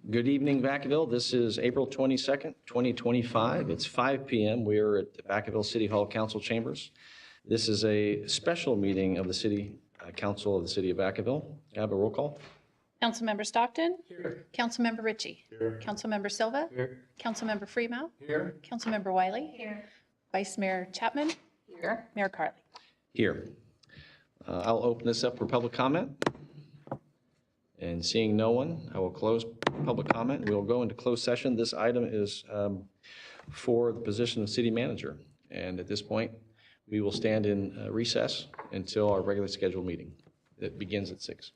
Good evening, Vacaville. This is April 22nd, 2025. It's 5 p.m. We're at the Vacaville City Hall Council Chambers. This is a special meeting of the City Council of the City of Vacaville. Can I have a roll call? Councilmember Stockton. Here. Councilmember Ritchie. Here. Councilmember Silva. Here. Councilmember Freemount. Here. Councilmember Wiley. Here. Vice Mayor Chapman. Here. Mayor Carley. Here. I'll open this up for public comment. And seeing no one, I will close public comment. We will go into closed session. This item is for the position of city manager. And at this point, we will stand in recess until our regularly scheduled meeting. It begins at 6.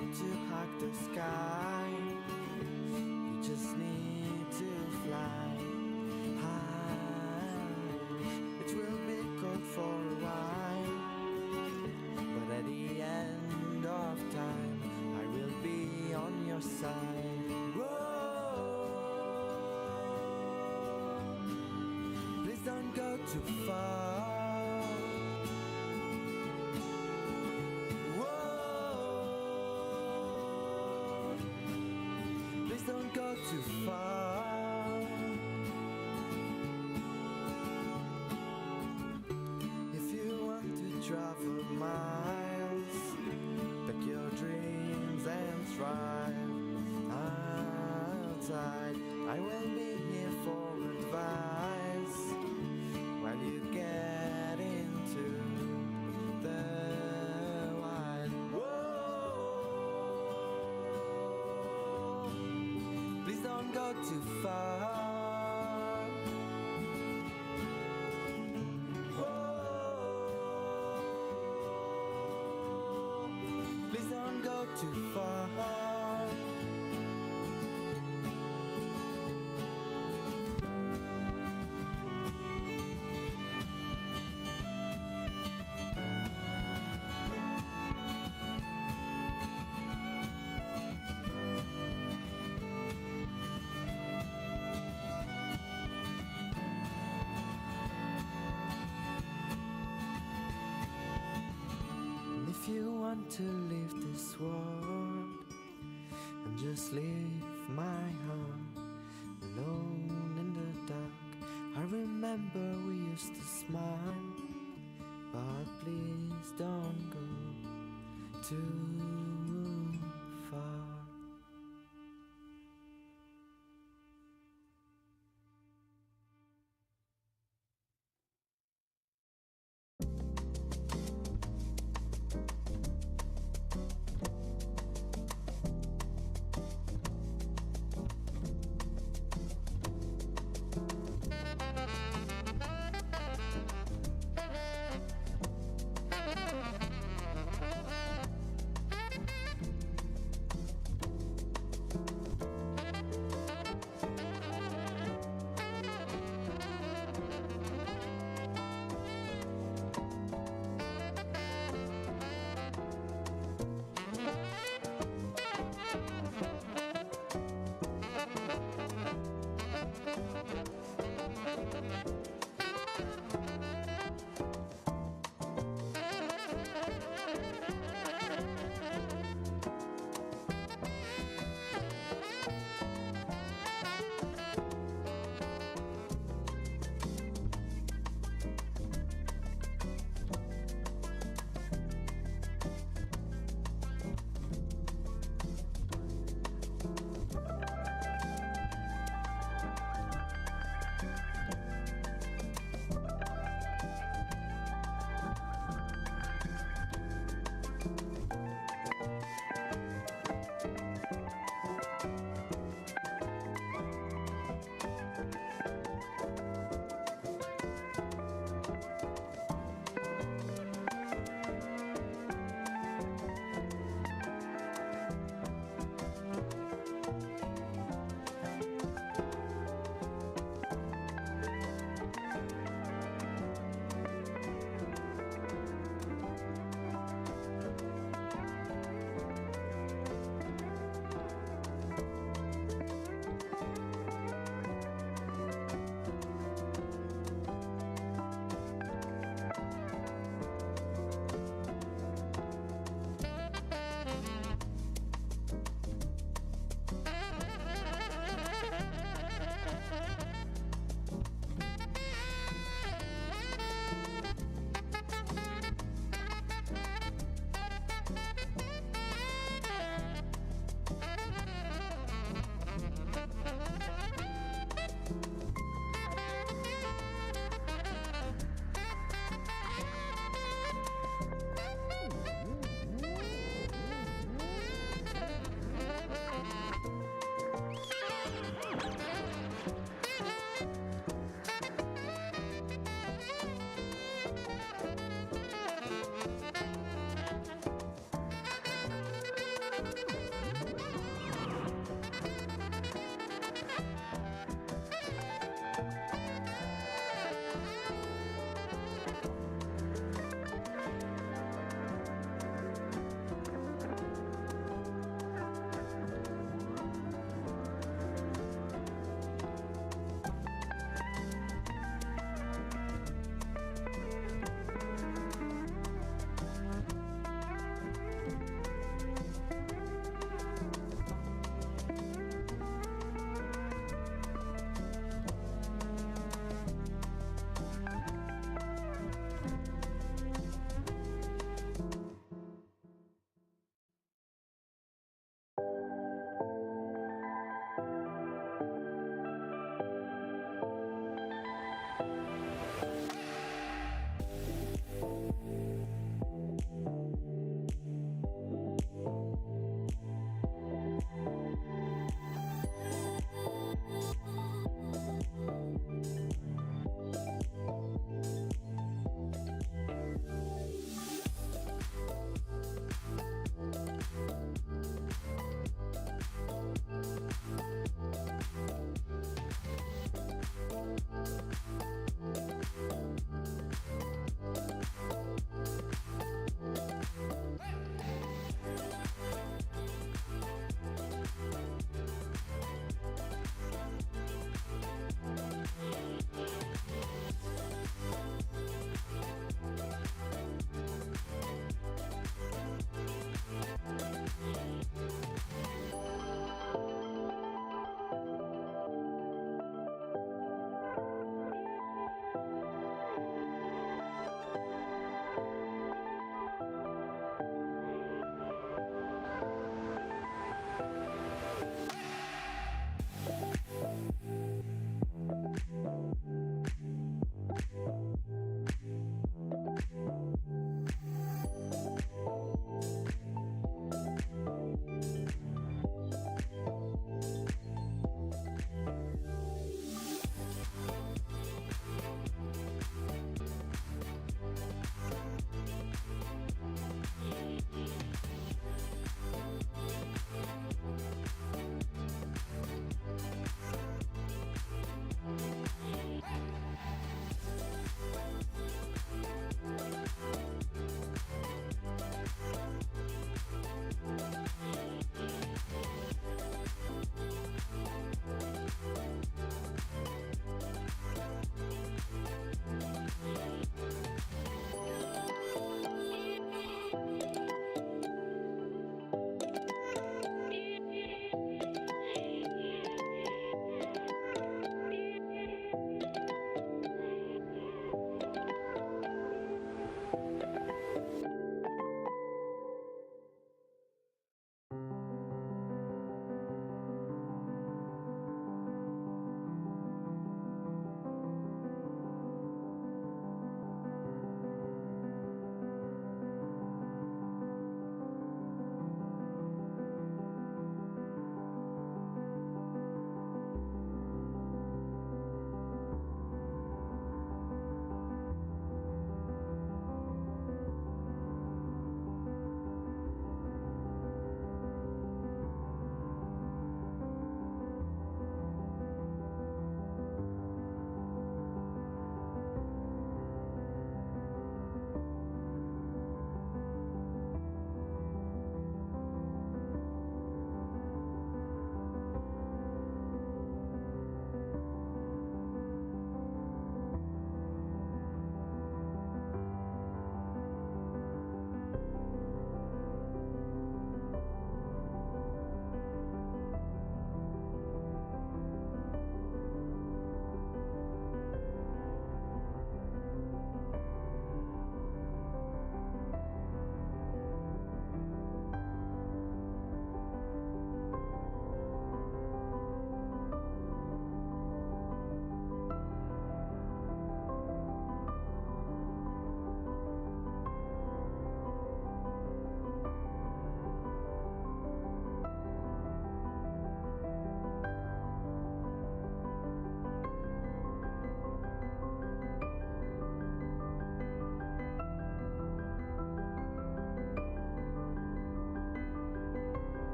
want to hug the sky, you just need to fly high. It will be cold for a while, but at the end of time, I will be on your side. Whoa, please don't go too far. Don't go too far. If you want to travel miles, pack your dreams and thrive outside. I will be here for advice while you get into the wild. Whoa, please don't go too far. Whoa, please don't go too far. If you want to leave this world and just leave my heart alone in the dark, I remember we used to smile, but please don't go too far.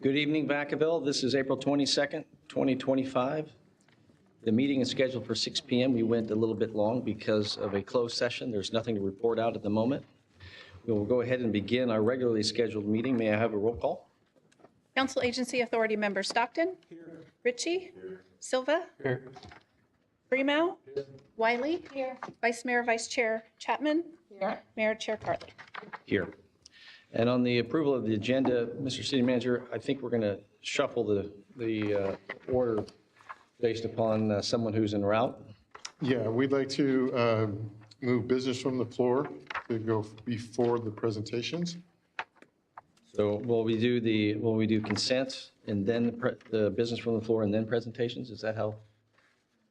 Good evening, Vacaville. This is April 22nd, 2025. The meeting is scheduled for 6 p.m. We went a little bit long because of a closed session. There's nothing to report out at the moment. We will go ahead and begin our regularly scheduled meeting. May I have a roll call? Council Agency Authority Member Stockton. Here. Ritchie. Here. Silva. Here. Freeman. Here. Wiley. Here. Vice Mayor, Vice Chair Chapman. Here. Mayor Chair Cartley. Here. And on the approval of the agenda, Mr. City Manager, I think we're going to shuffle the order based upon someone who's en route. Yeah, we'd like to move business from the floor to go before the presentations. So will we do consent and then the business from the floor and then presentations? Is that how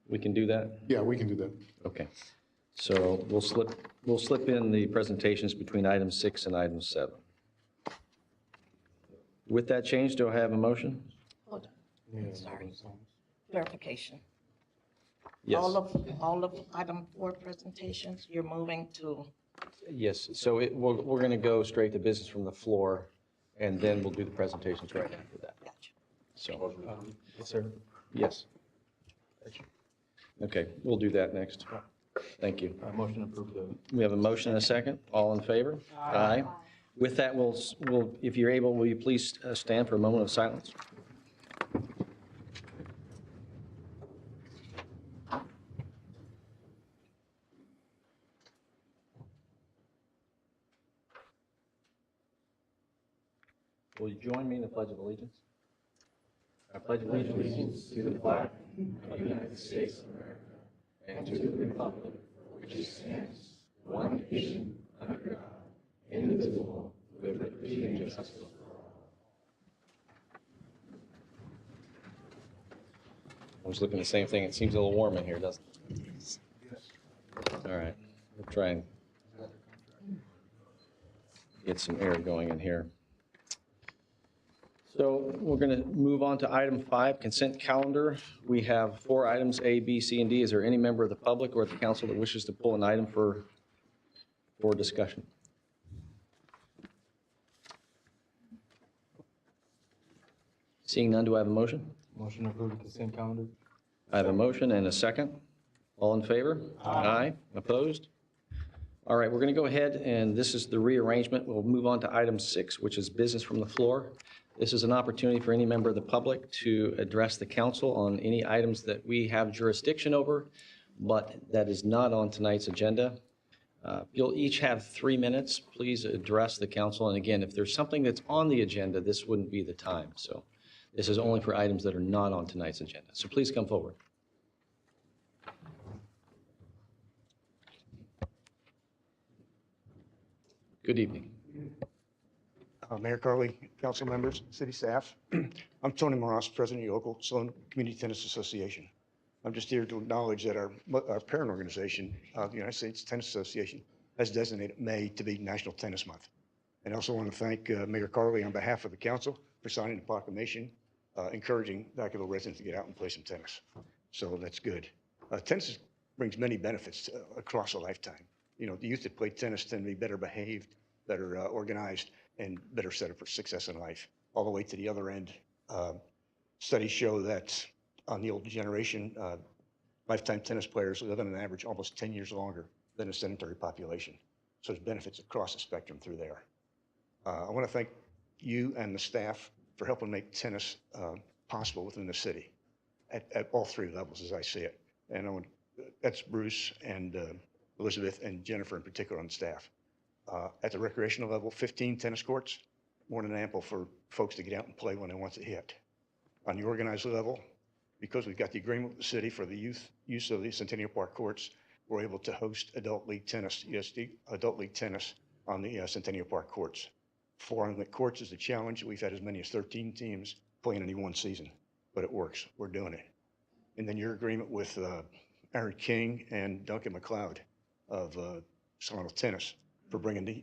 we can do that? Yeah, we can do that. Okay. So we'll slip in the presentations between item 6 and item 7. With that change, do I have a motion? Hold on. Sorry. Clarification. Yes. All of item 4 presentations, you're moving to, Yes. So we're going to go straight to business from the floor, and then we'll do the presentations right after that. gotcha. So, yes, sir. Yes. Okay, we'll do that next. Thank you. Motion approved. We have a motion and a second. All in favor? Aye. With that, we'll, if you're able, will you please stand for a moment of silence? Will you join me in the Pledge of Allegiance? I pledge allegiance to the flag of the United States of America and to the republic for which it stands, one nation, under God, indivisible, with liberty and justice for all. I was looking at the same thing. It seems a little warm in here, doesn't it? Yes. All right. We'll try and get some air going in here. So we're going to move on to item 5, consent calendar. We have 4 items, A, B, C, and D. Is there any member of the public or the council that wishes to pull an item for discussion? Seeing none, do I have a motion? Motion approved consent calendar. I have a motion and a second. All in favor? Aye. Opposed? All right, we're going to go ahead, and this is the rearrangement. We'll move on to item 6, which is business from the floor. This is an opportunity for any member of the public to address the council on any items that we have jurisdiction over, but that is not on tonight's agenda. You'll each have 3 minutes. Please address the council. And again, if there's something that's on the agenda, this wouldn't be the time. So this is only for items that are not on tonight's agenda. So please come forward. Good evening. Mayor Carley, council members, city staff. I'm Tony Moras, president of the local Sloan Community Tennis Association. I'm just here to acknowledge that our parent organization, the United States Tennis Association, has designated May to be National Tennis Month. And I also want to thank Mayor Carley on behalf of the council for signing the proclamation, encouraging Vacaville residents to get out and play some tennis. So that's good. Tennis brings many benefits across a lifetime. You know, the youth that play tennis tend to be better behaved, better organized, and better set up for success in life. All the way to the other end, studies show that on the older generation, lifetime tennis players live on an average almost 10 years longer than a sedentary population. So there's benefits across the spectrum through there. I want to thank you and the staff for helping make tennis possible within the city at all 3 levels, as I see it. And that's Bruce and Elizabeth and Jennifer in particular on staff. At the recreational level, 15 tennis courts, more than ample for folks to get out and play when they want to hit. On the organized level, because we've got the agreement with the city for the youth use of the Centennial Park courts, we're able to host adult league tennis, ESD, adult league tennis on the Centennial Park courts. 4 on the courts is a challenge. We've had as many as 13 teams playing any one season, but it works. We're doing it. And then your agreement with Aaron King and Duncan McLeod of Solano Tennis for bringing the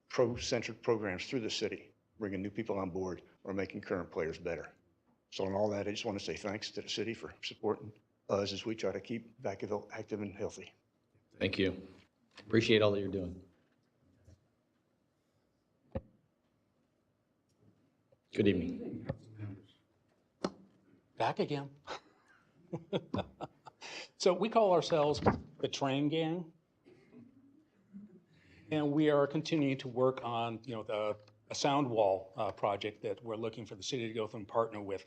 pro-centric programs through the city, bringing new people on board, or making current players better. So in all that, I just want to say thanks to the city for supporting us as we try to keep Vacaville active and healthy. Thank you. Appreciate all that you're doing. Good evening. Back again. So we call ourselves the Train Gang. And we are continuing to work on, a sound wall project that we're looking for the city to go through and partner with.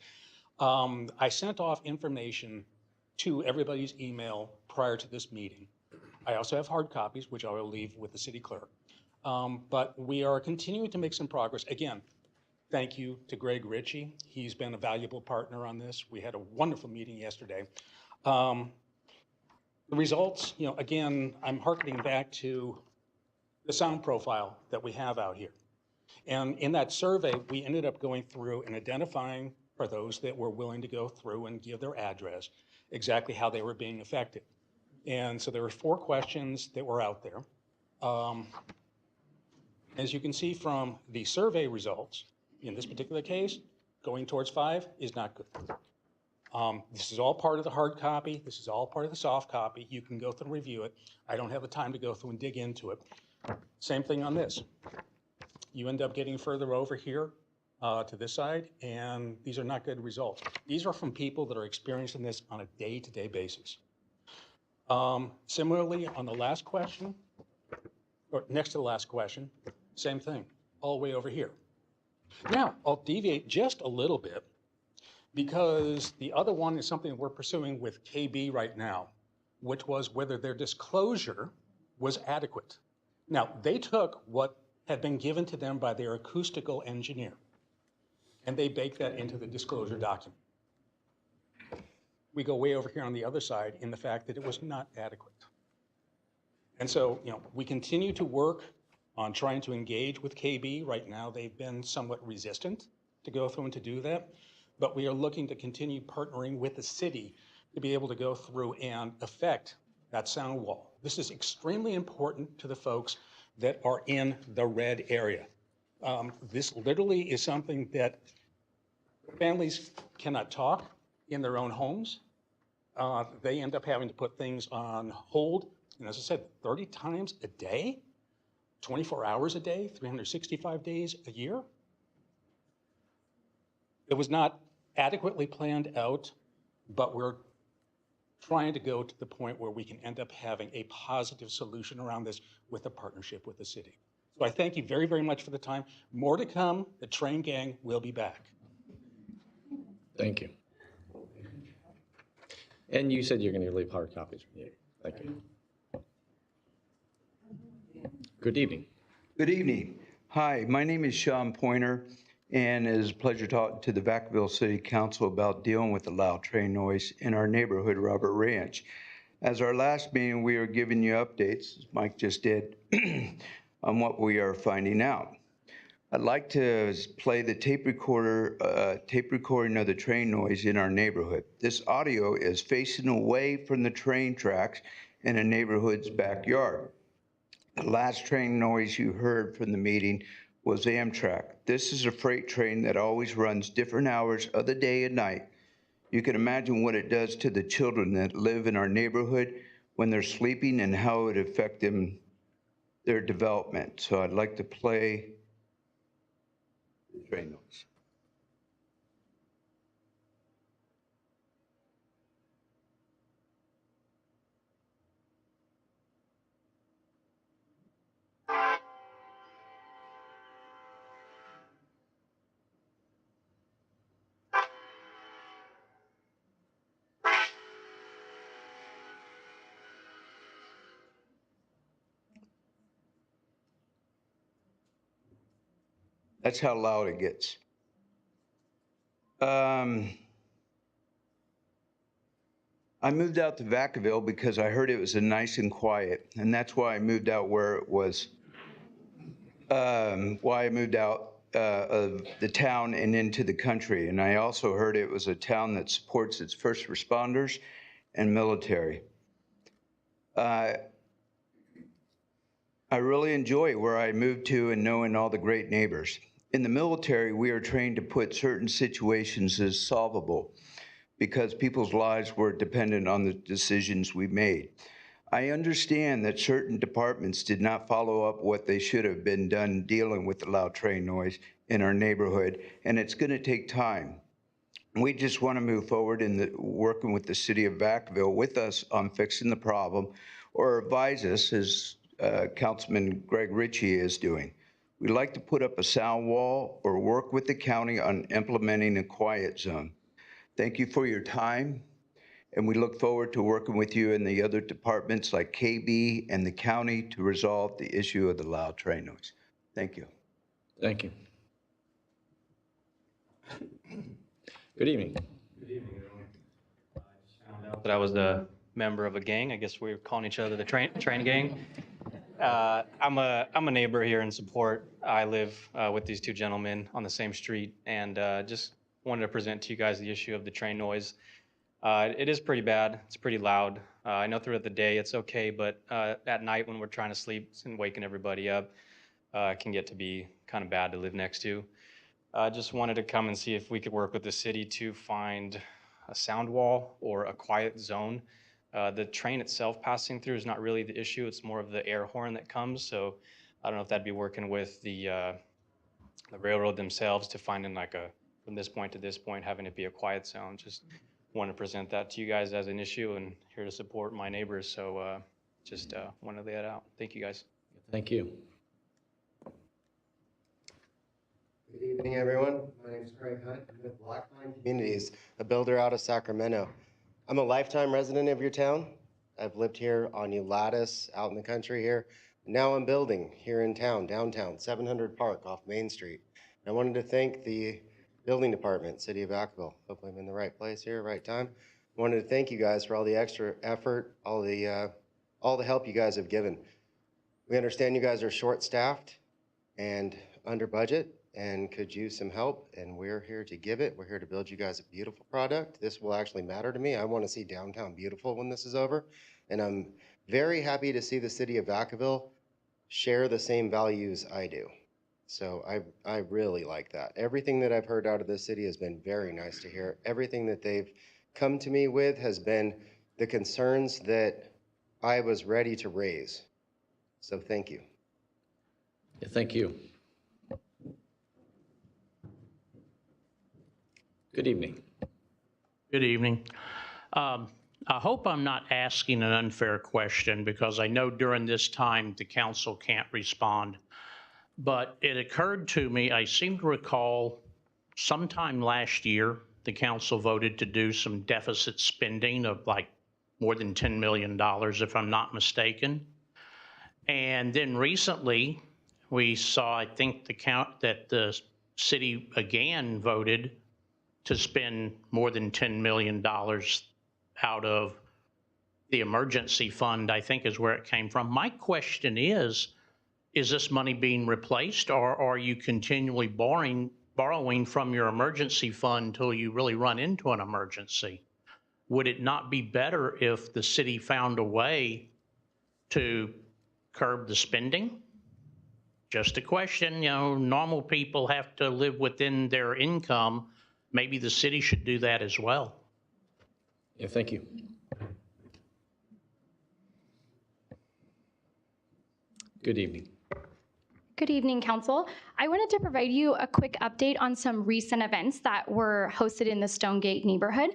I sent off information to everybody's email prior to this meeting. I also have hard copies, which I will leave with the city clerk. But we are continuing to make some progress. Again, thank you to Greg Ritchie. He's been a valuable partner on this. We had a wonderful meeting yesterday. The results, again, I'm hearkening back to the sound profile that we have out here. And in that survey, we ended up going through and identifying, for those that were willing to go through and give their address, exactly how they were being affected. And so there were 4 questions that were out there. As you can see from the survey results, in this particular case, going towards 5 is not good. This is all part of the hard copy. This is all part of the soft copy. You can go through and review it. I don't have the time to go through and dig into it. Same thing on this. You end up getting further over here to this side, and these are not good results. These are from people that are experiencing this on a day-to-day basis. Similarly, on the last question, or next to the last question, same thing, all the way over here. Now, I'll deviate just a little bit because the other one is something we're pursuing with KB right now, which was whether their disclosure was adequate. Now, they took what had been given to them by their acoustical engineer, and they baked that into the disclosure document. We go way over here on the other side in the fact that it was not adequate. And so, we continue to work on trying to engage with KB. Right now, they've been somewhat resistant to go through and to do that, but we are looking to continue partnering with the city to be able to go through and affect that sound wall. This is extremely important to the folks that are in the red area. This literally is something that families cannot talk in their own homes. They end up having to put things on hold, and as I said, 30 times a day, 24 hours a day, 365 days a year. It was not adequately planned out, but we're trying to go to the point where we can end up having a positive solution around this with a partnership with the city. So I thank you very, very much for the time. More to come. The Train Gang will be back. Thank you. And you said you're going to leave hard copies. Yeah, thank you. Good evening. Good evening. Hi, my name is Sean Pointer, and it is a pleasure talking to the Vacaville City Council about dealing with the loud train noise in our neighborhood, Robert Ranch. As our last meeting, we are giving you updates, as Mike just did, on what we are finding out. I'd like to play the tape recording of the train noise in our neighborhood. This audio is facing away from the train tracks in a neighborhood's backyard. The last train noise you heard from the meeting was Amtrak. This is a freight train that always runs different hours of the day and night. You can imagine what it does to the children that live in our neighborhood when they're sleeping and how it affects them, their development. So I'd like to play the train noise. That's how loud it gets. I moved out to Vacaville because I heard it was nice and quiet, and that's why I moved out where it was. Why I moved out of the town and into the country. And I also heard it was a town that supports its first responders and military. I really enjoy where I moved to and knowing all the great neighbors. In the military, we are trained to put certain situations as solvable because people's lives were dependent on the decisions we made. I understand that certain departments did not follow up what they should have been done dealing with the loud train noise, in our neighborhood, and it's going to take time. We just want to move forward in working with the city of Vacaville with us on fixing the problem, or advise us, as Councilman Greg Ritchie is doing. We'd like to put up a sound wall or work with the county on implementing a quiet zone. Thank you for your time, and we look forward to working with you and the other departments like KB and the county to resolve the issue of the loud train noise. Thank you. Thank you. Good evening. Good evening, everyone. I just found out that I was a member of a gang. I guess we were calling each other the train gang. I'm a neighbor here in support. I live with these two gentlemen on the same street, and just wanted to present to you guys the issue of the train noise. It is pretty bad. It's pretty loud. I know throughout the day it's okay, but at night when we're trying to sleep and waking everybody up, it can get to be kind of bad to live next to. I just wanted to come and see if we could work with the city to find a sound wall or a quiet zone. The train itself passing through is not really the issue. It's more of the air horn that comes. So I don't know if that'd be working with the railroad themselves to find in like a, from this point to this point, having it be a quiet zone. Just want to present that to you guys as an issue and here to support my neighbors. So just want to lay that out. Thank you guys. Thank you. Good evening, everyone. My name is Craig Hunt. I'm with Blackline Communities, a builder out of Sacramento. I'm a lifetime resident of your town. I've lived here on Ulatis, out in the country here. Now I'm building here in town, downtown, 700 Park off Main Street. I wanted to thank the building department, City of Vacaville. Hopefully I'm in the right place here, right time. I wanted to thank you guys for all the extra effort, all the help you guys have given. We understand you guys are short-staffed and under budget and could use some help, and we're here to give it. We're here to build you guys a beautiful product. This will actually matter to me. I want to see downtown beautiful when this is over, and I'm very happy to see the city of Vacaville share the same values I do. So I really like that. Everything that I've heard out of this city has been very nice to hear. Everything that they've come to me with has been the concerns that I was ready to raise. So thank you. Yeah, thank you. Good evening. Good evening. I hope I'm not asking an unfair question because I know during this time the council can't respond. But it occurred to me, I seem to recall sometime last year, the council voted to do some deficit spending of like more than $10 million, if I'm not mistaken. And then recently we saw, I think, that the city again voted to spend more than $10 million out of the emergency fund, I think is where it came from. My question is this money being replaced, or are you continually borrowing from your emergency fund until you really run into an emergency? Would it not be better if the city found a way to curb the spending? Just a question. You know, normal people have to live within their income. Maybe the city should do that as well. Yeah, thank you. Good evening. Good evening, Council. I wanted to provide you a quick update on some recent events that were hosted in the Stonegate neighborhood.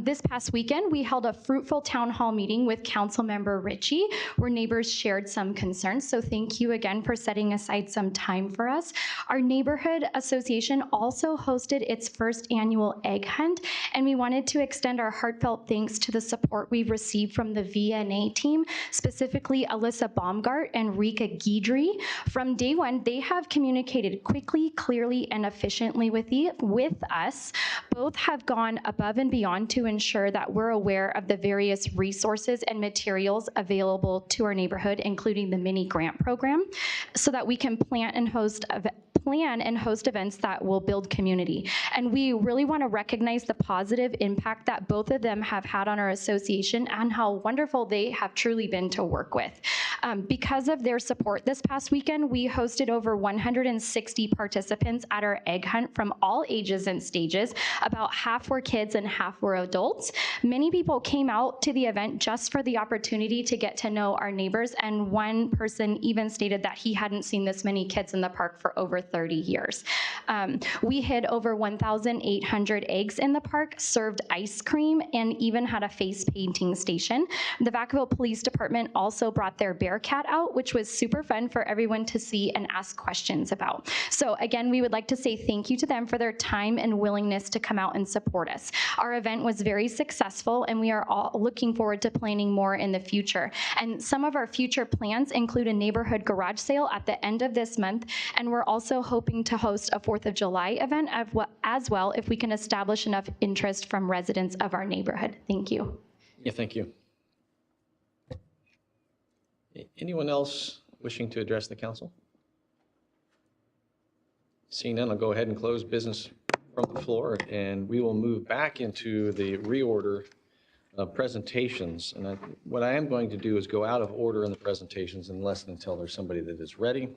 This past weekend, we held a fruitful town hall meeting with Councilmember Ritchie, where neighbors shared some concerns. So thank you again for setting aside some time for us. Our neighborhood association also hosted its first annual egg hunt, and we wanted to extend our heartfelt thanks to the support we've received from the VNA team, specifically Alyssa Baumgart and Rika Guidry. From day one, they have communicated quickly, clearly, and efficiently with us. Both have gone above and beyond to ensure that we're aware of the various resources and materials available to our neighborhood, including the mini grant program, so that we can plan and host events that will build community. And we really want to recognize the positive impact that both of them have had on our association and how wonderful they have truly been to work with. Because of their support this past weekend, we hosted over 160 participants at our egg hunt from all ages and stages. About half were kids and half were adults. Many people came out to the event just for the opportunity to get to know our neighbors, and one person even stated that he hadn't seen this many kids in the park for over 30 years. We hid over 1,800 eggs in the park, served ice cream, and even had a face painting station. The Vacaville Police Department also brought their Bearcat out, which was super fun for everyone to see and ask questions about. So again, we would like to say thank you to them for their time and willingness to come out and support us. Our event was very successful, and we are all looking forward to planning more in the future. And some of our future plans include a neighborhood garage sale at the end of this month, and we're also hoping to host a 4th of July event as well if we can establish enough interest from residents of our neighborhood. Thank you. Yeah, thank you. Anyone else wishing to address the council? Seeing none, I'll go ahead and close business from the floor, and we will move back into the reorder of presentations. And what I am going to do is go out of order in the presentations unless and until there's somebody that is ready.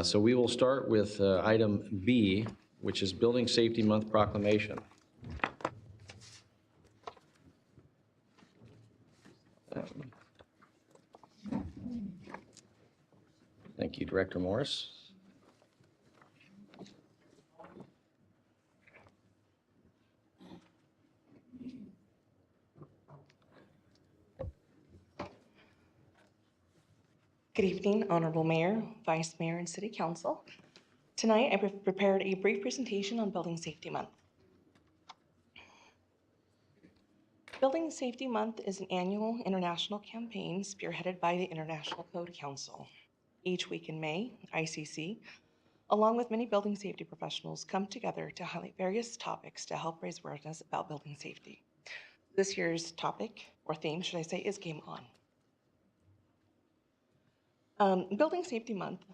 So we will start with item B, which is Building Safety Month proclamation. Thank you, Director Morris. Good evening, Honorable Mayor, Vice Mayor, and City Council. Tonight, I prepared a brief presentation on Building Safety Month. Building Safety Month is an annual international campaign spearheaded by the International Code Council. Each week in May, ICC, along with many building safety professionals, come together to highlight various topics to help raise awareness about building safety. This year's topic, or theme, should I say, is Game On. Building Safety Month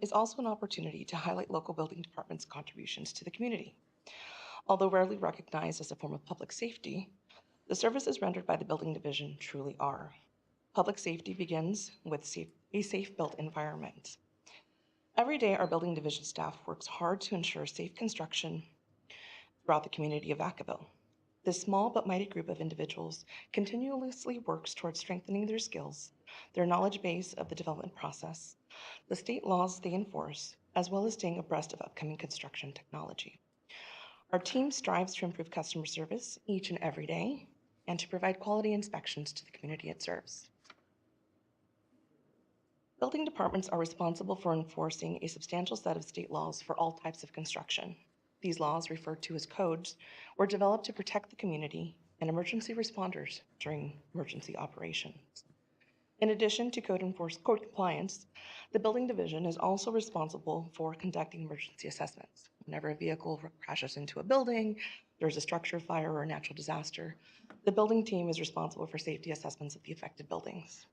is also an opportunity to highlight local building departments' contributions to the community. Although rarely recognized as a form of public safety, the services rendered by the building division truly are. Public safety begins with a safe built environment. Every day, our building division staff works hard to ensure safe construction throughout the community of Vacaville. This small but mighty group of individuals continuously works towards strengthening their skills, their knowledge base of the development process, the state laws they enforce, as well as staying abreast of upcoming construction technology. Our team strives to improve customer service each and every day and to provide quality inspections to the community it serves. Building departments are responsible for enforcing a substantial set of state laws for all types of construction. These laws, referred to as codes, were developed to protect the community and emergency responders during emergency operations. In addition to code compliance, the building division is also responsible for conducting emergency assessments. Whenever a vehicle crashes into a building, there's a structure fire or a natural disaster, the building team is responsible for safety assessments of the affected buildings.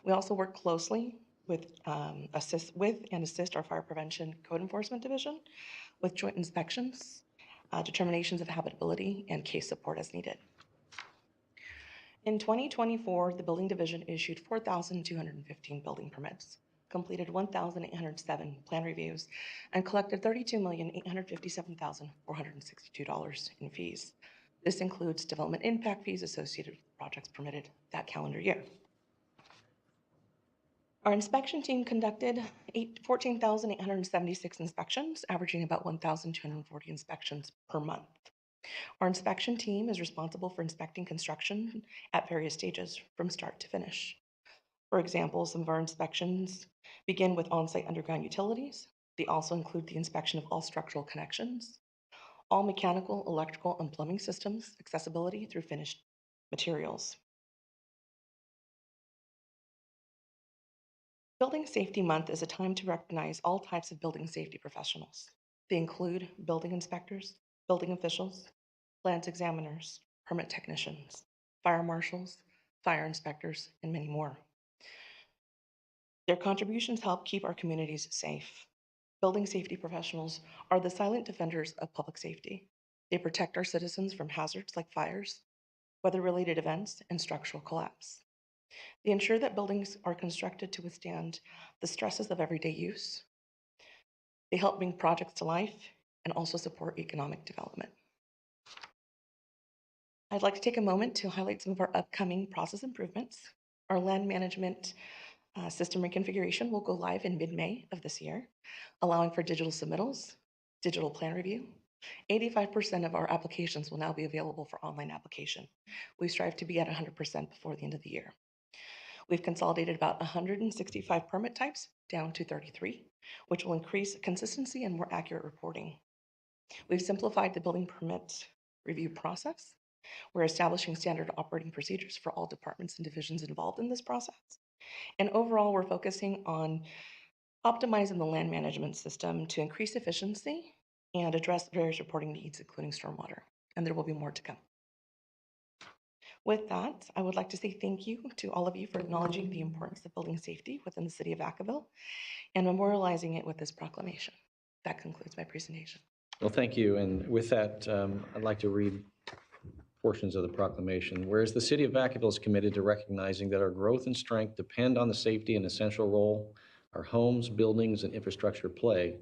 We also work closely with assist our fire prevention code enforcement division with joint inspections, determinations of habitability, and case support as needed. In 2024, the building division issued 4,215 building permits, completed 1,807 plan reviews, and collected $32,857,462 in fees. This includes development impact fees associated with projects permitted that calendar year. Our inspection team conducted 14,876 inspections, averaging about 1,240 inspections per month. Our inspection team is responsible for inspecting construction at various stages from start to finish. For example, some of our inspections begin with on-site underground utilities. They also include the inspection of all structural connections, all mechanical, electrical, and plumbing systems, accessibility through finished materials. Building Safety Month is a time to recognize all types of building safety professionals. They include building inspectors, building officials, plans examiners, permit technicians, fire marshals, fire inspectors, and many more. Their contributions help keep our communities safe. Building safety professionals are the silent defenders of public safety. They protect our citizens from hazards like fires, weather-related events, and structural collapse. They ensure that buildings are constructed to withstand the stresses of everyday use. They help bring projects to life and also support economic development. I'd like to take a moment to highlight some of our upcoming process improvements. Our land management system reconfiguration will go live in mid-May of this year, allowing for digital submittals, digital plan review. 85% of our applications will now be available for online application. We strive to be at 100% before the end of the year. We've consolidated about 165 permit types down to 33, which will increase consistency and more accurate reporting. We've simplified the building permit review process. We're establishing standard operating procedures for all departments and divisions involved in this process. And overall, we're focusing on optimizing the land management system to increase efficiency and address various reporting needs, including stormwater. And there will be more to come. With that, I would like to say thank you to all of you for acknowledging the importance of building safety within the city of Vacaville and memorializing it with this proclamation. That concludes my presentation. Well, thank you. And with that, I'd like to read portions of the proclamation. Whereas the city of Vacaville is committed to recognizing that our growth and strength depend on the safety and essential role our homes, buildings, and infrastructure play,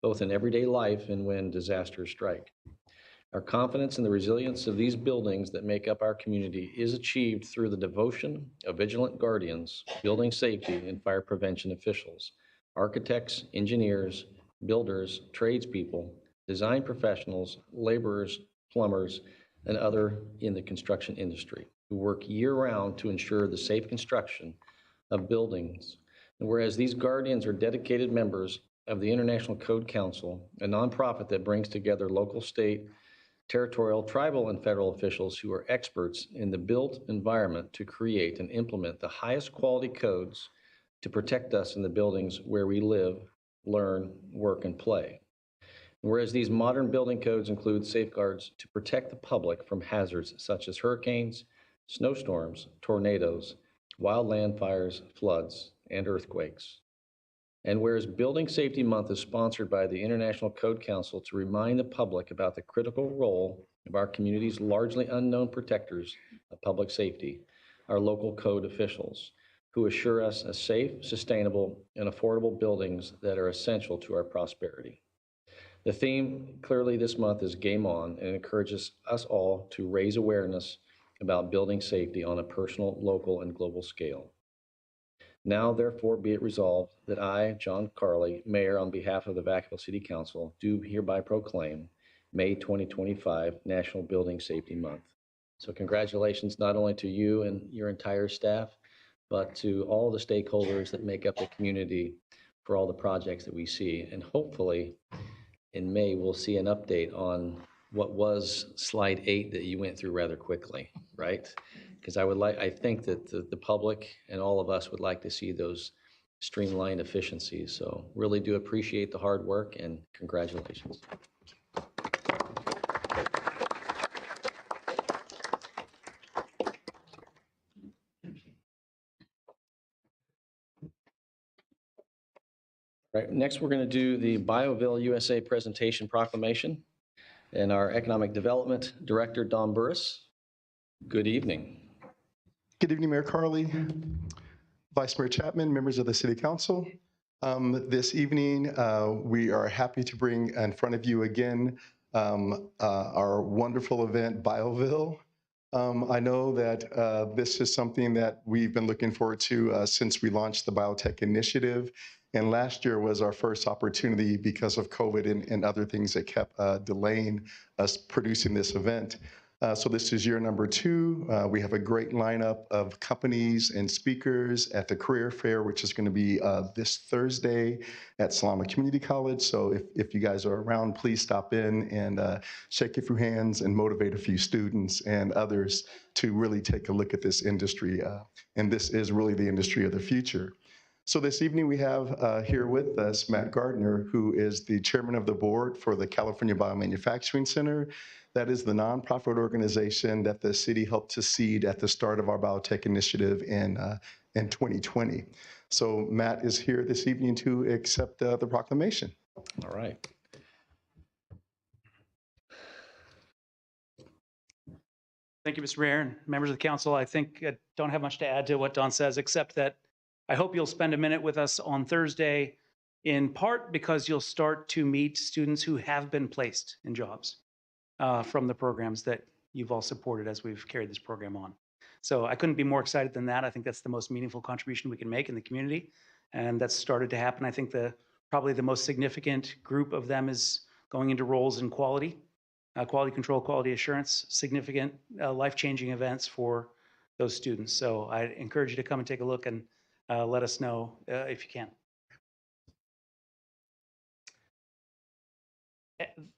both in everyday life and when disasters strike. Our confidence in the resilience of these buildings that make up our community is achieved through the devotion of vigilant guardians, building safety, and fire prevention officials, architects, engineers, builders, tradespeople, design professionals, laborers, plumbers, and other in the construction industry who work year-round to ensure the safe construction of buildings. And whereas these guardians are dedicated members of the International Code Council, a nonprofit that brings together local, state, territorial, tribal, and federal officials who are experts in the built environment to create and implement the highest quality codes to protect us in the buildings where we live, learn, work, and play. Whereas these modern building codes include safeguards to protect the public from hazards such as hurricanes, snowstorms, tornadoes, wildland fires, floods, and earthquakes. And whereas Building Safety Month is sponsored by the International Code Council to remind the public about the critical role of our community's largely unknown protectors of public safety, our local code officials, who assure us a safe, sustainable, and affordable buildings that are essential to our prosperity. The theme clearly this month is Game On and encourages us all to raise awareness about building safety on a personal, local, and global scale. Now, therefore, be it resolved that I, John Carley, Mayor, on behalf of the Vacaville City Council, do hereby proclaim May 2025 National Building Safety Month. So congratulations not only to you and your entire staff, but to all the stakeholders that make up the community for all the projects that we see. And hopefully, in May, we'll see an update on what was slide 8 that you went through rather quickly, right? Because I think that the public and all of us would like to see those streamlined efficiencies. So really do appreciate the hard work and congratulations. Right, next we're going to do the BioVille USA presentation proclamation. And our Economic Development Director, Don Burris. Good evening. Good evening, Mayor Carley, Vice Mayor Chapman, members of the City Council. This evening, we are happy to bring in front of you again our wonderful event, BioVille. I know that this is something that we've been looking forward to since we launched the Biotech Initiative. And last year was our first opportunity because of COVID and other things that kept delaying us producing this event. So this is year number 2. We have a great lineup of companies and speakers at the career fair, which is going to be this Thursday at Salama Community College. So if you guys are around, please stop in and shake a few hands and motivate a few students and others to really take a look at this industry. And this is really the industry of the future. So this evening we have here with us Matt Gardner, who is the chairman of the board for the California Biomanufacturing Center. That is the nonprofit organization that the city helped to seed at the start of our biotech initiative in 2020. So Matt is here this evening to accept the proclamation. All right. Thank you, Mr. Mayor and members of the council. I think I don't have much to add to what Don says, except that I hope you'll spend a minute with us on Thursday, in part because you'll start to meet students who have been placed in jobs from the programs that you've all supported as we've carried this program on. So I couldn't be more excited than that. I think that's the most meaningful contribution we can make in the community. And that's started to happen. I think probably the most significant group of them is going into roles in quality control, quality assurance, significant life-changing events for those students. So I encourage you to come and take a look and let us know if you can.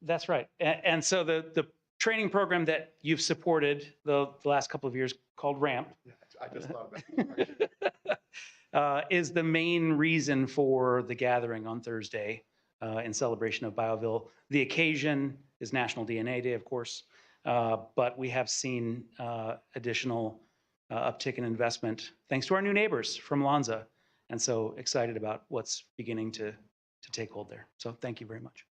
That's right. And so the training program that you've supported the last couple of years called RAMP. I just thought about it. Is the main reason for the gathering on Thursday in celebration of Bioville. The occasion is National DNA Day, of course, but we have seen additional uptick in investment thanks to our new neighbors from Lonza, and so excited about what's beginning to take hold there. So thank you very much.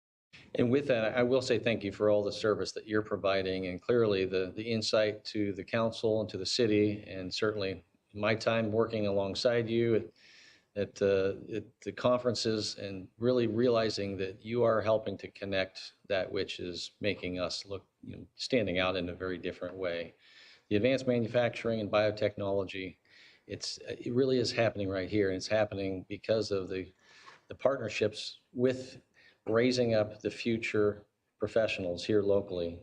And with that, I will say thank you for all the service that you're providing, and clearly the insight to the council and to the city, and certainly my time working alongside you at the conferences, and really realizing that you are helping to connect that which is making us look, standing out in a very different way. The advanced manufacturing and biotechnology, it really is happening right here, and it's happening because of the partnerships with raising up the future professionals here locally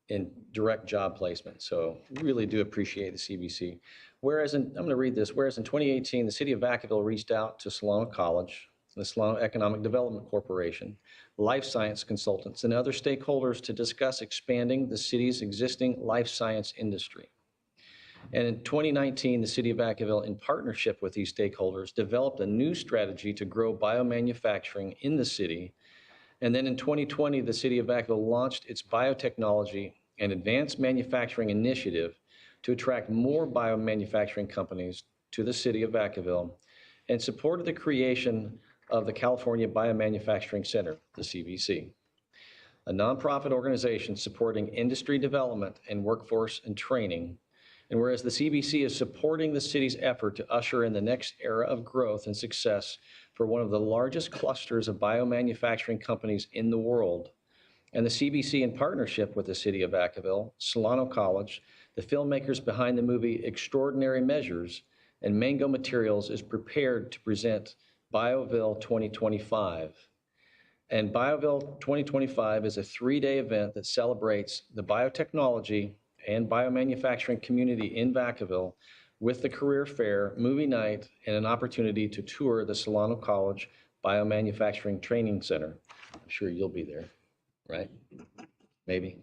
in direct job placement. So really do appreciate the CBC. Whereas I'm going to read this, whereas in 2018, the city of Vacaville reached out to Solano College, the Solano Economic Development Corporation, life science consultants, and other stakeholders to discuss expanding the city's existing life science industry. And in 2019, the city of Vacaville, in partnership with these stakeholders, developed a new strategy to grow biomanufacturing in the city. And then in 2020, the city of Vacaville launched its biotechnology and advanced manufacturing initiative to attract more biomanufacturing companies to the city of Vacaville, and supported the creation of the California Biomanufacturing Center, the CBC, a nonprofit organization supporting industry development and workforce and training. And whereas the CBC is supporting the city's effort to usher in the next era of growth and success for one of the largest clusters of biomanufacturing companies in the world, and the CBC, in partnership with the city of Vacaville, Solano College, the filmmakers behind the movie Extraordinary Measures, and Mango Materials, is prepared to present Bioville 2025. And Bioville 2025 is a 3-day event that celebrates the biotechnology and biomanufacturing community in Vacaville with the career fair, movie night, and an opportunity to tour the Solano College Biomanufacturing Training Center. I'm sure you'll be there, right? Maybe.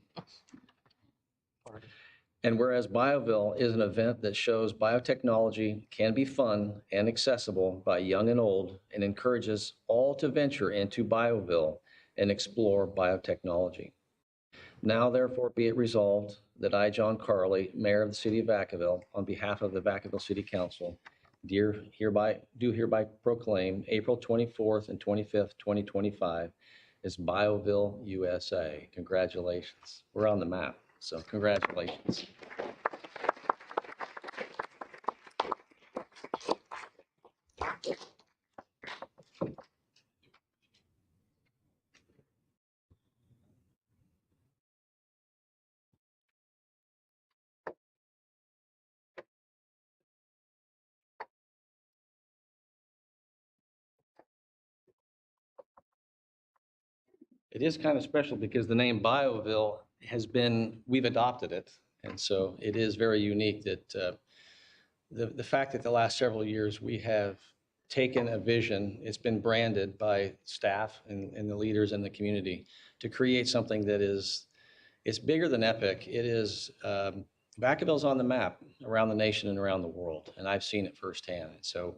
And whereas Bioville is an event that shows biotechnology can be fun and accessible by young and old, and encourages all to venture into Bioville and explore biotechnology. Now, therefore, be it resolved that I, John Carley, Mayor of the City of Vacaville, on behalf of the Vacaville City Council, do hereby proclaim April 24th and 25th, 2025 as Bioville USA. Congratulations. We're on the map, so congratulations. It is kind of special because the name Bioville we've adopted it. And so it is very unique that the fact that the last several years we have taken a vision, it's been branded by staff and the leaders in the community to create something that it's bigger than epic. It is, Vacaville's on the map around the nation and around the world, and I've seen it firsthand. And so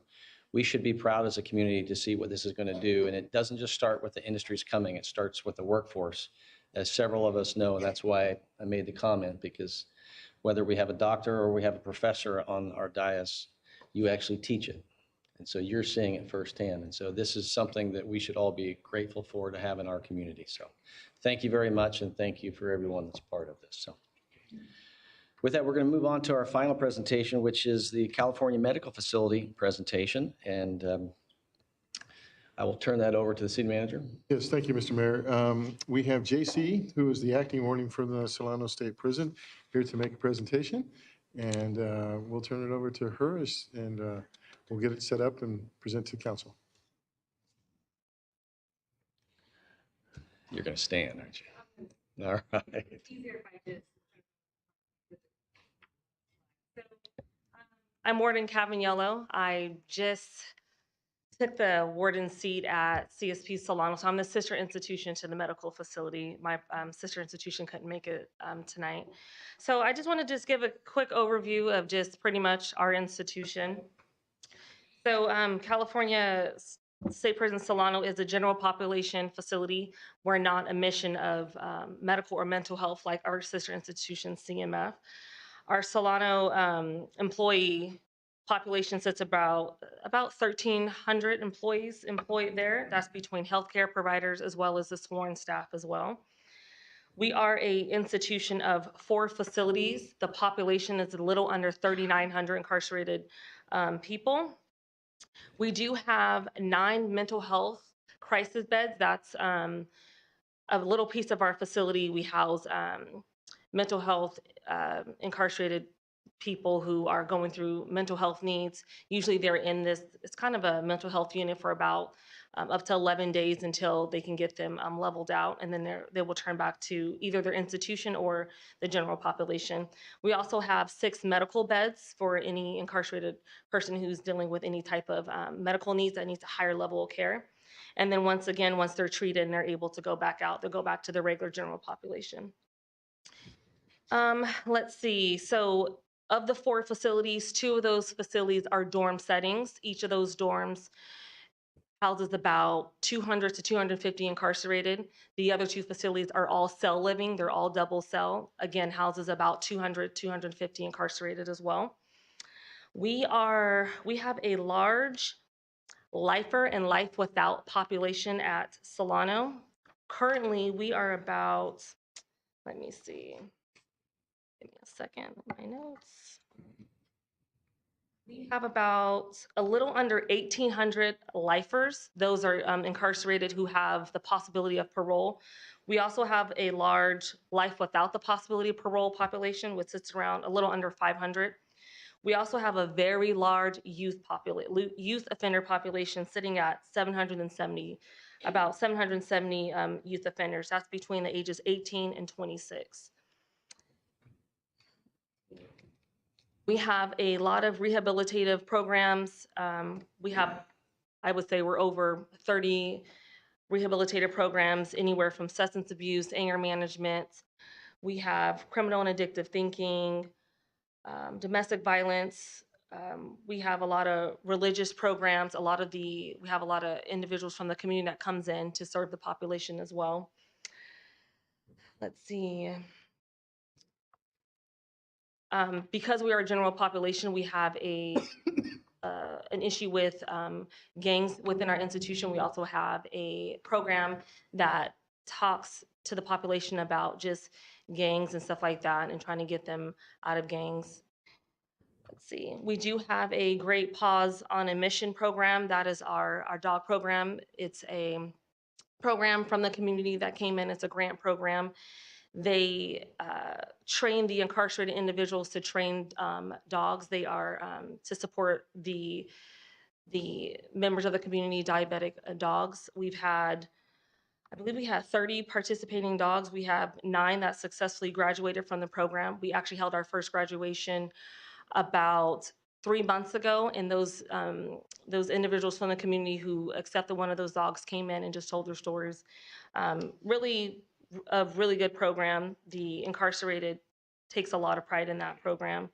we should be proud as a community to see what this is going to do. And it doesn't just start with the industries coming, it starts with the workforce, as several of us know. And that's why I made the comment, because whether we have a doctor or we have a professor on our dais, you actually teach it. And so you're seeing it firsthand. And so this is something that we should all be grateful for to have in our community. So thank you very much, and thank you for everyone that's part of this. So With that, we're going to move on to our final presentation, which is the California Medical Facility presentation. And I will turn that over to the city manager. Yes, thank you, Mr. Mayor. We have JC, who is the acting warden from the Solano State Prison, here to make a presentation. And we'll turn it over to her and we'll get it set up and present to council. You're going to stand, aren't you? All right. It's easier if I just. I'm Warden Cavaniello. I just took the warden seat at CSP Solano, so I'm the sister institution to the medical facility. My sister institution couldn't make it tonight. So I just want to just give a quick overview of just pretty much our institution. So California State Prison Solano is a general population facility. We're not a mission of medical or mental health like our sister institution, CMF. Our Solano employee population sits about 1,300 employees employed there. That's between healthcare providers as well as the sworn staff as well. We are a institution of 4 facilities. The population is a little under 3,900 incarcerated people. We do have 9 mental health crisis beds. That's a little piece of our facility. We house mental health incarcerated people who are going through mental health needs. Usually they're in this, it's kind of a mental health unit for about up to 11 days until they can get them leveled out, and then they will turn back to either their institution or the general population. We also have 6 medical beds for any incarcerated person who's dealing with any type of medical needs that needs a higher level of care. And then once they're treated and they're able to go back out, they'll go back to the regular general population. Let's see. So of the 4 facilities, 2 of those facilities are dorm settings. Each of those dorms houses about 200 to 250 incarcerated. The other 2 facilities are all cell living. They're all double cell. Again, houses about 200, 250 incarcerated as well. We have a large lifer and life without population at Solano. Currently, we are about, let me see. Give me a second, my notes. We have about a little under 1,800 lifers. Those are incarcerated who have the possibility of parole. We also have a large life without the possibility of parole population, which sits around a little under 500. We also have a very large youth offender population sitting at 770, about 770 youth offenders. That's between the ages 18 and 26. We have a lot of rehabilitative programs. I would say we're over 30 rehabilitative programs, anywhere from substance abuse, anger management. We have criminal and addictive thinking, domestic violence. We have a lot of religious programs. We have a lot of individuals from the community that comes in to serve the population as well. Let's see. Because we are a general population, we have an issue with gangs within our institution. We also have a program that talks to the population about just gangs and stuff like that and trying to get them out of gangs. Let's see. We do have a Great Paws on a Mission program. That is our dog program. It's a program from the community that came in. It's a grant program. They train the incarcerated individuals to train dogs. They are to support the members of the community, diabetic dogs. I believe we had 30 participating dogs. We have 9 that successfully graduated from the program. We actually held our first graduation about 3 months ago, and those individuals from the community who accepted one of those dogs came in and just told their stories. Really good program. The incarcerated takes a lot of pride in that program.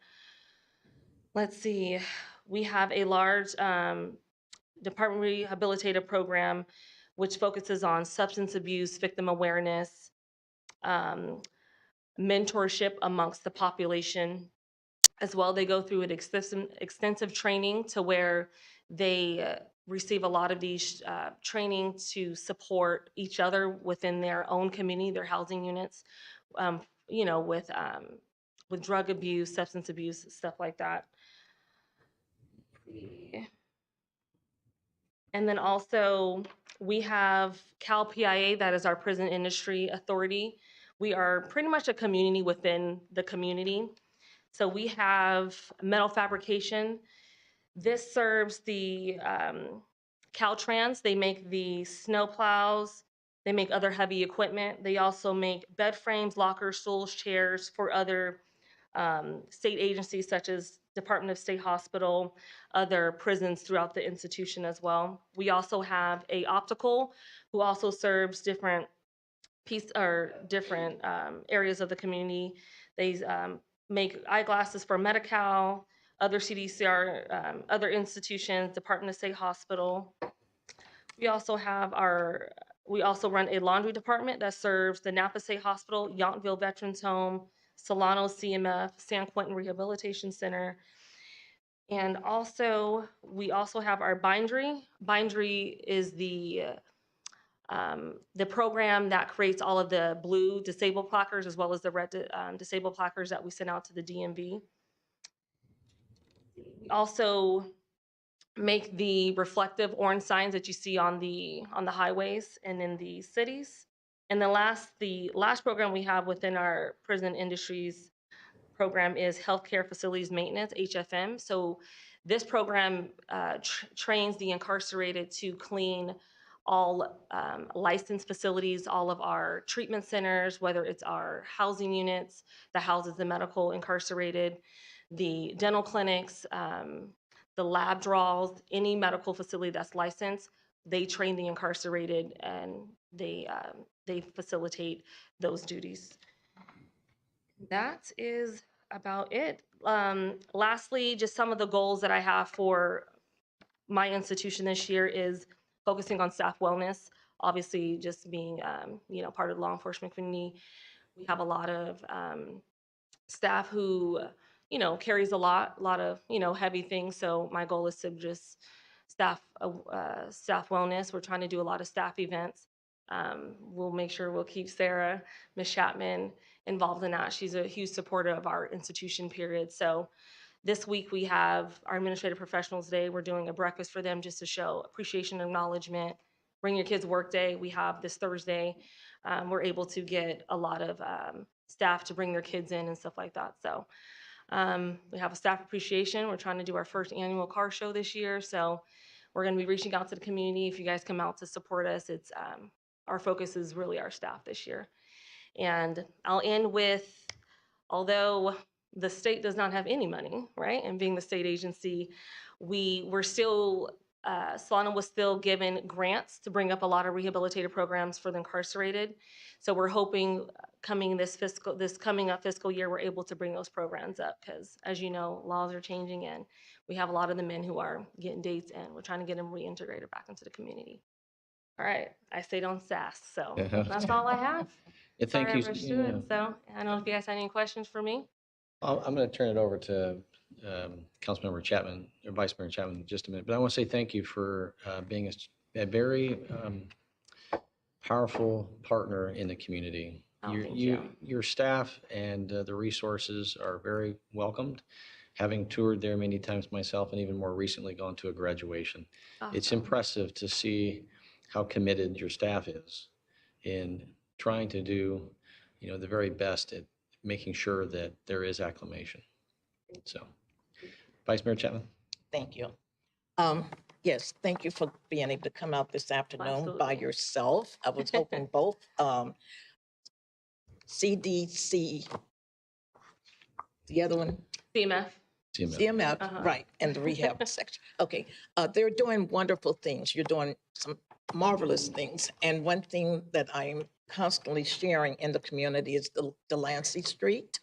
Let's see. We have a large department rehabilitative program which focuses on substance abuse, victim awareness, mentorship amongst the population. As well, they go through an extensive training to where they receive a lot of these training to support each other within their own community, their housing units, with with drug abuse, substance abuse, stuff like that. And then also we have CalPIA, that is our prison industry authority. We are pretty much a community within the community. So we have metal fabrication. This serves the Caltrans. They make the snow plows. They make other heavy equipment. They also make bed frames, lockers, stools, chairs for other state agencies such as Department of State Hospital, other prisons throughout the institution as well. We also have a optical who also serves different areas of the community. They make eyeglasses for Medi-Cal, other CDCR, other institutions, Department of State Hospital. We also run a laundry department that serves the Napa State Hospital, Yountville Veterans Home, Solano CMF, San Quentin Rehabilitation Center. And also, we also have our bindery. Bindery is the program that creates all of the blue disabled placards as well as the red disabled placards that we send out to the DMV. We also make the reflective orange signs that you see on the highways and in the cities. And the last program we have within our prison industries program is Healthcare Facilities Maintenance, HFM. So this program trains the incarcerated to clean all licensed facilities, all of our treatment centers, whether it's our housing units that houses the medical incarcerated, the dental clinics, the lab draws, any medical facility that's licensed, they train the incarcerated and they facilitate those duties. That is about it. Lastly, just some of the goals that I have for my institution this year is focusing on staff wellness. Obviously, just being part of the law enforcement community, we have a lot of staff who carries a lot of heavy things. So my goal is to just staff wellness. We're trying to do a lot of staff events. We'll make sure we'll keep Sarah, Ms. Chapman, involved in that. She's a huge supporter of our institution, period. So this week we have our Administrative Professionals Day. We're doing a breakfast for them just to show appreciation and acknowledgement. Bring Your Kids Work Day. We have this Thursday. We're able to get a lot of staff to bring their kids in and stuff like that. So we have a staff appreciation. We're trying to do our first annual car show this year. So we're going to be reaching out to the community. If you guys come out to support us, it's our focus is really our staff this year. And I'll end with, although the state does not have any money, right? And being the state agency, we're still, Solano was still given grants to bring up a lot of rehabilitative programs for the incarcerated. So we're hoping this coming up fiscal year, we're able to bring those programs up because, as you know, laws are changing and we have a lot of the men who are getting dates and we're trying to get them reintegrated back into the community. All right, I stayed on sass, so that's all I have. Yeah, thank you. So I don't know if you guys have any questions for me. I'm going to turn it over to Councilmember Chapman, or Vice Mayor Chapman, in just a minute. But I want to say thank you for being a very powerful partner in the community. Your staff and the resources are very welcomed. Having toured there many times myself, and even more recently gone to a graduation, it's impressive to see how committed your staff is in trying to do, the very best at making sure that there is acclimation. So, Vice Mayor Chapman. Thank you. Yes, thank you for being able to come out this afternoon by yourself. I was hoping both CDC, the other one? CMF, right, and the rehab section. Okay, they're doing wonderful things. You're doing some marvelous things. And one thing that I'm constantly sharing in the community is the Delancey Street.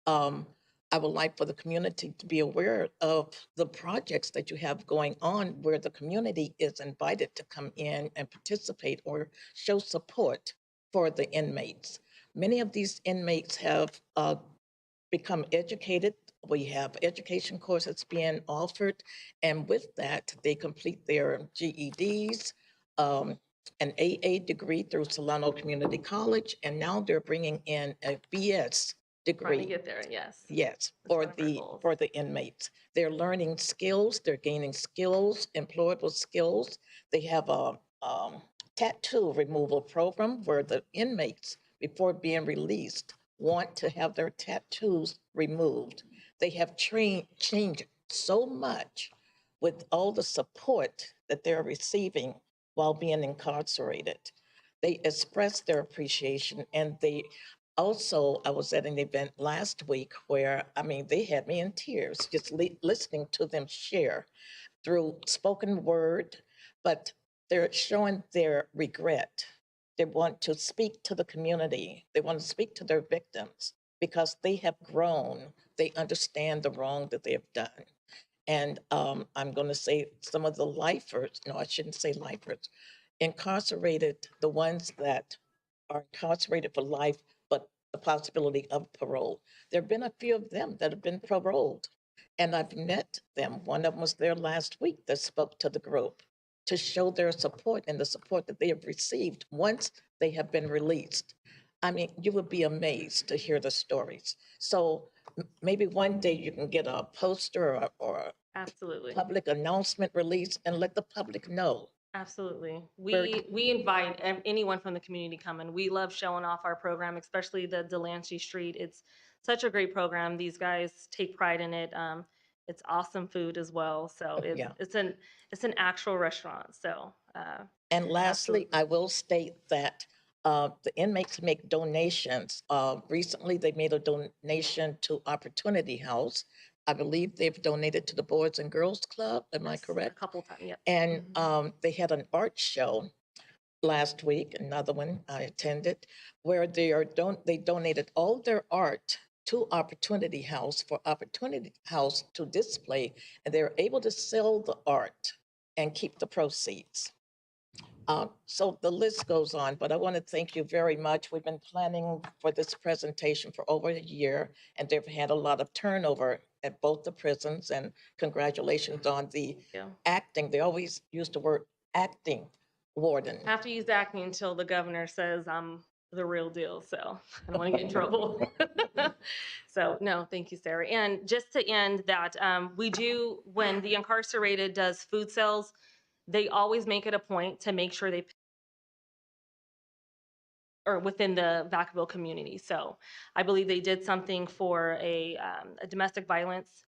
I would like for the community to be aware of the projects that you have going on where the community is invited to come in and participate or show support for the inmates. Many of these inmates have become educated. We have education courses being offered, and with that, they complete their GEDs, an AA degree through Solano Community College, and now they're bringing in a BS degree. To get there, yes. Yes, That's for one of our goals. for the inmates. They're learning skills, they're gaining skills, employable skills. They have a tattoo removal program where the inmates, before being released, want to have their tattoos removed. They have changed so much with all the support that they're receiving while being incarcerated. They express their appreciation, and they also, I was at an event last week where, I mean, they had me in tears just listening to them share through spoken word, but they're showing their regret. They want to speak to the community. They want to speak to their victims because they have grown. They understand the wrong that they have done. And I'm going to say some of the lifers, no, I shouldn't say lifers, incarcerated, the ones that are incarcerated for life, but the possibility of parole. There have been a few of them that have been paroled, and I've met them. One of them was there last week that spoke to the group to show their support and the support that they have received once they have been released. I mean, you would be amazed to hear the stories. So maybe one day you can get a poster or Absolutely. public announcement release and let the public know. Absolutely. Very- We invite anyone from the community coming. We love showing off our program, especially the Delancey Street. It's such a great program. These guys take pride in it. It's awesome food as well. So Yeah. it's an actual restaurant. So And lastly, I will state that the inmates make donations. Recently, they made a donation to Opportunity House. I believe they've donated to the Boys and Girls Club. Am I correct? a couple times, yeah. And they had an art show last week, another one I attended, where they donated all their art to Opportunity House for Opportunity House to display, and they're able to sell the art and keep the proceeds. So the list goes on, but I want to thank you very much. We've been planning for this presentation for over a year, and they've had a lot of turnover at both the prisons, and congratulations on the acting. They always use the word acting warden. I have to use acne until the governor says I'm the real deal. So I don't want to get in trouble. So no, thank you, Sarah. And just to end that, we do, when the incarcerated does food sales, they always make it a point to make sure they or within the Vacaville community. So I believe they did something for a domestic violence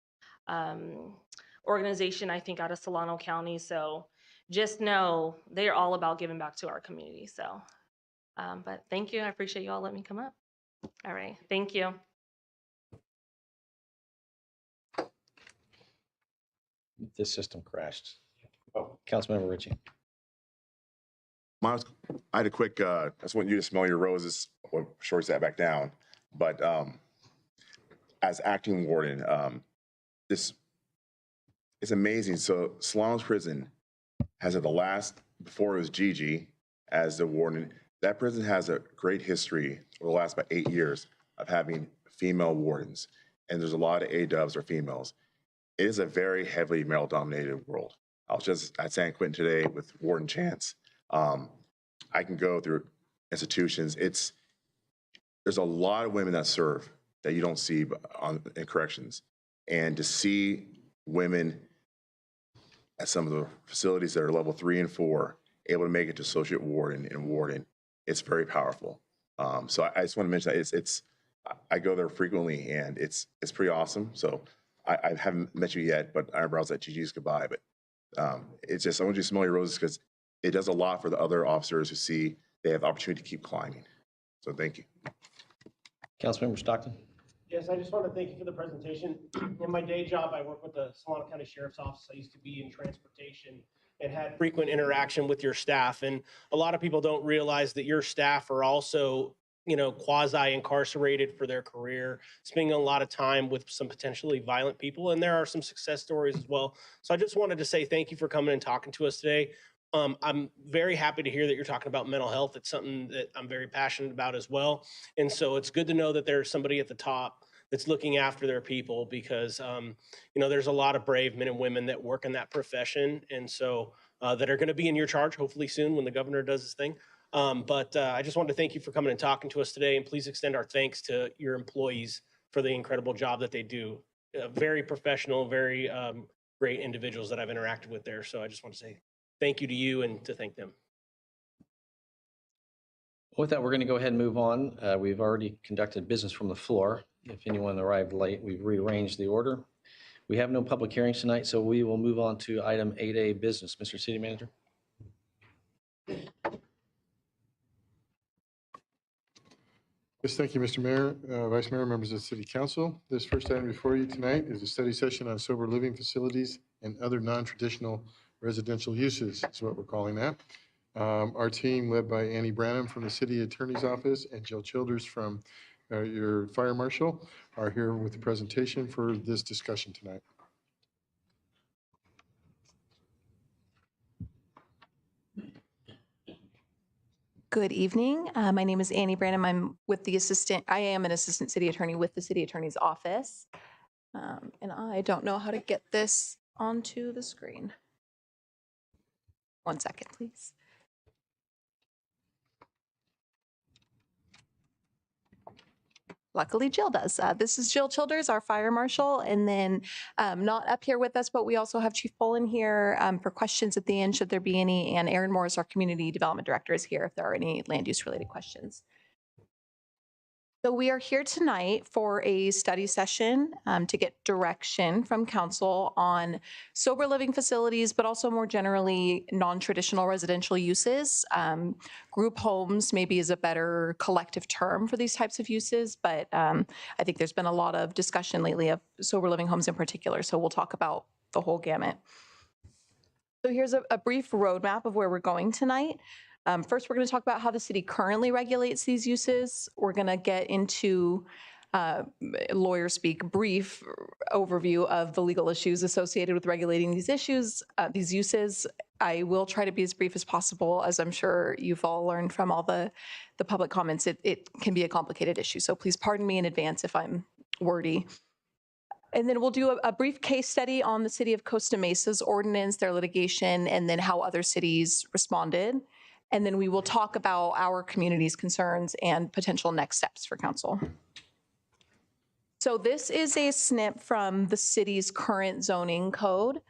organization, I think out of Solano County. So just know they're all about giving back to our community. So, but thank you. I appreciate you all letting me come up. All right. Thank you. This system crashed. Oh, Councilmember Ritchie. I had a quick, I just want you to smell your roses or Shorty sat back down. But as acting warden, this it's amazing. So Solano's prison has at the last, before it was Gigi as the warden, that prison has a great history over the last about 8 years of having female wardens. And there's a lot of A-dubs or females. It is a very heavily male-dominated world. I was just at San Quentin today with Warden Chance. I can go through institutions. There's a lot of women that serve that you don't see in corrections. And to see women at some of the facilities that are level 3 and 4 able to make it to associate warden and warden, it's very powerful. So I just want to mention that I go there frequently and it's pretty awesome. So I haven't met you yet, but I remember I was at Gigi's goodbye. But it's just, I want you to smell your roses because it does a lot for the other officers who see they have the opportunity to keep climbing. So thank you. Councilmember Stockton. Yes, I just want to thank you for the presentation. In my day job, I work with the Solano County Sheriff's Office. I used to be in transportation and had frequent interaction with your staff. And a lot of people don't realize that your staff are also, quasi-incarcerated for their career, spending a lot of time with some potentially violent people. And there are some success stories as well. So I just wanted to say thank you for coming and talking to us today. I'm very happy to hear that you're talking about mental health. It's something that I'm very passionate about as well. And so it's good to know that there's somebody at the top that's looking after their people because, there's a lot of brave men and women that work in that profession. And so that are going to be in your charge, hopefully soon when the governor does his thing. But I just wanted to thank you for coming and talking to us today, and please extend our thanks to your employees for the incredible job that they do. Very professional, very great individuals that I've interacted with there. So I just want to say thank you to you and to thank them. With that, we're going to go ahead and move on. We've already conducted business from the floor. If anyone arrived late, we've rearranged the order. We have no public hearings tonight, so we will move on to item 8A, business. Mr. City Manager. Yes, thank you, Mr. Mayor, Vice Mayor, members of the City Council. This first item before you tonight is a study session on sober living facilities and other non-traditional residential uses, is what we're calling that. Our team, led by Annie Branham from the City Attorney's Office and Jill Childers from your Fire Marshal, are here with the presentation for this discussion tonight. Good evening. My name is Annie Branham. I am an assistant city attorney with the City Attorney's Office. And I don't know how to get this onto the screen. 1 second, please. Luckily, Jill does. This is Jill Childers, our fire marshal, and then not up here with us, but we also have Chief Bolin here for questions at the end, should there be any, and Aaron Morris, our community development director, is here if there are any land use related questions. So we are here tonight for a study session to get direction from council on sober living facilities, but also more generally non-traditional residential uses. Group homes maybe is a better collective term for these types of uses, but I think there's been a lot of discussion lately of sober living homes in particular, so we'll talk about the whole gamut. So here's a brief roadmap of where we're going tonight. First, we're going to talk about how the city currently regulates these uses. We're going to get into lawyer speak, brief overview of the legal issues associated with regulating these uses. I will try to be as brief as possible, as I'm sure you've all learned from all the public comments. It can be a complicated issue, so please pardon me in advance if I'm wordy. And then we'll do a brief case study on the city of Costa Mesa's ordinance, their litigation, and then how other cities responded. And then we will talk about our community's concerns and potential next steps for council. So this is a snip from the city's current zoning code.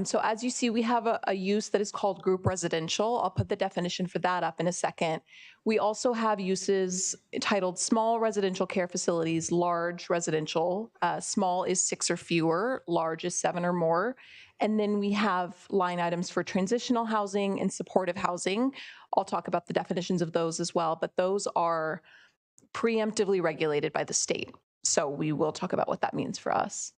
So as you see, we have a use that is called group residential. I'll put the definition for that up in a second. We also have uses titled small residential care facilities, large residential. Small is 6 or fewer, large is 7 or more. And then we have line items for transitional housing and supportive housing. I'll talk about the definitions of those as well, but those are preemptively regulated by the state. So we will talk about what that means for us.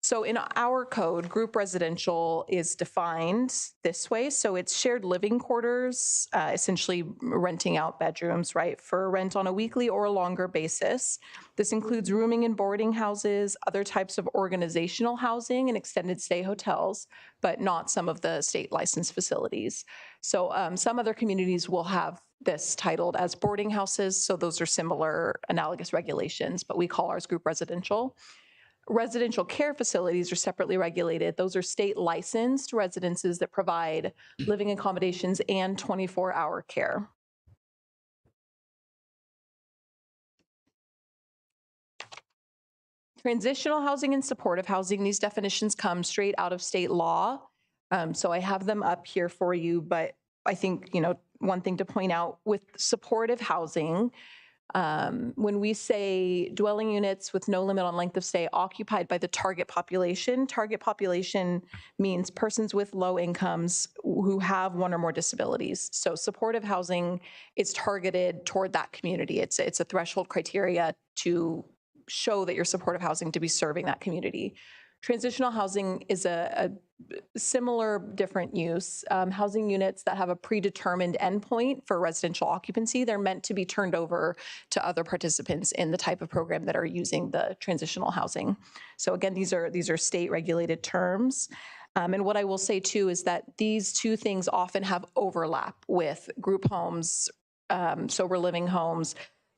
So in our code, group residential is defined this way. So it's shared living quarters, essentially renting out bedrooms, right, for rent on a weekly or a longer basis. This includes rooming and boarding houses, other types of organizational housing and extended stay hotels, but not some of the state licensed facilities. So some other communities will have this titled as boarding houses. So those are similar analogous regulations, but we call ours group residential. Residential care facilities are separately regulated. Those are state licensed residences that provide living accommodations and 24-hour care. Transitional housing and supportive housing, these definitions come straight out of state law. So I have them up here for you, but I think, one thing to point out with supportive housing, when we say dwelling units with no limit on length of stay occupied by the target population means persons with low incomes who have one or more disabilities. So supportive housing is targeted toward that community. It's a threshold criteria to show that you're supportive housing to be serving that community. Transitional housing is a similar different use. Housing units that have a predetermined endpoint for residential occupancy, they're meant to be turned over to other participants in the type of program that are using the transitional housing. So again, these are state regulated terms. And what I will say too is that these two things often have overlap with group homes, sober living homes.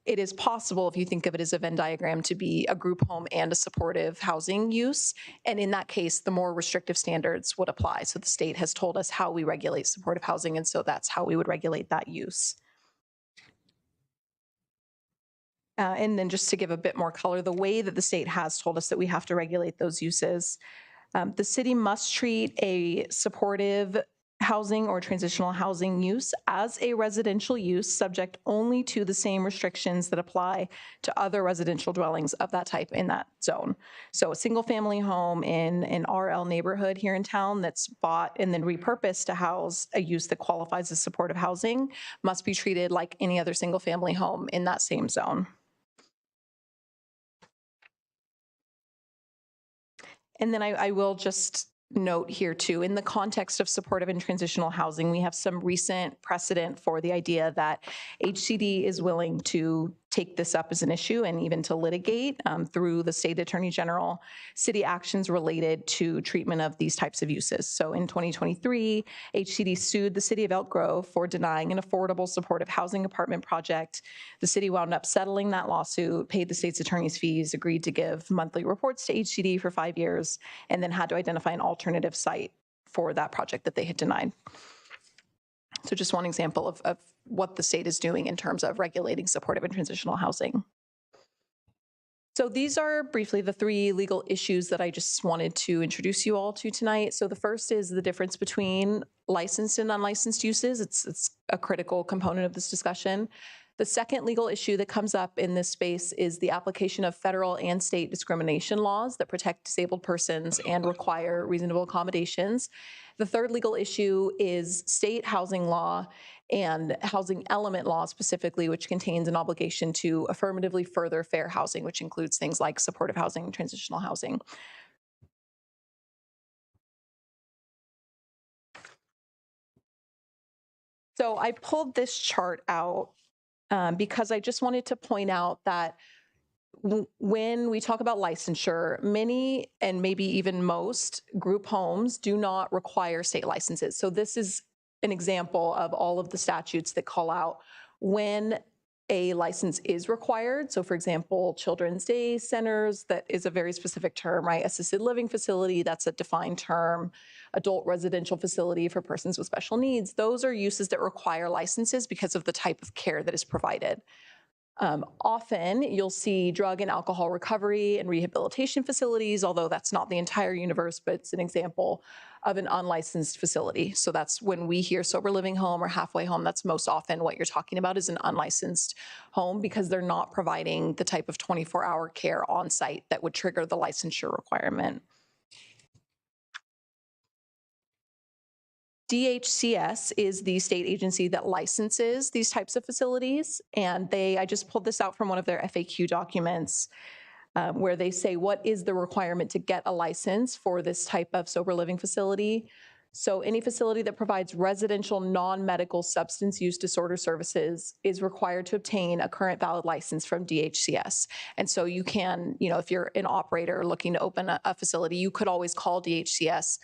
it is possible, if you think of it as a Venn diagram, to be a group home and a supportive housing use. And in that case, the more restrictive standards would apply. So the state has told us how we regulate supportive housing, and so that's how we would regulate that use. And then just to give a bit more color, the way that the state has told us that we have to regulate those uses, the city must treat a supportive housing or transitional housing use as a residential use, subject only to the same restrictions that apply to other residential dwellings of that type in that zone. So a single family home in an RL neighborhood here in town that's bought and then repurposed to house a use that qualifies as supportive housing must be treated like any other single family home in that same zone. And then I will just note here too, in the context of supportive and transitional housing, we have some recent precedent for the idea that HCD is willing to take this up as an issue and even to litigate through the state attorney general city actions related to treatment of these types of uses. So in 2023, HCD sued the city of Elk Grove for denying an affordable supportive housing apartment project. The city wound up settling that lawsuit, paid the state's attorney's fees, agreed to give monthly reports to HCD for 5 years, and then had to identify an alternative site for that project that they had denied. So just one example of what the state is doing in terms of regulating supportive and transitional housing. So these are briefly the three legal issues that I just wanted to introduce you all to tonight. So the first is the difference between licensed and unlicensed uses. It's a critical component of this discussion. The second legal issue that comes up in this space is the application of federal and state discrimination laws that protect disabled persons and require reasonable accommodations. The third legal issue is state housing law and housing element law specifically, which contains an obligation to affirmatively further fair housing, which includes things like supportive housing and transitional housing. So I pulled this chart out because I just wanted to point out that when we talk about licensure, many and maybe even most group homes do not require state licenses. So this is an example of all of the statutes that call out when a license is required. So for example, children's day centers, that is a very specific term, right? Assisted living facility, that's a defined term. Adult residential facility for persons with special needs. Those are uses that require licenses because of the type of care that is provided. Often you'll see drug and alcohol recovery and rehabilitation facilities, although that's not the entire universe, but it's an example of an unlicensed facility. So that's when we hear sober living home or halfway home, that's most often what you're talking about is an unlicensed home because they're not providing the type of 24-hour care on site that would trigger the licensure requirement. DHCS is the state agency that licenses these types of facilities, and I just pulled this out from one of their FAQ documents where they say what is the requirement to get a license for this type of sober living facility. So any facility that provides residential non-medical substance use disorder services is required to obtain a current valid license from DHCS. And so you can, if you're an operator looking to open a facility, you could always call DHCS,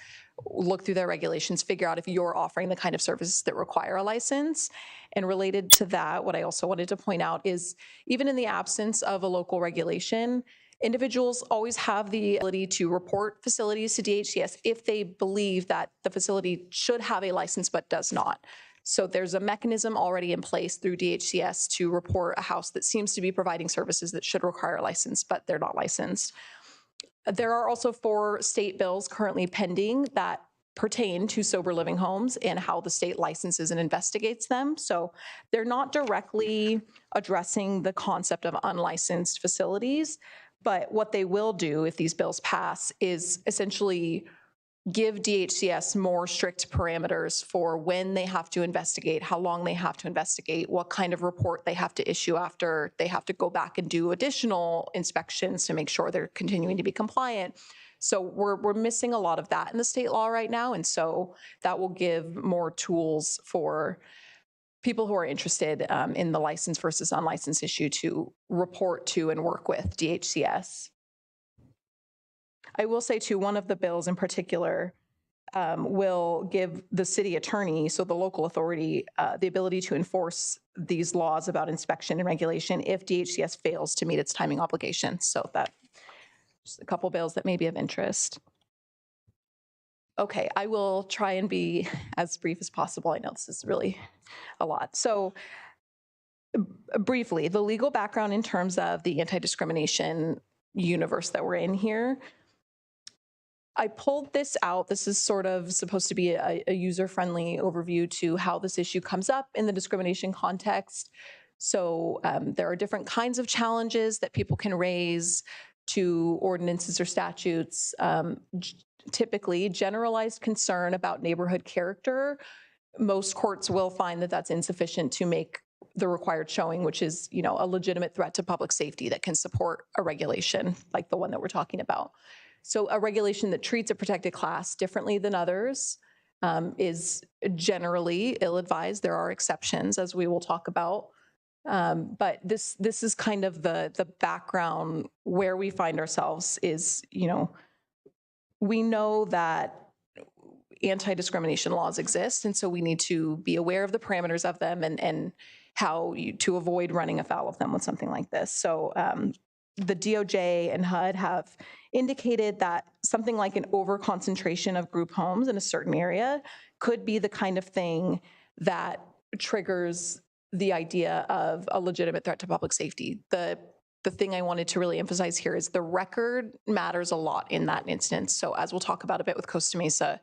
look through their regulations, figure out if you're offering the kind of services that require a license. And related to that, what I also wanted to point out is even in the absence of a local regulation, individuals always have the ability to report facilities to DHCS if they believe that the facility should have a license but does not. So there's a mechanism already in place through DHCS to report a house that seems to be providing services that should require a license, but they're not licensed. There are also 4 state bills currently pending that pertain to sober living homes and how the state licenses and investigates them. So they're not directly addressing the concept of unlicensed facilities, but what they will do if these bills pass is essentially give DHCS more strict parameters for when they have to investigate, how long they have to investigate, what kind of report they have to issue after they have to go back and do additional inspections to make sure they're continuing to be compliant. So we're missing a lot of that in the state law right now, and so that will give more tools for people who are interested in the licensed versus unlicensed issue to report to and work with DHCS. I will say too, one of the bills in particular will give the city attorney, so the local authority, the ability to enforce these laws about inspection and regulation if DHCS fails to meet its timing obligations. So that, just a couple bills that may be of interest. Okay, I will try and be as brief as possible. I know this is really a lot. So briefly, the legal background in terms of the anti-discrimination universe that we're in here. I pulled this out. This is sort of supposed to be a user-friendly overview to how this issue comes up in the discrimination context. So there are different kinds of challenges that people can raise to ordinances or statutes. Typically, generalized concern about neighborhood character. Most courts will find that that's insufficient to make the required showing, which is, you know, a legitimate threat to public safety that can support a regulation like the one that we're talking about. So a regulation that treats a protected class differently than others is generally ill-advised. There are exceptions, as we will talk about. But this is kind of the background where we find ourselves is, you know, we know that anti-discrimination laws exist, and so we need to be aware of the parameters of them and how to avoid running afoul of them with something like this. So the DOJ and HUD have indicated that something like an overconcentration of group homes in a certain area could be the kind of thing that triggers the idea of a legitimate threat to public safety. The thing I wanted to really emphasize here is the record matters a lot in that instance. So as we'll talk about a bit with Costa Mesa,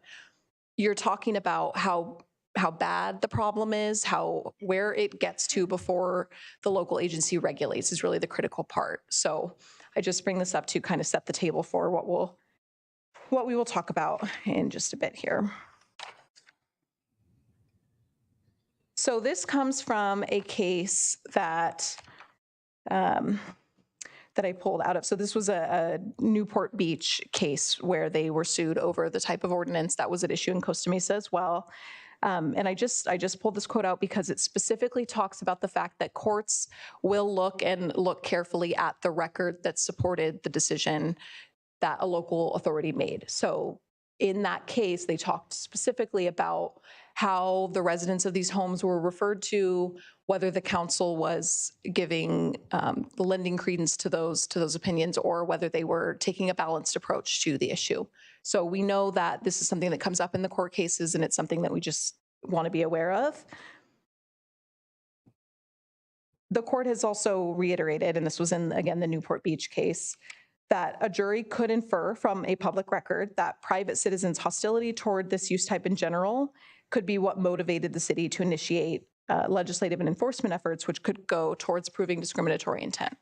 you're talking about how bad the problem is, where it gets to before the local agency regulates is really the critical part. So I just bring this up to kind of set the table for what we will talk about in just a bit here. So this comes from a case that that I pulled out of. So this was a Newport Beach case where they were sued over the type of ordinance that was at issue in Costa Mesa as well. And I just pulled this quote out because it specifically talks about the fact that courts will look carefully at the record that supported the decision that a local authority made. So in that case, they talked specifically about how the residents of these homes were referred to, whether the council was giving the lending credence to those opinions, or whether they were taking a balanced approach to the issue. So we know that this is something that comes up in the court cases, and it's something that we just want to be aware of. The court has also reiterated, and this was in, again, the Newport Beach case, that a jury could infer from a public record that private citizens' hostility toward this use type in general could be what motivated the city to initiate legislative and enforcement efforts, which could go towards proving discriminatory intent.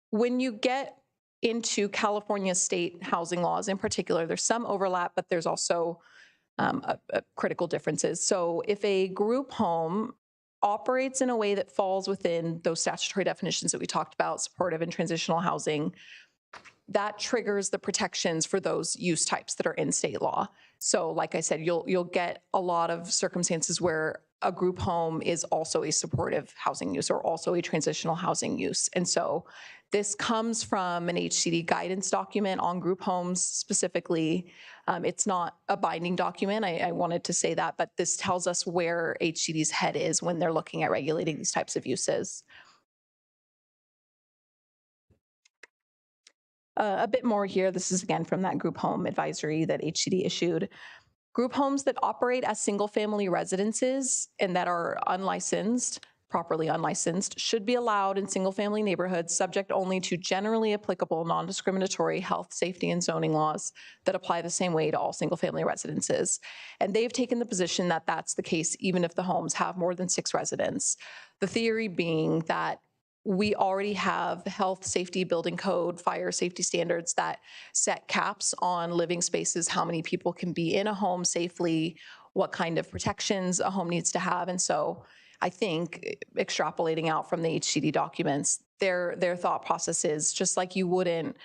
When you get into California state housing laws in particular, there's some overlap, but there's also critical differences. So if a group home operates in a way that falls within those statutory definitions that we talked about, supportive and transitional housing, that triggers the protections for those use types that are in state law. So like I said, you'll get a lot of circumstances where a group home is also a supportive housing use or also a transitional housing use. And so this comes from an HCD guidance document on group homes specifically. It's not a binding document, I wanted to say that, but this tells us where HCD's head is when they're looking at regulating these types of uses. A bit more here. This is again from that group home advisory that HCD issued. Group homes that operate as single-family residences and that are unlicensed, properly unlicensed, should be allowed in single-family neighborhoods subject only to generally applicable non-discriminatory health, safety, and zoning laws that apply the same way to all single-family residences. And they've taken the position that that's the case even if the homes have more than 6 residents. The theory being that we already have health, safety, building code, fire safety standards that set caps on living spaces, how many people can be in a home safely, what kind of protections a home needs to have. And so I think extrapolating out from the HCD documents, their thought process is just like you wouldn't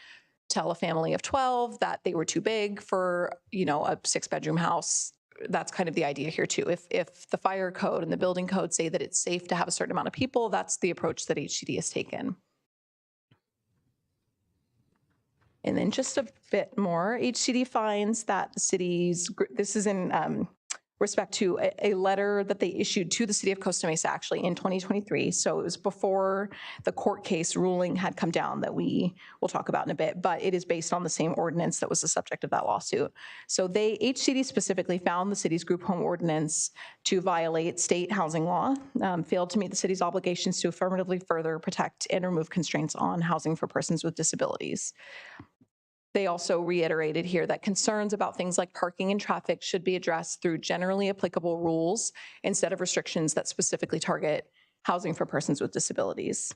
tell a family of 12 that they were too big for, a 6-bedroom house. That's kind of the idea here too. If the fire code and the building code say that it's safe to have a certain amount of people, that's the approach that HCD has taken. And then just a bit more, HCD finds that the city's, this is in respect to a letter that they issued to the city of Costa Mesa actually in 2023. So it was before the court case ruling had come down that we will talk about in a bit, but it is based on the same ordinance that was the subject of that lawsuit. So HCD specifically found the city's group home ordinance to violate state housing law, failed to meet the city's obligations to affirmatively further protect and remove constraints on housing for persons with disabilities. They also reiterated here that concerns about things like parking and traffic should be addressed through generally applicable rules instead of restrictions that specifically target housing for persons with disabilities.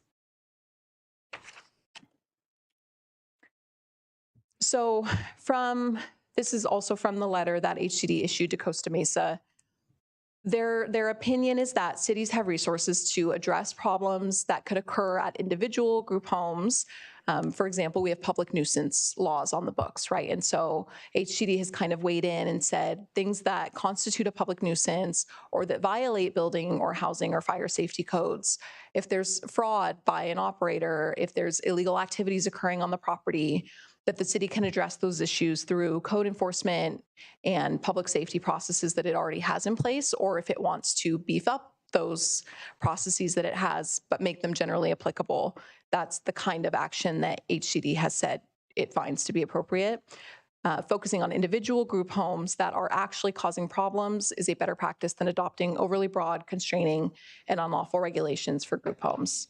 So this is also from the letter that HCD issued to Costa Mesa. Their opinion is that cities have resources to address problems that could occur at individual group homes. For example, we have public nuisance laws on the books, right? And so HCD has kind of weighed in and said things that constitute a public nuisance or that violate building or housing or fire safety codes, if there's fraud by an operator, if there's illegal activities occurring on the property, that the city can address those issues through code enforcement and public safety processes that it already has in place, or if it wants to beef up those processes that it has, but make them generally applicable. That's the kind of action that HCD has said it finds to be appropriate. Focusing on individual group homes that are actually causing problems is a better practice than adopting overly broad, constraining, and unlawful regulations for group homes.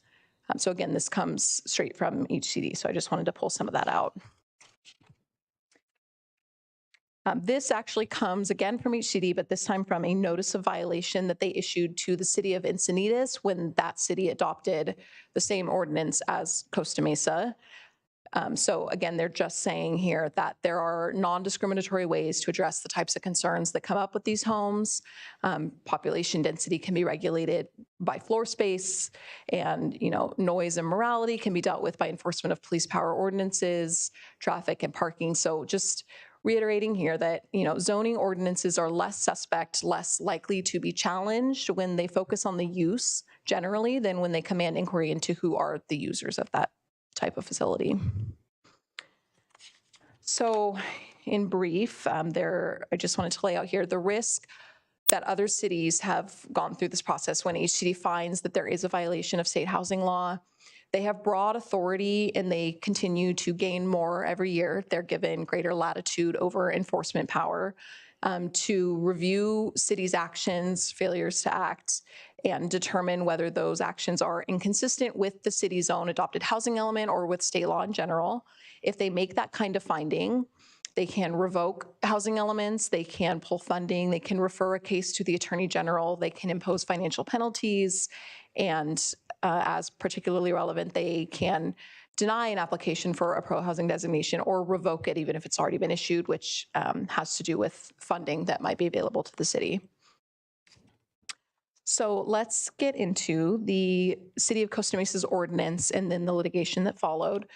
So again, this comes straight from HCD, so I just wanted to pull some of that out. This actually comes again from HCD, but this time from a notice of violation that they issued to the city of Encinitas when that city adopted the same ordinance as Costa Mesa. So again, they're just saying here that there are non-discriminatory ways to address the types of concerns that come up with these homes. Population density can be regulated by floor space, and noise and morality can be dealt with by enforcement of police power ordinances, traffic and parking. So just reiterating here that zoning ordinances are less suspect, less likely to be challenged when they focus on the use generally than when they command inquiry into who are the users of that type of facility. So in brief, I just wanted to lay out here the risk that other cities have gone through this process when HCD finds that there is a violation of state housing law. They have broad authority and they continue to gain more every year. They're given greater latitude over enforcement power to review cities' actions, failures to act, and determine whether those actions are inconsistent with the city's own adopted housing element or with state law in general. If they make that kind of finding, they can revoke housing elements, they can pull funding, they can refer a case to the Attorney General, they can impose financial penalties, and as particularly relevant, they can deny an application for a pro-housing designation or revoke it even if it's already been issued, which has to do with funding that might be available to the city. So let's get into the City of Costa Mesa's ordinance and then the litigation that followed.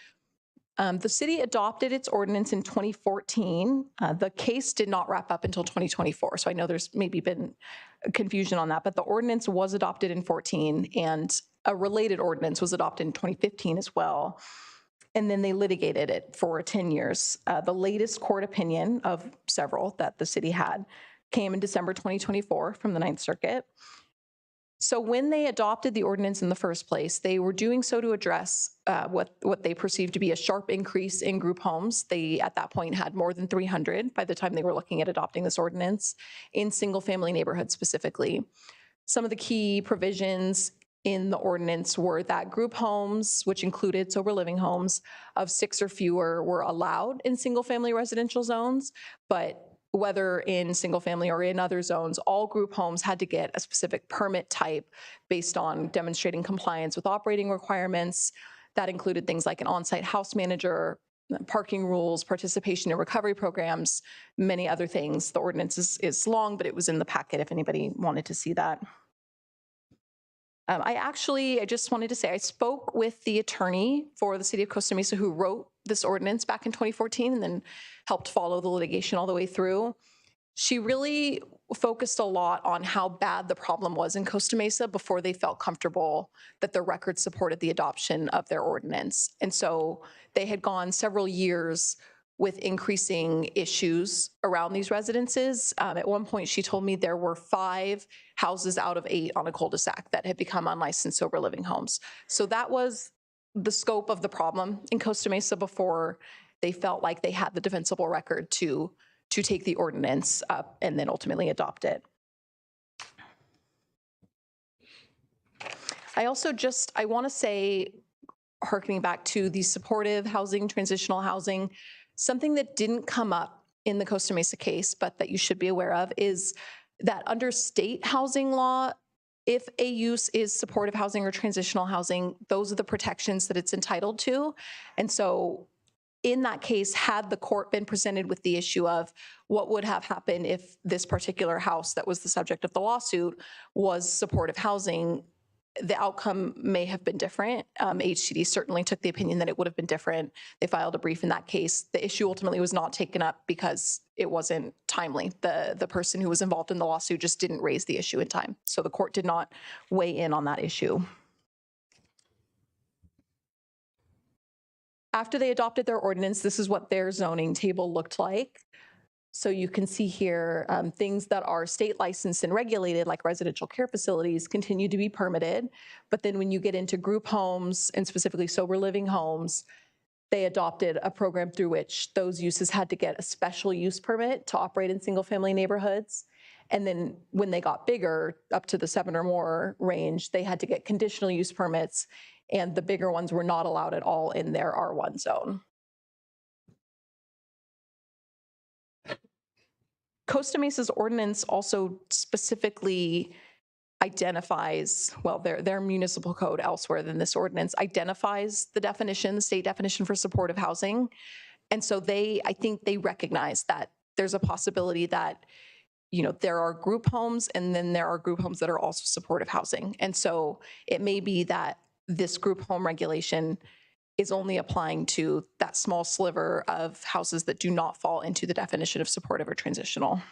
The city adopted its ordinance in 2014. The case did not wrap up until 2024, so I know there's maybe been confusion on that, but the ordinance was adopted in 2014, and a related ordinance was adopted in 2015 as well. And then they litigated it for 10 years. The latest court opinion of several that the city had came in December 2024 from the Ninth Circuit. So when they adopted the ordinance in the first place, they were doing so to address what they perceived to be a sharp increase in group homes. They, at that point, had more than 300 by the time they were looking at adopting this ordinance in single-family neighborhoods specifically. Some of the key provisions in the ordinance were that group homes, which included sober living homes of 6 or fewer, were allowed in single-family residential zones, but whether in single family or in other zones, all group homes had to get a specific permit type based on demonstrating compliance with operating requirements. That included things like an on-site house manager, parking rules, participation in recovery programs, many other things. The ordinance is long, but it was in the packet if anybody wanted to see that. I just wanted to say, I spoke with the attorney for the city of Costa Mesa who wrote this ordinance back in 2014 and then helped follow the litigation all the way through. She really focused a lot on how bad the problem was in Costa Mesa before they felt comfortable that the record supported the adoption of their ordinance. And so they had gone several years with increasing issues around these residences. At one point, she told me there were 5 houses out of 8 on a cul-de-sac that had become unlicensed sober living homes. So that was the scope of the problem in Costa Mesa before they felt like they had the defensible record to take the ordinance up and then ultimately adopt it. I also I want to say, harkening back to the supportive housing, transitional housing, something that didn't come up in the Costa Mesa case, but that you should be aware of, is that under state housing law, if a use is supportive housing or transitional housing, those are the protections that it's entitled to. And so in that case, had the court been presented with the issue of what would have happened if this particular house that was the subject of the lawsuit was supportive housing, the outcome may have been different. HCD certainly took the opinion that it would have been different. They filed a brief in that case. The issue ultimately was not taken up because it wasn't timely. The person who was involved in the lawsuit just didn't raise the issue in time. So the court did not weigh in on that issue. After they adopted their ordinance, this is what their zoning table looked like. So you can see here, things that are state licensed and regulated, like residential care facilities, continue to be permitted. But then when you get into group homes and specifically sober living homes, they adopted a program through which those uses had to get a special use permit to operate in single family neighborhoods. And then when they got bigger, up to the 7 or more range, they had to get conditional use permits, and the bigger ones were not allowed at all in their R1 zone. Costa Mesa's ordinance also specifically identifies, well, their municipal code elsewhere than this ordinance identifies the definition, the state definition for supportive housing. And so I think they recognize that there's a possibility that, there are group homes and then there are group homes that are also supportive housing. And so it may be that this group home regulation is only applying to that small sliver of houses that do not fall into the definition of supportive or transitional.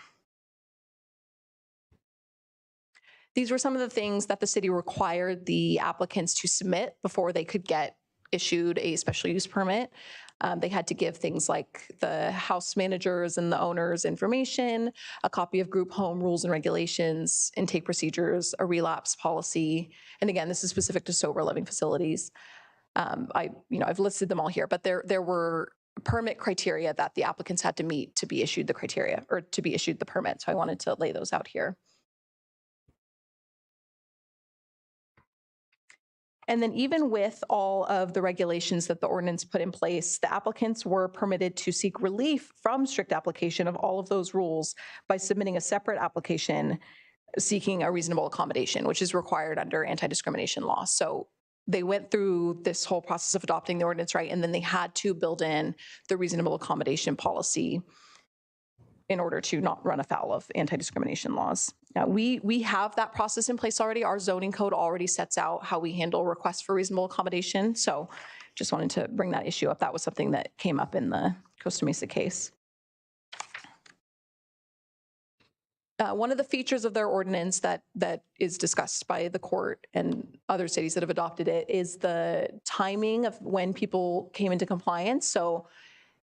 These were some of the things that the city required the applicants to submit before they could get issued a special use permit. They had to give things like the house managers and the owners information, a copy of group home rules and regulations, intake procedures, a relapse policy. And again, this is specific to sober living facilities. I've listed them all here, but there were permit criteria that the applicants had to meet to be issued the criteria or to be issued the permit. So I wanted to lay those out here. And then even with all of the regulations that the ordinance put in place, the applicants were permitted to seek relief from strict application of all of those rules by submitting a separate application seeking a reasonable accommodation, which is required under anti-discrimination law. So they went through this whole process of adopting the ordinance, right? And then they had to build in the reasonable accommodation policy in order to not run afoul of anti-discrimination laws. Now, we have that process in place already. Our zoning code already sets out how we handle requests for reasonable accommodation. So just wanted to bring that issue up. That was something that came up in the Costa Mesa case. One of the features of their ordinance that is discussed by the court and other cities that have adopted it is the timing of when people came into compliance. So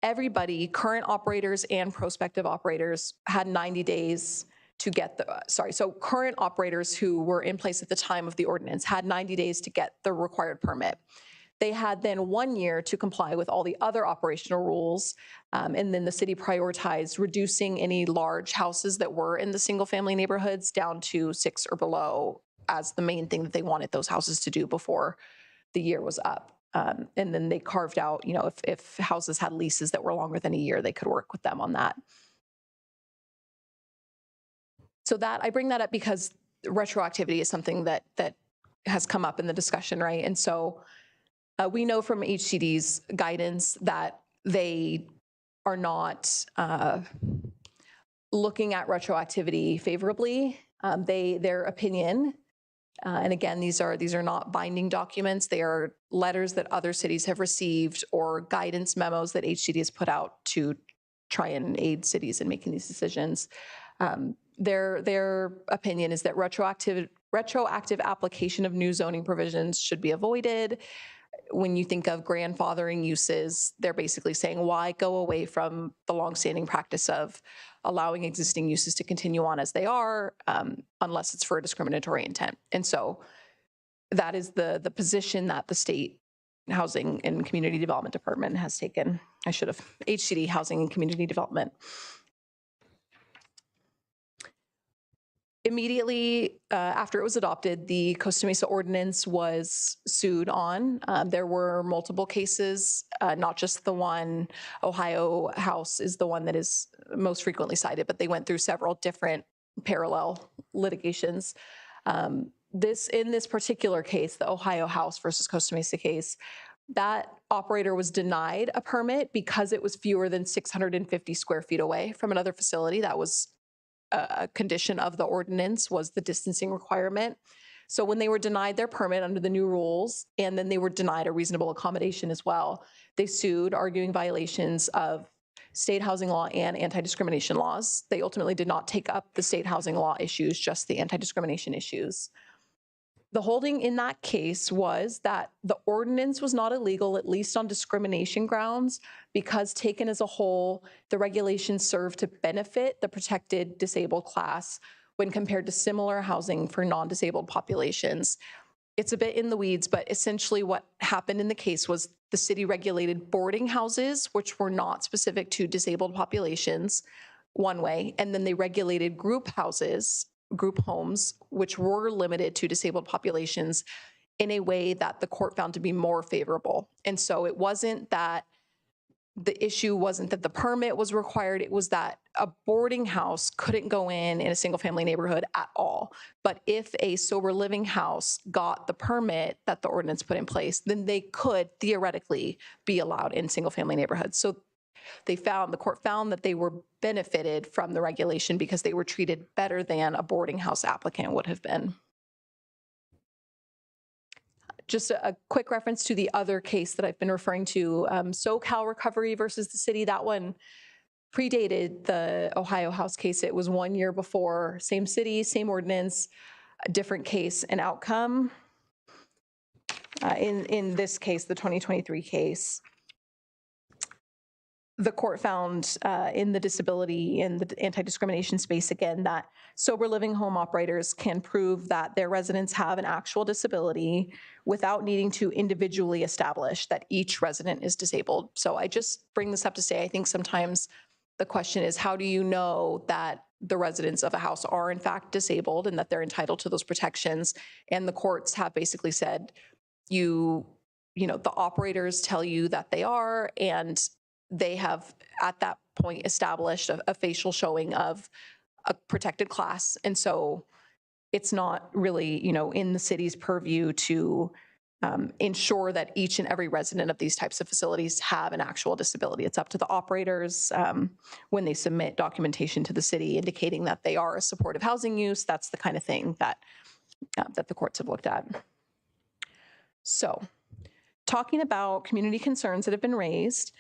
everybody, current operators and prospective operators, had 90 days to get so current operators who were in place at the time of the ordinance had 90 days to get the required permit. They had then 1 year to comply with all the other operational rules, and then the city prioritized reducing any large houses that were in the single family neighborhoods down to 6 or below as the main thing that they wanted those houses to do before the year was up. And then they carved out, if houses had leases that were longer than a year, they could work with them on that. So I bring that up because retroactivity is something that has come up in the discussion, right? And so we know from HCD's guidance that they are not looking at retroactivity favorably. Their opinion, and again, these are not binding documents. They are letters that other cities have received or guidance memos that HCD has put out to try and aid cities in making these decisions. Their opinion is that retroactive application of new zoning provisions should be avoided. When you think of grandfathering uses, they're basically saying, why go away from the longstanding practice of allowing existing uses to continue on as they are, unless it's for a discriminatory intent. And so that is the position that the state Housing and Community Development Department has taken. I should have, HCD, Housing and Community Development. Immediately after it was adopted, the Costa Mesa ordinance was sued on. There were multiple cases, not just the one. Ohio House is the one that is most frequently cited, but they went through several different parallel litigations. In this particular case, the Ohio House versus Costa Mesa case, that operator was denied a permit because it was fewer than 650 square feet away from another facility. That was a condition of the ordinance, was the distancing requirement. So when they were denied their permit under the new rules, and then they were denied a reasonable accommodation as well, they sued, arguing violations of state housing law and anti-discrimination laws. They ultimately did not take up the state housing law issues, just the anti-discrimination issues. The holding in that case was that the ordinance was not illegal, at least on discrimination grounds, because taken as a whole, the regulations serve to benefit the protected disabled class when compared to similar housing for non-disabled populations. It's a bit in the weeds, but essentially what happened in the case was the city regulated boarding houses, which were not specific to disabled populations, one way, and then they regulated group houses, group homes, which were limited to disabled populations, in a way that the court found to be more favorable. And so it wasn't that the issue wasn't that the permit was required, it was that a boarding house couldn't go in a single family neighborhood at all. But if a sober living house got the permit that the ordinance put in place, then they could theoretically be allowed in single family neighborhoods. So the court found that they were benefited from the regulation because they were treated better than a boarding house applicant would have been. Just a quick reference to the other case that I've been referring to, SoCal Recovery versus the city. That one predated the Ohio House case. It was 1 year before, same city, same ordinance, a different case and outcome. In this case, the 2023 case, the court found in the disability and the anti-discrimination space again that sober living home operators can prove that their residents have an actual disability without needing to individually establish that each resident is disabled. So I just bring this up to say, I think sometimes the question is, how do you know that the residents of a house are in fact disabled and that they're entitled to those protections? And the courts have basically said, you know, the operators tell you that they are, and they have at that point established a facial showing of a protected class. And so it's not really, you know, in the city's purview to ensure that each and every resident of these types of facilities have an actual disability. It's up to the operators when they submit documentation to the city indicating that they are a supportive housing use. That's the kind of thing that that the courts have looked at. So talking about community concerns that have been raised,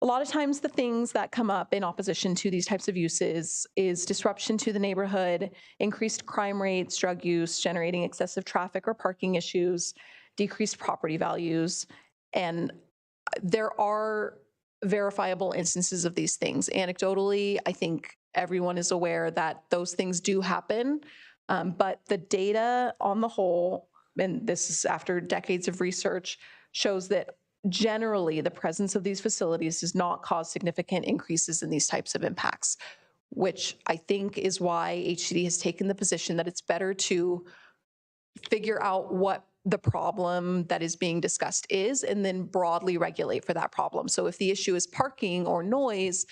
a lot of times the things that come up in opposition to these types of uses is disruption to the neighborhood, increased crime rates, drug use, generating excessive traffic or parking issues, decreased property values. And there are verifiable instances of these things. Anecdotally, I think everyone is aware that those things do happen, but the data on the whole, and this is after decades of research, shows that generally the presence of these facilities does not cause significant increases in these types of impacts, which I think is why HCD has taken the position that it's better to figure out what the problem that is being discussed is and then broadly regulate for that problem. So if the issue is parking or noise,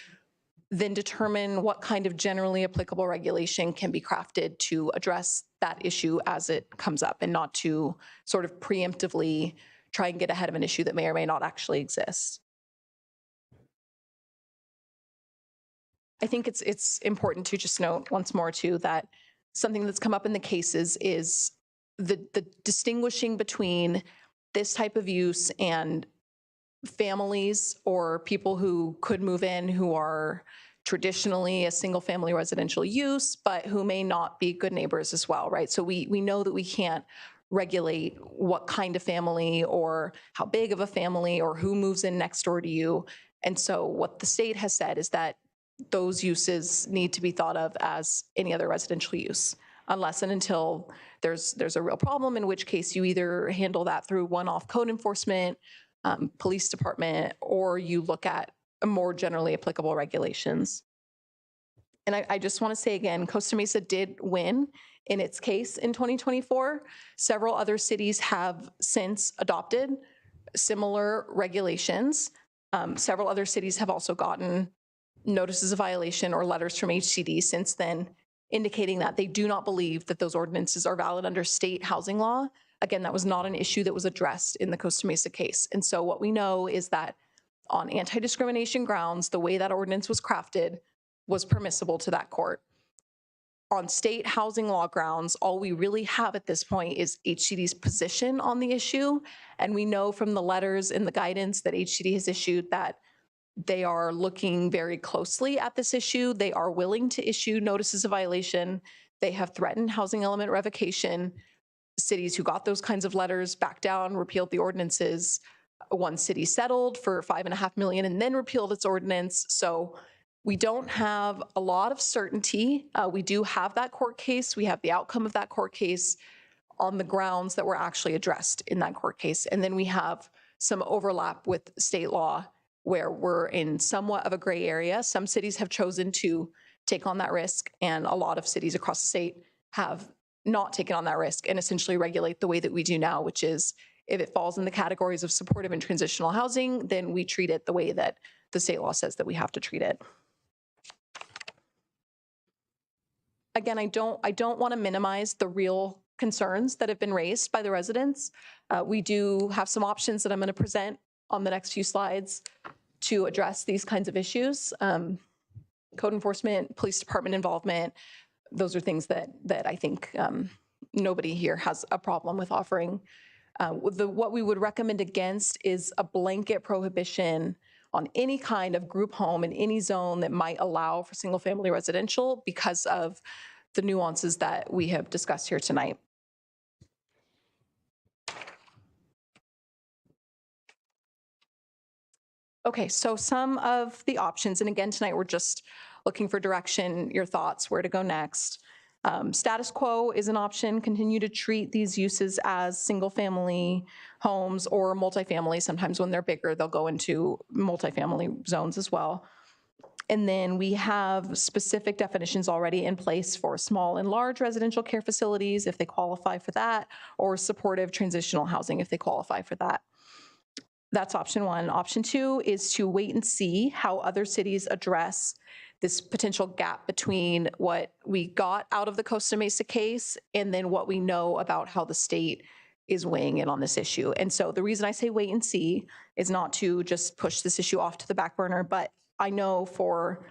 then determine what kind of generally applicable regulation can be crafted to address that issue as it comes up, and not to sort of preemptively try and get ahead of an issue that may or may not actually exist. I think it's important to just note once more too that something that's come up in the cases is the distinguishing between this type of use and families or people who could move in who are traditionally a single-family residential use, but who may not be good neighbors as well, right? So we know that we can't regulate what kind of family or how big of a family or who moves in next door to you. And so what the state has said is that those uses need to be thought of as any other residential use, unless and until there's a real problem, in which case you either handle that through one-off code enforcement, police department, or you look at more generally applicable regulations. And I just want to say again, Costa Mesa did win in its case in 2024. Several other cities have since adopted similar regulations. Several other cities have also gotten notices of violation or letters from HCD since then, indicating that they do not believe that those ordinances are valid under state housing law. Again, that was not an issue that was addressed in the Costa Mesa case. And so what we know is that on anti-discrimination grounds, the way that ordinance was crafted was permissible to that court. On state housing law grounds, all we really have at this point is HCD's position on the issue. And we know from the letters and the guidance that HCD has issued that they are looking very closely at this issue. They are willing to issue notices of violation. They have threatened housing element revocation. Cities who got those kinds of letters backed down, repealed the ordinances. One city settled for $5.5 million and then repealed its ordinance. So we don't have a lot of certainty. We do have that court case. We have the outcome of that court case on the grounds that were actually addressed in that court case. And then we have some overlap with state law where we're in somewhat of a gray area. Some cities have chosen to take on that risk, and a lot of cities across the state have not taken on that risk and essentially regulate the way that we do now, which is if it falls in the categories of supportive and transitional housing, then we treat it the way that the state law says that we have to treat it. Again, I don't want to minimize the real concerns that have been raised by the residents. We do have some options that I'm going to present on the next few slides to address these kinds of issues. Code enforcement, police department involvement, those are things that I think nobody here has a problem with offering. What we would recommend against is a blanket prohibition on any kind of group home in any zone that might allow for single family residential because of the nuances that we have discussed here tonight. Okay, so some of the options, and again, tonight we're just looking for direction, your thoughts, where to go next. Status quo is an option. Continue to treat these uses as single family homes or multifamily. Sometimes when they're bigger, they'll go into multifamily zones as well. And then we have specific definitions already in place for small and large residential care facilities if they qualify for that, or supportive transitional housing if they qualify for that. That's option one. Option two is to wait and see how other cities address this potential gap between what we got out of the Costa Mesa case and then what we know about how the state is weighing in on this issue. And so the reason I say wait and see is not to just push this issue off to the back burner, but I know for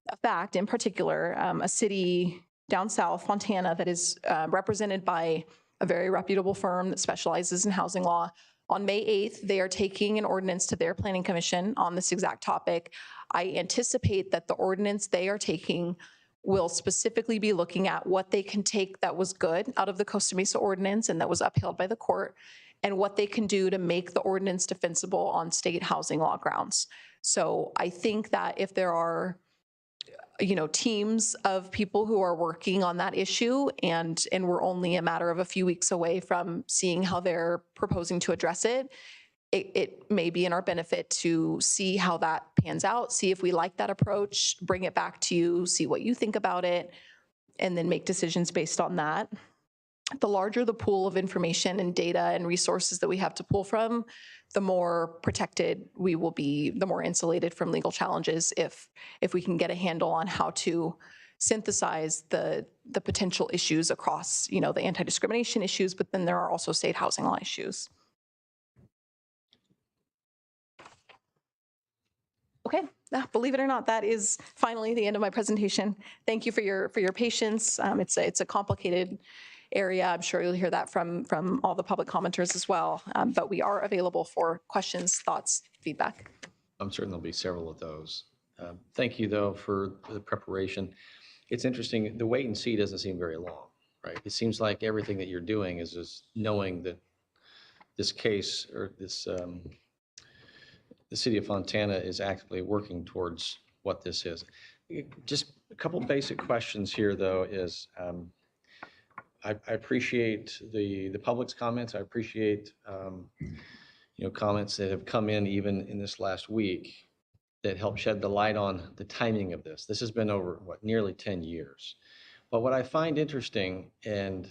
a fact, in particular, a city down south, Fontana, that is represented by a very reputable firm that specializes in housing law. On May 8th, they are taking an ordinance to their planning commission on this exact topic. I anticipate that the ordinance they are taking will specifically be looking at what they can take that was good out of the Costa Mesa ordinance and that was upheld by the court, and what they can do to make the ordinance defensible on state housing law grounds. So I think that if there are teams of people who are working on that issue, and we're only a matter of a few weeks away from seeing how they're proposing to address it, it may be in our benefit to see how that pans out, see if we like that approach, bring it back to you, see what you think about it, and then make decisions based on that. The larger the pool of information and data and resources that we have to pull from, the more protected we will be, the more insulated from legal challenges if we can get a handle on how to synthesize the potential issues across, the anti-discrimination issues, but then there are also state housing law issues. Okay, believe it or not, that is finally the end of my presentation. Thank you for your patience. It's a complicated area. I'm sure you'll hear that from all the public commenters as well. But we are available for questions, thoughts, feedback. I'm certain there'll be several of those. Thank you, though, for the preparation. It's interesting, the wait and see doesn't seem very long, right? It seems like everything that you're doing is just knowing that this case or this, the city of Fontana is actively working towards what this is. Just a couple basic questions here, though, is I appreciate the public's comments. I appreciate comments that have come in even in this last week that help shed the light on the timing of this. This has been over, nearly 10 years. But what I find interesting, and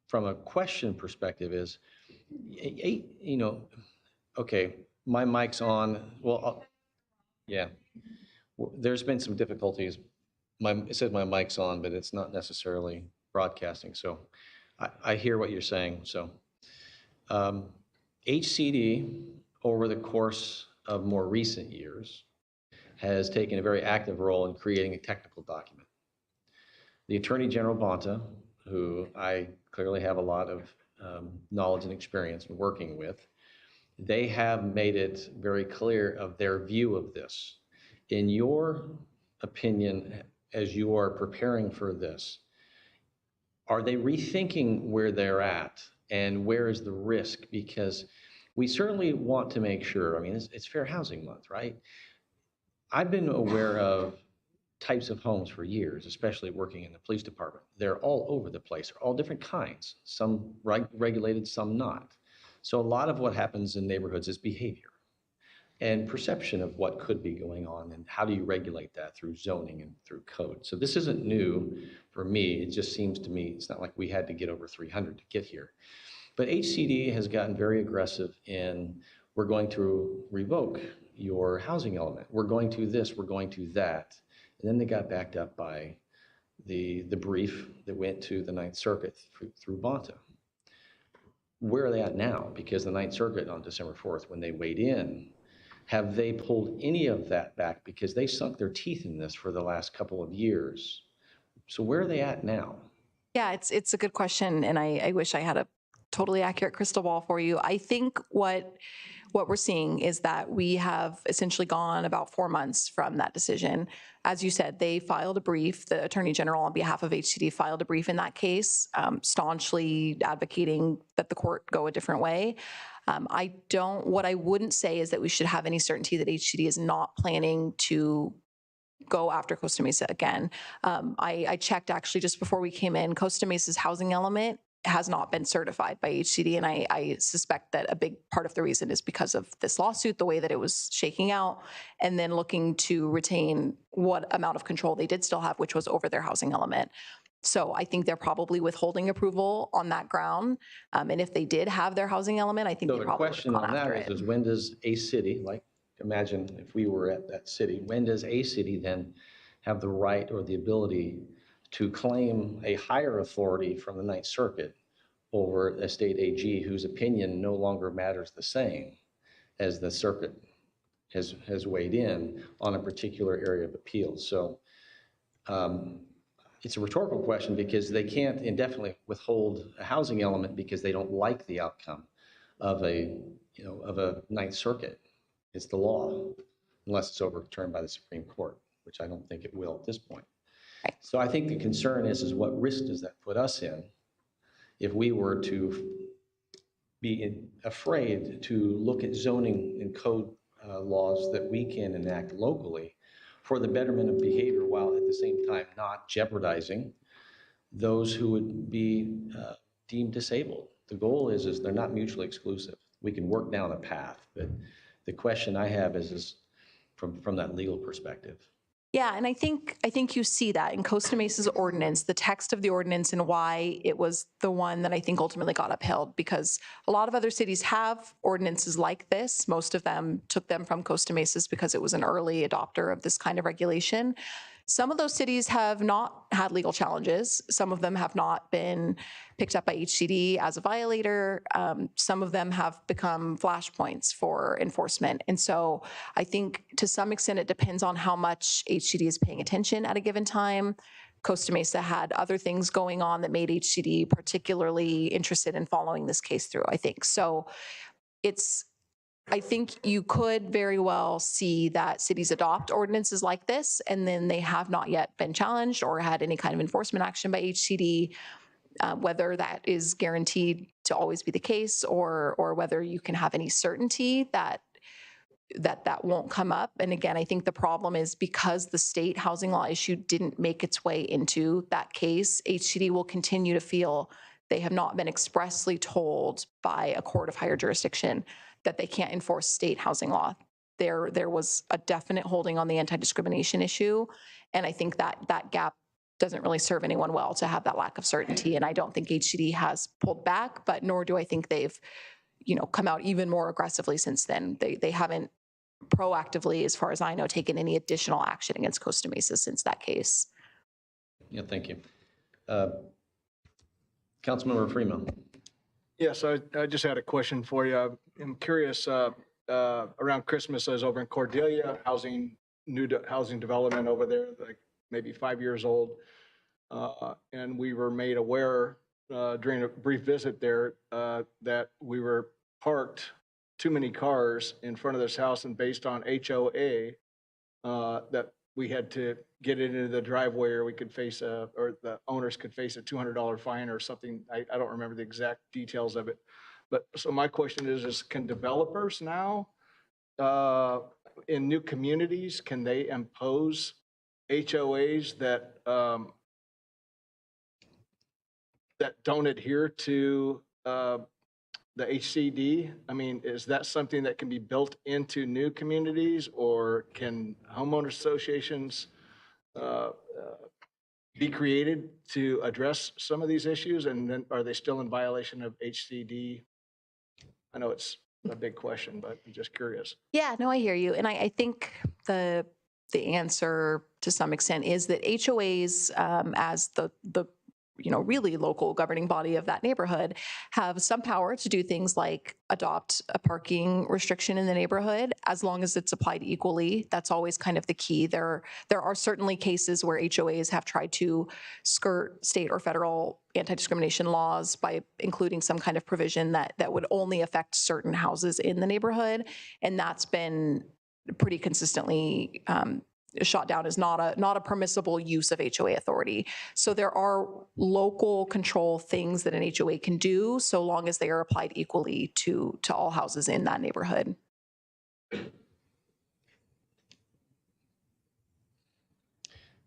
from a question perspective, is, okay, my mic's on. Well, yeah, there's been some difficulties. It says my mic's on, but it's not necessarily broadcasting. So I hear what you're saying. So HCD, over the course of more recent years, has taken a very active role in creating a technical document. The Attorney General Bonta, who I clearly have a lot of knowledge and experience in working with, they have made it very clear of their view of this. In your opinion, as you are preparing for this, are they rethinking where they're at and where is the risk? Because we certainly want to make sure, I mean, it's Fair Housing Month, right? I've been aware of types of homes for years, especially working in the police department. They're all over the place. They're all different kinds, some regulated, some not. So a lot of what happens in neighborhoods is behavior and perception of what could be going on, and how do you regulate that through zoning and through code. So this isn't new for me. It just seems to me, it's not like we had to get over 300 to get here. But HCD has gotten very aggressive in, we're going to revoke your housing element. We're going to this, we're going to that. And then they got backed up by the brief that went to the Ninth Circuit through Bonta. Where are they at now? Because the Ninth Circuit on December 4th, when they weighed in, have they pulled any of that back? Because they sunk their teeth in this for the last couple of years. So where are they at now? Yeah, it's a good question, and I wish I had a totally accurate crystal ball for you. I think what we're seeing is that we have essentially gone about 4 months from that decision. As you said, they filed a brief. The Attorney General, on behalf of HCD, filed a brief in that case, staunchly advocating that the court go a different way. What I wouldn't say is that we should have any certainty that HCD is not planning to go after Costa Mesa again. I checked actually just before we came in, Costa Mesa's housing element has not been certified by HCD, and I suspect that a big part of the reason is because of this lawsuit, the way that it was shaking out, and then looking to retain what amount of control they did still have, which was over their housing element. So I think they're probably withholding approval on that ground. And if they did have their housing element, I think So they the probably question would have on gone that after is it. when does a city, like imagine if we were at that city, when does a city then have the right or the ability to claim a higher authority from the Ninth Circuit over a state AG whose opinion no longer matters the same as the circuit has weighed in on a particular area of appeal? So it's a rhetorical question, because they can't indefinitely withhold a housing element because they don't like the outcome of a Ninth Circuit. It's the law, unless it's overturned by the Supreme Court, which I don't think it will at this point. So I think the concern is what risk does that put us in if we were to be afraid to look at zoning and code laws that we can enact locally for the betterment of behavior, while at the same time not jeopardizing those who would be deemed disabled. The goal is they're not mutually exclusive. We can work down a path, but the question I have is from that legal perspective. Yeah, and I think you see that in Costa Mesa's ordinance, the text of the ordinance, and why it was the one that I think ultimately got upheld, because a lot of other cities have ordinances like this. Most of them took them from Costa Mesa's because it was an early adopter of this kind of regulation. Some of those cities have not had legal challenges. Some of them have not been picked up by HCD as a violator. Some of them have become flashpoints for enforcement. And so I think to some extent it depends on how much HCD is paying attention at a given time. Costa Mesa had other things going on that made HCD particularly interested in following this case through, I think. So I think you could very well see that cities adopt ordinances like this, and then they have not yet been challenged or had any kind of enforcement action by HCD. Whether that is guaranteed to always be the case, or whether you can have any certainty that won't come up. And again, I think the problem is because the state housing law issue didn't make its way into that case, HCD will continue to feel they have not been expressly told by a court of higher jurisdiction that they can't enforce state housing law. There was a definite holding on the anti-discrimination issue, and I think that gap doesn't really serve anyone well to have that lack of certainty. And I don't think HCD has pulled back, but nor do I think they've, come out even more aggressively since then. They haven't proactively, as far as I know, taken any additional action against Costa Mesa since that case. Yeah, thank you. Councilmember Freeman. Yes, I just had a question for you. I'm curious, around Christmas, I was over in Cordelia, new housing development over there, like maybe 5 years old. And we were made aware during a brief visit there that we were parked too many cars in front of this house, and based on HOA, that we had to get it into the driveway, or we could face or the owners could face a $200 fine or something. I don't remember the exact details of it. But so my question is can developers now in new communities, can they impose HOAs that that don't adhere to the HCD? I mean, is that something that can be built into new communities, or can homeowner associations be created to address some of these issues? And then are they still in violation of HCD? I know it's a big question, but I'm just curious. Yeah, no, I hear you. And I think the answer to some extent is that HOAs, as the really local governing body of that neighborhood, have some power to do things like adopt a parking restriction in the neighborhood, as long as it's applied equally. That's always kind of the key. There are certainly cases where HOAs have tried to skirt state or federal anti-discrimination laws by including some kind of provision that would only affect certain houses in the neighborhood. And that's been pretty consistently shot down as not a permissible use of HOA authority. So there are local control things that an HOA can do, so long as they are applied equally to all houses in that neighborhood.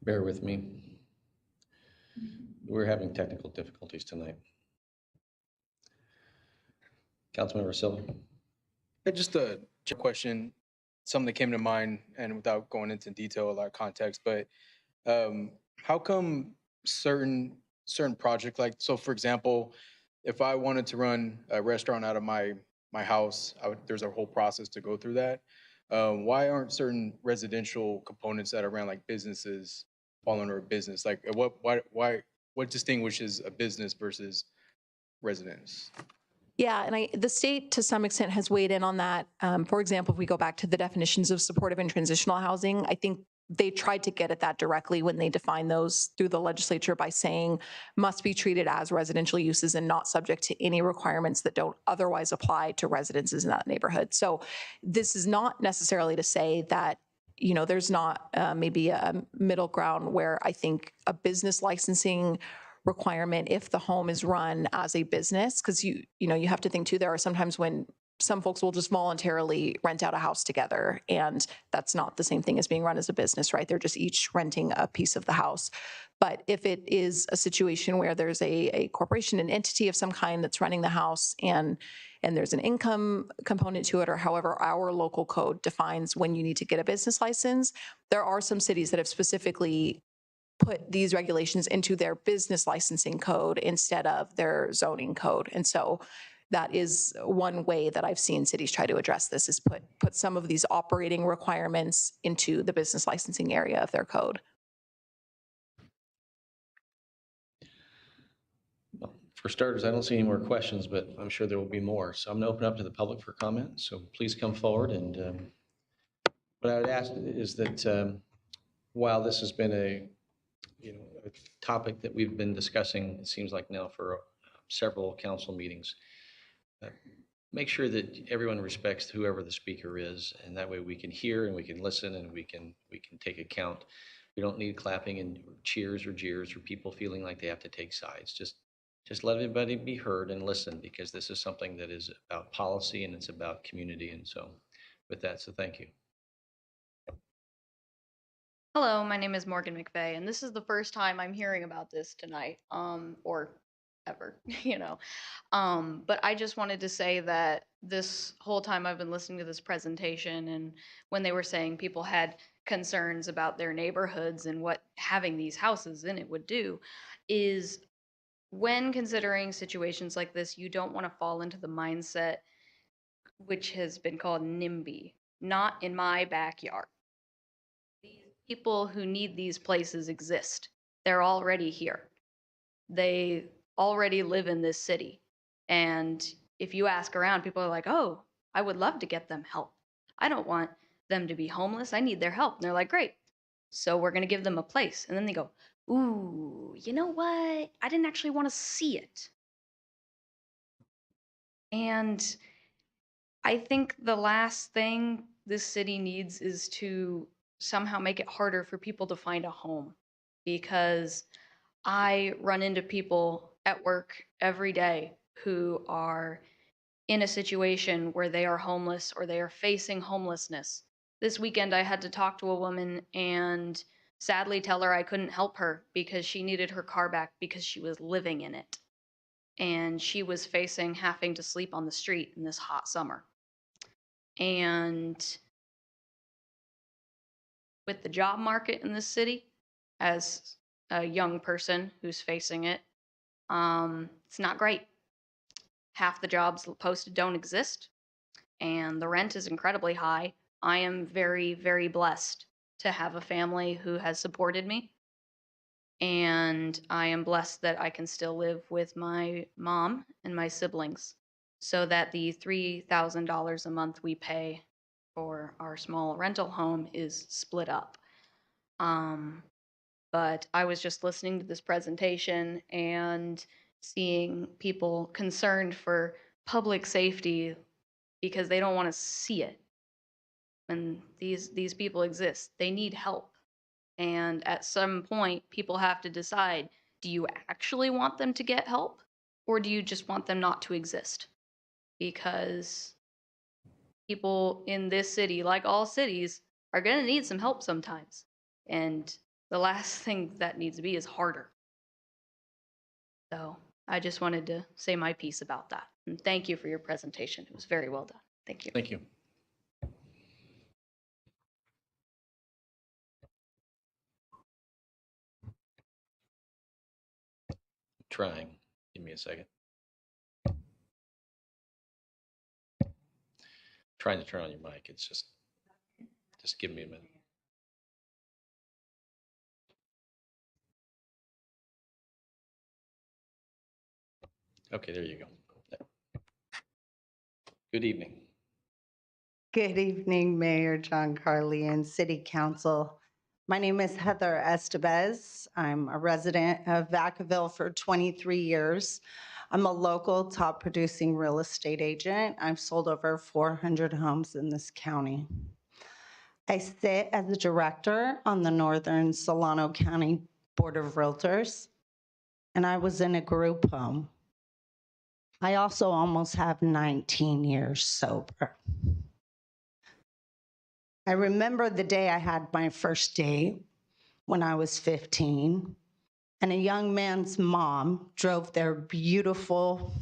Bear with me. We're having technical difficulties tonight. Councilmember Silva. Just a question. Something that came to mind, and without going into detail, a lot of context, but how come certain projects, like, so for example, if I wanted to run a restaurant out of my house, there's a whole process to go through that. Why aren't certain residential components that are around, like businesses, fall under a business? Like what distinguishes a business versus residence? Yeah, and the state to some extent has weighed in on that. For example, if we go back to the definitions of supportive and transitional housing, I think they tried to get at that directly when they defined those through the legislature by saying must be treated as residential uses and not subject to any requirements that don't otherwise apply to residences in that neighborhood. So this is not necessarily to say that there's not maybe a middle ground where I think a business licensing requirement, if the home is run as a business, because you have to think too, there are sometimes when some folks will just voluntarily rent out a house together, and that's not the same thing as being run as a business, right? They're just each renting a piece of the house. But if it is a situation where there's a corporation, an entity of some kind that's running the house, and there's an income component to it, or however our local code defines when you need to get a business license, there are some cities that have specifically put these regulations into their business licensing code instead of their zoning code. And so that is one way that I've seen cities try to address this, is put some of these operating requirements into the business licensing area of their code. Well, for starters, I don't see any more questions, but I'm sure there will be more. So I'm going to open up to the public for comment. So please come forward. And what I would ask is that while this has been a topic that we've been discussing, it seems like now for several council meetings. Make sure that everyone respects whoever the speaker is, and that way we can hear and we can listen and we can take account. We don't need clapping and cheers or jeers or people feeling like they have to take sides. Just let everybody be heard and listen, because this is something that is about policy and it's about community. And so with that, so thank you. Hello, my name is Morgan McVeigh, and this is the first time I'm hearing about this tonight, or ever, But I just wanted to say that this whole time I've been listening to this presentation, and when they were saying people had concerns about their neighborhoods and what having these houses in it would do, is when considering situations like this, you don't want to fall into the mindset which has been called NIMBY, not in my backyard. People who need these places exist. They're already here. They already live in this city. And if you ask around, people are like, oh, I would love to get them help. I don't want them to be homeless. I need their help. And they're like, great. So we're going to give them a place. And then they go, ooh, you know what? I didn't actually want to see it. And I think the last thing this city needs is to somehow make it harder for people to find a home, because I run into people at work every day who are in a situation where they are homeless or they are facing homelessness. This weekend, I had to talk to a woman and sadly tell her I couldn't help her because she needed her car back because she was living in it. And she was facing having to sleep on the street in this hot summer. And with the job market in this city, as a young person who's facing it, it's not great. Half the jobs posted don't exist, and the rent is incredibly high. I am very, very blessed to have a family who has supported me, and I am blessed that I can still live with my mom and my siblings, so that the $3,000 a month we pay for our small rental home is split up. But I was just listening to this presentation and seeing people concerned for public safety because they don't want to see it. When these people exist, they need help. And at some point, people have to decide, do you actually want them to get help, or do you just want them not to exist? Because people in this city, like all cities, are going to need some help sometimes. And the last thing that needs to be is harder. So I just wanted to say my piece about that. And thank you for your presentation. It was very well done. Thank you. Thank you. Trying. Give me a second. Trying to turn on your mic. It's just give me a minute. Okay, there you go. Good evening. Good evening, Mayor John Carley and City Council. My name is Heather Estevez. I'm a resident of Vacaville for 23 years. I'm a local top producing real estate agent. I've sold over 400 homes in this county. I sit as a director on the Northern Solano County Board of Realtors, and I was in a group home. I also almost have 19 years sober. I remember the day I had my first date when I was 15, and a young man's mom drove their beautiful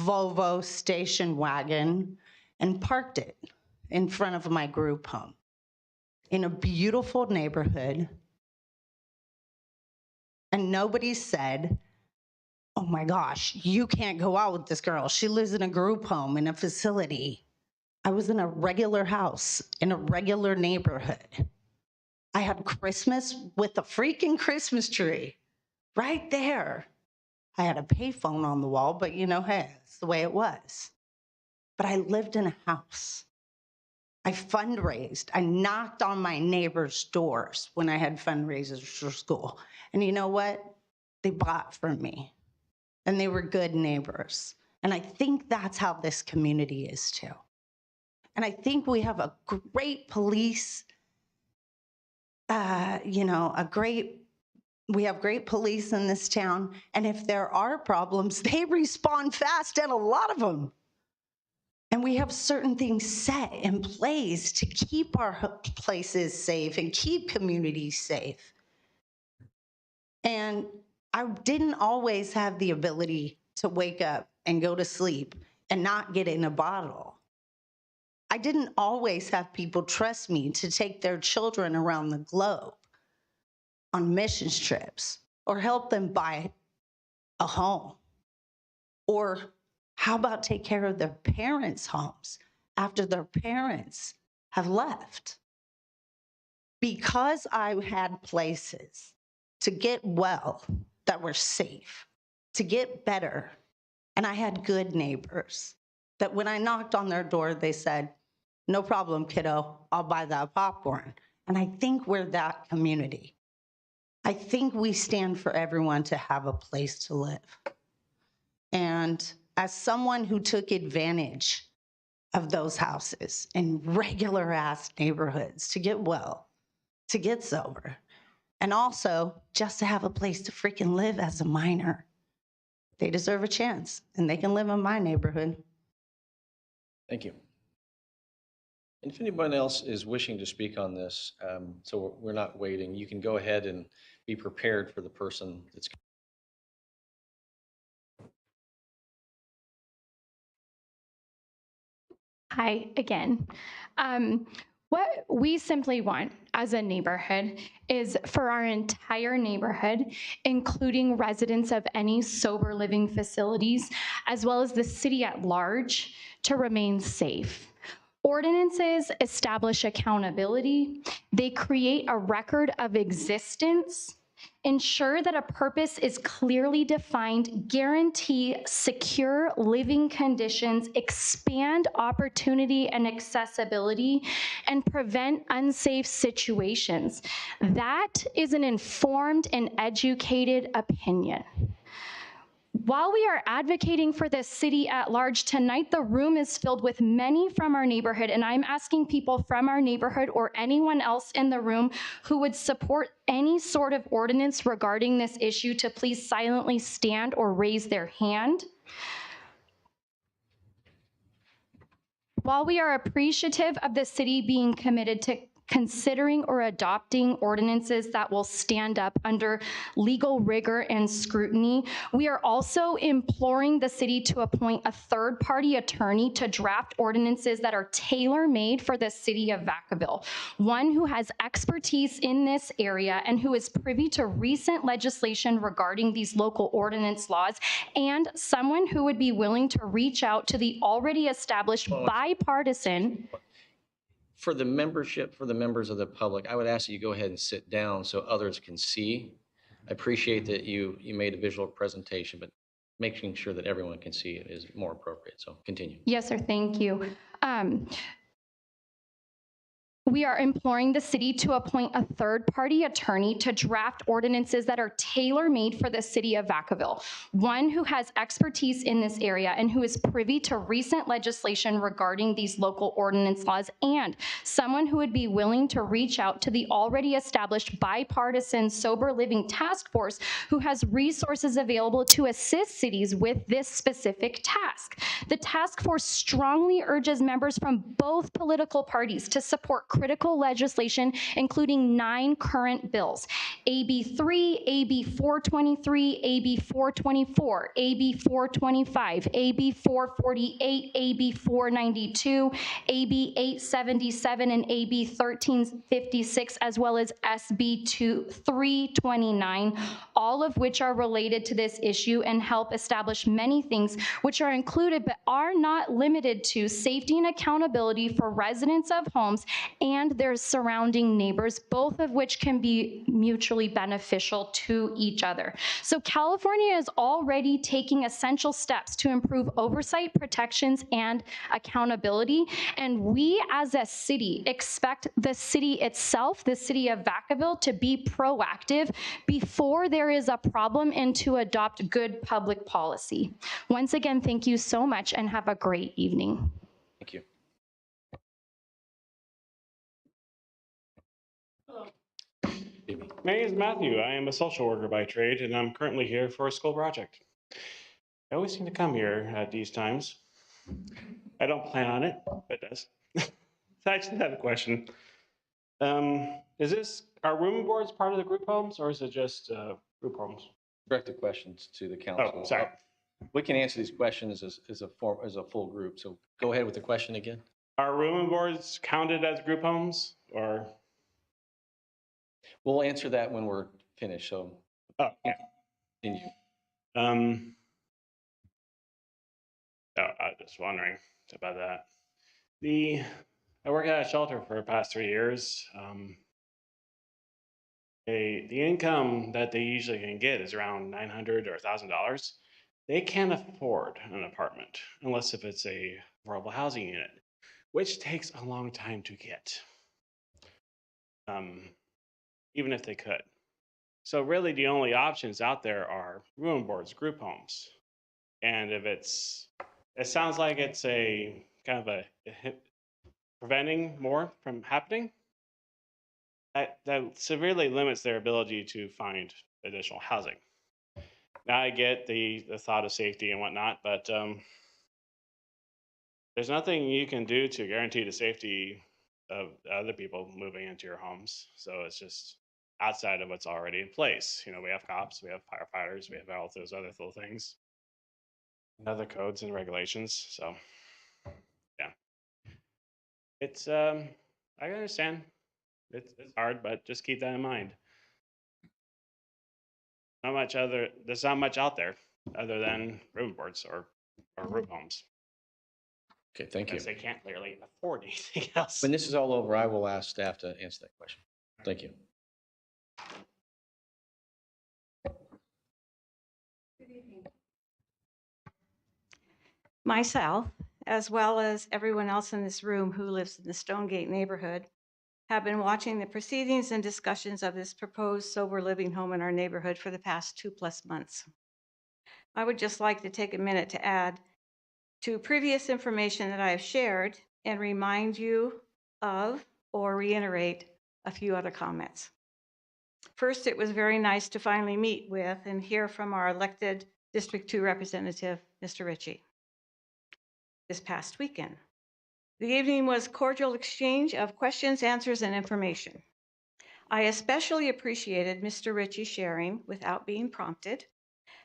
Volvo station wagon and parked it in front of my group home in a beautiful neighborhood. And nobody said, oh my gosh, you can't go out with this girl. She lives in a group home in a facility. I was in a regular house in a regular neighborhood. I had Christmas with a freaking Christmas tree right there. I had a payphone on the wall, but hey, it's the way it was. But I lived in a house. I fundraised. I knocked on my neighbors' doors when I had fundraisers for school. And you know what? They bought from me. And they were good neighbors. And I think that's how this community is too. And I think we have a great police, we have great police in this town. And if there are problems, they respond fast, and a lot of them. And we have certain things set in place to keep our places safe and keep communities safe. And I didn't always have the ability to wake up and go to sleep and not get in a bottle. I didn't always have people trust me to take their children around the globe on mission trips or help them buy a home. Or how about take care of their parents' homes after their parents have left? Because I had places to get well that were safe, to get better, and I had good neighbors that when I knocked on their door, they said, "No problem, kiddo, I'll buy that popcorn." And I think we're that community. I think we stand for everyone to have a place to live. And as someone who took advantage of those houses in regular ass neighborhoods to get well, to get sober, and also just to have a place to freaking live as a minor, they deserve a chance, and they can live in my neighborhood. Thank you. And if anyone else is wishing to speak on this, so we're not waiting, you can go ahead and be prepared for the person that's. Hi again. What we simply want as a neighborhood is for our entire neighborhood, including residents of any sober living facilities, as well as the city at large, to remain safe. Ordinances establish accountability. They create a record of existence, ensure that a purpose is clearly defined, guarantee secure living conditions, expand opportunity and accessibility, and prevent unsafe situations. That is an informed and educated opinion. While we are advocating for the city at large, tonight the room is filled with many from our neighborhood, and I'm asking people from our neighborhood or anyone else in the room who would support any sort of ordinance regarding this issue to please silently stand or raise their hand. While we are appreciative of the city being committed to considering or adopting ordinances that will stand up under legal rigor and scrutiny, we are also imploring the city to appoint a third-party attorney to draft ordinances that are tailor-made for the city of Vacaville, one who has expertise in this area and who is privy to recent legislation regarding these local ordinance laws, and someone who would be willing to reach out to the already established bipartisan. For the membership, for the members of the public, I would ask that you go ahead and sit down so others can see. I appreciate that you made a visual presentation, but making sure that everyone can see it is more appropriate. So continue. Yes, sir. Thank you. We are imploring the city to appoint a third-party attorney to draft ordinances that are tailor-made for the city of Vacaville, one who has expertise in this area and who is privy to recent legislation regarding these local ordinance laws, and someone who would be willing to reach out to the already established bipartisan sober living task force who has resources available to assist cities with this specific task. The task force strongly urges members from both political parties to support critical legislation, including 9 current bills: AB 3, AB 423, AB 424, AB 425, AB 448, AB 492, AB 877, and AB 1356, as well as SB 329, all of which are related to this issue and help establish many things which are included but are not limited to safety and accountability for residents of homes and their surrounding neighbors, both of which can be mutually mutually beneficial to each other. So California is already taking essential steps to improve oversight, protections, and accountability. And we as a city expect the city itself, the city of Vacaville, to be proactive before there is a problem and to adopt good public policy. Once again, thank you so much and have a great evening. Thank you. My name is Matthew. I am a social worker by trade, and I'm currently here for a school project. I always seem to come here at these times. I don't plan on it, but it does. So I just have a question. Are room and boards part of the group homes, or is it just group homes? Direct the questions to the council. Oh, sorry. We can answer these questions as a full group. So go ahead with the question again. Are room and boards counted as group homes, or? We'll answer that when we're finished. So, yeah. Continue. I was just wondering about that. I work at a shelter for the past 3 years. The income that they usually can get is around $900 or $1,000. They can't afford an apartment unless if it's a affordable housing unit, which takes a long time to get, even if they could. So really the only options out there are room and boards, group homes. And if it sounds like it's a kind of preventing more from happening, that severely limits their ability to find additional housing. Now I get the thought of safety and whatnot, but there's nothing you can do to guarantee the safety of other people moving into your homes. So it's just outside of what's already in place. You know, we have cops, we have firefighters, we have all those other little things, and other codes and regulations. So yeah, it's I understand it's hard, but just keep that in mind. There's not much out there other than room boards or group homes. Okay, thank you. Because they can't clearly afford anything else. When this is all over, I will ask staff to answer that question. Thank you. Myself, as well as everyone else in this room who lives in the Stonegate neighborhood, have been watching the proceedings and discussions of this proposed sober living home in our neighborhood for the past 2+ months. I would just like to take a minute to add to previous information that I have shared and remind you of or reiterate a few other comments. First, it was very nice to finally meet with and hear from our elected District 2 representative, Mr. Ritchie, this past weekend. The evening was cordial exchange of questions, answers, and information. I especially appreciated Mr. Ritchie sharing, without being prompted,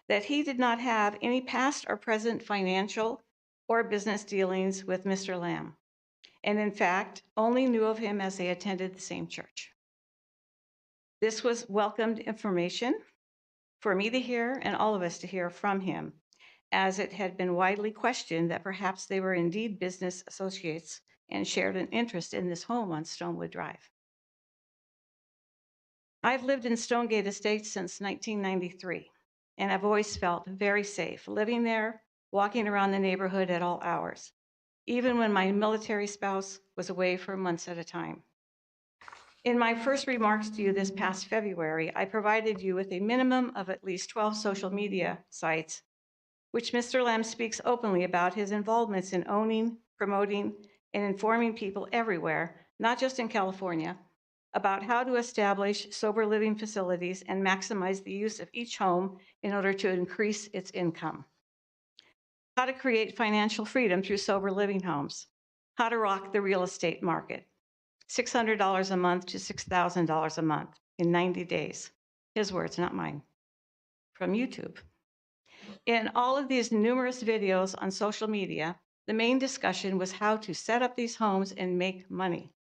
that he did not have any past or present financial or business dealings with Mr. Lamb, and in fact, only knew of him as they attended the same church. This was welcomed information for me to hear and all of us to hear from him, as it had been widely questioned that perhaps they were indeed business associates and shared an interest in this home on Stonewood Drive. I've lived in Stonegate Estates since 1993, and I've always felt very safe living there, walking around the neighborhood at all hours, even when my military spouse was away for months at a time. In my first remarks to you this past February, I provided you with a minimum of at least 12 social media sites, which Mr. Lamb speaks openly about his involvements in owning, promoting, and informing people everywhere, not just in California, about how to establish sober living facilities and maximize the use of each home in order to increase its income. How to create financial freedom through sober living homes. How to rock the real estate market. $600 a month to $6,000 a month in 90 days. His words, not mine. From YouTube. In all of these numerous videos on social media, the main discussion was how to set up these homes and make money.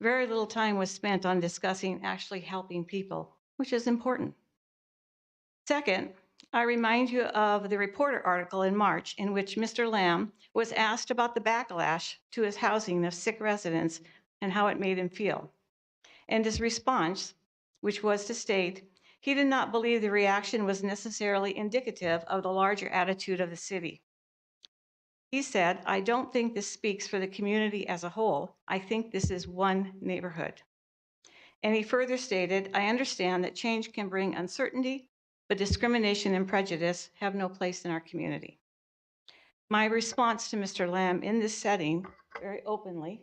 Very little time was spent on discussing actually helping people, which is important. Second, I remind you of the Reporter article in March in which Mr. Lamb was asked about the backlash to his housing of sick residents and how it made him feel. And his response which was to state he did not believe the reaction was necessarily indicative of the larger attitude of the city. He said, "I don't think this speaks for the community as a whole. I think this is one neighborhood." And he further stated, "I understand that change can bring uncertainty, but discrimination and prejudice have no place in our community." My response to Mr. Lamb in this setting, very openly,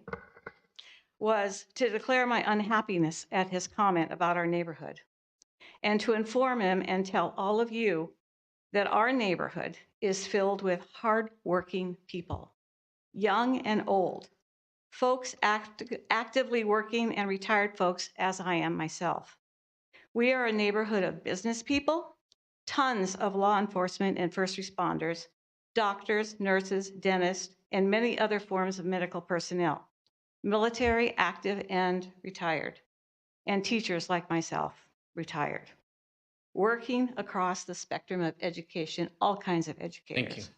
was to declare my unhappiness at his comment about our neighborhood and to inform him and tell all of you that our neighborhood is filled with hardworking people, young and old, folks actively working and retired folks, as I am myself. We are a neighborhood of business people, tons of law enforcement and first responders, doctors, nurses, dentists, and many other forms of medical personnel, military, active, and retired, and teachers like myself, retired, working across the spectrum of education, all kinds of educators.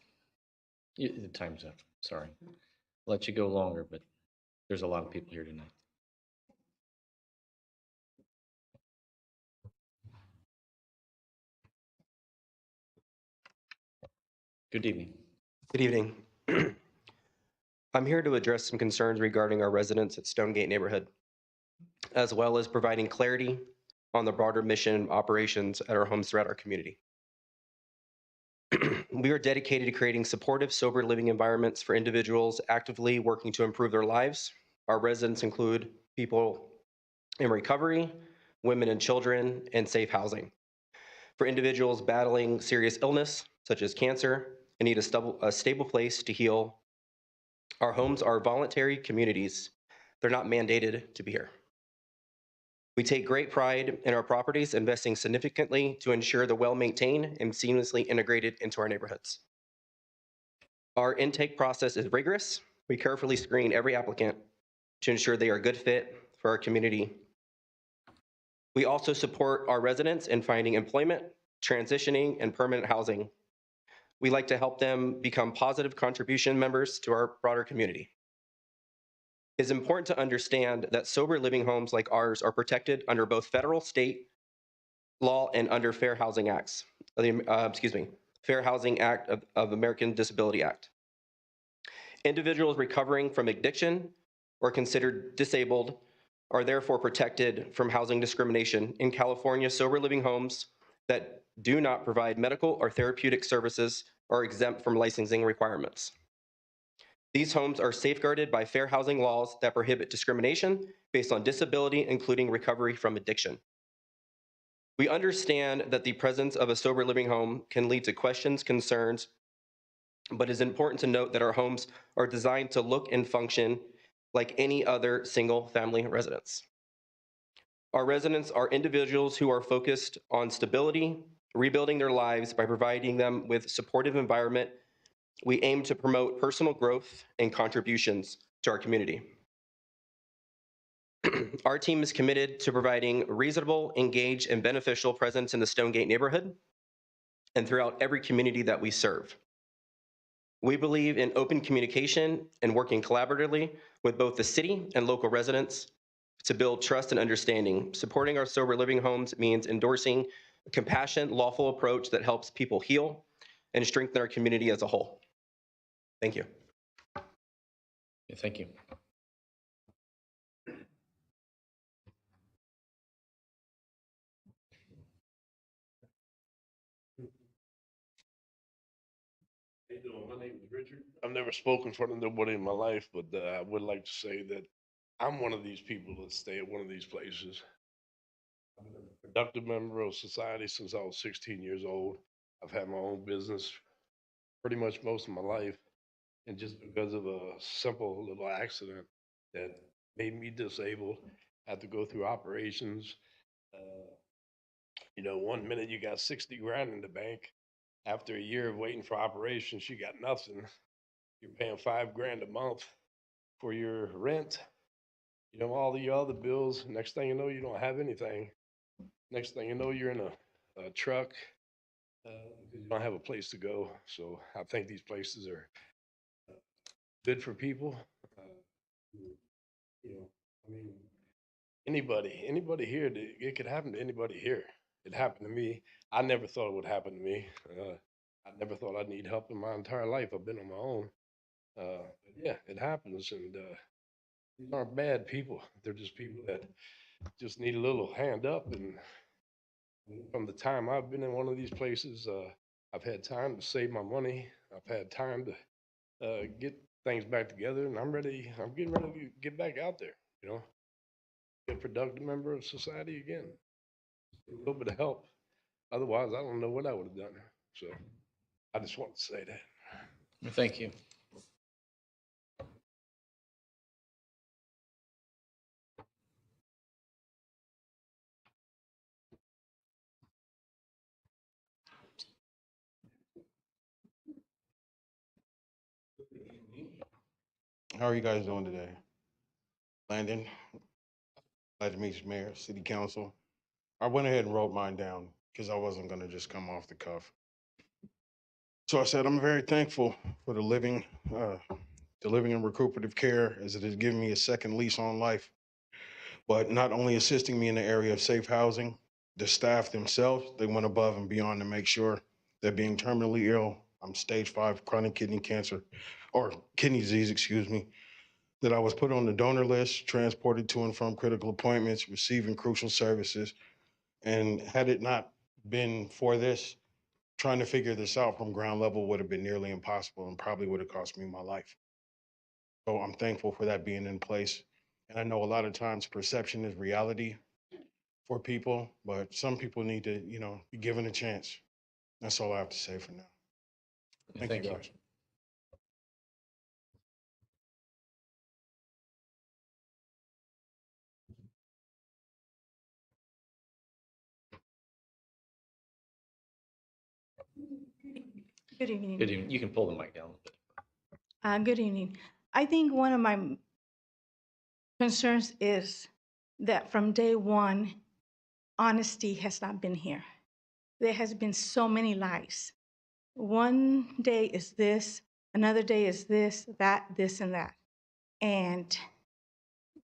Thank you. The time's up. Sorry. I'll let you go longer, but there's a lot of people here tonight. Good evening. Good evening. I'm here to address some concerns regarding our residents at Stonegate neighborhood, as well as providing clarity on the broader mission and operations at our homes throughout our community. We are dedicated to creating supportive, sober living environments for individuals actively working to improve their lives. Our residents include people in recovery, women and children, and safe housing. For individuals battling serious illness, such as cancer, and need a stable place to heal, our homes are voluntary communities. They're not mandated to be here. We take great pride in our properties, investing significantly to ensure they're well-maintained and seamlessly integrated into our neighborhoods. Our intake process is rigorous. We carefully screen every applicant to ensure they are a good fit for our community. We also support our residents in finding employment, transitioning, and permanent housing. We like to help them become positive contribution members to our broader community. It's important to understand that sober living homes like ours are protected under both federal, state law and under Fair Housing Acts, Fair Housing Act of American Disability Act. Individuals recovering from addiction or considered disabled are therefore protected from housing discrimination in California. Sober living homes that do not provide medical or therapeutic services are exempt from licensing requirements. These homes are safeguarded by fair housing laws that prohibit discrimination based on disability, including recovery from addiction. We understand that the presence of a sober living home can lead to questions, concerns, but it's important to note that our homes are designed to look and function like any other single-family residence. Our residents are individuals who are focused on stability, rebuilding their lives by providing them with supportive environment. We aim to promote personal growth and contributions to our community. Our team is committed to providing reasonable, engaged, and beneficial presence in the Stonegate neighborhood and throughout every community that we serve. We believe in open communication and working collaboratively with both the city and local residents to build trust and understanding. Supporting our sober living homes means endorsing a compassionate, lawful approach that helps people heal and strengthen our community as a whole. Thank you. Yeah, thank you. How you doing? My name is Richard. I've never spoken in front of nobody in my life, but I would like to say that I'm one of these people that stay at one of these places. I've been a productive member of society since I was 16 years old. I've had my own business pretty much most of my life. And just because of a simple little accident that made me disabled, I had to go through operations. You know, one minute you got 60 grand in the bank. After a year of waiting for operations, you got nothing. You're paying 5 grand a month for your rent. You know, all the other bills. Next thing you know, you don't have anything. Next thing you know, you're in a truck because you don't have a place to go. So I think these places are good for people. You know, I mean, anybody here, it could happen to anybody here. It happened to me. I never thought it would happen to me. I never thought I'd need help in my entire life. I've been on my own. But yeah, it happens, and these aren't bad people. They're just people that just need a little hand up. And from the time I've been in one of these places, I've had time to save my money. I've had time to get things back together, and I'm getting ready to get back out there, you know, be a productive member of society again. A little bit of help. Otherwise, I don't know what I would have done. So I just want to say that. Thank you. How are you guys doing today? Landon, glad to meet you, Mayor, City Council. I went ahead and wrote mine down because I wasn't going to just come off the cuff. So I said, I'm very thankful for the living and recuperative care, as it has given me a second lease on life, but not only assisting me in the area of safe housing, the staff themselves, they went above and beyond to make sure that being terminally ill, I'm stage 5 chronic kidney cancer, or kidney disease, excuse me, that I was put on the donor list, transported to and from critical appointments, receiving crucial services. And had it not been for this, trying to figure this out from ground level would have been nearly impossible and probably would have cost me my life. So I'm thankful for that being in place. And I know a lot of times perception is reality for people, but some people need to, be given a chance. That's all I have to say for now. Thank you, guys. Good evening. Good evening. You can pull the mic down a bit. Good evening. I think one of my concerns is that from day one, honesty has not been here. There has been so many lies. One day is this, another day is this, that, this, and that. And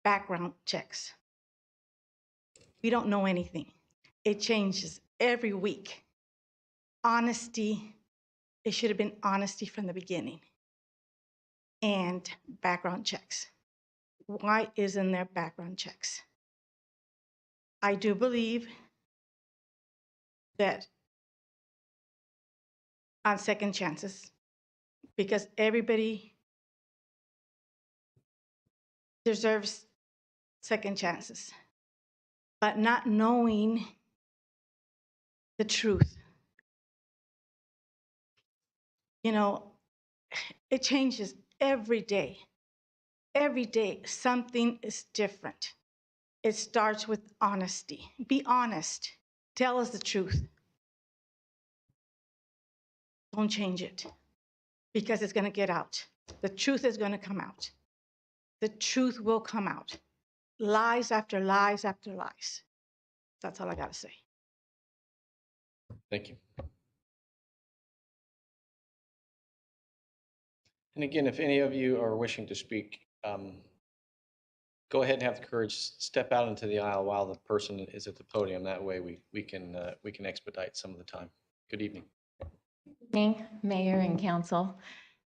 background checks. We don't know anything. It changes every week. Honesty, it should have been honesty from the beginning. And background checks. Why isn't there background checks? I do believe that on second chances, because everybody deserves second chances, but not knowing the truth. It changes every day. Every day, something is different. It starts with honesty. Be honest. Tell us the truth. Don't change it, because it's going to get out. The truth is going to come out. The truth will come out. Lies after lies after lies. That's all I got to say. Thank you. And again, if any of you are wishing to speak, go ahead and have the courage, step out into the aisle while the person is at the podium. That way we can expedite some of the time. Good evening. Good evening, Mayor and Council.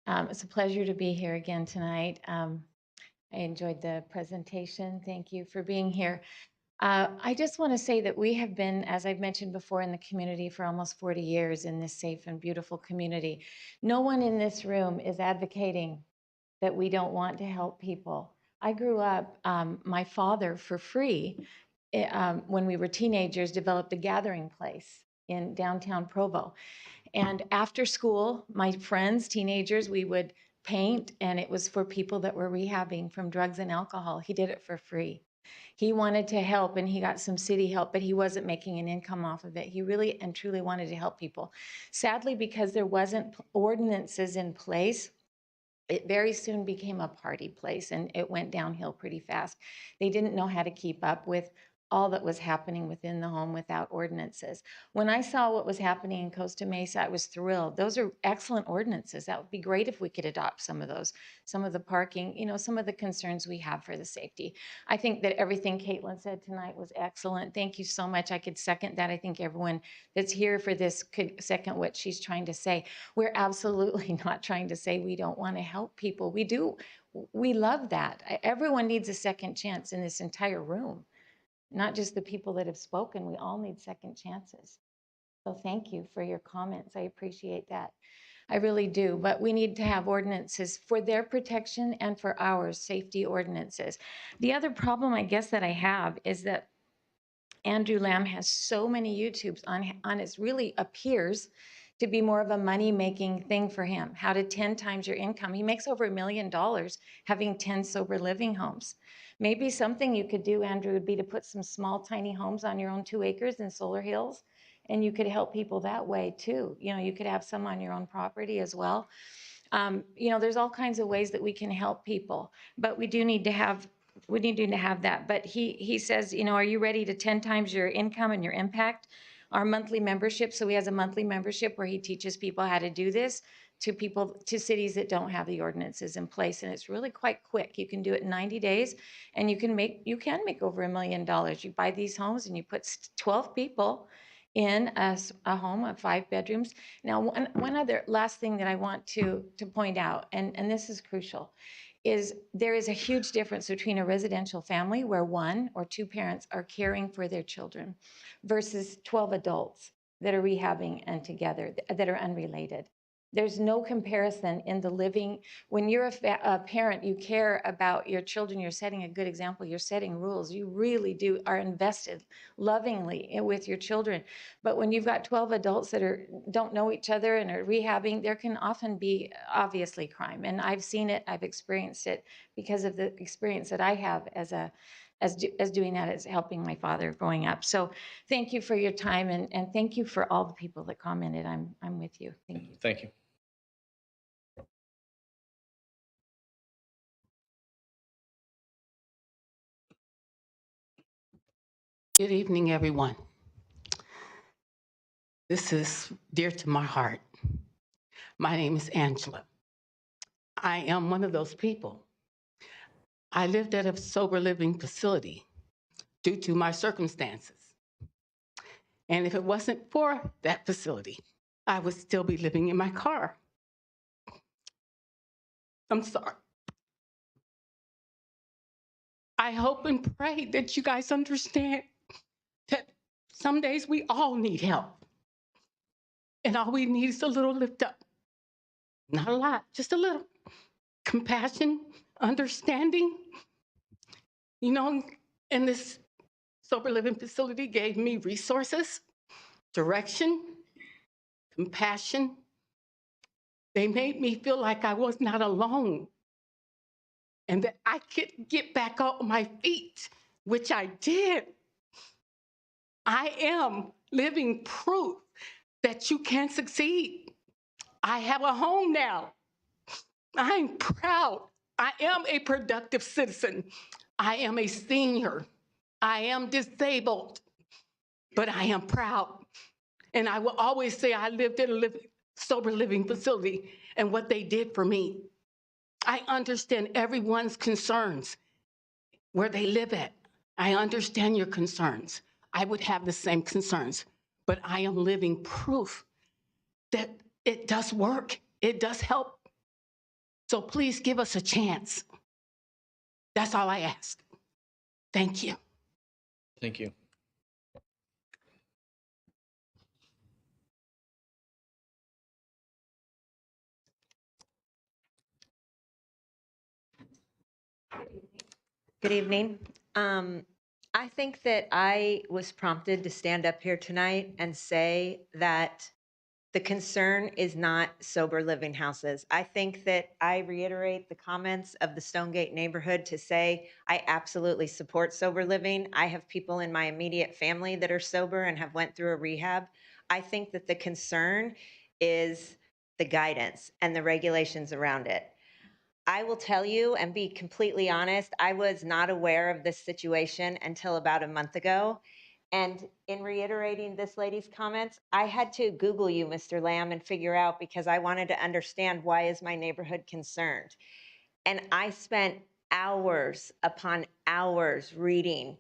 It's a pleasure to be here again tonight. I enjoyed the presentation. Thank you for being here. I just want to say that we have been, as I've mentioned before, in the community for almost 40 years in this safe and beautiful community. No one in this room is advocating that we don't want to help people. I grew up, my father, for free, when we were teenagers, developed a gathering place in downtown Provo. And after school, my friends, teenagers, we would paint, and it was for people that were rehabbing from drugs and alcohol. He did it for free. He wanted to help, and he got some city help, but he wasn't making an income off of it. He really and truly wanted to help people. Sadly, because there wasn't ordinances in place, it very soon became a party place, and it went downhill pretty fast. They didn't know how to keep up with all that was happening within the home without ordinances. When I saw what was happening in Costa Mesa, I was thrilled. Those are excellent ordinances. That would be great if we could adopt some of those, some of the parking, you know, some of the concerns we have for the safety. I think that everything Caitlin said tonight was excellent. Thank you so much. I could second that. I think everyone that's here for this could second what she's trying to say. We're absolutely not trying to say we don't want to help people. We do. We love that. Everyone needs a second chance in this entire room. Not just the people that have spoken, we all need second chances. So thank you for your comments. I appreciate that. I really do. But we need to have ordinances for their protection and for ours, safety ordinances. The other problem, I guess, that I have is that Andrew Lamb has so many YouTubes on it really appears to be more of a money-making thing for him. How to 10 times your income. He makes over $1 million having 10 sober living homes. Maybe something you could do, Andrew, would be to put some small, tiny homes on your own 2 acres in Solar Hills, and you could help people that way too. You know, you could have some on your own property as well. You know, there's all kinds of ways that we can help people, but we need to have that. But he says, you know, are you ready to 10 times your income and your impact? Our monthly membership. So he has a monthly membership where he teaches people how to do this to cities that don't have the ordinances in place. And it's really quite quick. You can do it in 90 days and you can make over $1 million. You buy these homes and you put 12 people in a home of 5 bedrooms. Now, one other last thing that I want to point out, and this is crucial, is there is a huge difference between a residential family where 1 or 2 parents are caring for their children versus 12 adults that are rehabbing and together that are unrelated. There's no comparison in the living. When you're a parent, you care about your children. You're setting a good example. You're setting rules. You really are invested lovingly with your children. But when you've got 12 adults that don't know each other and are rehabbing, there can often be obviously crime. And I've seen it. I've experienced it because of the experience that I have as doing that, as helping my father growing up. So thank you for your time, and thank you for all the people that commented. I'm with you. Thank you. Thank you. Good evening, everyone. This is dear to my heart. My name is Angela. I am one of those people. I lived at a sober living facility due to my circumstances. And if it wasn't for that facility, I would still be living in my car. I'm sorry. I hope and pray that you guys understand that some days we all need help. And all we need is a little lift up. Not a lot, just a little. Compassion, understanding. You know, and this sober living facility gave me resources, direction, compassion. They made me feel like I was not alone and that I could get back on my feet, which I did. I am living proof that you can succeed. I have a home now. I'm proud. I am a productive citizen. I am a senior. I am disabled, but I am proud. And I will always say I lived in a sober living facility and what they did for me. I understand everyone's concerns, where they live at. I understand your concerns. I would have the same concerns, but I am living proof that it does work. It does help. So please give us a chance. That's all I ask. Thank you. Thank you. Good evening. I think that I was prompted to stand up here tonight and say that the concern is not sober living houses. I think that I reiterate the comments of the Stonegate neighborhood to say I absolutely support sober living. I have people in my immediate family that are sober and have went through a rehab. I think that the concern is the guidance and the regulations around it. I will tell you and be completely honest, I was not aware of this situation until about a month ago. And in reiterating this lady's comments, I had to Google you, Mr. Lamb, and figure out because I wanted to understand why is my neighborhood concerned. And I spent hours upon hours reading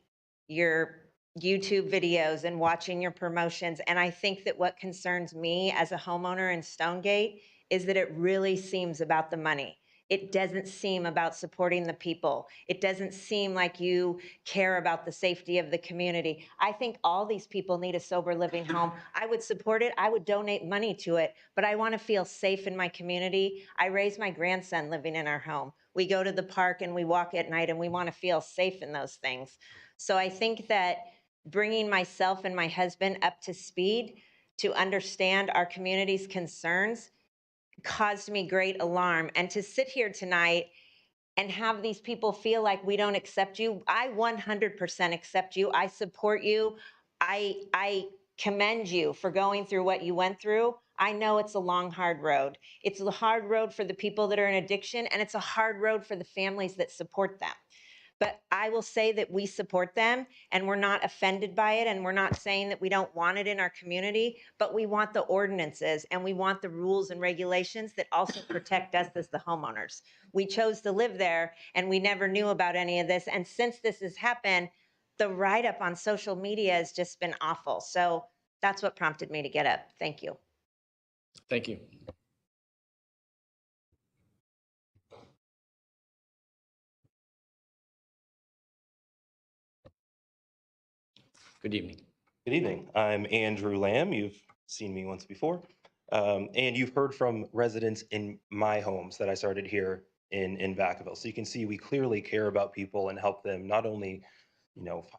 your YouTube videos and watching your promotions. And I think that what concerns me as a homeowner in Stonegate is that it really seems about the money. It doesn't seem about supporting the people. It doesn't seem like you care about the safety of the community. I think all these people need a sober living home. I would support it. I would donate money to it, but I want to feel safe in my community. I raise my grandson living in our home. We go to the park and we walk at night and we want to feel safe in those things. So I think that bringing myself and my husband up to speed to understand our community's concerns caused me great alarm. And to sit here tonight and have these people feel like we don't accept you, I 100% accept you. I support you. I commend you for going through what you went through. I know it's a long, hard road. It's a hard road for the people that are in addiction, and it's a hard road for the families that support them. But I will say that we support them and we're not offended by it. And we're not saying that we don't want it in our community, but we want the ordinances and we want the rules and regulations that also protect us as the homeowners. We chose to live there and we never knew about any of this. And since this has happened, the write-up on social media has just been awful. So that's what prompted me to get up. Thank you. Thank you. Good evening. Good evening. I'm Andrew Lamb. You've seen me once before. And you've heard from residents in my homes that I started here in Vacaville. So you can see we clearly care about people and help them not only,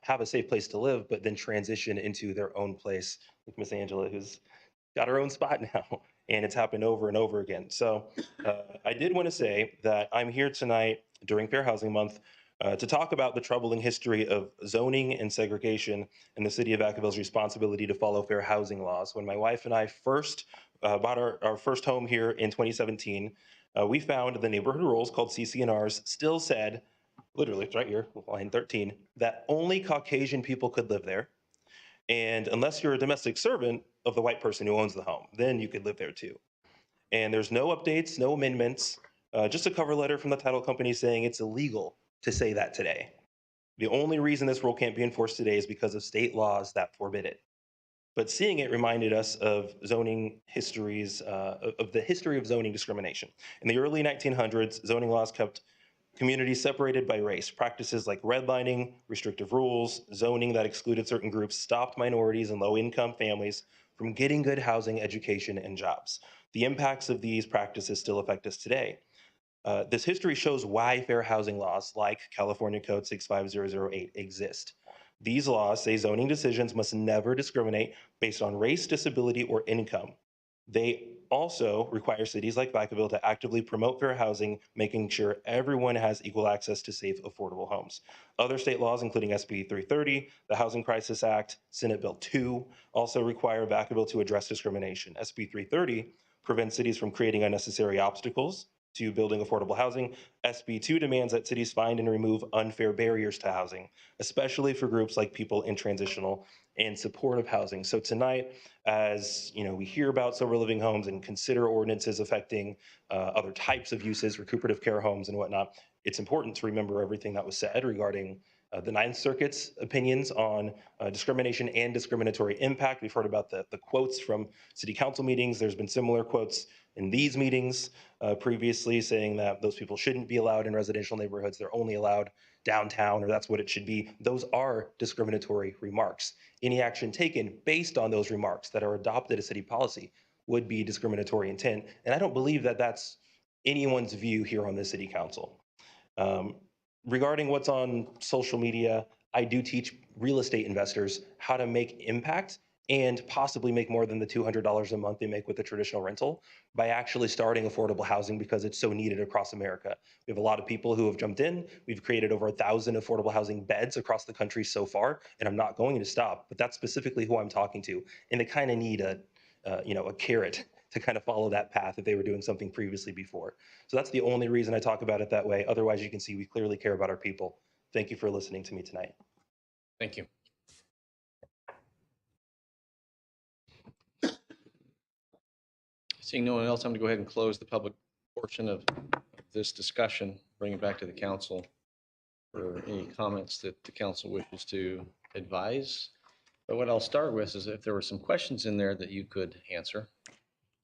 have a safe place to live, but then transition into their own place with Miss Angela, who's got her own spot now. And it's happened over and over again. So I did want to say that I'm here tonight during Fair Housing Month to talk about the troubling history of zoning and segregation and the city of Vacaville's responsibility to follow fair housing laws. When my wife and I first bought our first home here in 2017, we found the neighborhood rules called CC&Rs still said, literally it's right here, line 13, that only Caucasian people could live there. And unless you're a domestic servant of the white person who owns the home, then you could live there too. And there's no updates, no amendments, just a cover letter from the title company saying it's illegal to say that today. The only reason this rule can't be enforced today is because of state laws that forbid it. But seeing it reminded us of zoning histories, of the history of zoning discrimination. In the early 1900s, zoning laws kept communities separated by race. Practices like redlining, restrictive rules, zoning that excluded certain groups stopped minorities and low-income families from getting good housing, education, and jobs. The impacts of these practices still affect us today. This history shows why fair housing laws like California Code 65008 exist. These laws say zoning decisions must never discriminate based on race, disability, or income. They also require cities like Vacaville to actively promote fair housing, making sure everyone has equal access to safe, affordable homes. Other state laws, including SB 330, the Housing Crisis Act, Senate Bill 2, also require Vacaville to address discrimination. SB 330 prevents cities from creating unnecessary obstacles to building affordable housing. SB 2 demands that cities find and remove unfair barriers to housing, especially for groups like people in transitional and supportive housing. So tonight, as we hear about sober living homes and consider ordinances affecting other types of uses, recuperative care homes and whatnot, it's important to remember everything that was said regarding the Ninth Circuit's opinions on discrimination and discriminatory impact. We've heard about the quotes from city council meetings. There's been similar quotes in these meetings previously saying that those people shouldn't be allowed in residential neighborhoods. They're only allowed downtown, or that's what it should be. Those are discriminatory remarks. Any action taken based on those remarks that are adopted as city policy would be discriminatory intent. And I don't believe that that's anyone's view here on the city council. Regarding what's on social media, I do teach real estate investors how to make impact and possibly make more than the $200 a month they make with a traditional rental by actually starting affordable housing because it's so needed across America. We have a lot of people who have jumped in. We've created over 1,000 affordable housing beds across the country so far, and I'm not going to stop, but that's specifically who I'm talking to. And they kind of need a carrot to kind of follow that path if they were doing something previously before. So that's the only reason I talk about it that way. Otherwise, you can see we clearly care about our people. Thank you for listening to me tonight. Thank you. Seeing no one else, I'm going to go ahead and close the public portion of this discussion, bring it back to the council for any comments that the council wishes to advise. But what I'll start with is if there were some questions in there that you could answer.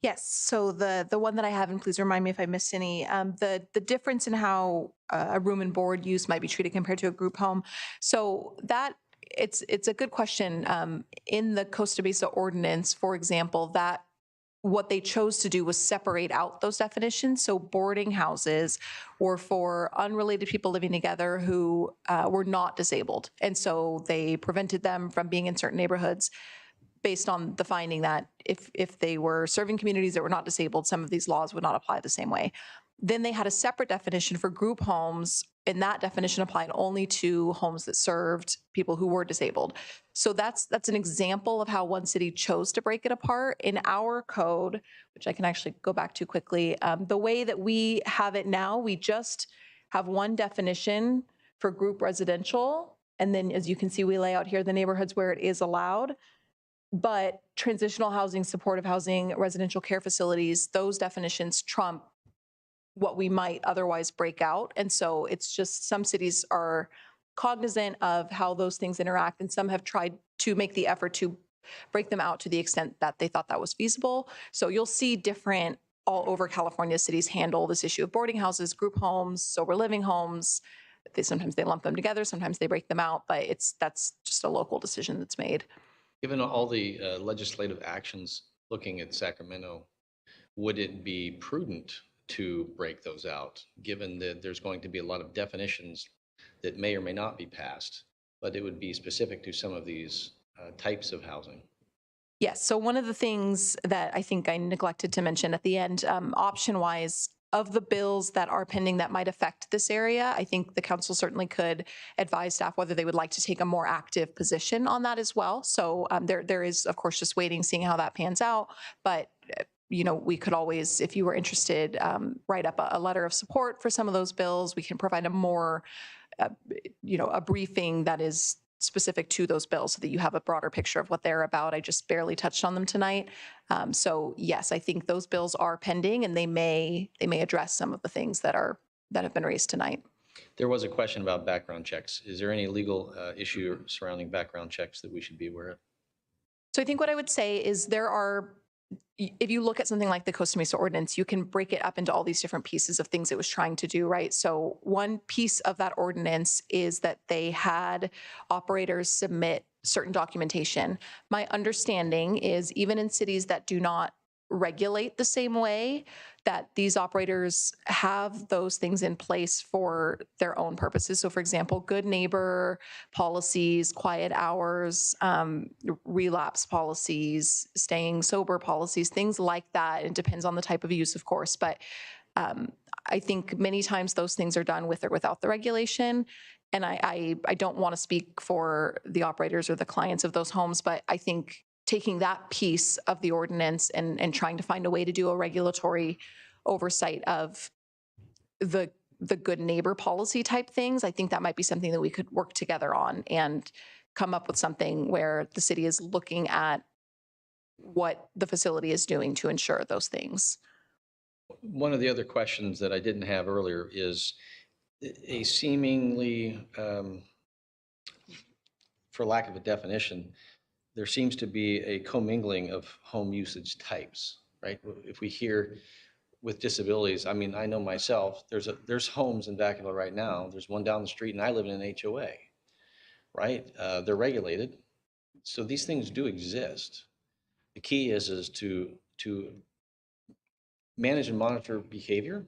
Yes, so the one that I have, and please remind me if I missed any, the difference in how a room and board use might be treated compared to a group home. So that, it's a good question. In the Costa Mesa ordinance, for example, that what they chose to do was separate out those definitions. So boarding houses were for unrelated people living together who were not disabled. And so they prevented them from being in certain neighborhoods based on the finding that if they were serving communities that were not disabled, some of these laws would not apply the same way. Then they had a separate definition for group homes, and that definition applied only to homes that served people who were disabled. So that's an example of how one city chose to break it apart. In our code, which I can actually go back to quickly, the way that we have it now, we just have one definition for group residential. And then as you can see, we lay out here the neighborhoods where it is allowed. But transitional housing, supportive housing, residential care facilities, those definitions trump what we might otherwise break out. And so it's just some cities are cognizant of how those things interact, and some have tried to make the effort to break them out to the extent that they thought that was feasible. So you'll see different all over California cities handle this issue of boarding houses, group homes, sober living homes. Sometimes they lump them together, sometimes they break them out, but that's just a local decision that's made. Given all the legislative actions looking at Sacramento, would it be prudent to break those out, given that there's going to be a lot of definitions that may or may not be passed, but it would be specific to some of these types of housing? Yes, so one of the things that I think I neglected to mention at the end, option-wise, of the bills that are pending that might affect this area, I think the council certainly could advise staff whether they would like to take a more active position on that as well. So there is, of course, just waiting, seeing how that pans out. But you know, we could always, if you were interested, write up a letter of support for some of those bills. We can provide a more, a briefing that is specific to those bills so that you have a broader picture of what they're about. I just barely touched on them tonight. So yes, I think those bills are pending, and they may address some of the things that have been raised tonight. There was a question about background checks. Is there any legal issue surrounding background checks that we should be aware of? So I think what I would say is if you look at something like the Costa Mesa ordinance, you can break it up into all these different pieces of things it was trying to do, right? So one piece of that ordinance is that they had operators submit certain documentation. My understanding is even in cities that do not regulate the same way, that these operators have those things in place for their own purposes. So for example, good neighbor policies, quiet hours, relapse policies, staying sober policies, things like that. It depends on the type of use, of course, but I think many times those things are done with or without the regulation. And I don't want to speak for the operators or the clients of those homes, but I think taking that piece of the ordinance and trying to find a way to do a regulatory oversight of the good neighbor policy type things, I think that might be something that we could work together on and come up with something where the city is looking at what the facility is doing to ensure those things. One of the other questions that I didn't have earlier is a seemingly, for lack of a definition, there seems to be a commingling of home usage types, right? If we hear with disabilities, I mean, I know myself, there's homes in Vacaville right now. There's one down the street and I live in an HOA, right? They're regulated. So these things do exist. The key is to manage and monitor behavior.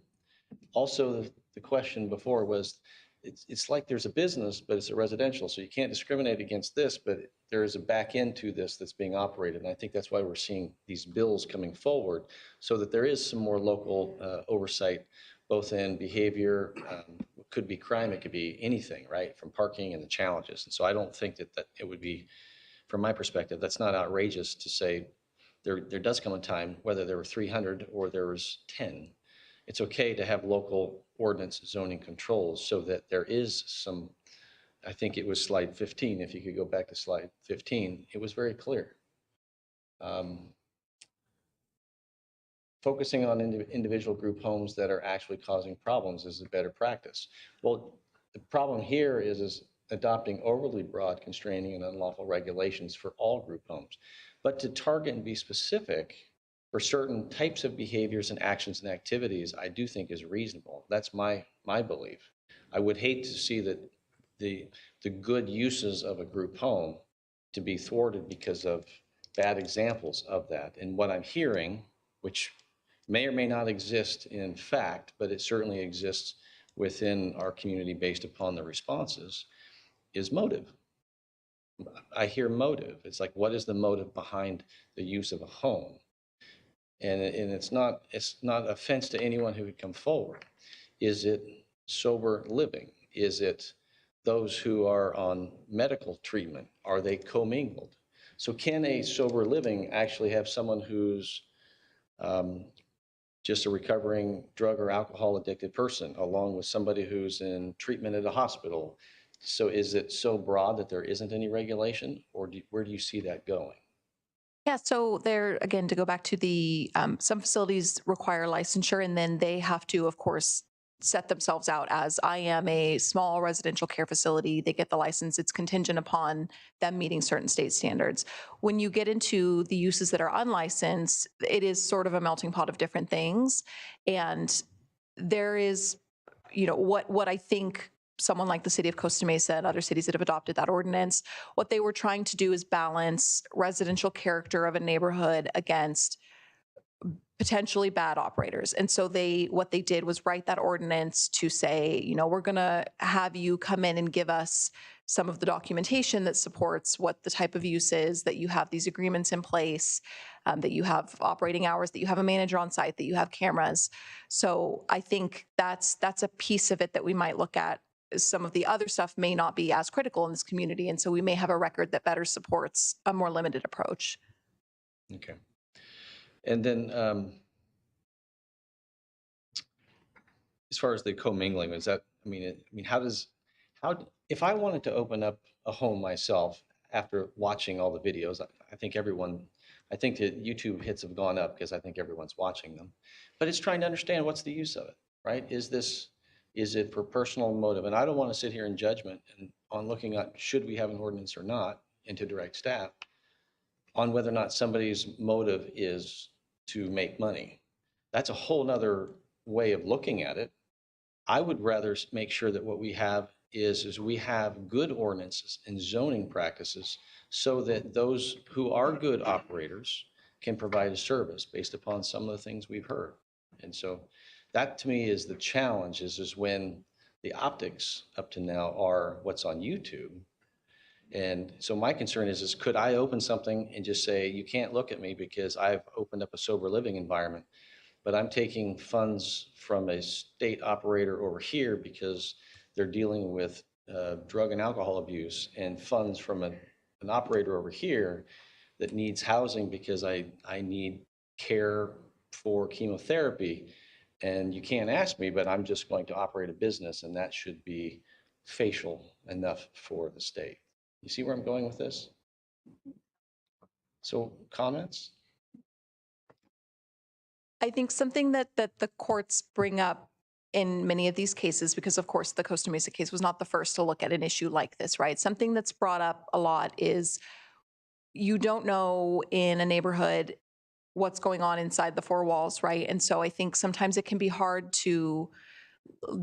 Also, the question before was, it's like there's a business, but it's a residential. So you can't discriminate against this, but there is a back end to this that's being operated. And I think that's why we're seeing these bills coming forward, so that there is some more local oversight, both in behavior, it could be crime, it could be anything, right? From parking and the challenges. And so I don't think that it would be, from my perspective, that's not outrageous to say, there does come a time, whether there were 300 or there was 10, it's okay to have local ordinance zoning controls so that there is some, I think it was slide 15, if you could go back to slide 15, it was very clear. Focusing on individual group homes that are actually causing problems is a better practice. Well, the problem here is adopting overly broad, constraining, and unlawful regulations for all group homes. But to target and be specific for certain types of behaviors and actions and activities, I do think is reasonable. That's my belief. I would hate to see that the good uses of a group home to be thwarted because of bad examples of that. And what I'm hearing, which may or may not exist in fact, but it certainly exists within our community based upon the responses, is motive. I hear motive. It's like, what is the motive behind the use of a home? And it's not offense to anyone who would come forward. Is it sober living? Is it those who are on medical treatment? Are they commingled? So can a sober living actually have someone who's just a recovering drug or alcohol addicted person along with somebody who's in treatment at a hospital? So is it so broad that there isn't any regulation, or where do you see that going? Yeah, so there, again, to go back to the, some facilities require licensure, and then they have to, of course, set themselves out as, I am a small residential care facility. They get the license. It's contingent upon them meeting certain state standards. When you get into the uses that are unlicensed, it is sort of a melting pot of different things. And there is, what I think someone like the city of Costa Mesa and other cities that have adopted that ordinance, what they were trying to do is balance residential character of a neighborhood against potentially bad operators. And so what they did was write that ordinance to say, we're going to have you come in and give us some of the documentation that supports what the type of use is, that you have these agreements in place, that you have operating hours, that you have a manager on site, that you have cameras. So I think that's a piece of it that we might look at. Some of the other stuff may not be as critical in this community. And so we may have a record that better supports a more limited approach. Okay. And then as far as the commingling, is that, if I wanted to open up a home myself after watching all the videos, I think that YouTube hits have gone up because I think everyone's watching them, but it's trying to understand what's the use of it, right? Is it for personal motive? And I don't want to sit here in judgment on looking at should we have an ordinance or not, and to direct staff on whether or not somebody's motive is to make money. That's a whole nother way of looking at it. I would rather make sure that what we have is we have good ordinances and zoning practices so that those who are good operators can provide a service based upon some of the things we've heard. And so that to me is the challenge, is when the optics up to now are what's on YouTube. And so my concern is could I open something and just say, you can't look at me because I've opened up a sober living environment, but I'm taking funds from a state operator over here because they're dealing with drug and alcohol abuse, and funds from an operator over here that needs housing because I need care for chemotherapy. And you can't ask me, but I'm just going to operate a business, and that should be facial enough for the state. You see where I'm going with this? So comments? I think something that the courts bring up in many of these cases, because of course the Costa Mesa case was not the first to look at an issue like this, right? Something that's brought up a lot is you don't know in a neighborhood what's going on inside the four walls, right? And so I think sometimes it can be hard to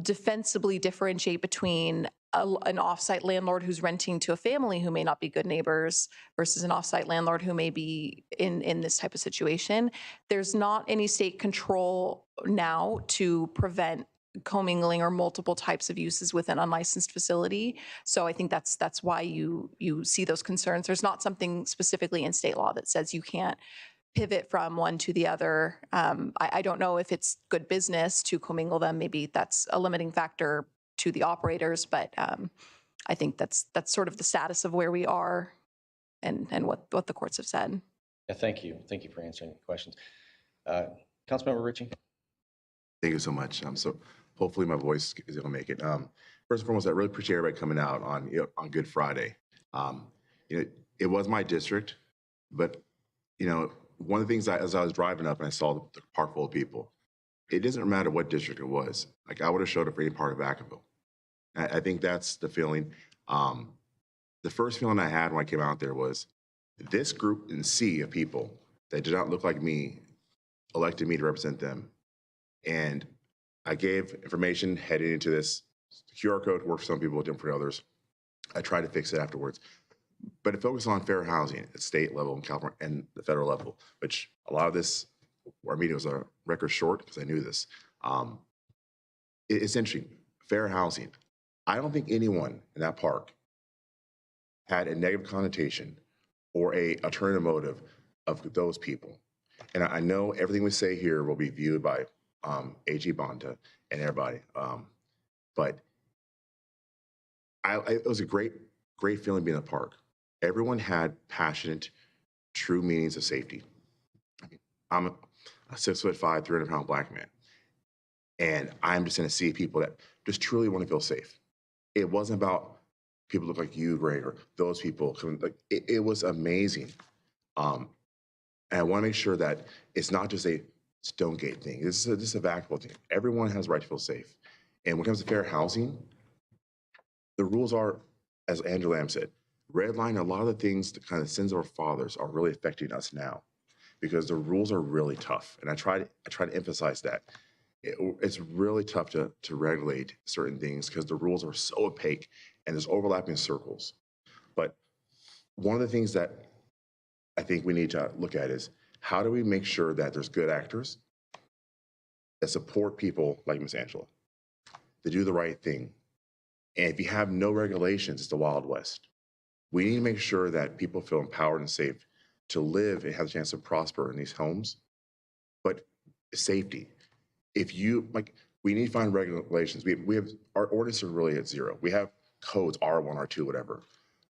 defensibly differentiate between an offsite landlord who's renting to a family who may not be good neighbors versus an offsite landlord who may be in this type of situation. There's not any state control now to prevent commingling or multiple types of uses with an unlicensed facility. So I think that's why you see those concerns. There's not something specifically in state law that says you can't pivot from one to the other. I don't know if it's good business to commingle them. Maybe that's a limiting factor to the operators, but I think that's sort of the status of where we are and what the courts have said. Yeah, thank you. Thank you for answering the questions. Councilmember Ritchie? Thank you so much. So hopefully my voice is gonna make it. First and foremost, I really appreciate everybody coming out on on Good Friday. You know, it was my district, but one of the things as I was driving up and I saw the park full of people, it doesn't matter what district it was. Like I would have showed up for any part of Vacaville. I think that's the feeling. The first feeling I had when I came out there was this group and sea of people that did not look like me elected me to represent them. And I gave information heading into this. QR code worked for some people, different for others. I tried to fix it afterwards. But it focused on fair housing at state level and California and the federal level, which a lot of this, our meeting was a record short because I knew this. It's interesting, fair housing. I don't think anyone in that park had a negative connotation or a alternative motive of those people. And I know everything we say here will be viewed by AG Bonta and everybody. But it was a great feeling being in the park. Everyone had passionate, true meanings of safety. I'm a 6'5", 300-pound black man. And I'm just in a sea of people that just truly want to feel safe. It wasn't about people look like you, Greg, or those people coming. Like it was amazing. And I want to make sure that it's not just a Stonegate thing. This is a Vacaville thing. Everyone has a right to feel safe. And when it comes to fair housing, the rules are, as Andrew Lamb said, redline. A lot of the things, the kind of sins of our fathers, are really affecting us now, because the rules are really tough. And I try to emphasize that. It's really tough to regulate certain things because the rules are so opaque and there's overlapping circles. But one of the things that I think we need to look at is how do we make sure that there's good actors that support people like Miss Angela, to do the right thing. And if you have no regulations, it's the Wild West. We need to make sure that people feel empowered and safe to live and have a chance to prosper in these homes. But safety. If you, we need to find regulations. We have, our ordinance are really at zero. We have codes, R1, R2, whatever.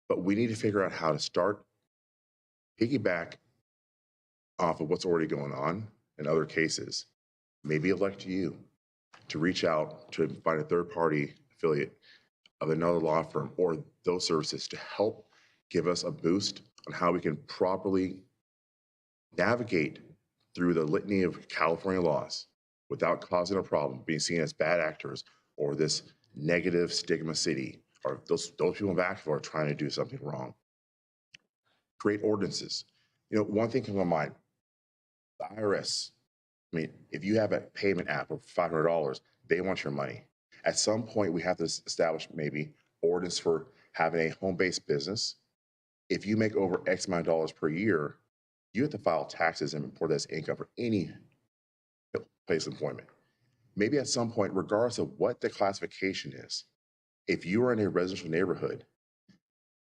But we need to figure out how to start piggyback off of what's already going on in other cases. Maybe elect you to reach out to find a third-party affiliate of another law firm or those services to help give us a boost on how we can properly navigate through the litany of California laws without causing a problem, being seen as bad actors or this negative stigma city, or those people in Vacaville are trying to do something wrong. Create ordinances. One thing comes to mind, the IRS. I mean, if you have a payment app of $500, they want your money. At some point, we have to establish maybe ordinance for having a home-based business. If you make over X amount of dollars per year, you have to file taxes and report that as income for any place of employment. Maybe at some point, regardless of what the classification is, if you are in a residential neighborhood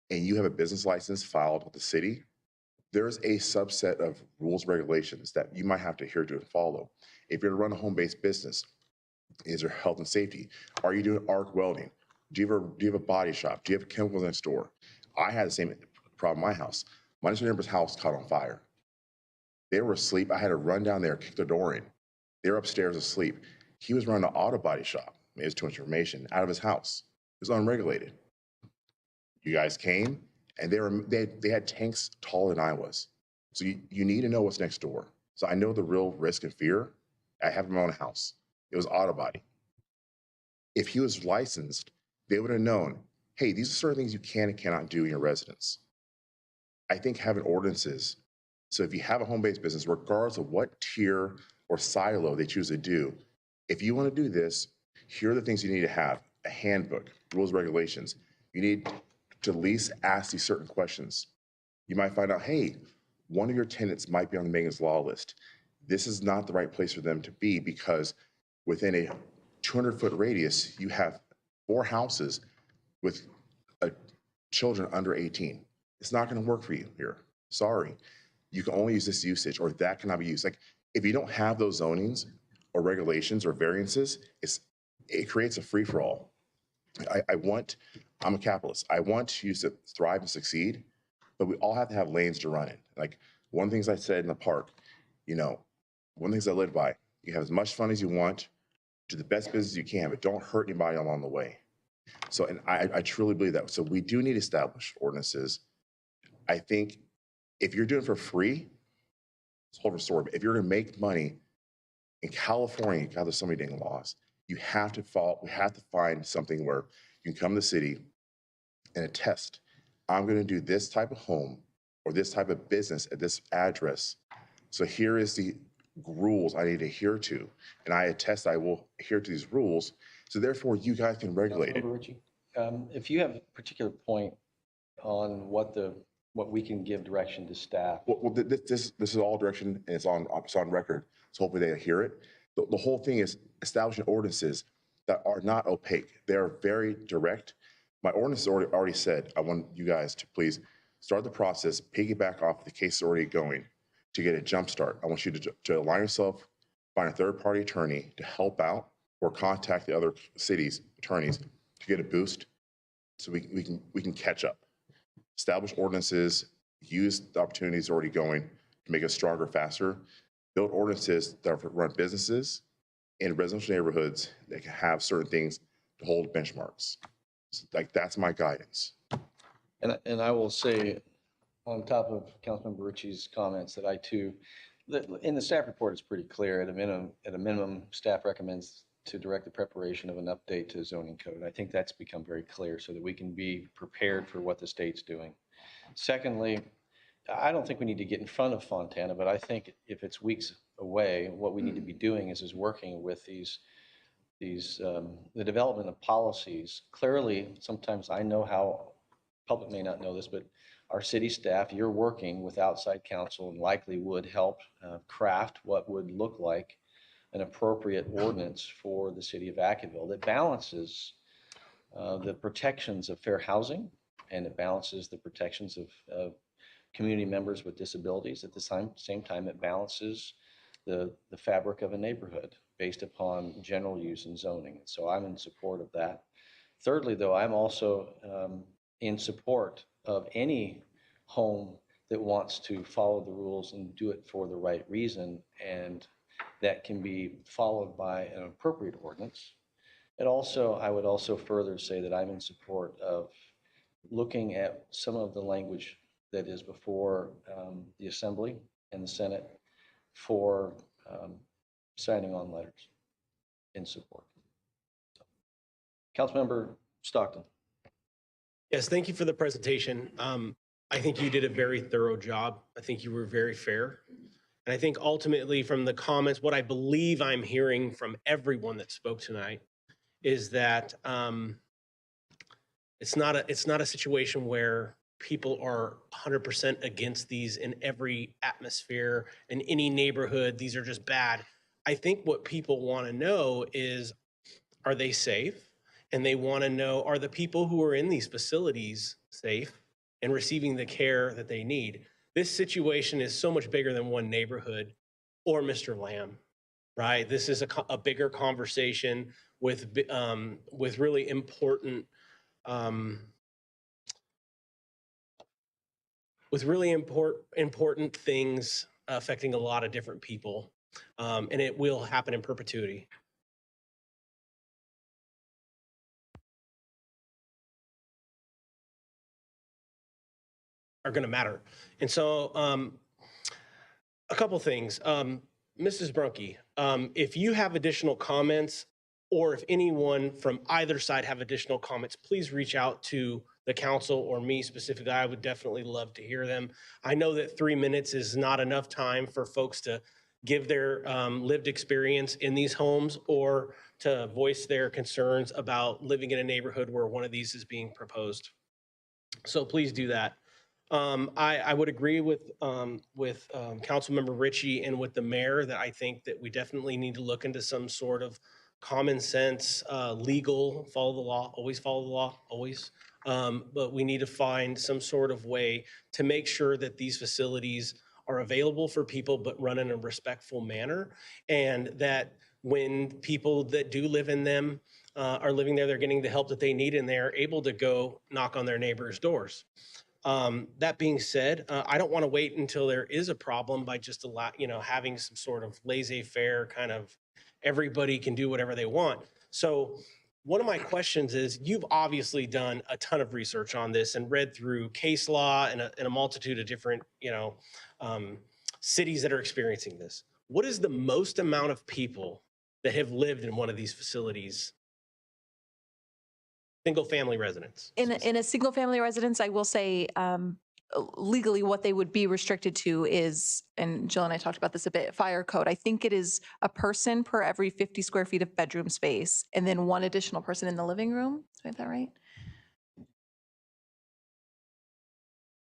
and you have a business license filed with the city, there's a subset of rules and regulations that you might have to adhere to and follow. If you're to run a home-based business, is there health and safety? Are you doing arc welding? Do you have a body shop? Do you have chemicals next door? I had the same problem in my house. My next door neighbor's house caught on fire. They were asleep. I had to run down there, kick the door in. They were upstairs asleep. He was running an auto body shop. It was too much information out of his house. It was unregulated. You guys came, and they had tanks taller than I was. So you need to know what's next door. So I know the real risk and fear. I have in my own house. It was auto body. If he was licensed, they would have known, hey, these are certain things you can and cannot do in your residence. I think having ordinances, so if you have a home-based business, regardless of what tier or silo they choose to do, if you want to do this, here are the things you need to have: a handbook, rules, regulations. You need to at least ask these certain questions. You might find out, hey, one of your tenants might be on the Megan's Law list. This is not the right place for them to be because within a 200-foot radius, you have 4 houses with children under 18. It's not going to work for you here. Sorry. You can only use this usage, or that cannot be used. Like, if you don't have those zonings or regulations or variances, it creates a free-for-all. I'm a capitalist. I want you to thrive and succeed, but we all have to have lanes to run in. Like, One of the things I said in the park, one of the things I live by, you have as much fun as you want, do the best business you can, but don't hurt anybody along the way. So, and I truly believe that. So we do need established ordinances. I think if you're doing it for free, it's a whole different story. But if you're going to make money in California, God, there's so many dang laws. We have to find something where you can come to the city and attest, I'm going to do this type of home or this type of business at this address. So here is the rules I need to adhere to. And I attest I will adhere to these rules. So therefore, you guys can regulate it. Councilmember Ritchie, if you have a particular point on what we can give direction to staff. Well, this is all direction, and it's on record. So hopefully they hear it. The whole thing is establishing ordinances that are not opaque. They are very direct. My ordinance already said, I want you guys to please start the process, piggyback off the case already going to get a jump start. I want you to align yourself, find a third-party attorney to help out, or contact the other cities' attorneys to get a boost so we can catch up. Establish ordinances, use the opportunities already going to make us stronger, faster. Build ordinances that run businesses in residential neighborhoods that can have certain things to hold benchmarks. So, that's my guidance. And I will say, on top of Councilmember Ritchie's comments, that I too, in the staff report, it's pretty clear. At a minimum, staff recommends to direct the preparation of an update to zoning code. I think that's become very clear so that we can be prepared for what the state's doing. Secondly, I don't think we need to get in front of Fontana, but I think if it's weeks away, what we need to be doing is working with the development of policies. Clearly, sometimes I know how, public may not know this, but our city staff, you're working with outside counsel and likely would help craft what would look like an appropriate ordinance for the city of Vacaville that balances the protections of fair housing, and it balances the protections of community members with disabilities. At the same time, it balances the fabric of a neighborhood based upon general use and zoning. So I'm in support of that. Thirdly, though, I'm also in support of any home that wants to follow the rules and do it for the right reason, and that can be followed by an appropriate ordinance. I would also further say that I'm in support of looking at some of the language that is before the Assembly and the Senate for signing on letters in support. Councilmember Stockton. Yes, thank you for the presentation. I think you did a very thorough job. I think you were very fair. And I think ultimately from the comments, what I believe I'm hearing from everyone that spoke tonight is that it's not a situation where people are 100% against these in every atmosphere, in any neighborhood. These are just bad. I think what people want to know is, are they safe? And they want to know, are the people who are in these facilities safe and receiving the care that they need? This situation is so much bigger than one neighborhood or Mr. Lamb, right? This is a bigger conversation with really important important things affecting a lot of different people, and it will happen in perpetuity. Are going to matter. And so a couple things. Mrs. Brunke, if you have additional comments, or if anyone from either side have additional comments, please reach out to the council or me specifically. I would definitely love to hear them. I know that 3 minutes is not enough time for folks to give their lived experience in these homes or to voice their concerns about living in a neighborhood where one of these is being proposed. So please do that. I would agree with Councilmember Ritchie and with the mayor that I think that we definitely need to look into some sort of common sense, legal, follow the law, always follow the law, always. But we need to find some sort of way to make sure that these facilities are available for people, but run in a respectful manner. And that when people that do live in them are living there, they're getting the help that they need and they're able to go knock on their neighbors' doors. That being said, I don't want to wait until there is a problem by just having some sort of laissez-faire kind of everybody can do whatever they want. So one of my questions is, you've obviously done a ton of research on this and read through case law and a multitude of different, cities that are experiencing this. What is the most amount of people that have lived in one of these facilities? Single-family residents. In a single family residence, I will say legally what they would be restricted to is, and Jill and I talked about this a bit, fire code. I think it is a person per every 50 square feet of bedroom space, and then one additional person in the living room. Did I get that right?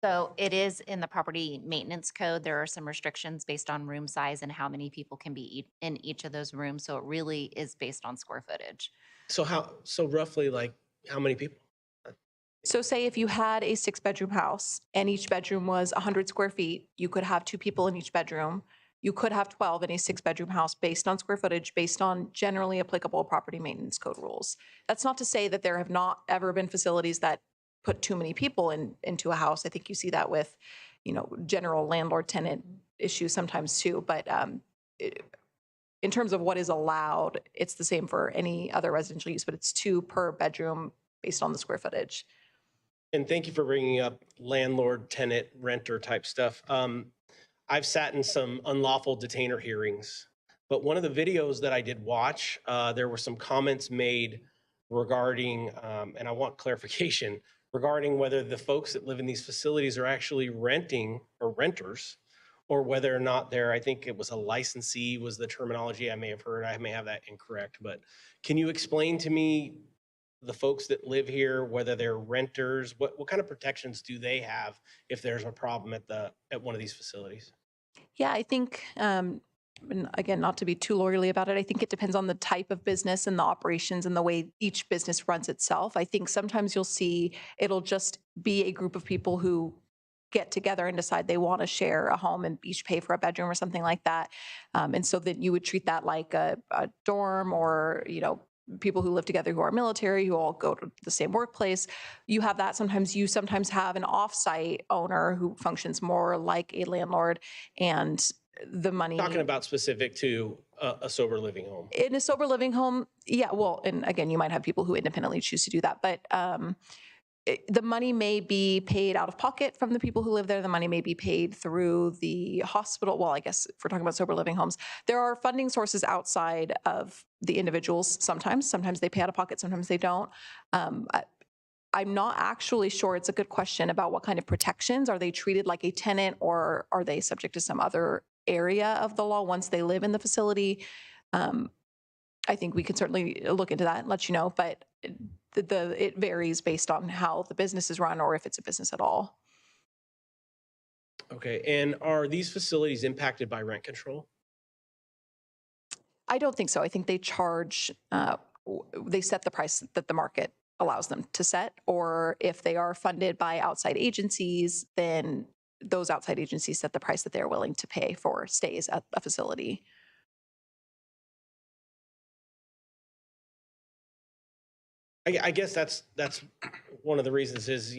So it is in the property maintenance code. There are some restrictions based on room size and how many people can be in each of those rooms. So it really is based on square footage. So roughly, like, how many people? So say if you had a 6-bedroom house and each bedroom was 100 square feet, you could have 2 people in each bedroom. You could have 12 in a 6-bedroom house based on square footage, based on generally applicable property maintenance code rules. That's not to say that there have not ever been facilities that put too many people into a house. I think you see that with, general landlord-tenant issues sometimes too. But in terms of what is allowed, it's the same for any other residential use, but it's 2 per bedroom based on the square footage. And thank you for bringing up landlord, tenant, renter type stuff. I've sat in some unlawful detainer hearings, but one of the videos that I did watch, there were some comments made regarding, and I want clarification, regarding whether the folks that live in these facilities are actually renting or renters, or whether or not they're, I think it was a licensee was the terminology I may have heard. I may have that incorrect, but can you explain to me the folks that live here, whether they're renters, what kind of protections do they have if there's a problem at one of these facilities? Yeah, I think, and again, not to be too lawyerly about it, I think it depends on the type of business and the operations and the way each business runs itself. I think sometimes you'll see it'll just be a group of people who get together and decide they want to share a home and each pay for a bedroom or something like that. And so then you would treat that like a dorm, or, people who live together who are military, who all go to the same workplace. You have that. You sometimes have an off-site owner who functions more like a landlord, and the money. Talking about specific to a sober living home. In a sober living home, yeah, well, and again, you might have people who independently choose to do that, but the money may be paid out of pocket from the people who live there. The money may be paid through the hospital. Well, I guess if we're talking about sober living homes, there are funding sources outside of the individuals sometimes. Sometimes they pay out of pocket, sometimes they don't. I'm not actually sure. It's a good question about what kind of protections. Are they treated like a tenant, or are they subject to some other area of the law once they live in the facility? I think we can certainly look into that and let you know, but it varies based on how the business is run, or if it's a business at all. Okay, and are these facilities impacted by rent control? I don't think so. I think they charge, they set the price that the market allows them to set, or if they are funded by outside agencies, then those outside agencies set the price that they're willing to pay for stays at a facility. I guess that's one of the reasons is,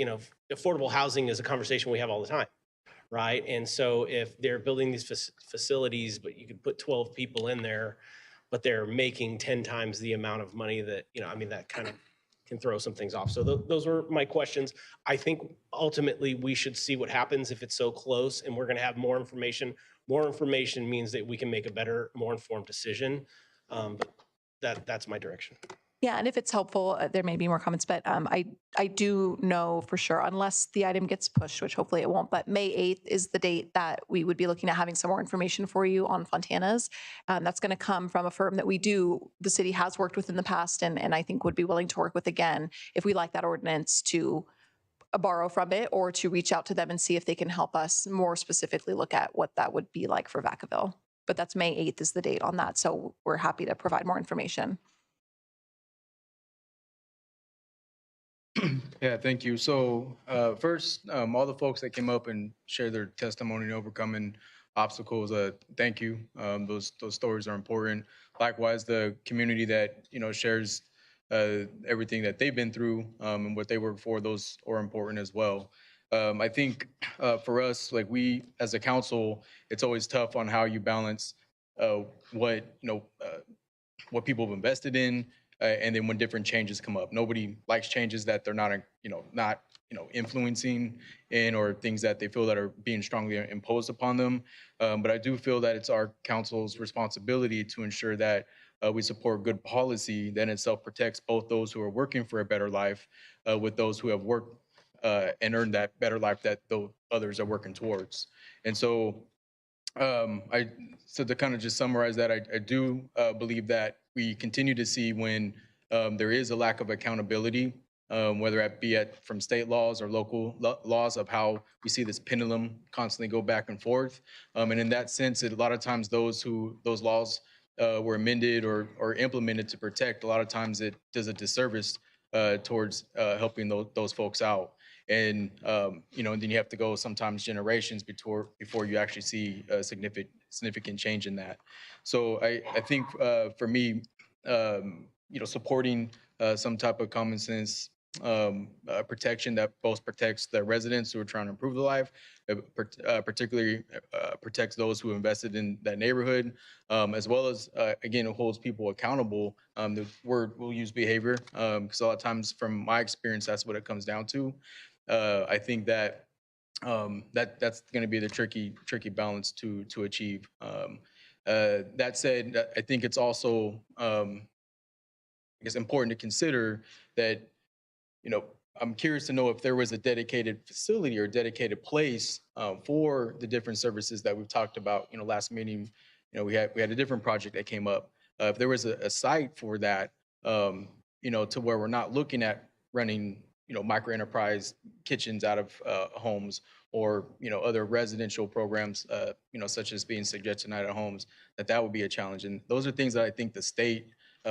affordable housing is a conversation we have all the time, right? And so if they're building these facilities, but you could put 12 people in there, but they're making 10 times the amount of money that, that kind of can throw some things off. So those were my questions. I think ultimately we should see what happens if it's so close, and we're going to have more information. More information means that we can make a better, more informed decision. But that's my direction. Yeah, and if it's helpful, there may be more comments, but I do know for sure, unless the item gets pushed, which hopefully it won't, but May 8th is the date that we would be looking at having some more information for you on Fontana's. That's going to come from a firm that the city has worked with in the past, and I think would be willing to work with again if we like that ordinance, to borrow from it or to reach out to them and see if they can help us more specifically look at what that would be like for Vacaville. But that's May 8th is the date on that, so we're happy to provide more information. Yeah, thank you. So first, all the folks that came up and shared their testimony in overcoming obstacles, thank you. Those stories are important. Likewise, the community that shares everything that they've been through and what they work for, those are important as well. I think for us, like we as a council, it's always tough on how you balance what what people have invested in, and then when different changes come up. Nobody likes changes that they're not influencing in, or things that they feel that are being strongly imposed upon them. But I do feel that it's our council's responsibility to ensure that we support good policy that in itself protects both those who are working for a better life with those who have worked and earned that better life that the others are working towards. And so so to kind of just summarize that, I do believe that we continue to see when there is a lack of accountability, whether it be from state laws or local laws, of how we see this pendulum constantly go back and forth. And in that sense, a lot of times those laws were amended or implemented to protect, a lot of times it does a disservice towards helping those folks out. And and then you have to go sometimes generations before you actually see a significant change in that. So I think for me, supporting some type of common sense protection that both protects the residents who are trying to improve their life, particularly protects those who invested in that neighborhood, as well as, again, it holds people accountable. The word we'll use behavior, because a lot of times from my experience, that's what it comes down to. I think that that's going to be the tricky balance to achieve. That said, I think it's also important to consider that, I'm curious to know if there was a dedicated facility or dedicated place for the different services that we've talked about. Last meeting, we had a different project that came up. If there was a site for that, to where we're not looking at running, micro enterprise kitchens out of homes, or other residential programs, such as being suggested tonight at homes, that would be a challenge. And those are things that I think the state,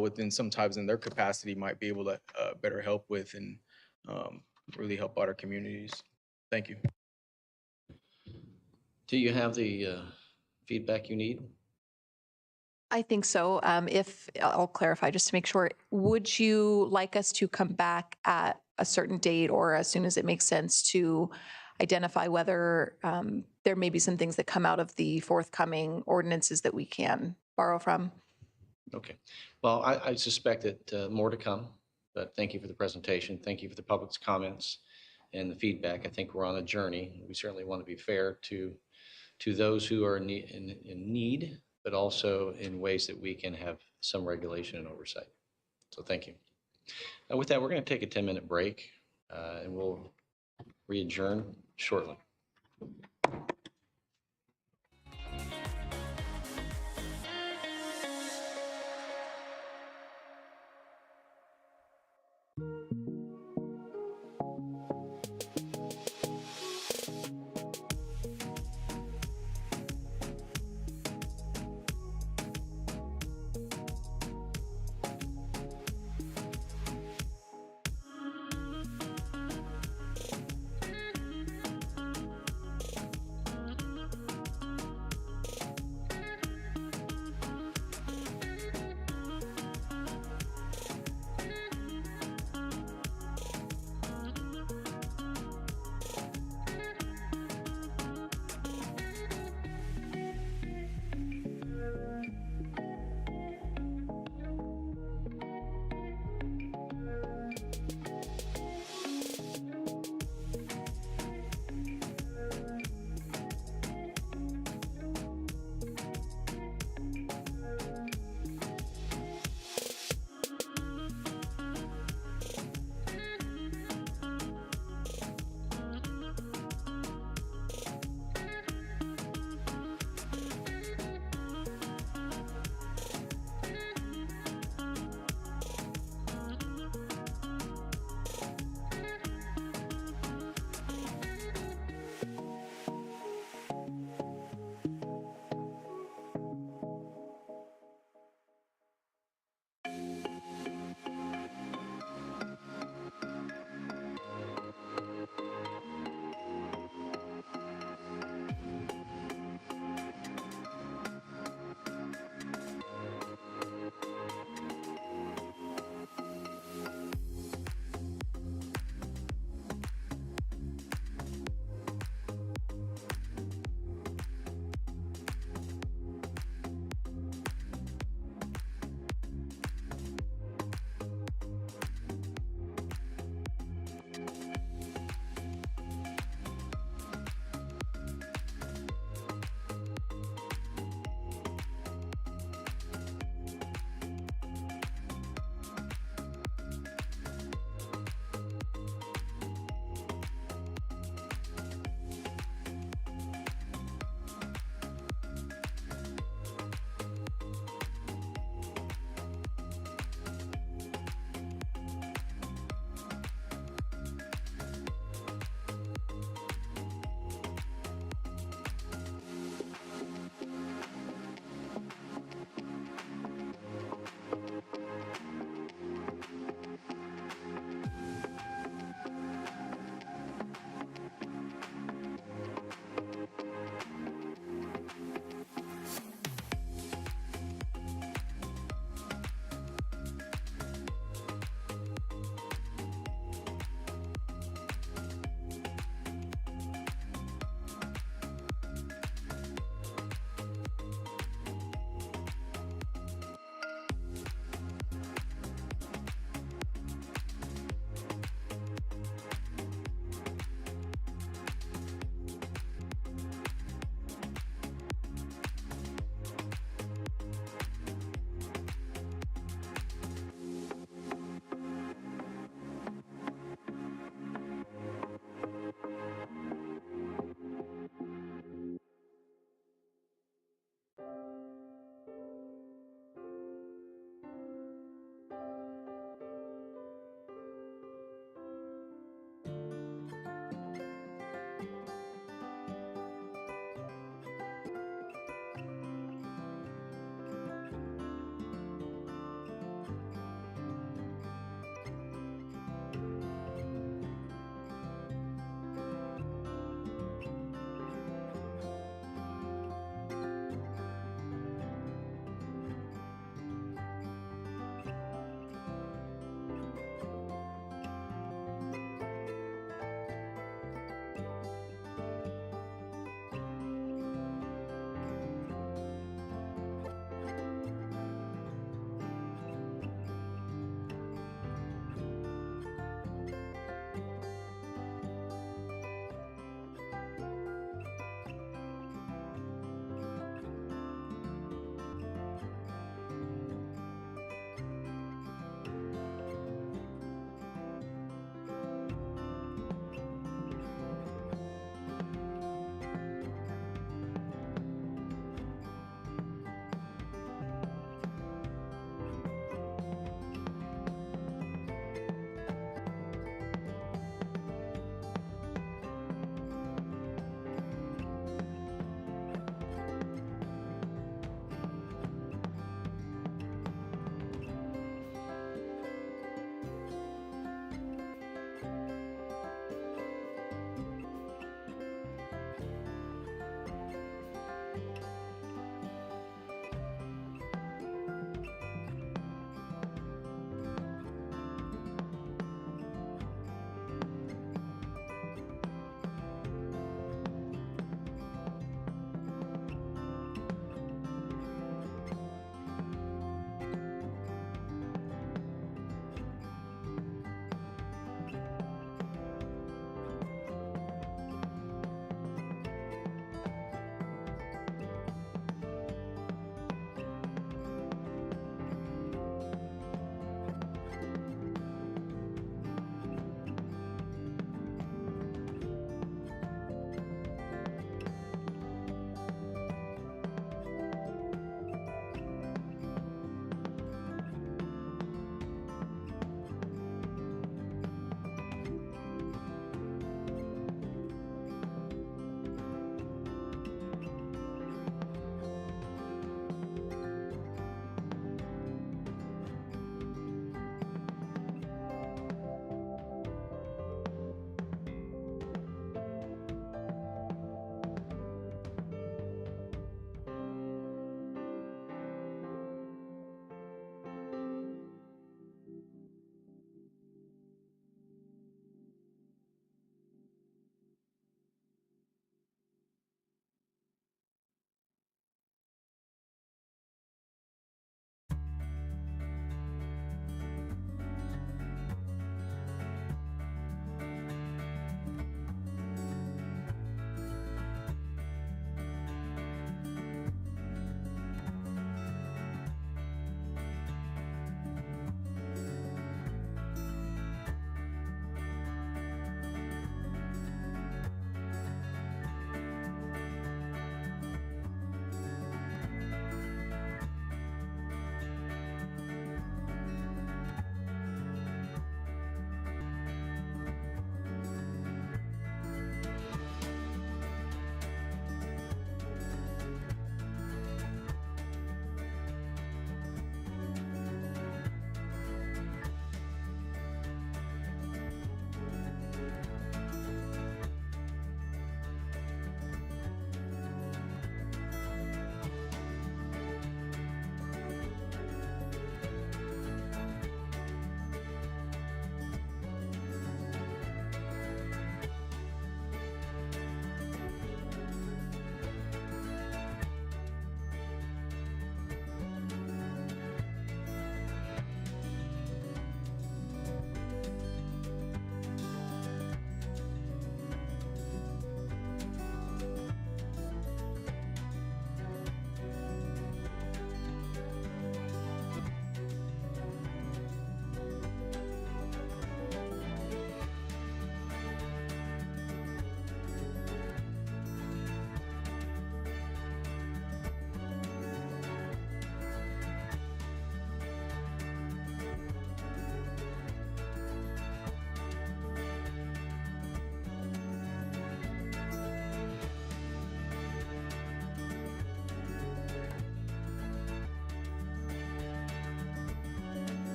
within sometimes in their capacity, might be able to better help with and really help out our communities. Thank you. Do you have the feedback you need? I think so. If I'll clarify just to make sure, would you like us to come back at a certain date or as soon as it makes sense to identify whether there may be some things that come out of the forthcoming ordinances that we can borrow from? Okay. Well, I suspect that more to come, but thank you for the presentation. Thank you for the public's comments and the feedback. I think we're on a journey. We certainly want to be fair to those who are in need, but also in ways that we can have some regulation and oversight. So thank you. With that, we're going to take a 10-minute break, and we'll re-adjourn shortly.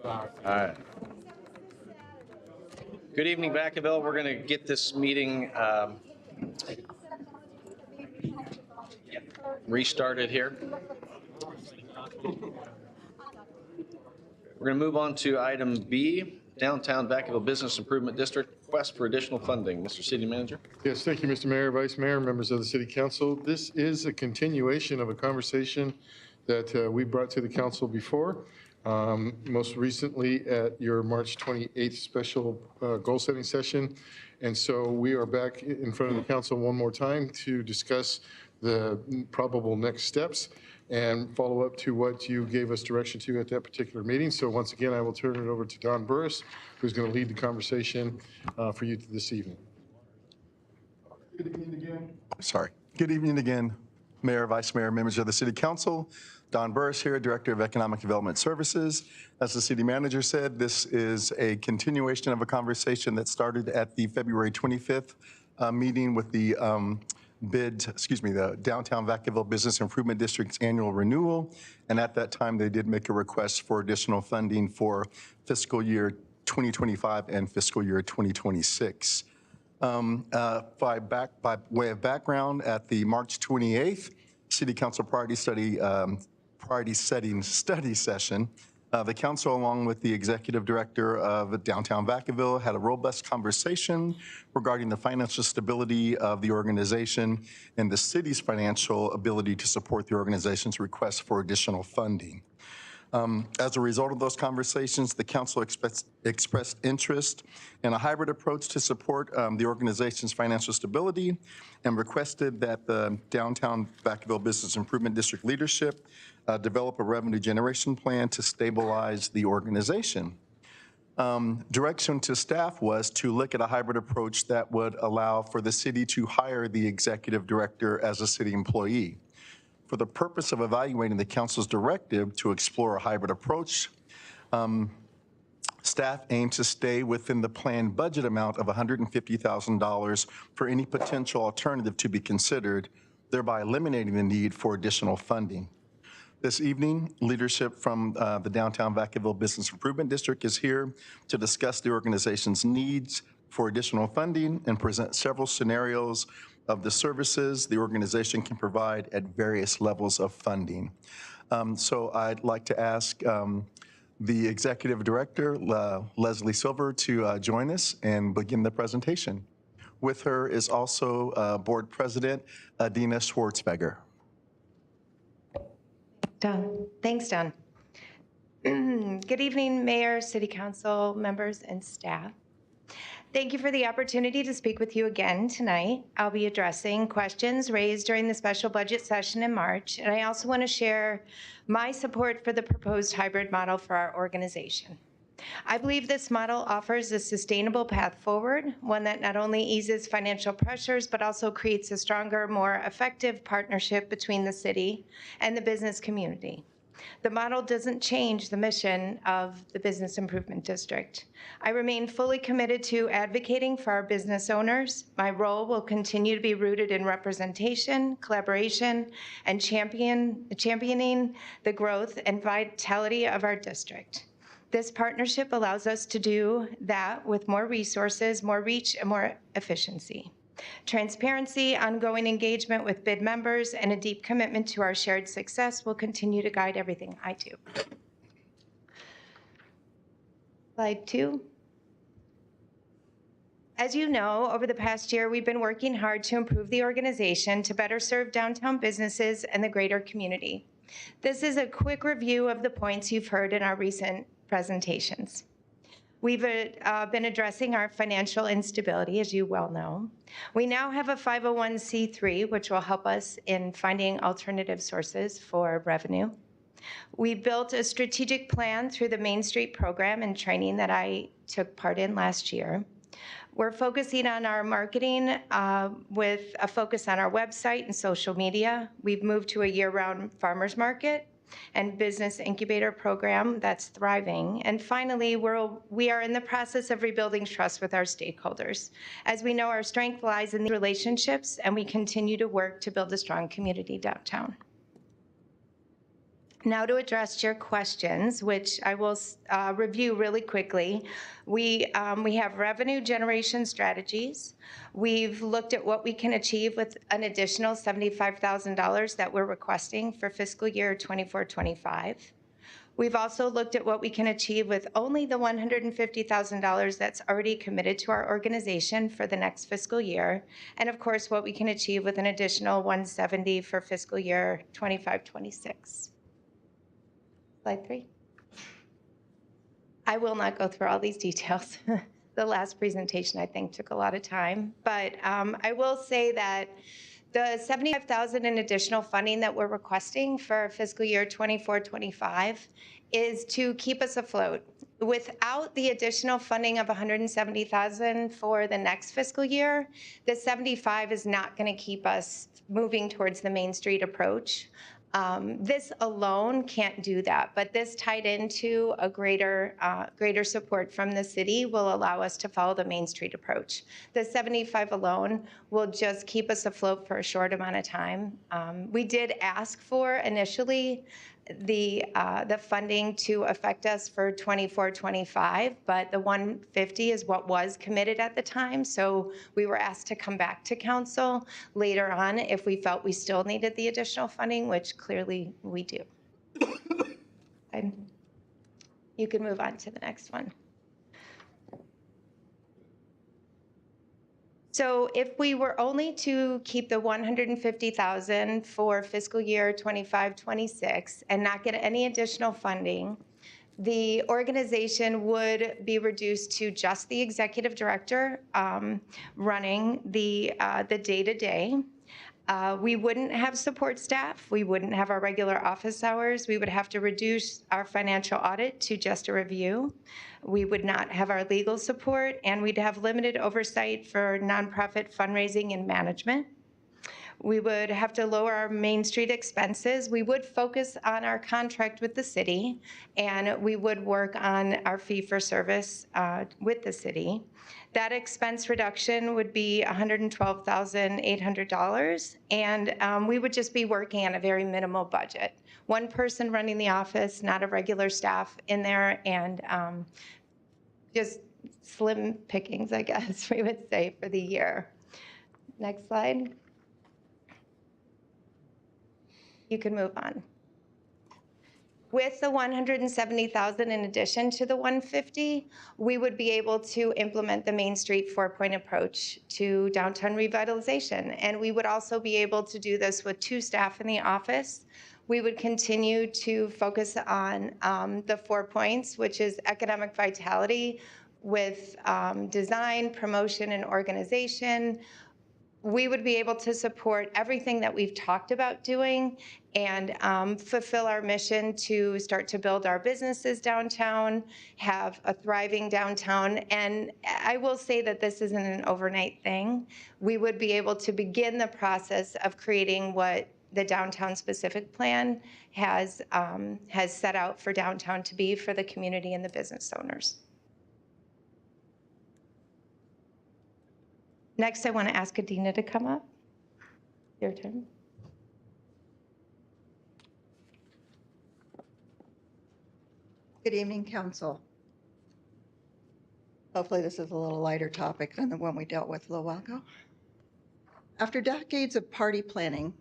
All right. Good evening, Vacaville. We're going to get this meeting restarted here. We're going to move on to item B, Downtown Vacaville Business Improvement District, request for additional funding. Mr. City Manager. Yes, thank you, Mr. Mayor, Vice Mayor, members of the City Council. This is a continuation of a conversation that we brought to the council before, most recently at your March 28th special goal-setting session. And so we are back in front of the council one more time to discuss the probable next steps and follow up to what you gave us direction to at that particular meeting. So once again, I will turn it over to Don Burris, who's going to lead the conversation for you this evening. Good evening again. Sorry. Good evening again, Mayor, Vice Mayor, members of the City Council. Don Burris here, Director of Economic Development Services. As the City Manager said, this is a continuation of a conversation that started at the February 25th meeting with the the Downtown Vacaville Business Improvement District's annual renewal. And at that time, they did make a request for additional funding for fiscal year 2025 and fiscal year 2026. By way of background, at the March 28th City Council priority setting study session, the council, along with the executive director of Downtown Vacaville, had a robust conversation regarding the financial stability of the organization and the city's financial ability to support the organization's request for additional funding. As a result of those conversations, the council expressed interest in a hybrid approach to support the organization's financial stability and requested that the Downtown Vacaville Business Improvement District leadership develop a revenue generation plan to stabilize the organization. Direction to staff was to look at a hybrid approach that would allow for the city to hire the executive director as a city employee. For the purpose of evaluating the council's directive to explore a hybrid approach, staff aimed to stay within the planned budget amount of $150,000 for any potential alternative to be considered, thereby eliminating the need for additional funding. This evening, leadership from the Downtown Vacaville Business Improvement District is here to discuss the organization's needs for additional funding and present several scenarios of the services the organization can provide at various levels of funding. So I'd like to ask the Executive Director, Leslie Silver, to join us and begin the presentation. With her is also Board President Adina Schwartzberger. Don. Thanks, Don. Good evening, Mayor, City Council members, and staff. Thank you for the opportunity to speak with you again tonight. I'll be addressing questions raised during the special budget session in March, and I also want to share my support for the proposed hybrid model for our organization. I believe this model offers a sustainable path forward, one that not only eases financial pressures, but also creates a stronger, more effective partnership between the city and the business community. The model doesn't change the mission of the Business Improvement District. I remain fully committed to advocating for our business owners. My role will continue to be rooted in representation, collaboration, and championing the growth and vitality of our district. This partnership allows us to do that with more resources, more reach, and more efficiency. Transparency, ongoing engagement with bid members, and a deep commitment to our shared success will continue to guide everything I do. Slide 2. As you know, over the past year, we've been working hard to improve the organization to better serve downtown businesses and the greater community. This is a quick review of the points you've heard in our recent presentations. We've been addressing our financial instability, as you well know. We now have a 501c3, which will help us in finding alternative sources for revenue. We built a strategic plan through the Main Street program and training that I took part in last year. We're focusing on our marketing with a focus on our website and social media. We've moved to a year-round farmers market. and business incubator program that's thriving. And finally, we are in the process of rebuilding trust with our stakeholders. As we know, our strength lies in the relationships, and we continue to work to build a strong community downtown. Now to address your questions, which I will review really quickly. We have revenue generation strategies. We've looked at what we can achieve with an additional $75,000 that we're requesting for fiscal year 24-25. We've also looked at what we can achieve with only the $150,000 that's already committed to our organization for the next fiscal year. And of course, what we can achieve with an additional $170,000 for fiscal year 25-26. Slide 3. I will not go through all these details. The last presentation, I think, took a lot of time. But I will say that the $75,000 in additional funding that we're requesting for fiscal year 24-25 is to keep us afloat. Without the additional funding of $170,000 for the next fiscal year, the 75 is not going to keep us moving towards the Main Street approach. This alone can't do that, but this tied into a greater support from the city will allow us to follow the Main Street approach. The 75 alone will just keep us afloat for a short amount of time. We did ask for initially the funding to affect us for 24-25, but the 150 is what was committed at the time. So we were asked to come back to council later on if we felt we still needed the additional funding, which clearly we do. And you can move on to the next one. So if we were only to keep the $150,000 for fiscal year 25-26 and not get any additional funding, the organization would be reduced to just the executive director running the day-to-day. We wouldn't have support staff. We wouldn't have our regular office hours. We would have to reduce our financial audit to just a review. We would not have our legal support, and we'd have limited oversight for nonprofit fundraising and management. We would have to lower our Main Street expenses. We would focus on our contract with the city, and we would work on our fee for service with the city. That expense reduction would be $112,800, and we would just be working on a very minimal budget. One person running the office, not a regular staff in there, and just slim pickings, I guess we would say, for the year. Next slide. You can move on. With the $170,000 in addition to the $150,000, we would be able to implement the Main Street 4-point approach to downtown revitalization. And we would also be able to do this with 2 staff in the office. We would continue to focus on the 4 points, which is economic vitality with design, promotion, and organization. We would be able to support everything that we've talked about doing and fulfill our mission to start to build our businesses downtown, have a thriving downtown. And I will say that this isn't an overnight thing. We would be able to begin the process of creating what the downtown specific plan has set out for downtown to be for the community and the business owners. Next, I want to ask Adina to come up. Your turn. Good evening, Council. Hopefully this is a little lighter topic than the one we dealt with a little while ago. After decades of party planning,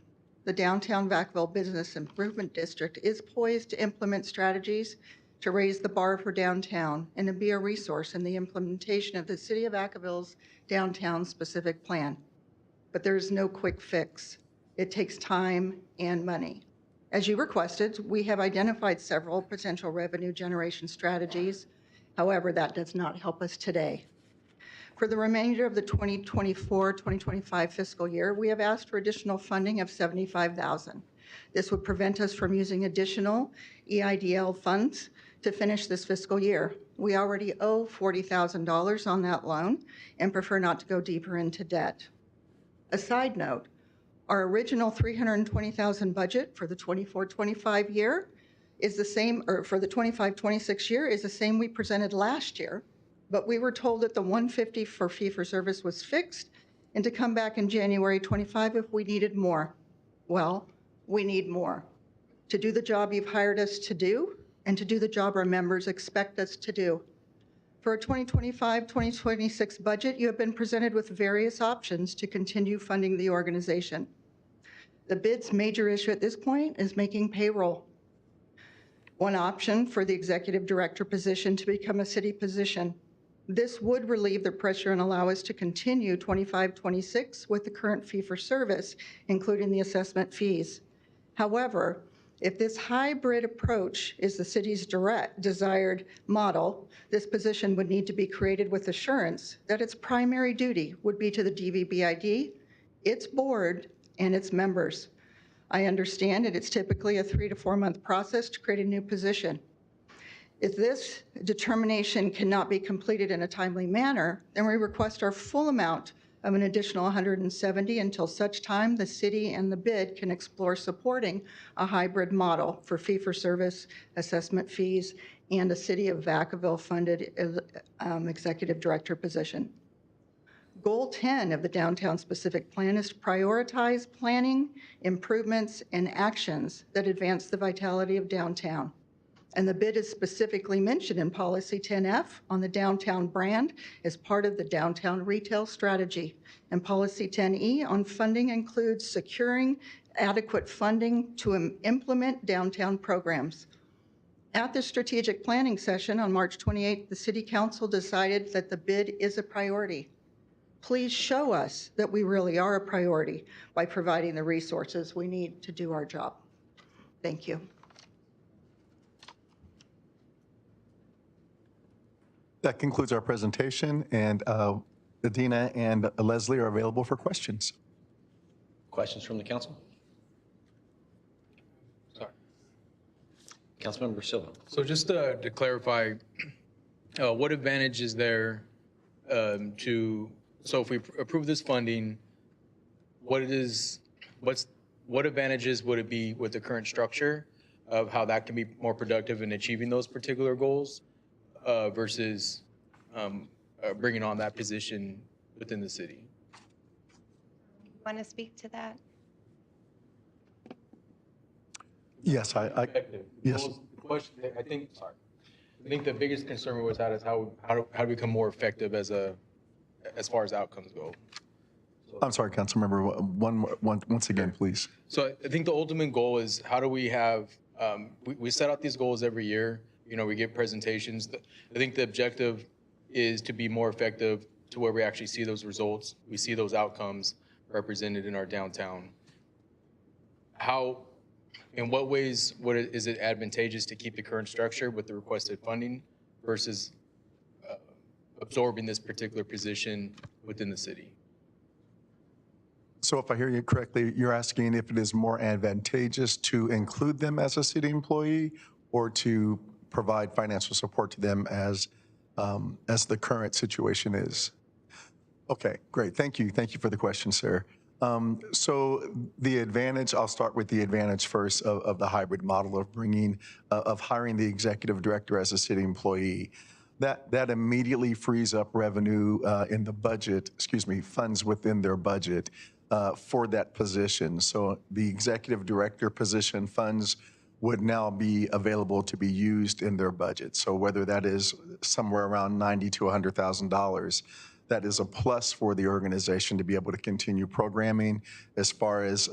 the Downtown Vacaville Business Improvement District is poised to implement strategies to raise the bar for downtown and to be a resource in the implementation of the City of Vacaville's downtown specific plan. But there is no quick fix. It takes time and money. As you requested, we have identified several potential revenue generation strategies. However, that does not help us today. For the remainder of the 2024-2025 fiscal year, we have asked for additional funding of $75,000. This would prevent us from using additional EIDL funds to finish this fiscal year. We already owe $40,000 on that loan and prefer not to go deeper into debt. A side note, our original $320,000 budget for the 24-25 year is the same, or for the 25-26 year, is the same we presented last year, but we were told that the 150 for fee-for-service was fixed and to come back in January 25 if we needed more. Well, we need more to do the job you've hired us to do and to do the job our members expect us to do. For a 2025-2026 budget, you have been presented with various options to continue funding the organization. The bid's major issue at this point is making payroll. One option for the executive director position to become a city position. This would relieve the pressure and allow us to continue 25-26 with the current fee-for-service, including the assessment fees. However, if this hybrid approach is the city's desired model, this position would need to be created with assurance that its primary duty would be to the DVBID, its board, and its members. I understand that it's typically a 3 to 4 month process to create a new position. If this determination cannot be completed in a timely manner, then we request our full amount of an additional 170 until such time the city and the bid can explore supporting a hybrid model for fee-for-service, assessment fees, and a City of Vacaville funded executive director position. Goal 10 of the downtown specific plan is to prioritize planning, improvements, and actions that advance the vitality of downtown. And the bid is specifically mentioned in Policy 10F on the downtown brand as part of the downtown retail strategy. And Policy 10E on funding includes securing adequate funding to implement downtown programs. At the strategic planning session on March 28th, the City Council decided that the bid is a priority. Please show us that we really are a priority by providing the resources we need to do our job. Thank you. That concludes our presentation, and Adina and Leslie are available for questions. Questions from the council? Sorry. Councilmember Silva. So just to clarify, what advantage is there so if we approve this funding, what advantages would it be with the current structure of how that can be more productive in achieving those particular goals versus bringing on that position within the city? Want to speak to that? Yes, yes. The question, I think the biggest concern was is how to become more effective as far as outcomes go. I'm sorry, Councilmember, once again, please. So I think the ultimate goal is how do we have, we set out these goals every year. You know, we give presentations. I think the objective is to be more effective to where we actually see those results. We see those outcomes represented in our downtown. In what ways is it advantageous to keep the current structure with the requested funding versus absorbing this particular position within the city? So if I hear you correctly, you're asking if it is more advantageous to include them as a city employee or to provide financial support to them as the current situation is. Okay, great. Thank you. Thank you for the question, sir. So the advantage, I'll start with the advantage first of the hybrid model of hiring the executive director as a city employee. That immediately frees up revenue in the budget, funds within their budget for that position. So the executive director position funds would now be available to be used in their budget. So whether that is somewhere around $90,000 to $100,000, that is a plus for the organization to be able to continue programming as far as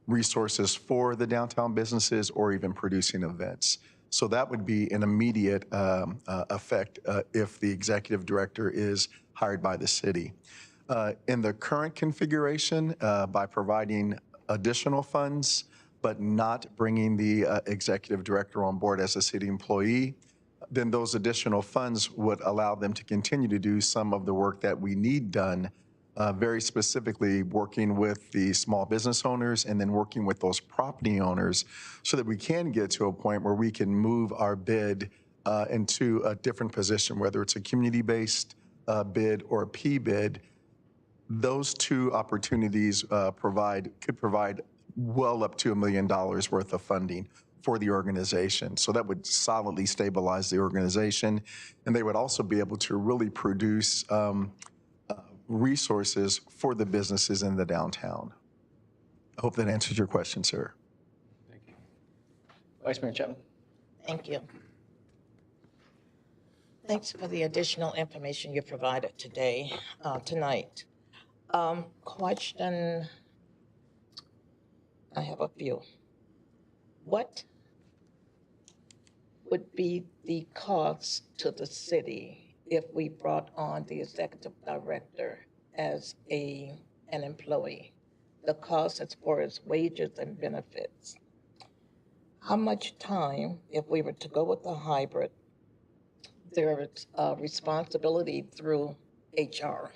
resources for the downtown businesses or even producing events. So that would be an immediate effect if the executive director is hired by the city. In the current configuration, by providing additional funds, but not bringing the executive director on board as a city employee, then those additional funds would allow them to continue to do some of the work that we need done, very specifically working with the small business owners and then working with those property owners so that we can get to a point where we can move our bid into a different position, whether it's a community-based bid or a P bid. Those two opportunities could provide well up to $1 million worth of funding for the organization. So that would solidly stabilize the organization. And they would also be able to really produce resources for the businesses in the downtown. I hope that answers your question, sir. Vice Mayor Chapman. Thank you. Thanks for the additional information you provided tonight. Question, I have a few. What would be the cost to the city if we brought on the executive director as an employee? The cost as far as wages and benefits. How much time, if we were to go with the hybrid, there is responsibility through HR?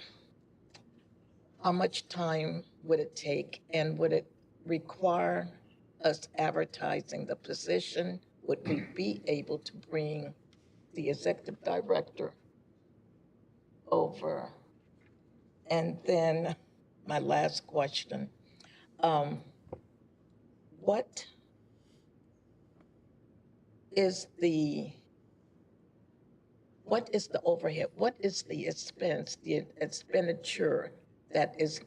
How much time would it take, and would it require us advertising the position? Would we be able to bring the executive director over? And then my last question, what is the overhead? What is the expense, the expenditure that's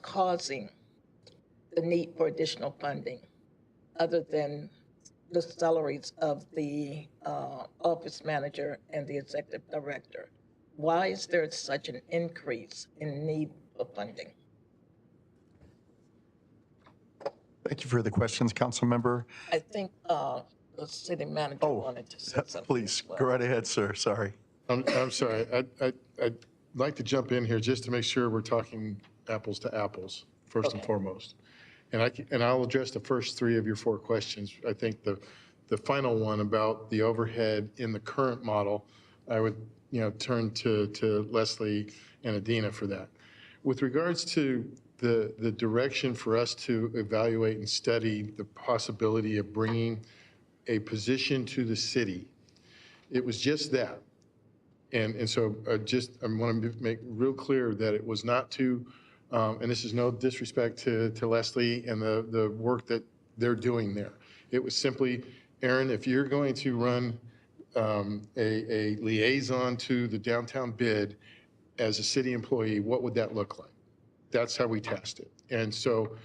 causing the need for additional funding, other than the salaries of the office manager and the executive director? Why is there such an increase in need for funding? Thank you for the questions, Council Member. I think the city manager wanted to say something. Please, go right ahead, sir. Sorry. I'm sorry. I'd like to jump in here just to make sure we're talking apples to apples, first and foremost. And I'll address the first three of your four questions. I think the final one about the overhead in the current model, I would turn to Leslie and Adina for that. With regards to the direction for us to evaluate and study the possibility of bringing a position to the city, it was just that. And so I want to make real clear that it was not to, and this is no disrespect to Leslie and the work that they're doing there. It was simply, Aaron, if you're going to run a liaison to the downtown bid as a city employee, what would that look like? That's how we tasked it. And so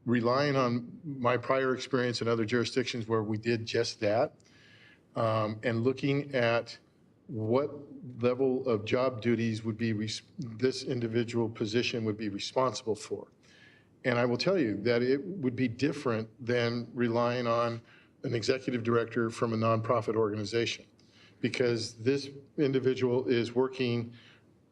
relying on my prior experience in other jurisdictions where we did just that, and looking at what level of job duties would be this individual position would be responsible for. And I will tell you that it would be different than relying on an executive director from a nonprofit organization, because this individual is working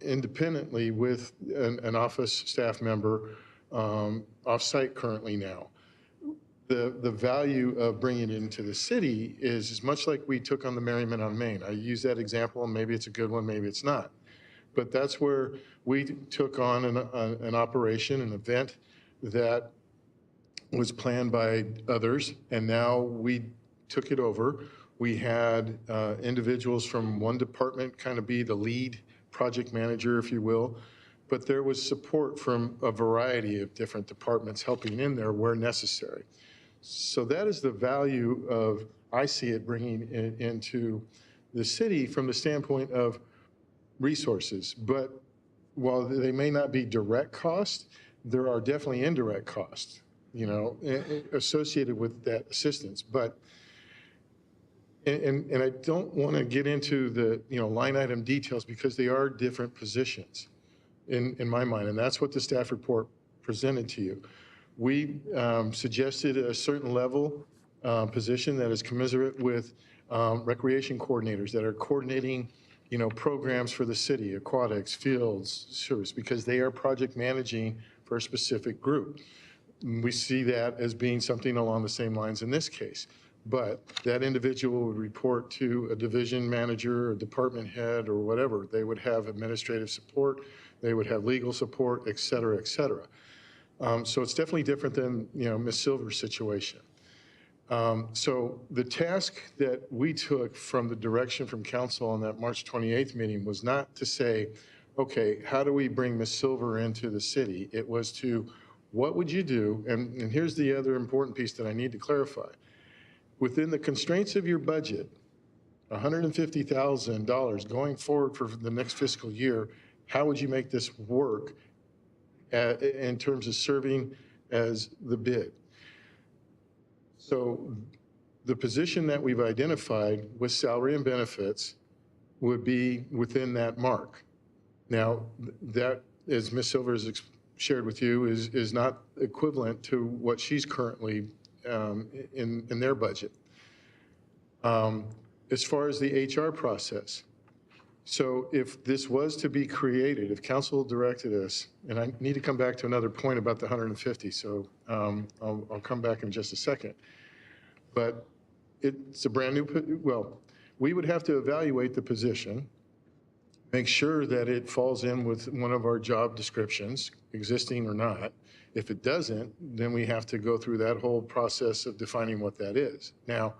independently with an office staff member off-site currently now. The value of bringing it into the city is as much like we took on the Merriman on Main. I use that example, and maybe it's a good one, maybe it's not. But that's where we took on an operation, an event that was planned by others, and now we took it over. We had individuals from one department kind of be the lead project manager, if you will, but there was support from a variety of different departments helping in there where necessary. So that is the value of, I see it bringing it into the city from the standpoint of resources. But while they may not be direct costs, there are definitely indirect costs, associated with that assistance. But and I don't want to get into the line item details because they are different positions in my mind, and that's what the staff report presented to you. We suggested a certain level position that is commensurate with recreation coordinators that are coordinating programs for the city, aquatics, fields, service, because they are project managing for a specific group. We see that as being something along the same lines in this case. But that individual would report to a division manager, a department head, or whatever. They would have administrative support, they would have legal support, et cetera, et cetera. So it's definitely different than Ms. Silver's situation. So the task that we took from the direction from council on that March 28th meeting was not to say, okay, how do we bring Ms. Silver into the city? It was to, what would you do? And here's the other important piece that I need to clarify. within the constraints of your budget, $150,000 going forward for the next fiscal year, how would you make this work in terms of serving as the bid? So the position that we've identified with salary and benefits would be within that mark. Now, that, as Ms. Silver has shared with you, is not equivalent to what she's currently in their budget. As far as the HR process, so if this was to be created, if council directed us, and I need to come back to another point about the 150, so I'll come back in just a second. But it's a brand new, well, we would have to evaluate the position, make sure that it falls in with one of our job descriptions, existing or not. If it doesn't, then we have to go through that whole process of defining what that is. Now,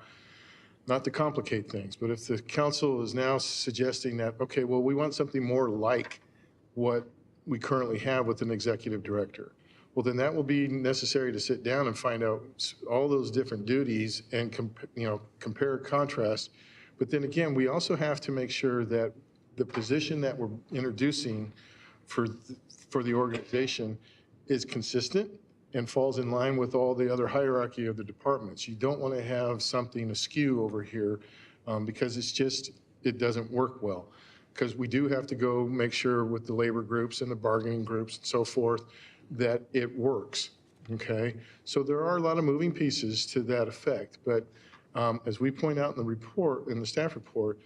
not to complicate things, but if the council is now suggesting that, okay, well, we want something more like what we currently have with an executive director, well, then that will be necessary to sit down and find out all those different duties and compare, contrast. But then again, we also have to make sure that the position that we're introducing for the organization is consistent and falls in line with all the other hierarchy of the departments. You don't want to have something askew over here because it doesn't work well. Because we do have to go make sure with the labor groups and the bargaining groups and so forth that it works, okay? So there are a lot of moving pieces to that effect, but as we point out in the report, in the staff report,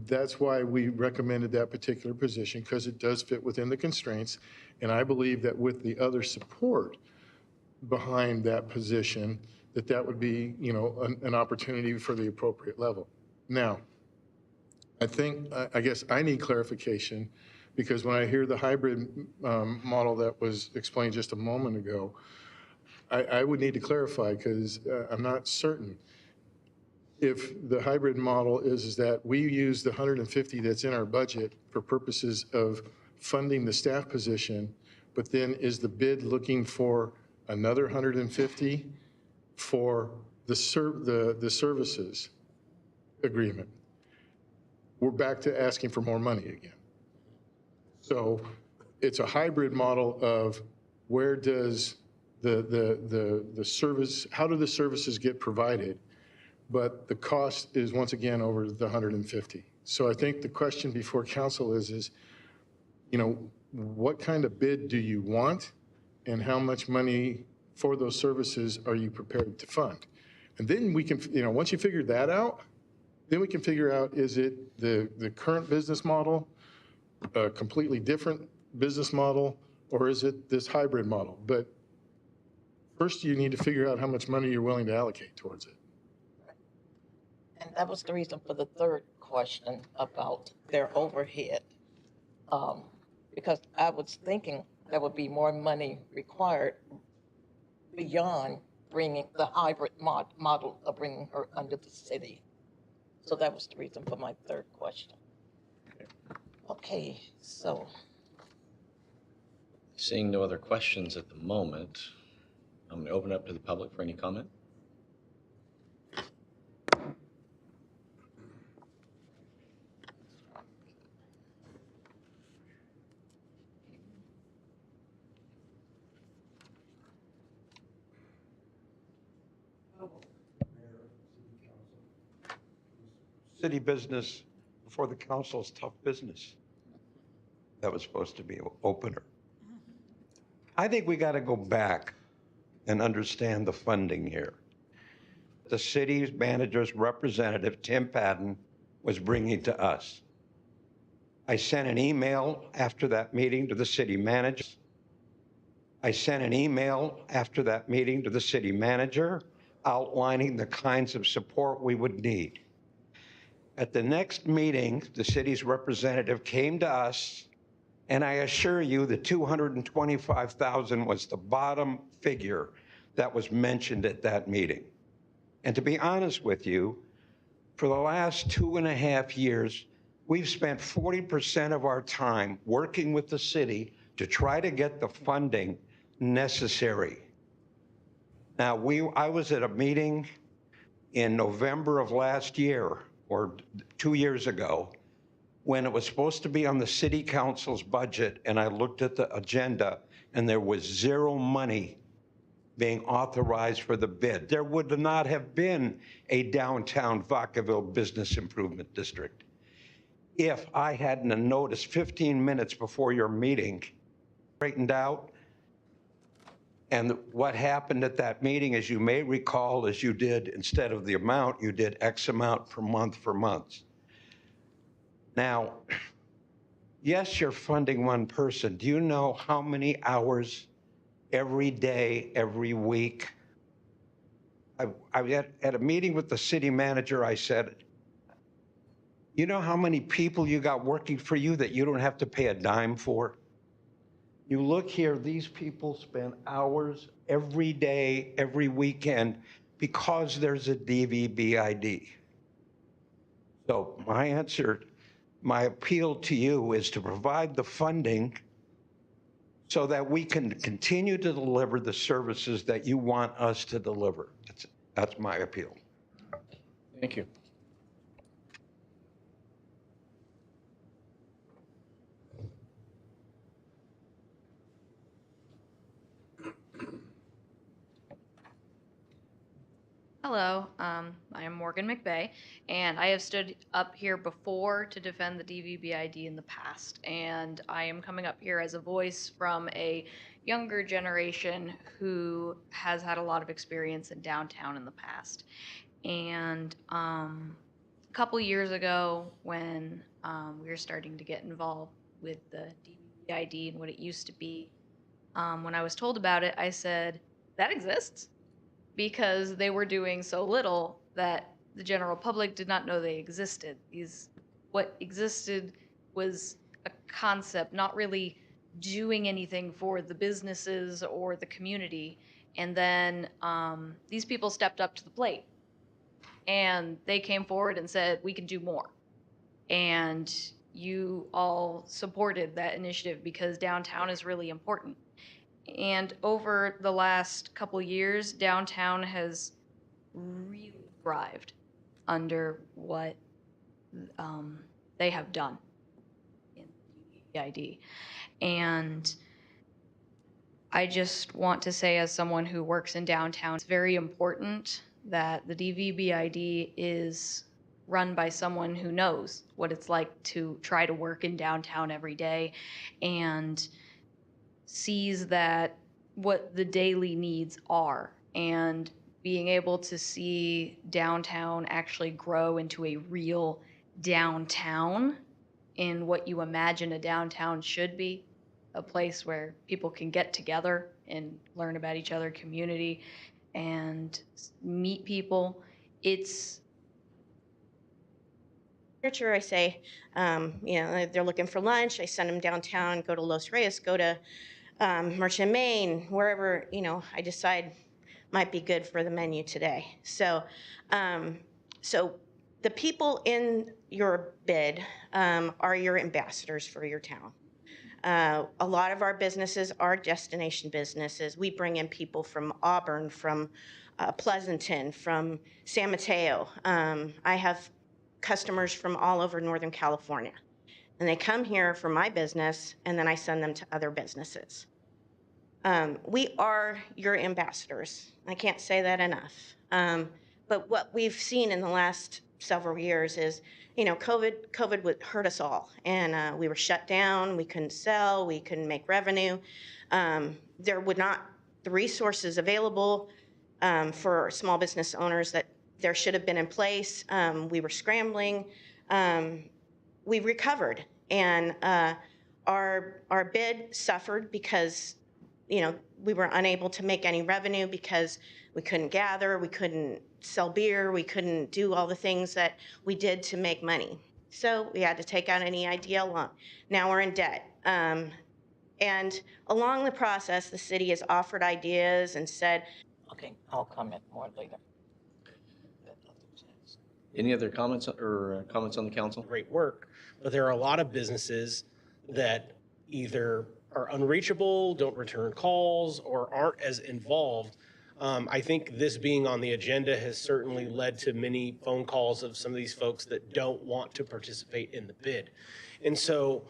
that's why we recommended that particular position, because it does fit within the constraints. And I believe that with the other support behind that position, that would be, an opportunity for the appropriate level. Now, I guess I need clarification, because when I hear the hybrid model that was explained just a moment ago, I would need to clarify, because I'm not certain. If the hybrid model is that we use the 150 that's in our budget for purposes of funding the staff position, but then is the bid looking for another 150 for the services agreement, we're back to asking for more money again. So it's a hybrid model of where does the service, how do the services get provided? But the cost is once again over the 150. So I think the question before council is, what kind of bid do you want, and how much money for those services are you prepared to fund? And then we can, once you figure that out, then we can figure out, is it the current business model, a completely different business model, or is it this hybrid model? But first you need to figure out how much money you're willing to allocate towards it. And that was the reason for the third question about their overhead. Because I was thinking there would be more money required beyond bringing the hybrid model of bringing her under the city. So that was the reason for my third question. Okay, so. Seeing no other questions at the moment, I'm going to open up to the public for any comment. City business before the council is tough business. That was supposed to be an opener. I think we got to go back and understand the funding here. The city's manager's representative, Tim Patton, was bringing to us. I sent an email after that meeting to the city manager. I sent an email after that meeting to the city manager outlining the kinds of support we would need. At the next meeting, the city's representative came to us, and I assure you the $225,000 was the bottom figure that was mentioned at that meeting. And to be honest with you, for the last 2.5 years, we've spent 40% of our time working with the city to try to get the funding necessary. Now, I was at a meeting in November of last year, or 2 years ago, when it was supposed to be on the city council's budget, and I looked at the agenda, and there was zero money being authorized for the bid. There would not have been a downtown Vacaville Business Improvement District if I hadn't noticed 15 minutes before your meeting, straightened out. And what happened at that meeting, as you may recall, is you did, instead of the amount, you did X amount per month for months. Now, yes, you're funding one person. Do you know how many hours every day, every week? I at a meeting with the city manager, I said, you know how many people you got working for you that you don't have to pay a dime for? You look here, these people spend hours every day, every weekend, because there's a DVBID. So my answer, my appeal to you is to provide the funding so that we can continue to deliver the services that you want us to deliver. That's my appeal. Thank you. Hello, I am Morgan McVeigh, and I have stood up here before to defend the DVBID in the past, and I am coming up here as a voice from a younger generation who has had a lot of experience in downtown in the past. And a couple years ago, when we were starting to get involved with the DVBID and what it used to be, when I was told about it, I said, that exists? Because they were doing so little that the general public did not know they existed. What existed was a concept, not really doing anything for the businesses or the community. And then these people stepped up to the plate, and they came forward and said, we can do more. And you all supported that initiative because downtown is really important. And over the last couple years, downtown has really thrived under what they have done in DVBID. And I just want to say, as someone who works in downtown, it's very important that the DVBID is run by someone who knows what it's like to try to work in downtown every day and sees that what the daily needs are, and being able to see downtown actually grow into a real downtown in what you imagine a downtown should be, a place where people can get together and learn about each other, community, and meet people. It's I say, they're looking for lunch. I send them downtown, go to Los Reyes, go to Merchant Main, wherever, I decide might be good for the menu today. So, so the people in your bid are your ambassadors for your town. A lot of our businesses are destination businesses. We bring in people from Auburn, from Pleasanton, from San Mateo. I have customers from all over Northern California. And they come here for my business, and then I send them to other businesses. We are your ambassadors. I can't say that enough. But what we've seen in the last several years is, COVID would hurt us all. And we were shut down. We couldn't sell. We couldn't make revenue. There would not the resources available for small business owners that there should have been in place. We were scrambling. We recovered. And our bid suffered because we were unable to make any revenue because we couldn't gather, we couldn't sell beer, we couldn't do all the things that we did to make money. So we had to take out an EIDL loan. Now we're in debt. And along the process, the city has offered ideas and said, okay, I'll comment more later. Any other comments or comments on the council? Great work, but there are a lot of businesses that either are unreachable, don't return calls, or aren't as involved I think this being on the agenda has certainly led to many phone calls of some of these folks that don't want to participate in the bid. And so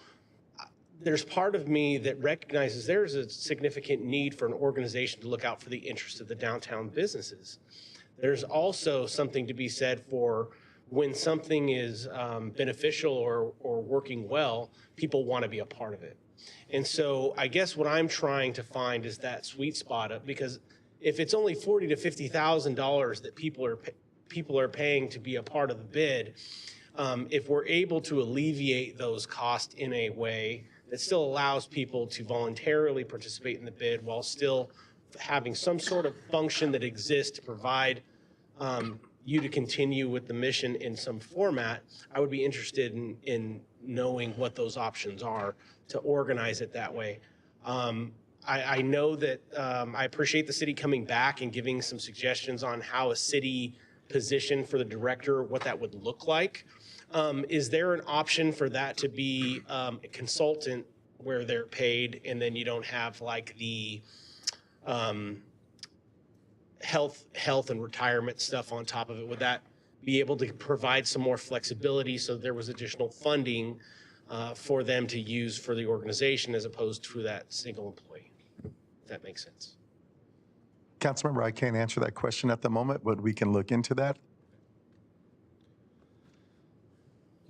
there's part of me that recognizes there's a significant need for an organization to look out for the interests of the downtown businesses. There's also something to be said for when something is beneficial or working well, people want to be a part of it. And so I guess what I'm trying to find is that sweet spot of, because if it's only $40,000 to $50,000 that people are paying to be a part of the bid, if we're able to alleviate those costs in a way that still allows people to voluntarily participate in the bid while still having some sort of function that exists to provide you to continue with the mission in some format, I would be interested in knowing what those options are to organize it that way. I know that I appreciate the city coming back and giving some suggestions on how a city position for the director, what that would look like. Is there an option for that to be a consultant where they're paid and then you don't have like the health and retirement stuff on top of it? Would that be able to provide some more flexibility so there was additional funding for them to use for the organization as opposed to that single employee? If that makes sense. Councilmember, I can't answer that question at the moment, but we can look into that.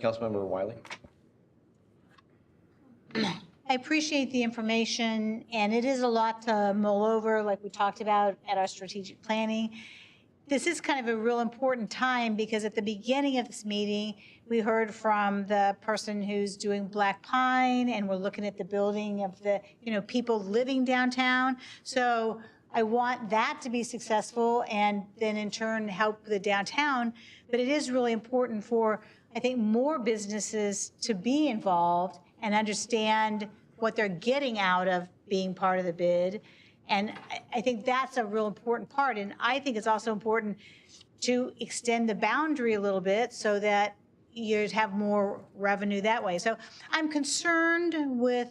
Councilmember Wiley. I appreciate the information, and it is a lot to mull over, like we talked about at our strategic planning. This is kind of a real important time because at the beginning of this meeting, we heard from the person who's doing Black Pine, and we're looking at the building of the, people living downtown. So I want that to be successful and then in turn help the downtown. But it is really important for, I think, more businesses to be involved and understand what they're getting out of being part of the bid. And I think that's a real important part. And I think it's also important to extend the boundary a little bit so that you have more revenue that way. So I'm concerned with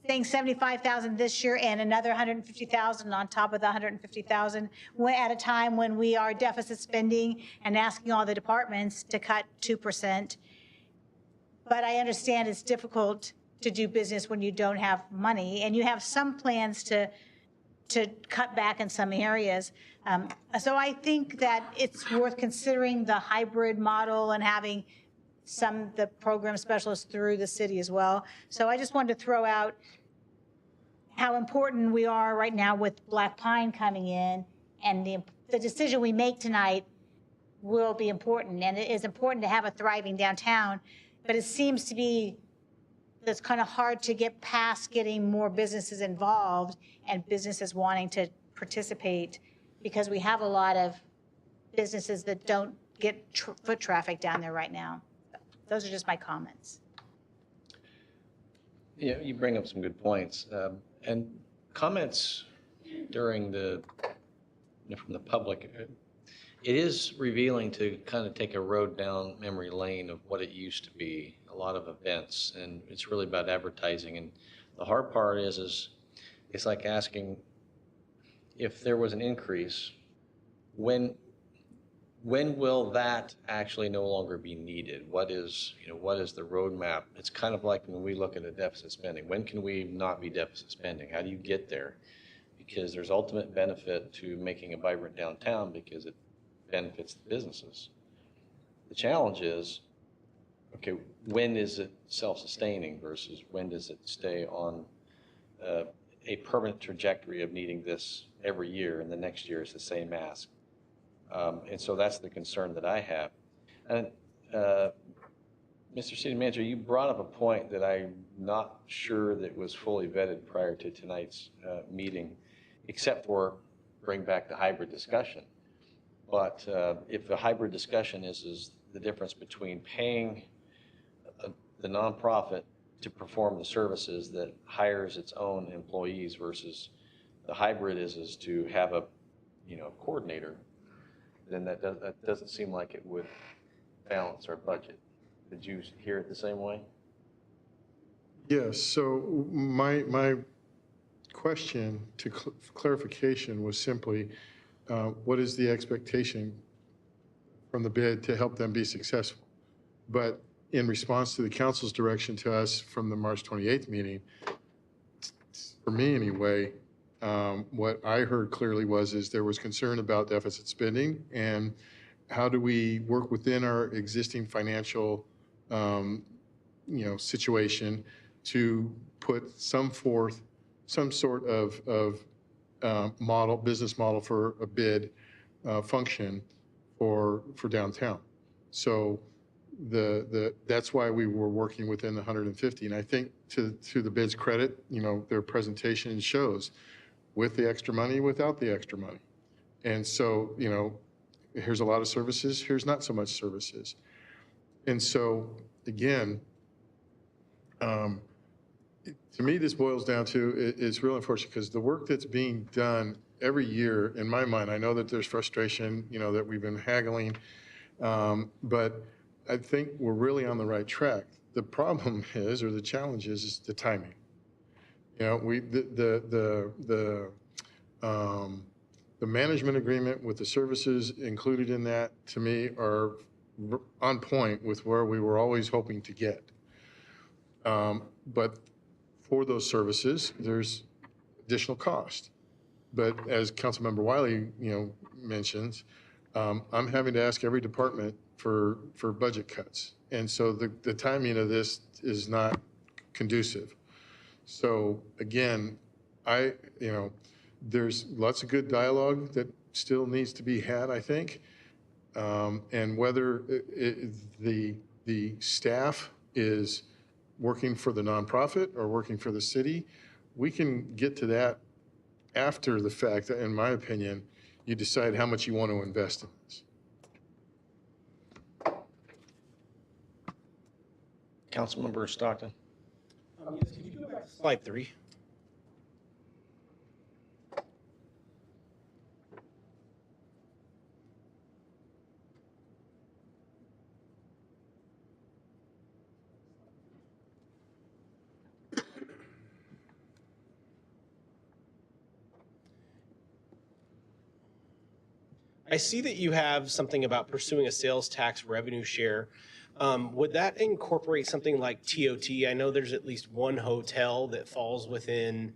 saying 75,000 this year and another 150,000 on top of the 150,000 at a time when we are deficit spending and asking all the departments to cut 2%. But I understand it's difficult to do business when you don't have money, and you have some plans to cut back in some areas. So I think that it's worth considering the hybrid model and having the program specialists through the city as well. So I just wanted to throw out how important we are right now with Black Pine coming in, and the decision we make tonight will be important. And it is important to have a thriving downtown, but it seems to be that's kind of hard to get past getting more businesses involved and businesses wanting to participate, because we have a lot of businesses that don't get foot traffic down there right now. Those are just my comments. Yeah, you bring up some good points. And comments during from the public, it is revealing to kind of take a road down memory lane of what it used to be, a lot of events, and it's really about advertising. And the hard part is it's like asking if there was an increase, when will that actually no longer be needed? What is the roadmap? It's kind of like when we look at a deficit spending. When can we not be deficit spending? How do you get there? Because there's ultimate benefit to making a vibrant downtown because it benefits the businesses. The challenge is, okay, when is it self-sustaining versus when does it stay on a permanent trajectory of needing this every year, and the next year is the same ask? And so that's the concern that I have. And Mr. City Manager, you brought up a point that I'm not sure that was fully vetted prior to tonight's meeting, except for bring back the hybrid discussion. But if the hybrid discussion is the difference between paying the nonprofit to perform the services that hires its own employees versus the hybrid is to have a coordinator, then that doesn't seem like it would balance our budget. Did you hear it the same way? Yes, so my question to clarification was simply, what is the expectation from the bid to help them be successful? But in response to the council's direction to us from the March 28th meeting, for me anyway, what I heard clearly is there was concern about deficit spending and how do we work within our existing financial situation to put some sort of business model for a bid function for downtown. So that's why we were working within the 150. And I think to the bid's credit, their presentation shows with the extra money, without the extra money. And so, here's a lot of services, here's not so much services. And so, again, to me, this boils down to, it's real unfortunate because the work that's being done every year, in my mind, I know that there's frustration, that we've been haggling, but I think we're really on the right track. The problem is, or the challenge is the timing. The management agreement with the services included in that, to me, are on point with where we were always hoping to get. But for those services, there's additional cost. But as Councilmember Wiley, mentions, I'm having to ask every department for budget cuts. And so the timing of this is not conducive. So again, there's lots of good dialogue that still needs to be had, I think. And whether the staff is working for the nonprofit or working for the city, we can get to that after the fact. In my opinion, you decide how much you want to invest in this. Councilmember Stockton. Yes, can you go back to slide 3? I see that you have something about pursuing a sales tax revenue share. Would that incorporate something like TOT? I know there's at least one hotel that falls within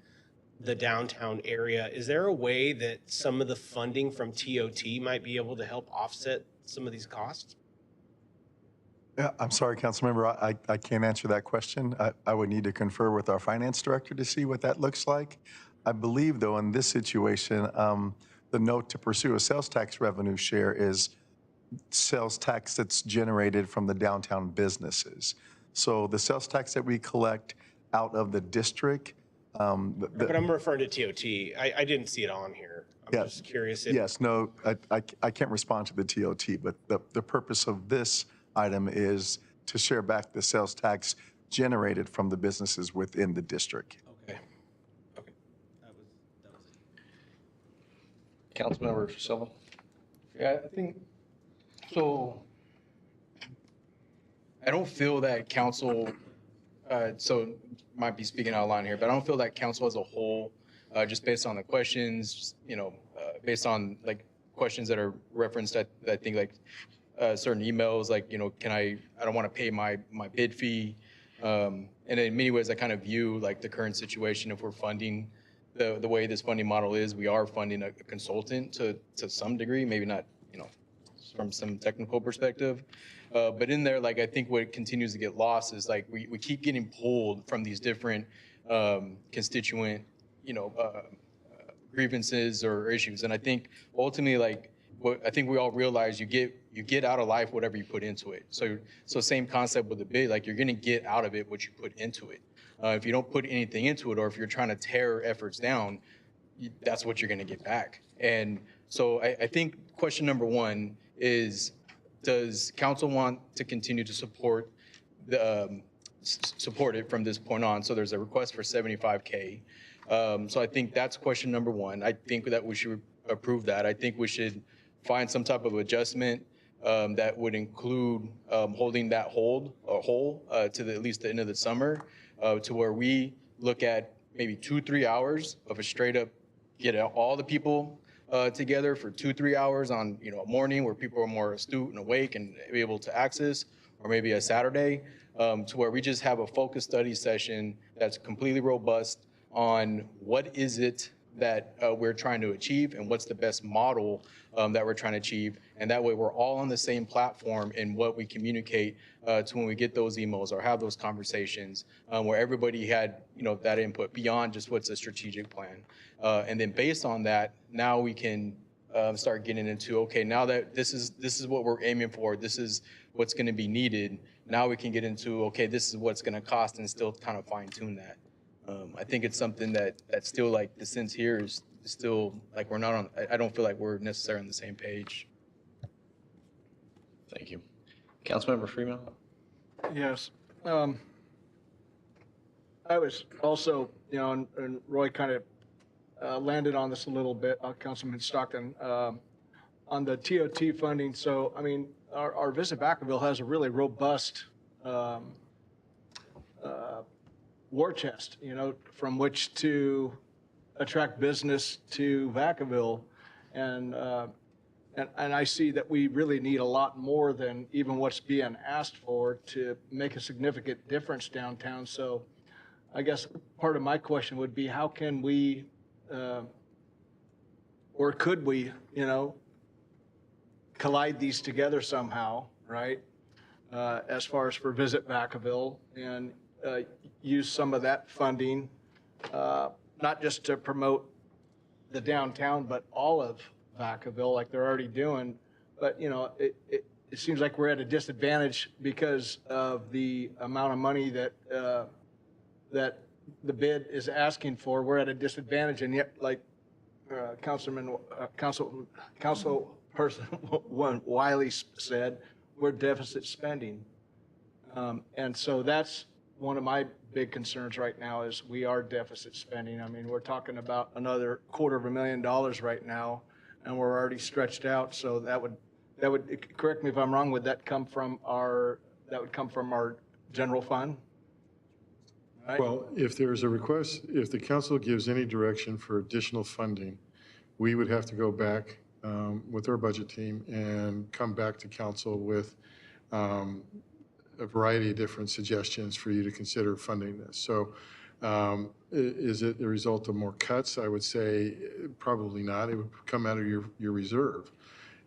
the downtown area. Is there a way that some of the funding from TOT might be able to help offset some of these costs? Yeah, I'm sorry, Councilmember, I can't answer that question. I would need to confer with our finance director to see what that looks like. I believe, though, in this situation, the note to pursue a sales tax revenue share is sales tax that's generated from the downtown businesses. So the sales tax that we collect out of the district. But I'm referring to TOT. I didn't see it on here. I'm just curious. Yes, no, I can't respond to the TOT, but the purpose of this item is to share back the sales tax generated from the businesses within the district. Okay. Councilmember Silva. Yeah, I think so. I don't feel that council, so might be speaking out of line here, but I don't feel that council as a whole, just based on the questions, based on like questions that are referenced, I think like certain emails, like, I don't want to pay my bid fee. And in many ways, I kind of view like the current situation, if we're funding the way this funding model is, we are funding a consultant to some degree, maybe not, from some technical perspective. But in there, like, I think what continues to get lost is like, we keep getting pulled from these different constituent, grievances or issues. And I think ultimately, like, I think we all realize you get out of life whatever you put into it. So same concept with the bid, like you're gonna get out of it what you put into it. If you don't put anything into it, or if you're trying to tear efforts down, that's what you're gonna get back. And so I think question number one is, does council want to continue to support it from this point on? So there's a request for 75K. So I think that's question number one. I think that we should approve that. I think we should find some type of adjustment that would include holding that whole to at least the end of the summer, to where we look at maybe 2-3 hours of a straight up, get all the people together for 2-3 hours on, a morning where people are more astute and awake and be able to access, or maybe a Saturday, to where we just have a focus study session that's completely robust on what is it that we're trying to achieve and what's the best model that we're trying to achieve. And that way we're all on the same platform in what we communicate to when we get those emails or have those conversations where everybody had, that input beyond just what's a strategic plan. And then based on that, now we can start getting into, okay, now that this is what we're aiming for, this is what's going to be needed. Now we can get into, okay, this is what's going to cost, and still kind of fine tune that. I think it's something that still, like, the sense here is still, like, we're not on, I don't feel like we're necessarily on the same page. Thank you. Councilmember Freeman? Yes. I was also, and Roy kind of landed on this a little bit, Councilman Stockton, on the TOT funding. So, I mean, our Visit Vacaville has a really robust war chest, from which to attract business to Vacaville. And I see that we really need a lot more than even what's being asked for to make a significant difference downtown. So I guess part of my question would be, how can we, or could we, collide these together somehow, right? As far as for Visit Vacaville, and use some of that funding, not just to promote the downtown, but all of Vacaville like they're already doing. But, it seems like we're at a disadvantage because of the amount of money that that the bid is asking for. We're at a disadvantage, and yet, like Councilperson Wiley said, we're deficit spending. And so that's one of my big concerns right now is we are deficit spending. I mean, we're talking about another $250,000 right now, and we're already stretched out. So that would, correct me if I'm wrong, would that come from our general fund? Right? Well, if there's a request, if the council gives any direction for additional funding, we would have to go back with our budget team and come back to council with a variety of different suggestions for you to consider funding this. So is it the result of more cuts? I would say probably not. It would come out of your reserve.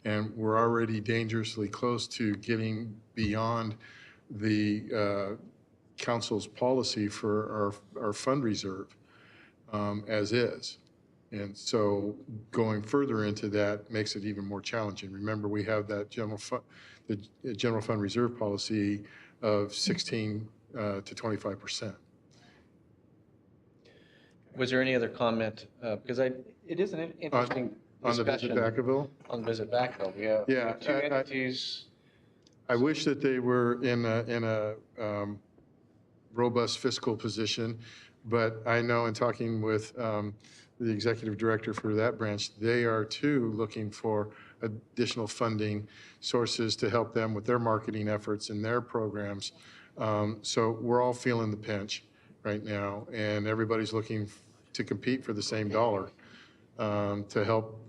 And we're already dangerously close to getting beyond the council's policy for our fund reserve as is. And so going further into that makes it even more challenging. Remember, we have that general fund reserve policy of 16 to 25%. Was there any other comment? Because it is an interesting on the Visit Vacaville? On Visit Vacaville, yeah. Yeah. Two entities. I wish that they were in a robust fiscal position, but I know in talking with the executive director for that branch, they are too looking for additional funding sources to help them with their marketing efforts and their programs. So we're all feeling the pinch right now, and everybody's looking to compete for the same dollar to help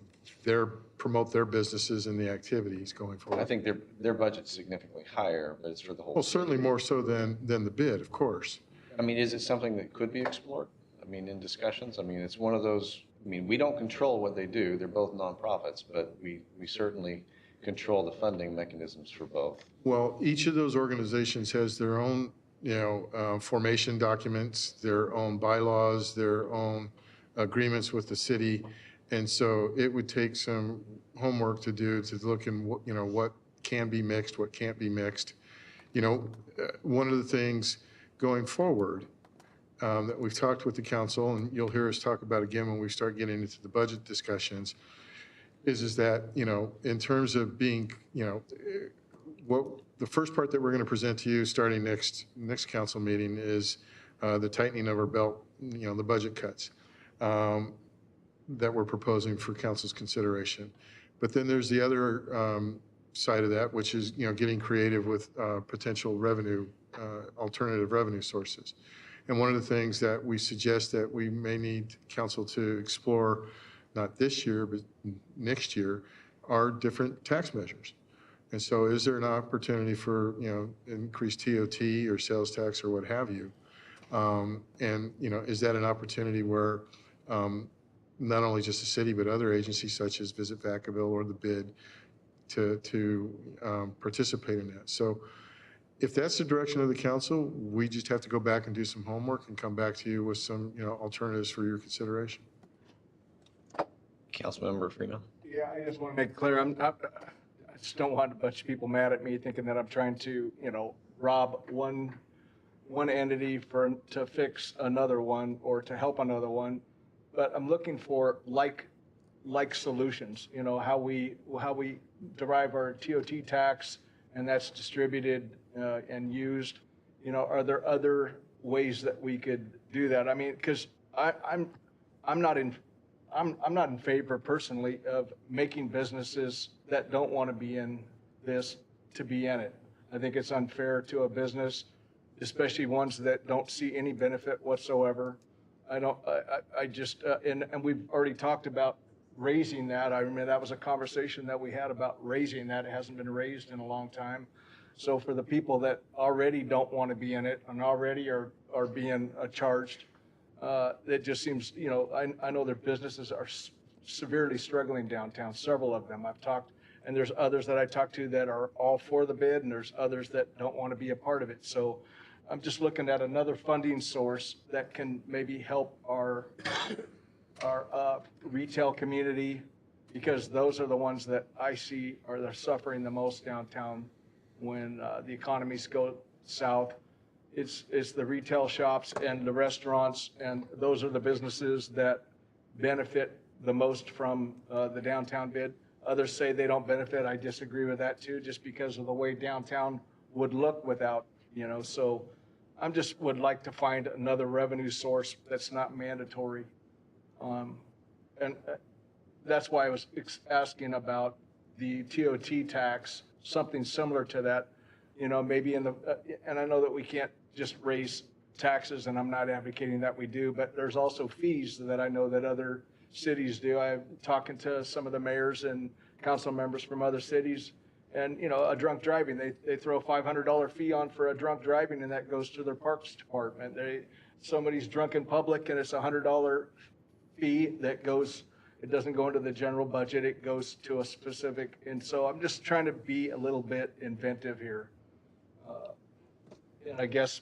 promote their businesses and the activities going forward. I think their budget's significantly higher, but it's for the whole. Well, certainly more so than the bid, of course. I mean, is it something that could be explored? I mean, in discussions? I mean, it's one of those, I mean, we don't control what they do. They're both nonprofits, but we certainly control the funding mechanisms for both. Well, each of those organizations has their own, formation documents, their own bylaws, their own agreements with the city. And so it would take some homework to do to look in what can be mixed, what can't be mixed. One of the things going forward that we've talked with the council, and you'll hear us talk about again when we start getting into the budget discussions, is that, in terms of being, what the first part that we're going to present to you starting next council meeting is the tightening of our belt, the budget cuts that we're proposing for council's consideration. But then there's the other side of that, which is, getting creative with potential revenue, alternative revenue sources. And one of the things that we suggest that we may need council to explore, not this year, but next year, are different tax measures. And so is there an opportunity for, increased TOT or sales tax or what have you? And, is that an opportunity where not only just the city, but other agencies such as Visit Vacaville or the bid to participate in that? So if that's the direction of the council, we just have to go back and do some homework and come back to you with some, alternatives for your consideration. Councilmember Freeman. Yeah, I just want to make it clear, I just don't want a bunch of people mad at me thinking that I'm trying to, rob one entity to fix another one or to help another one. But I'm looking for like solutions, how we derive our TOT tax and that's distributed and used. Are there other ways that we could do that? I mean, because I'm not in favor personally of making businesses that don't want to be in this to be in it. I think it's unfair to a business, especially ones that don't see any benefit whatsoever. I just, and we've already talked about raising that. I remember that was a conversation that we had about raising that. It hasn't been raised in a long time. So for the people that already don't want to be in it and already are being charged, it just seems, I know their businesses are severely struggling downtown, several of them. I've talked, and there's others that I talked to that are all for the bid, and there's others that don't want to be a part of it. So I'm just looking at another funding source that can maybe help our retail community, because those are the ones that I see they're suffering the most downtown when the economies go south. It's the retail shops and the restaurants, and those are the businesses that benefit the most from the downtown bid. Others say they don't benefit. I disagree with that too, just because of the way downtown would look without, so I'm just would like to find another revenue source that's not mandatory. And that's why I was asking about the TOT tax, something similar to that, maybe and I know that we can't just raise taxes, and I'm not advocating that we do, but there's also fees that I know that other cities do. I'm talking to some of the mayors and council members from other cities, and, a drunk driving, they throw a $500 fee on for a drunk driving, and that goes to their parks department. Somebody's drunk in public, and it's a $100 fee that goes, it doesn't go into the general budget, it goes to a specific, and so I'm just trying to be a little bit inventive here. And I guess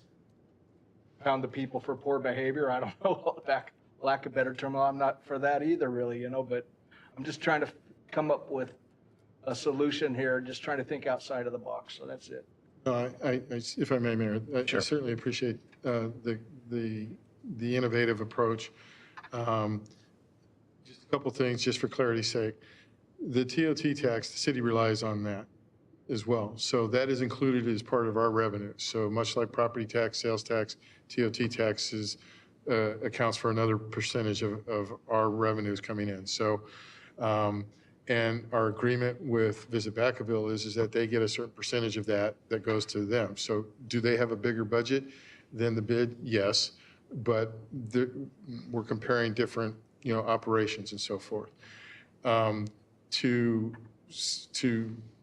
pound the people for poor behavior, I don't know, lack of better term, I'm not for that either really, but I'm just trying to come up with a solution here, just trying to think outside of the box, so that's it. If I may, Mayor, Sure. I certainly appreciate the innovative approach. Just a couple things, just for clarity's sake. The TOT tax, the city relies on that as well. So that is included as part of our revenue. So much like property tax, sales tax, TOT taxes accounts for another percentage of our revenues coming in. So, and our agreement with Visit Vacaville is that they get a certain percentage of that goes to them. So do they have a bigger budget than the bid? Yes, but we're comparing different, operations and so forth. To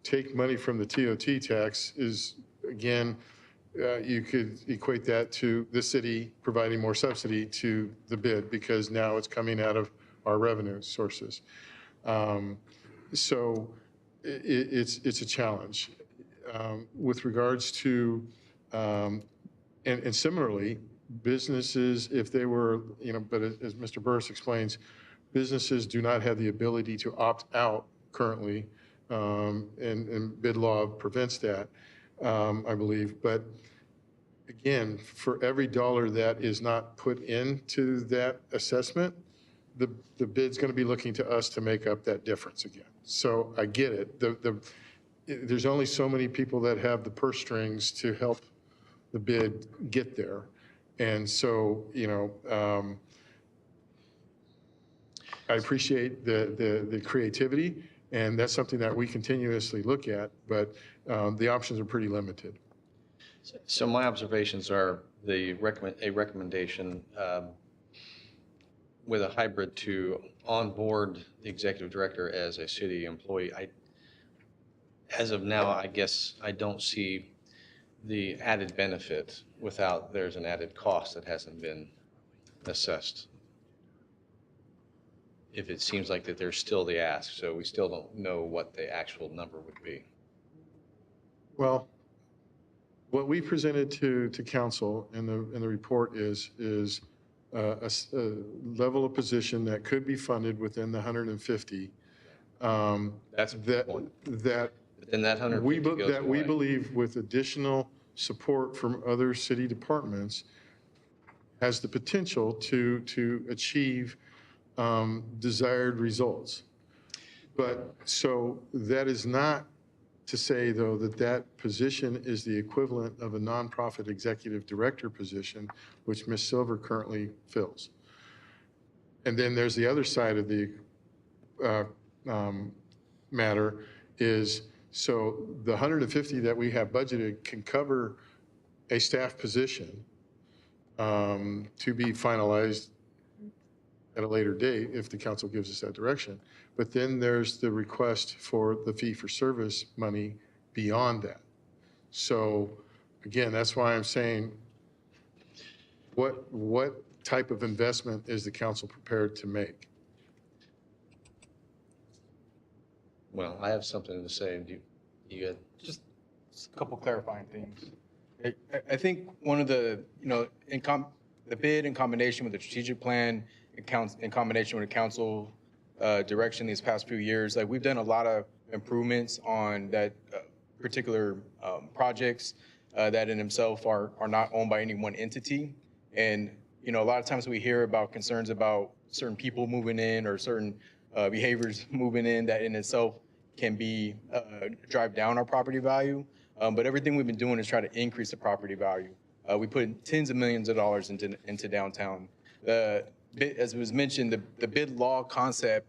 take money from the TOT tax is, again, you could equate that to the city providing more subsidy to the bid because now it's coming out of our revenue sources. So it's a challenge. With regards to, and similarly, businesses, if they were, but as Mr. Burris explains, businesses do not have the ability to opt out currently, and bid law prevents that, I believe. But again, for every dollar that is not put into that assessment, the bid's going to be looking to us to make up that difference again. So I get it. There's only so many people that have the purse strings to help the bid get there. And so, I appreciate the creativity, and that's something that we continuously look at, but the options are pretty limited. So my observations are a recommendation with a hybrid to onboard the executive director as a city employee. As of now, I guess I don't see the added benefit without there's an added cost that hasn't been assessed. If it seems like that there's still the ask, so we still don't know what the actual number would be. Well, what we presented to council in the report is a level of position that could be funded within the 150. That's that then that 150 goes that we away. believe with additional support from other city departments has the potential to achieve desired results. But so that is not to say, though, that that position is the equivalent of a nonprofit executive director position, which Ms. Silver currently fills. And then there's the other side of the matter is, so the 150 that we have budgeted can cover a staff position to be finalized at a later date if the council gives us that direction. But then there's the request for the fee-for-service money beyond that. So again, that's why I'm saying, what type of investment is the council prepared to make? Well, I have something to say. Do you got Just a couple clarifying things. I think one of the, the bid in combination with the strategic plan, in combination with the council direction these past few years, like we've done a lot of improvements on that particular projects that in themselves are not owned by any one entity. And, a lot of times we hear about concerns about certain people moving in or certain behaviors moving in that in itself can be drive down our property value. But everything we've been doing is try to increase the property value. We put tens of millions of dollars into downtown. As was mentioned, the bid law concept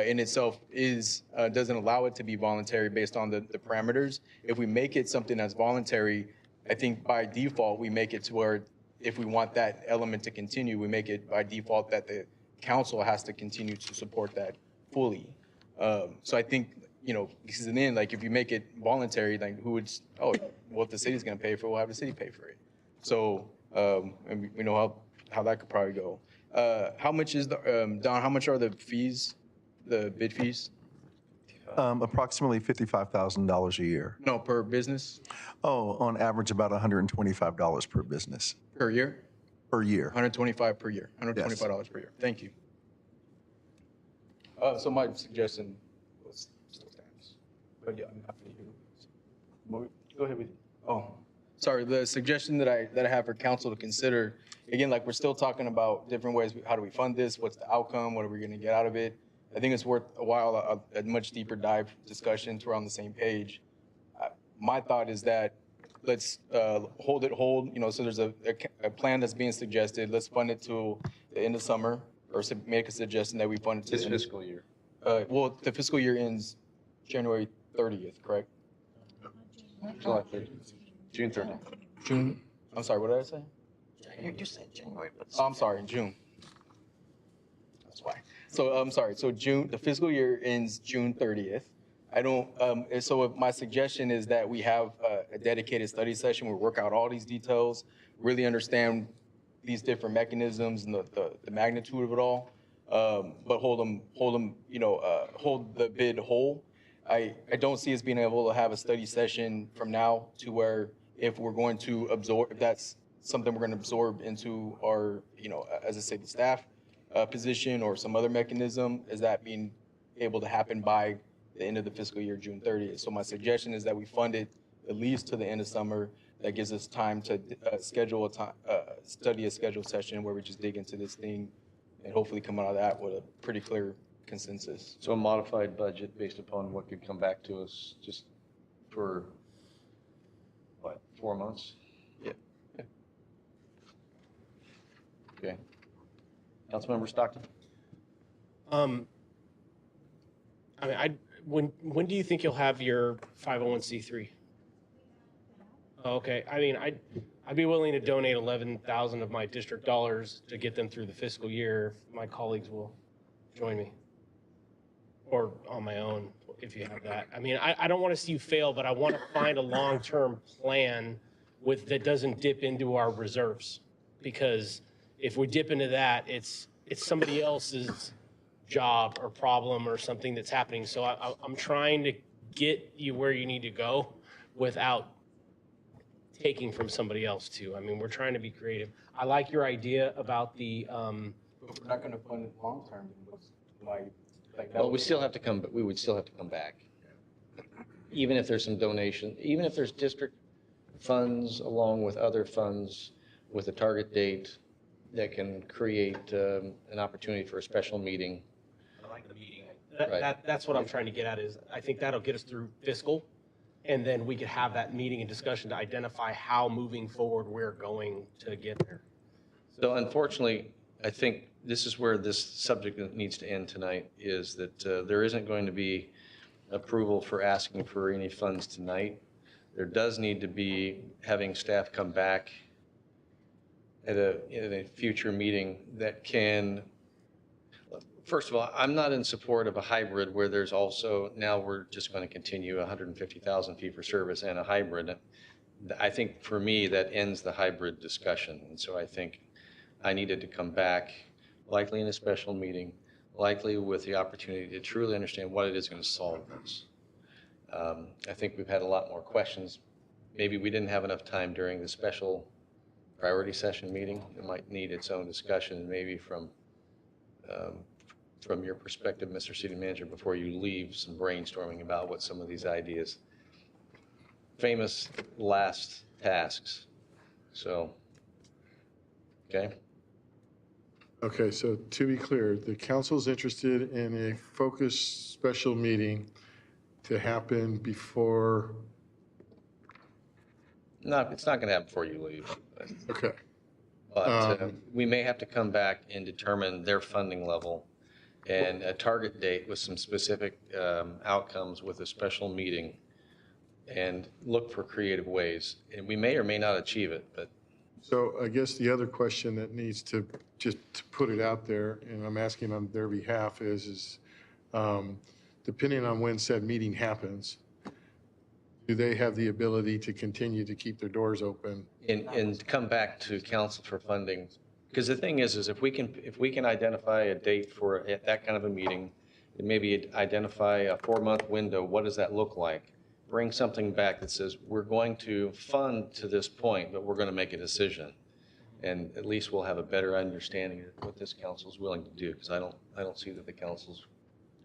in itself doesn't allow it to be voluntary based on the parameters. If we make it something that's voluntary, I think by default we make it to where if we want that element to continue, we make it by default that the council has to continue to support that fully. So I think, because in the end, like if you make it voluntary, like who would, well, if the city's gonna pay for it, we'll have the city pay for it. So, and we know how that could probably go. How much is Don, how much are the fees, the bid fees? Approximately $55,000 a year. No, per business? Oh, on average, about $125 per business. Per year? Per year. 125 per year, $125 per year. Thank you. So my suggestion was still stands. But yeah, I'm happy to hear. Go ahead with you. Oh, sorry. The suggestion that I have for council to consider, again, like we're still talking about different ways. How do we fund this? What's the outcome? What are we going to get out of it? I think it's worth a while, a much deeper dive discussion to we're on the same page. My thought is that let's hold. So there's a plan that's being suggested. Let's fund it to the end of summer, or make a suggestion that we fund it to this the end fiscal year? Well, the fiscal year ends January 30th, correct? July 30th. June 30th. June. I'm sorry. What did I say? You said January, but. Oh, I'm sorry. June. That's why. So I'm sorry. So June, the fiscal year ends June 30th. I don't. So my suggestion is that we have a dedicated study session where we work out all these details, really understand these different mechanisms and the magnitude of it all. But hold the bid whole. I don't see us being able to have a study session from now to where if we're going to absorb, if that's something we're going to absorb into our, as I say, the staff position or some other mechanism, is that being able to happen by the end of the fiscal year, June 30th. So my suggestion is that we fund it at least to the end of summer. That gives us time to study a scheduled session where we just dig into this thing and hopefully come out of that with a pretty clear consensus. So a modified budget based upon what could come back to us just for, what, 4 months? Yeah. Okay. Councilmember Stockton? When do you think you'll have your 501c3? Okay, I mean, I'd be willing to donate 11,000 of my district dollars to get them through the fiscal year if my colleagues will join me. Or on my own, if you have that. I mean, I don't want to see you fail, but I want to find a long-term plan that doesn't dip into our reserves. Because if we dip into that, it's somebody else's job or problem or something that's happening. So I'm trying to get you where you need to go without taking from somebody else too. I mean, we're trying to be creative. I like your idea about the, If we're not going to fund it long-term, then what's why? Like that Well, we would- still have to come, we would still have to come back. Even if there's some donation, even if there's district funds along with other funds with a target date that can create an opportunity for a special meeting. I like the meeting. Right. That's what I'm trying to get at is I think that'll get us through fiscal. And then we could have that meeting and discussion to identify how moving forward we're going to get there. So unfortunately, I think this is where this subject needs to end tonight, is that there isn't going to be approval for asking for any funds tonight. There does need to be having staff come back at a future meeting that can, first of all, I'm not in support of a hybrid where there's also, now we're just going to continue 150,000 fee for service and a hybrid. I think for me, that ends the hybrid discussion. And so I think I needed to come back, likely in a special meeting, likely with the opportunity to truly understand what it is going to solve this. I think we've had a lot more questions. Maybe we didn't have enough time during the special priority session meeting. It might need its own discussion, maybe from your perspective, Mr. City Manager, before you leave, some brainstorming about what some of these ideas, famous last tasks. So, okay. Okay, so to be clear, the council's interested in a focused special meeting to happen before, No, it's not going to happen before you leave. okay. But we may have to come back and determine their funding level and a target date with some specific outcomes with a special meeting and look for creative ways. And we may or may not achieve it, but. So I guess the other question that needs to, just to put it out there, and I'm asking on their behalf, is depending on when said meeting happens, do they have the ability to continue to keep their doors open? And come back to council for funding. Because the thing is if we can identify a date for that kind of a meeting, and maybe identify a 4-month window, what does that look like? Bring something back that says, we're going to fund to this point, but we're going to make a decision. And at least we'll have a better understanding of what this council is willing to do, because I don't see that the council's.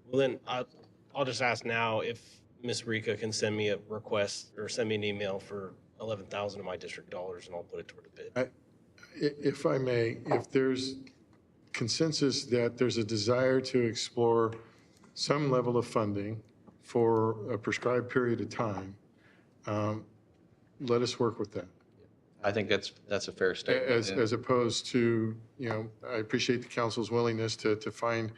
Well, then I'll just ask now if Ms. Rika can send me a request or send me an email for 11,000 of my district dollars, and I'll put it toward the bid. If I may, if there's consensus that there's a desire to explore some level of funding for a prescribed period of time, let us work with that. I think that's a fair statement. As opposed to, I appreciate the council's willingness to find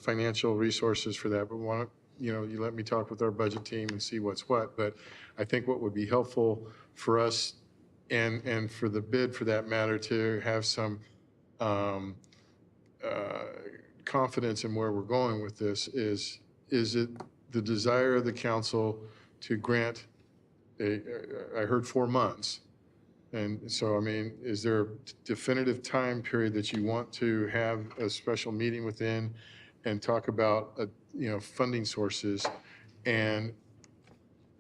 financial resources for that, but you let me talk with our budget team and see what's what. But I think what would be helpful for us and for the bid, for that matter, to have some confidence in where we're going with this is it the desire of the council to grant I heard 4 months. And so, I mean, is there a definitive time period that you want to have a special meeting within and talk about, funding sources? And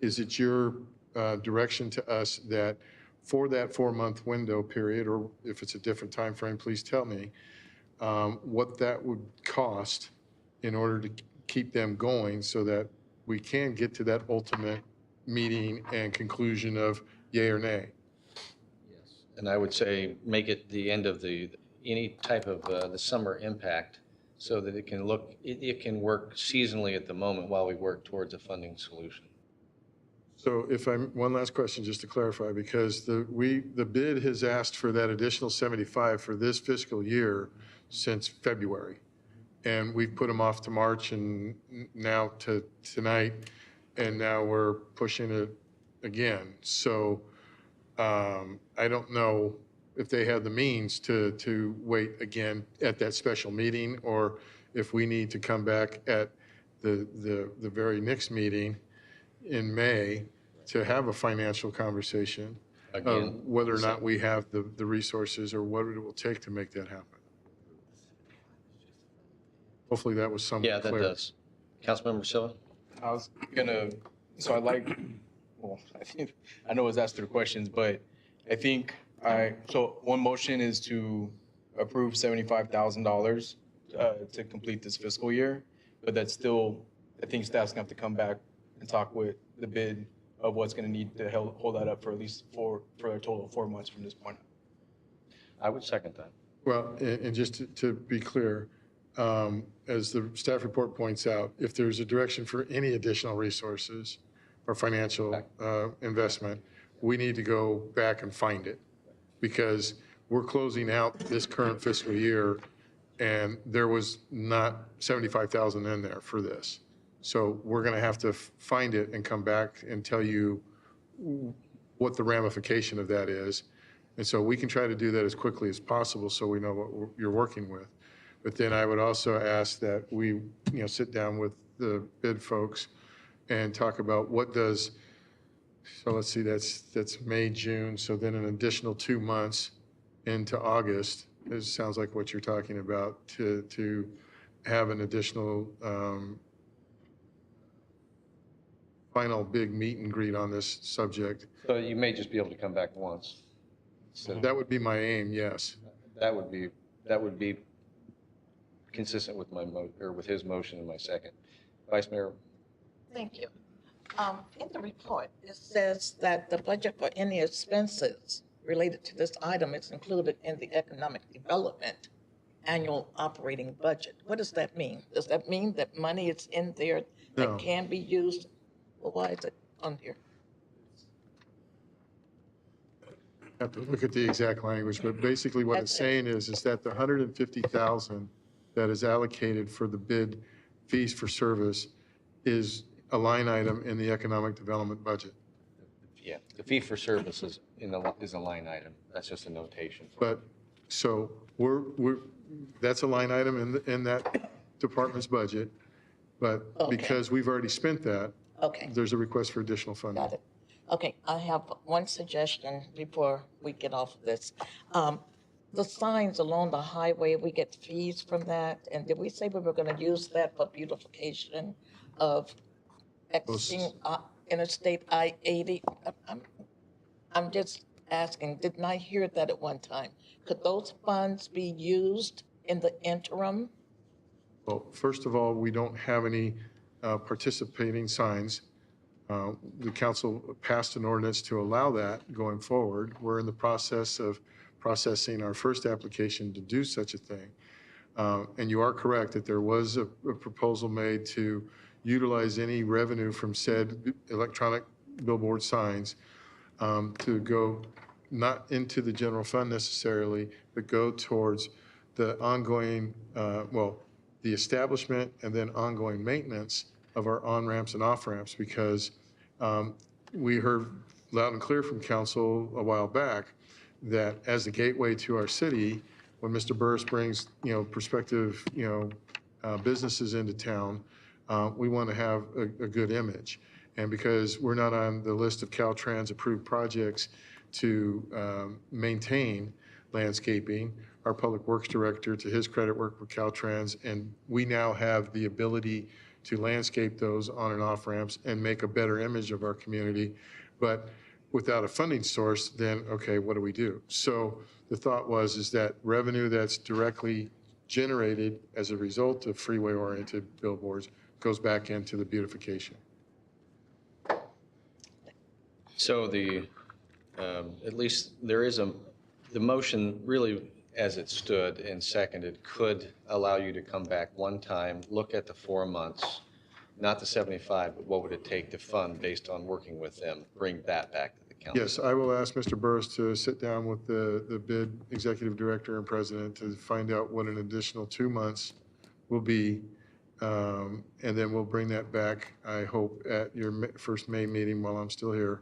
is it your direction to us that for that 4-month window period, or if it's a different time frame, please tell me, what that would cost in order to keep them going so that we can get to that ultimate meeting and conclusion of yay or nay? And I would say make it the end of any type of the summer impact so that it can work seasonally at the moment while we work towards a funding solution. So one last question just to clarify, because the bid has asked for that additional 75 for this fiscal year since February. And we've put them off to March and now to tonight, and now we're pushing it again. So I don't know if they have the means to wait again at that special meeting, or if we need to come back at the very next meeting in May to have a financial conversation of Again, whether or not we have the resources or what it will take to make that happen. Hopefully that was somewhat Yeah, that clear. does. Councilmember Silva? I was gonna, so I like, well, I think, I know it's asked through questions, but I think so one motion is to approve $75,000 to complete this fiscal year, but that's still, I think staff's gonna have to come back and talk with the bid of what's gonna need to hold that up for at least for a total of 4 months from this point. I would second that. Well, and just to be clear, as the staff report points out, if there's a direction for any additional resources or financial investment, we need to go back and find it, because we're closing out this current fiscal year and there was not 75,000 in there for this. So we're going to have to find it and come back and tell you what the ramification of that is. And so we can try to do that as quickly as possible so we know what you're working with. But then I would also ask that we, sit down with the bid folks and talk about what does, so let's see, that's May, June, so then an additional 2 months into August, it sounds like what you're talking about, to have an additional final big meet and greet on this subject. So you may just be able to come back once. So That would be my aim, yes. that would be consistent with with his motion and my second. Vice Mayor? Thank you. In the report, it says that the budget for any expenses related to this item is included in the economic development annual operating budget. What does that mean? Does that mean that money is in there that No. can be used? Well, why is it on here? Have to look at the exact language, but basically what it's saying is that the 150,000 that is allocated for the bid fees for service is a line item in the economic development budget. Yeah, the fee for service is a line item. That's just a notation. But, so that's a line item in that department's budget, but Okay. because we've already spent that, Okay. there's a request for additional funding. Got it. Okay, I have one suggestion before we get off of this. The signs along the highway, we get fees from that, and did we say we were gonna use that for beautification of Interstate I-80? I'm just asking, didn't I hear that at one time? Could those funds be used in the interim? Well, first of all, we don't have any participating signs. The council passed an ordinance to allow that going forward. We're in the process of processing our first application to do such a thing. And you are correct that there was a proposal made to utilize any revenue from said electronic billboard signs to go not into the general fund necessarily, but go towards the ongoing, the establishment and then ongoing maintenance of our on-ramps and off-ramps, because we heard loud and clear from council a while back that as the gateway to our city, when Mr. Burris brings, prospective, businesses into town, we want to have a good image. And because we're not on the list of Caltrans approved projects to maintain landscaping, our public works director, to his credit, worked with Caltrans, and we now have the ability to landscape those on and off ramps and make a better image of our community. But without a funding source, then, okay, what do we do? So the thought is that revenue that's directly generated as a result of freeway-oriented billboards goes back into the beautification. So at least there is the motion really, as it stood and seconded, could allow you to come back one time, look at the 4 months, not the 75, but what would it take to fund based on working with them, bring that back to the council? Yes, I will ask Mr. Burris to sit down with the bid executive director and president to find out what an additional 2 months will be. And then we'll bring that back, I hope, at your first May meeting while I'm still here.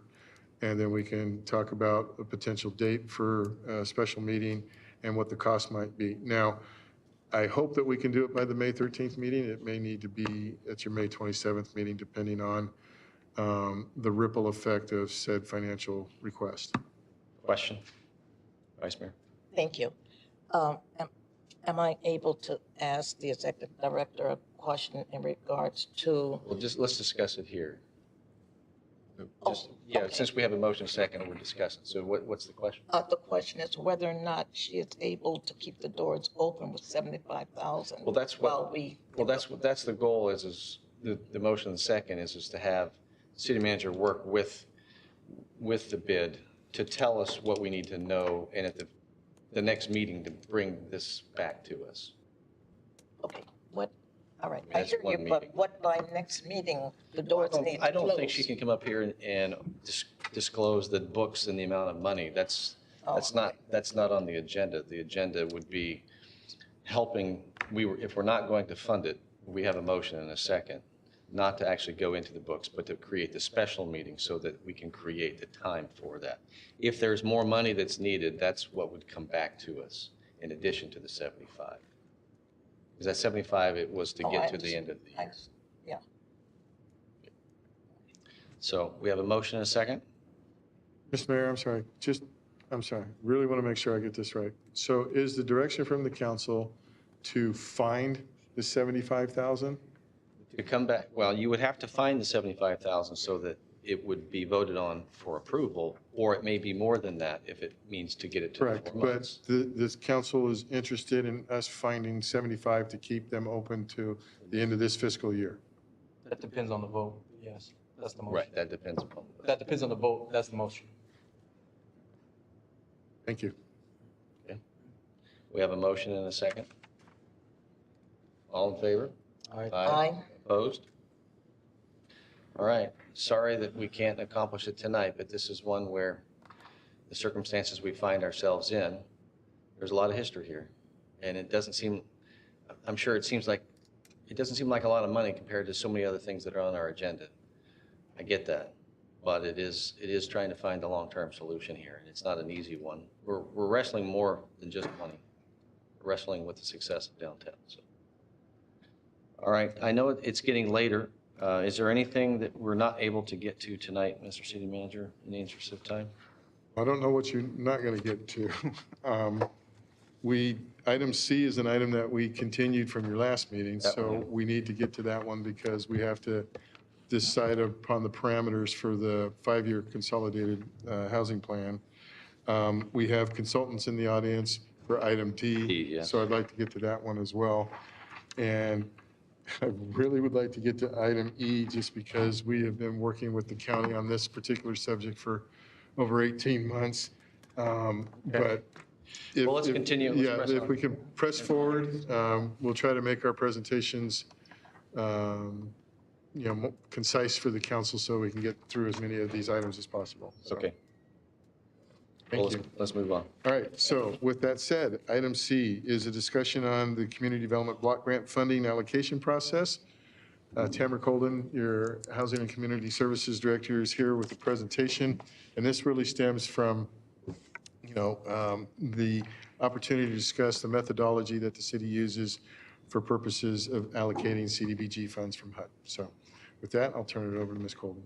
and then we can talk about a potential date for a special meeting and what the cost might be. Now, I hope that we can do it by the May 13th meeting. It may need to be at your May 27th meeting, depending on the ripple effect of said financial request. Question? Vice Mayor? Thank you. Am I able to ask the executive director a question in regards to? Well, let's discuss it here. Yeah, since we have a motion second, we're discussing. So what's the question? The question is whether or not she is able to keep the doors open with 75,000. Well, that's the goal is the motion second is to have city manager work with the bid to tell us what we need to know, and at the next meeting to bring this back to us. Okay, all right, I mean, I hear you, but what by next meeting, the doors need to close? I don't think she can come up here and disclose the books and the amount of money. That's not on the agenda. The agenda would be helping, if we're not going to fund it, we have a motion in a second, not to actually go into the books, but to create the special meeting so that we can create the time for that. If there's more money that's needed, that's what would come back to us in addition to the 75. Because that 75, it was to get to the end of the year. Yeah. So we have a motion and a second? Mr. Mayor, I'm sorry, really want to make sure I get this right. So is the direction from the council to find the 75,000? To come back, well, you would have to find the 75,000 so that it would be voted on for approval, or it may be more than that if it means to get it to Correct, 4 but months. this council is interested in us finding 75 to keep them open to the end of this fiscal year. That depends on the vote, yes. That's the motion. Right, that depends upon. That depends on the vote, that's the motion. Thank you. Okay. We have a motion and a second. All in favor? Aye. Opposed? All right. Sorry that we can't accomplish it tonight, but this is one where the circumstances we find ourselves in, there's a lot of history here. And it doesn't seem, I'm sure it doesn't seem like a lot of money compared to so many other things that are on our agenda. I get that. But it is trying to find a long-term solution here, and it's not an easy one. We're wrestling more than just money. We're wrestling with the success of downtown. So. All right, I know it's getting later. Is there anything that we're not able to get to tonight, Mr. City Manager, in the interest of time? I don't know what you're not going to get to. Item C is an item that we continued from your last meeting, so we need to get to that one because we have to decide upon the parameters for the 5-year consolidated housing plan. We have consultants in the audience for item D, so I'd like to get to that one as well. And I really would like to get to item E just because we have been working with the county on this particular subject for over 18 months. But let's continue. If we can press forward, we'll try to make our presentations concise for the council so we can get through as many of these items as possible. So. Okay. Thank you. Let's move on. All right, so with that said, item C is a discussion on the community development block grant funding allocation process. Tamara Colden, your Housing and Community Services Director, is here with the presentation. And this really stems from, the opportunity to discuss the methodology that the city uses for purposes of allocating CDBG funds from HUD. So with that, I'll turn it over to Ms. Colden.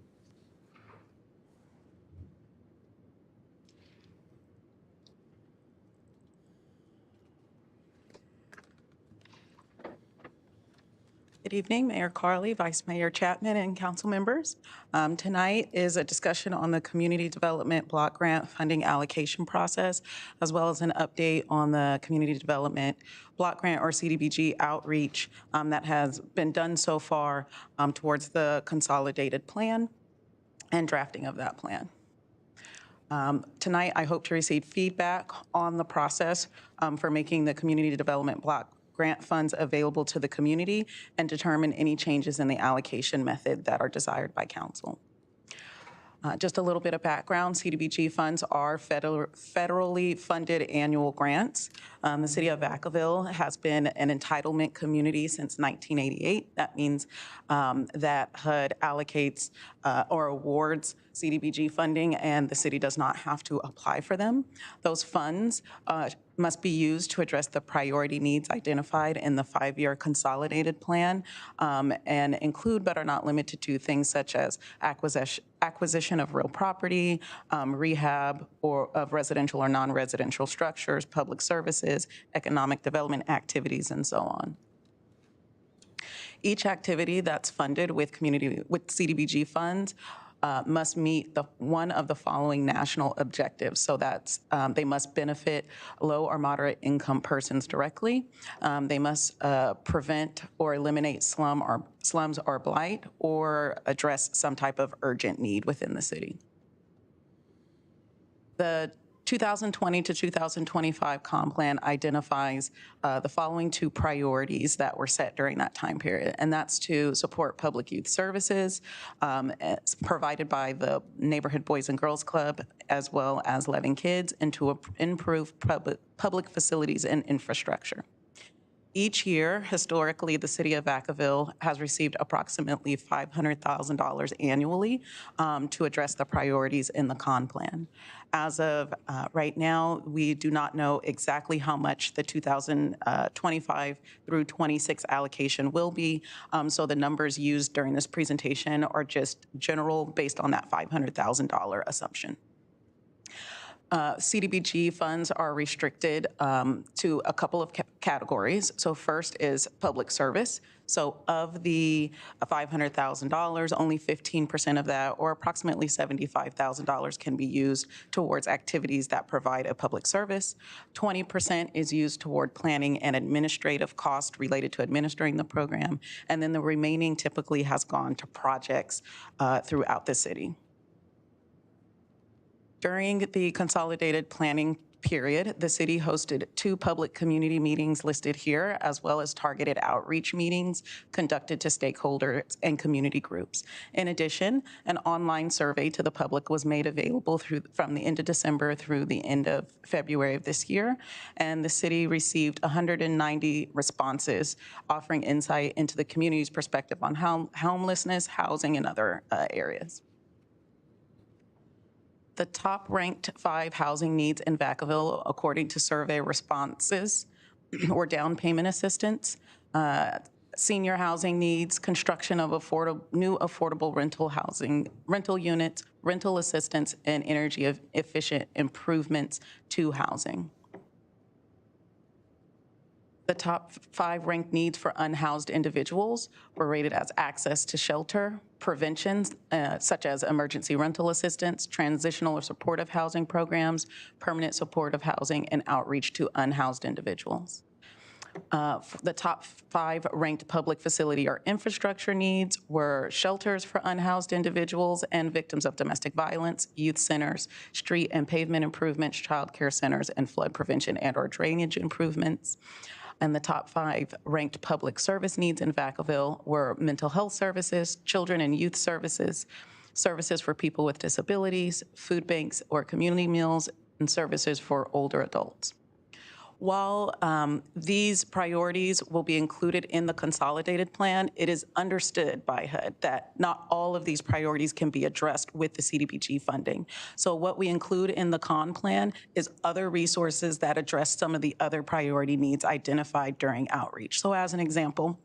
Good evening, Mayor Carley, Vice Mayor Chapman, and council members. Tonight is a discussion on the Community Development Block Grant Funding Allocation Process, as well as an update on the Community Development Block Grant or CDBG outreach that has been done so far towards the consolidated plan and drafting of that plan. Tonight, I hope to receive feedback on the process for making the Community Development Block Grant funds available to the community and determine any changes in the allocation method that are desired by council. Just a little bit of background, CDBG funds are federally funded annual grants. The city of Vacaville has been an entitlement community since 1988. That means that HUD allocates or awards CDBG funding and the city does not have to apply for them. Those funds must be used to address the priority needs identified in the 5-year consolidated plan and include but are not limited to things such as acquisition of real property, rehab or of residential or non-residential structures, public services, economic development activities, and so on. Each activity that's funded with CDBG funds must meet one of the following national objectives. So that's they must benefit low or moderate income persons directly. They must prevent or eliminate slums or blight or address some type of urgent need within the city. The 2020 to 2025 comp plan identifies the following 2 priorities that were set during that time period, and that's to support public youth services provided by the Neighborhood Boys and Girls Club, as well as Loving Kids, and to improve public facilities and infrastructure. Each year, historically, the city of Vacaville has received approximately $500,000 annually to address the priorities in the CON plan. As of right now, we do not know exactly how much the 2025 through 26 allocation will be, so the numbers used during this presentation are just general based on that $500,000 assumption. CDBG funds are restricted to a couple of categories. So first is public service. So of the $500,000, only 15% of that, or approximately $75,000, can be used towards activities that provide a public service. 20% is used toward planning and administrative costs related to administering the program. And then the remaining typically has gone to projects throughout the city. During the consolidated planning period, the city hosted 2 public community meetings listed here, as well as targeted outreach meetings conducted to stakeholders and community groups. In addition, an online survey to the public was made available from the end of December through the end of February of this year, and the city received 190 responses offering insight into the community's perspective on homelessness, housing, and other areas. The top-ranked 5 housing needs in Vacaville, according to survey responses, were down payment assistance, senior housing needs, construction of new affordable rental units, rental assistance, and energy-efficient improvements to housing. The top 5 ranked needs for unhoused individuals were rated as access to shelter, prevention, such as emergency rental assistance, transitional or supportive housing programs, permanent supportive housing, and outreach to unhoused individuals. The top 5 ranked public facility or infrastructure needs were shelters for unhoused individuals and victims of domestic violence, youth centers, street and pavement improvements, child care centers, and flood prevention and/or drainage improvements. And the top 5 ranked public service needs in Vacaville were mental health services, children and youth services, services for people with disabilities, food banks or community meals, and services for older adults. While these priorities will be included in the consolidated plan, it is understood by HUD that not all of these priorities can be addressed with the CDBG funding. So what we include in the CON plan is other resources that address some of the other priority needs identified during outreach. So as an example,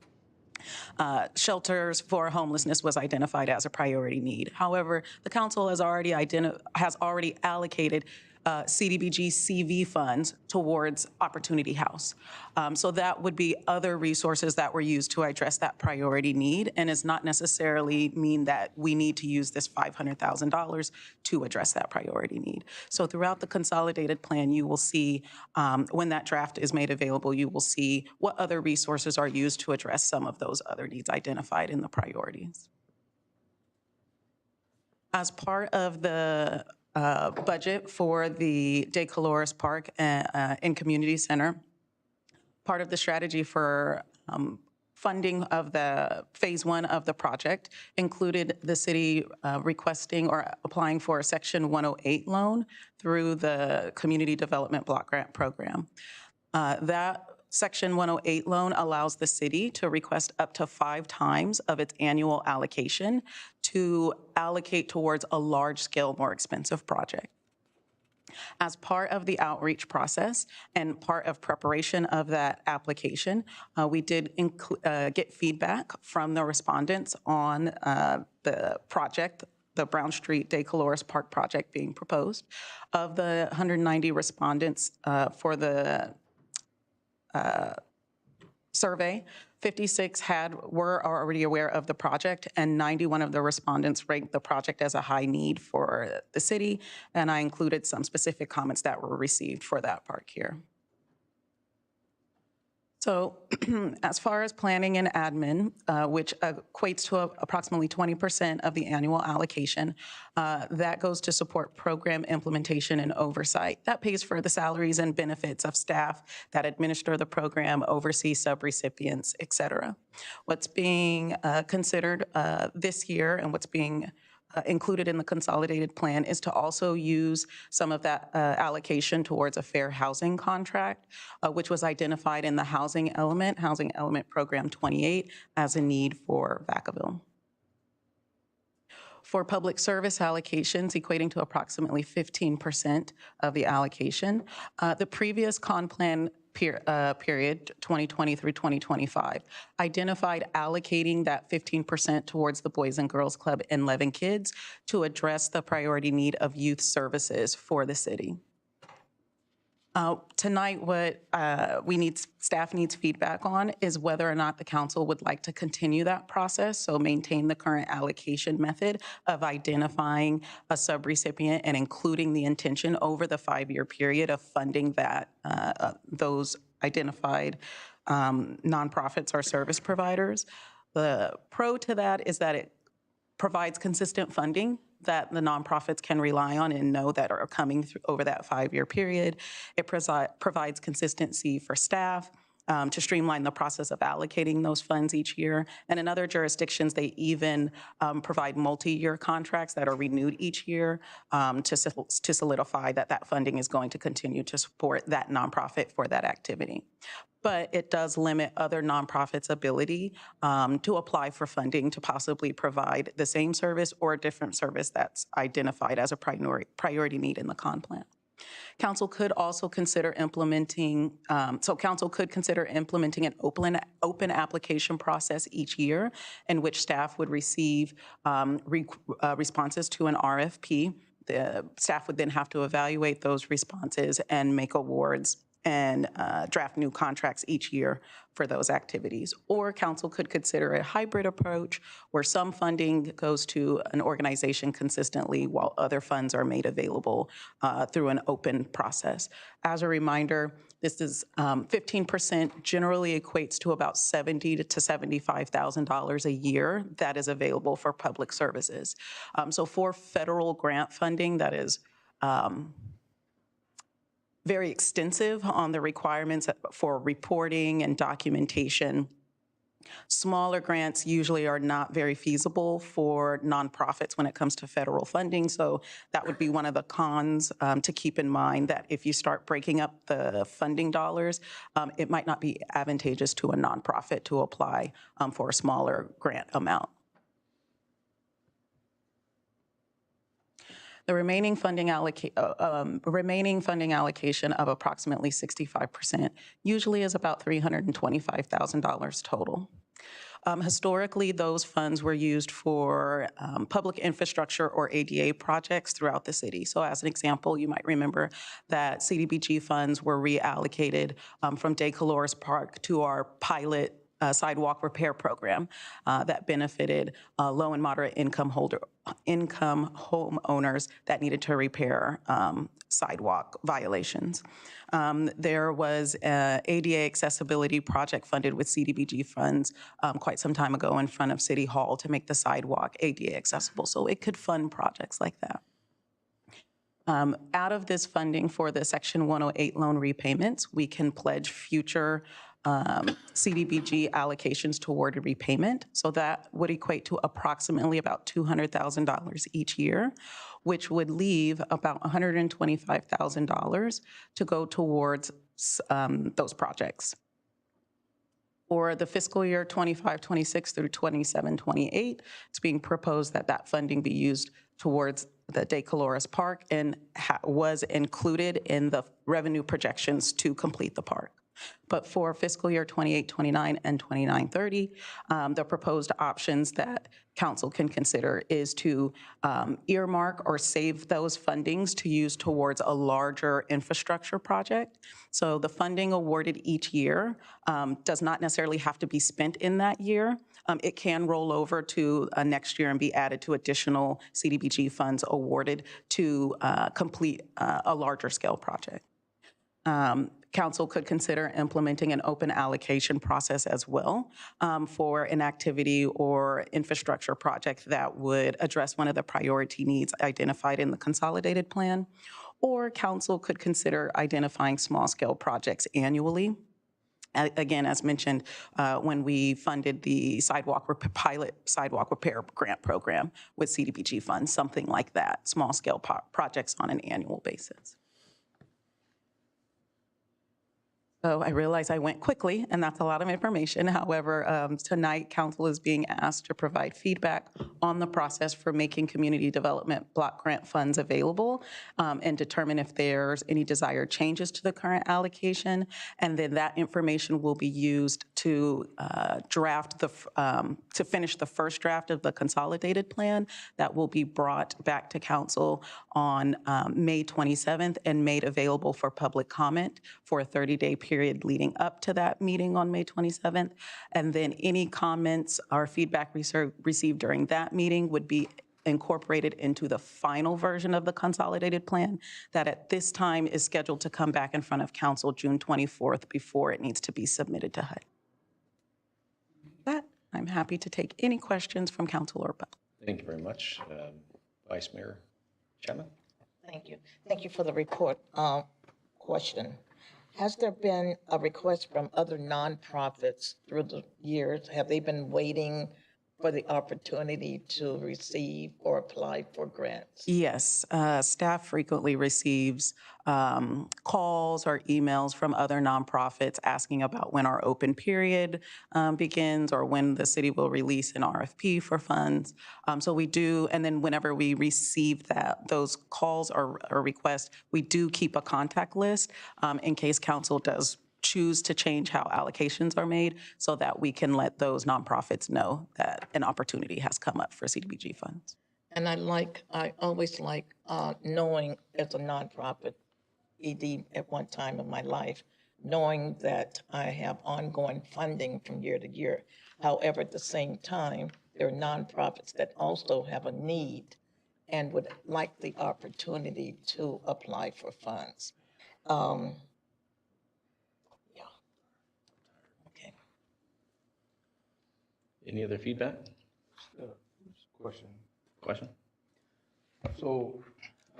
shelters for homelessness was identified as a priority need. However, the council has already allocated CDBG CV funds towards Opportunity House. So that would be other resources that were used to address that priority need, and does not necessarily mean that we need to use this $500,000 to address that priority need. So throughout the consolidated plan, you will see, when that draft is made available, you will see what other resources are used to address some of those other needs identified in the priorities. As part of the budget for the De Colores Park and Community Center, part of the strategy for funding of the phase 1 of the project included the city requesting or applying for a Section 108 loan through the Community Development Block Grant Program. That Section 108 loan allows the city to request up to 5 times of its annual allocation to allocate towards a large-scale, more expensive project. As part of the outreach process and part of preparation of that application, we did get feedback from the respondents on the project, the Brown Street Day Colores Park project being proposed. Of the 190 respondents for the survey, 56 were already aware of the project, and 91 of the respondents ranked the project as a high need for the city, and I included some specific comments that were received for that park here. So as far as planning and admin, which equates to approximately 20% of the annual allocation, that goes to support program implementation and oversight. That pays for the salaries and benefits of staff that administer the program, oversee subrecipients, et cetera. What's being considered this year and what's being included in the consolidated plan is to also use some of that allocation towards a fair housing contract, which was identified in the Housing Element Program 28 as a need for Vacaville. For public service allocations equating to approximately 15% of the allocation, the previous con plan period, 2020 through 2025, identified allocating that 15% towards the Boys and Girls Club and 11 Kids to address the priority need of youth services for the city. Tonight, what staff needs feedback on is whether or not the council would like to continue that process, so maintain the current allocation method of identifying a subrecipient and including the intention over the 5-year period of funding that those identified nonprofits or service providers. The pro to that is that it provides consistent funding that the nonprofits can rely on and know that are coming through over that 5-year period. It provides consistency for staff to streamline the process of allocating those funds each year. And in other jurisdictions, they even provide multi-year contracts that are renewed each year to solidify that that funding is going to continue to support that nonprofit for that activity. But it does limit other nonprofits' ability to apply for funding to possibly provide the same service or a different service that's identified as a priority need in the con plan. Council could also consider implementing, council could consider implementing an open application process each year in which staff would receive responses to an RFP. The staff would then have to evaluate those responses and make awards and draft new contracts each year for those activities. Or council could consider a hybrid approach where some funding goes to an organization consistently while other funds are made available through an open process. As a reminder, this is 15% generally equates to about $70,000 to $75,000 a year that is available for public services. So for federal grant funding, that is very extensive on the requirements for reporting and documentation. Smaller grants usually are not very feasible for nonprofits when it comes to federal funding, so that would be one of the cons to keep in mind, that if you start breaking up the funding dollars, it might not be advantageous to a nonprofit to apply for a smaller grant amount. The remaining funding allocation of approximately 65% usually is about $325,000 total. Historically, those funds were used for public infrastructure or ADA projects throughout the city. So as an example, you might remember that CDBG funds were reallocated from Day Colores Park to our pilot sidewalk repair program that benefited low and moderate income homeowners that needed to repair sidewalk violations. There was an ADA accessibility project funded with CDBG funds quite some time ago in front of City Hall to make the sidewalk ADA accessible, so it could fund projects like that. Out of this funding for the Section 108 loan repayments, we can pledge future CDBG allocations toward a repayment. So that would equate to approximately about $200,000 each year, which would leave about $125,000 to go towards those projects. For the fiscal year 25-26 through 27-28, it's being proposed that that funding be used towards the De Colores Park and was included in the revenue projections to complete the park. But for fiscal year 28-29 and 29-30, the proposed options that council can consider is to earmark or save those fundings to use towards a larger infrastructure project. So the funding awarded each year does not necessarily have to be spent in that year. It can roll over to next year and be added to additional CDBG funds awarded to complete a larger scale project. Council could consider implementing an open allocation process as well for an activity or infrastructure project that would address one of the priority needs identified in the consolidated plan. Or council could consider identifying small-scale projects annually. Again, as mentioned, when we funded the pilot sidewalk repair grant program with CDBG funds, something like that, small-scale projects on an annual basis. So I realize I went quickly, and that's a lot of information. However, tonight, council is being asked to provide feedback on the process for making community development block grant funds available and determine if there's any desired changes to the current allocation. And then that information will be used to to finish the first draft of the consolidated plan that will be brought back to council on May 27th and made available for public comment for a 30-day period leading up to that meeting on May 27th. And then any comments or feedback received during that meeting would be incorporated into the final version of the consolidated plan that at this time is scheduled to come back in front of council June 24th before it needs to be submitted to HUD. That, I'm happy to take any questions from council or public. Thank you very much. Vice Mayor Chapman? Thank you. Thank you for the report. Question. Has there been a request from other nonprofits through the years? Have they been waiting for the opportunity to receive or apply for grants? Yes, staff frequently receives calls or emails from other nonprofits asking about when our open period begins or when the city will release an RFP for funds. So we do, and then whenever we receive those calls or requests, we do keep a contact list in case council does choose to change how allocations are made so that we can let those nonprofits know that an opportunity has come up for CDBG funds. And I always like knowing as a nonprofit ED at one time in my life, knowing that I have ongoing funding from year to year. However, at the same time, there are nonprofits that also have a need and would like the opportunity to apply for funds. Any other feedback? Question? So,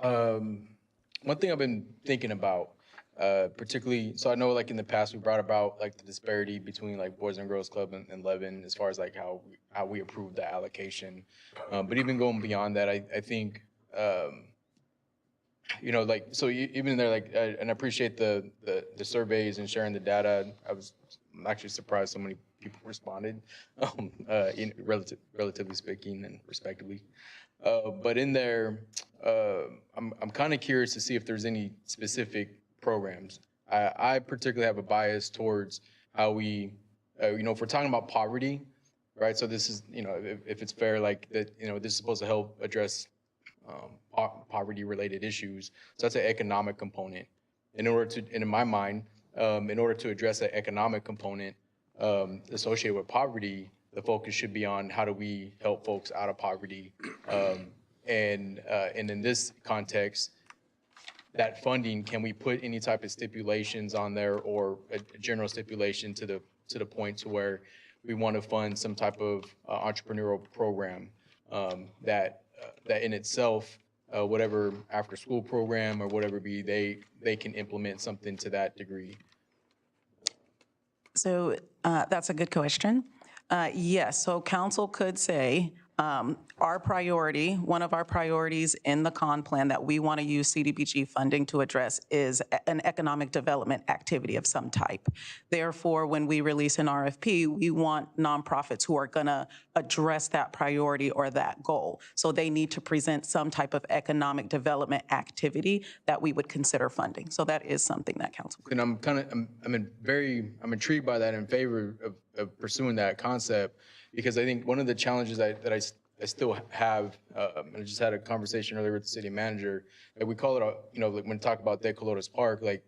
one thing I've been thinking about, particularly, so I know like in the past we brought about like the disparity between like Boys and Girls Club and Levin as far as like how we approved the allocation. But even going beyond that, I think, you know, like, so even there, like, and I appreciate the surveys and sharing the data. I'm actually surprised so many people responded, relatively speaking and respectively. But in there, I'm kind of curious to see if there's any specific programs. I particularly have a bias towards how we, you know, if we're talking about poverty, right? So this is, you know, if it's fair, like that, you know, this is supposed to help address poverty-related issues. So that's an economic component. In my mind, in order to address that economic component associated with poverty, the focus should be on how do we help folks out of poverty. And in this context, that funding, can we put any type of stipulations on there or a general stipulation to the point to where we want to fund some type of entrepreneurial program that in itself, whatever after school program or whatever be, they can implement something to that degree. So that's a good question. Yes, so council could say, our priority, one of our priorities in the con plan that we want to use CDBG funding to address is an economic development activity of some type. Therefore, when we release an RFP, we want nonprofits who are going to address that priority or that goal. So they need to present some type of economic development activity that we would consider funding. So that is something that council could. And I'm intrigued by that, in favor of pursuing that concept, because I think one of the challenges that I still have, and I just had a conversation earlier with the city manager, like we call it, like when we talk about De Colotes Park, like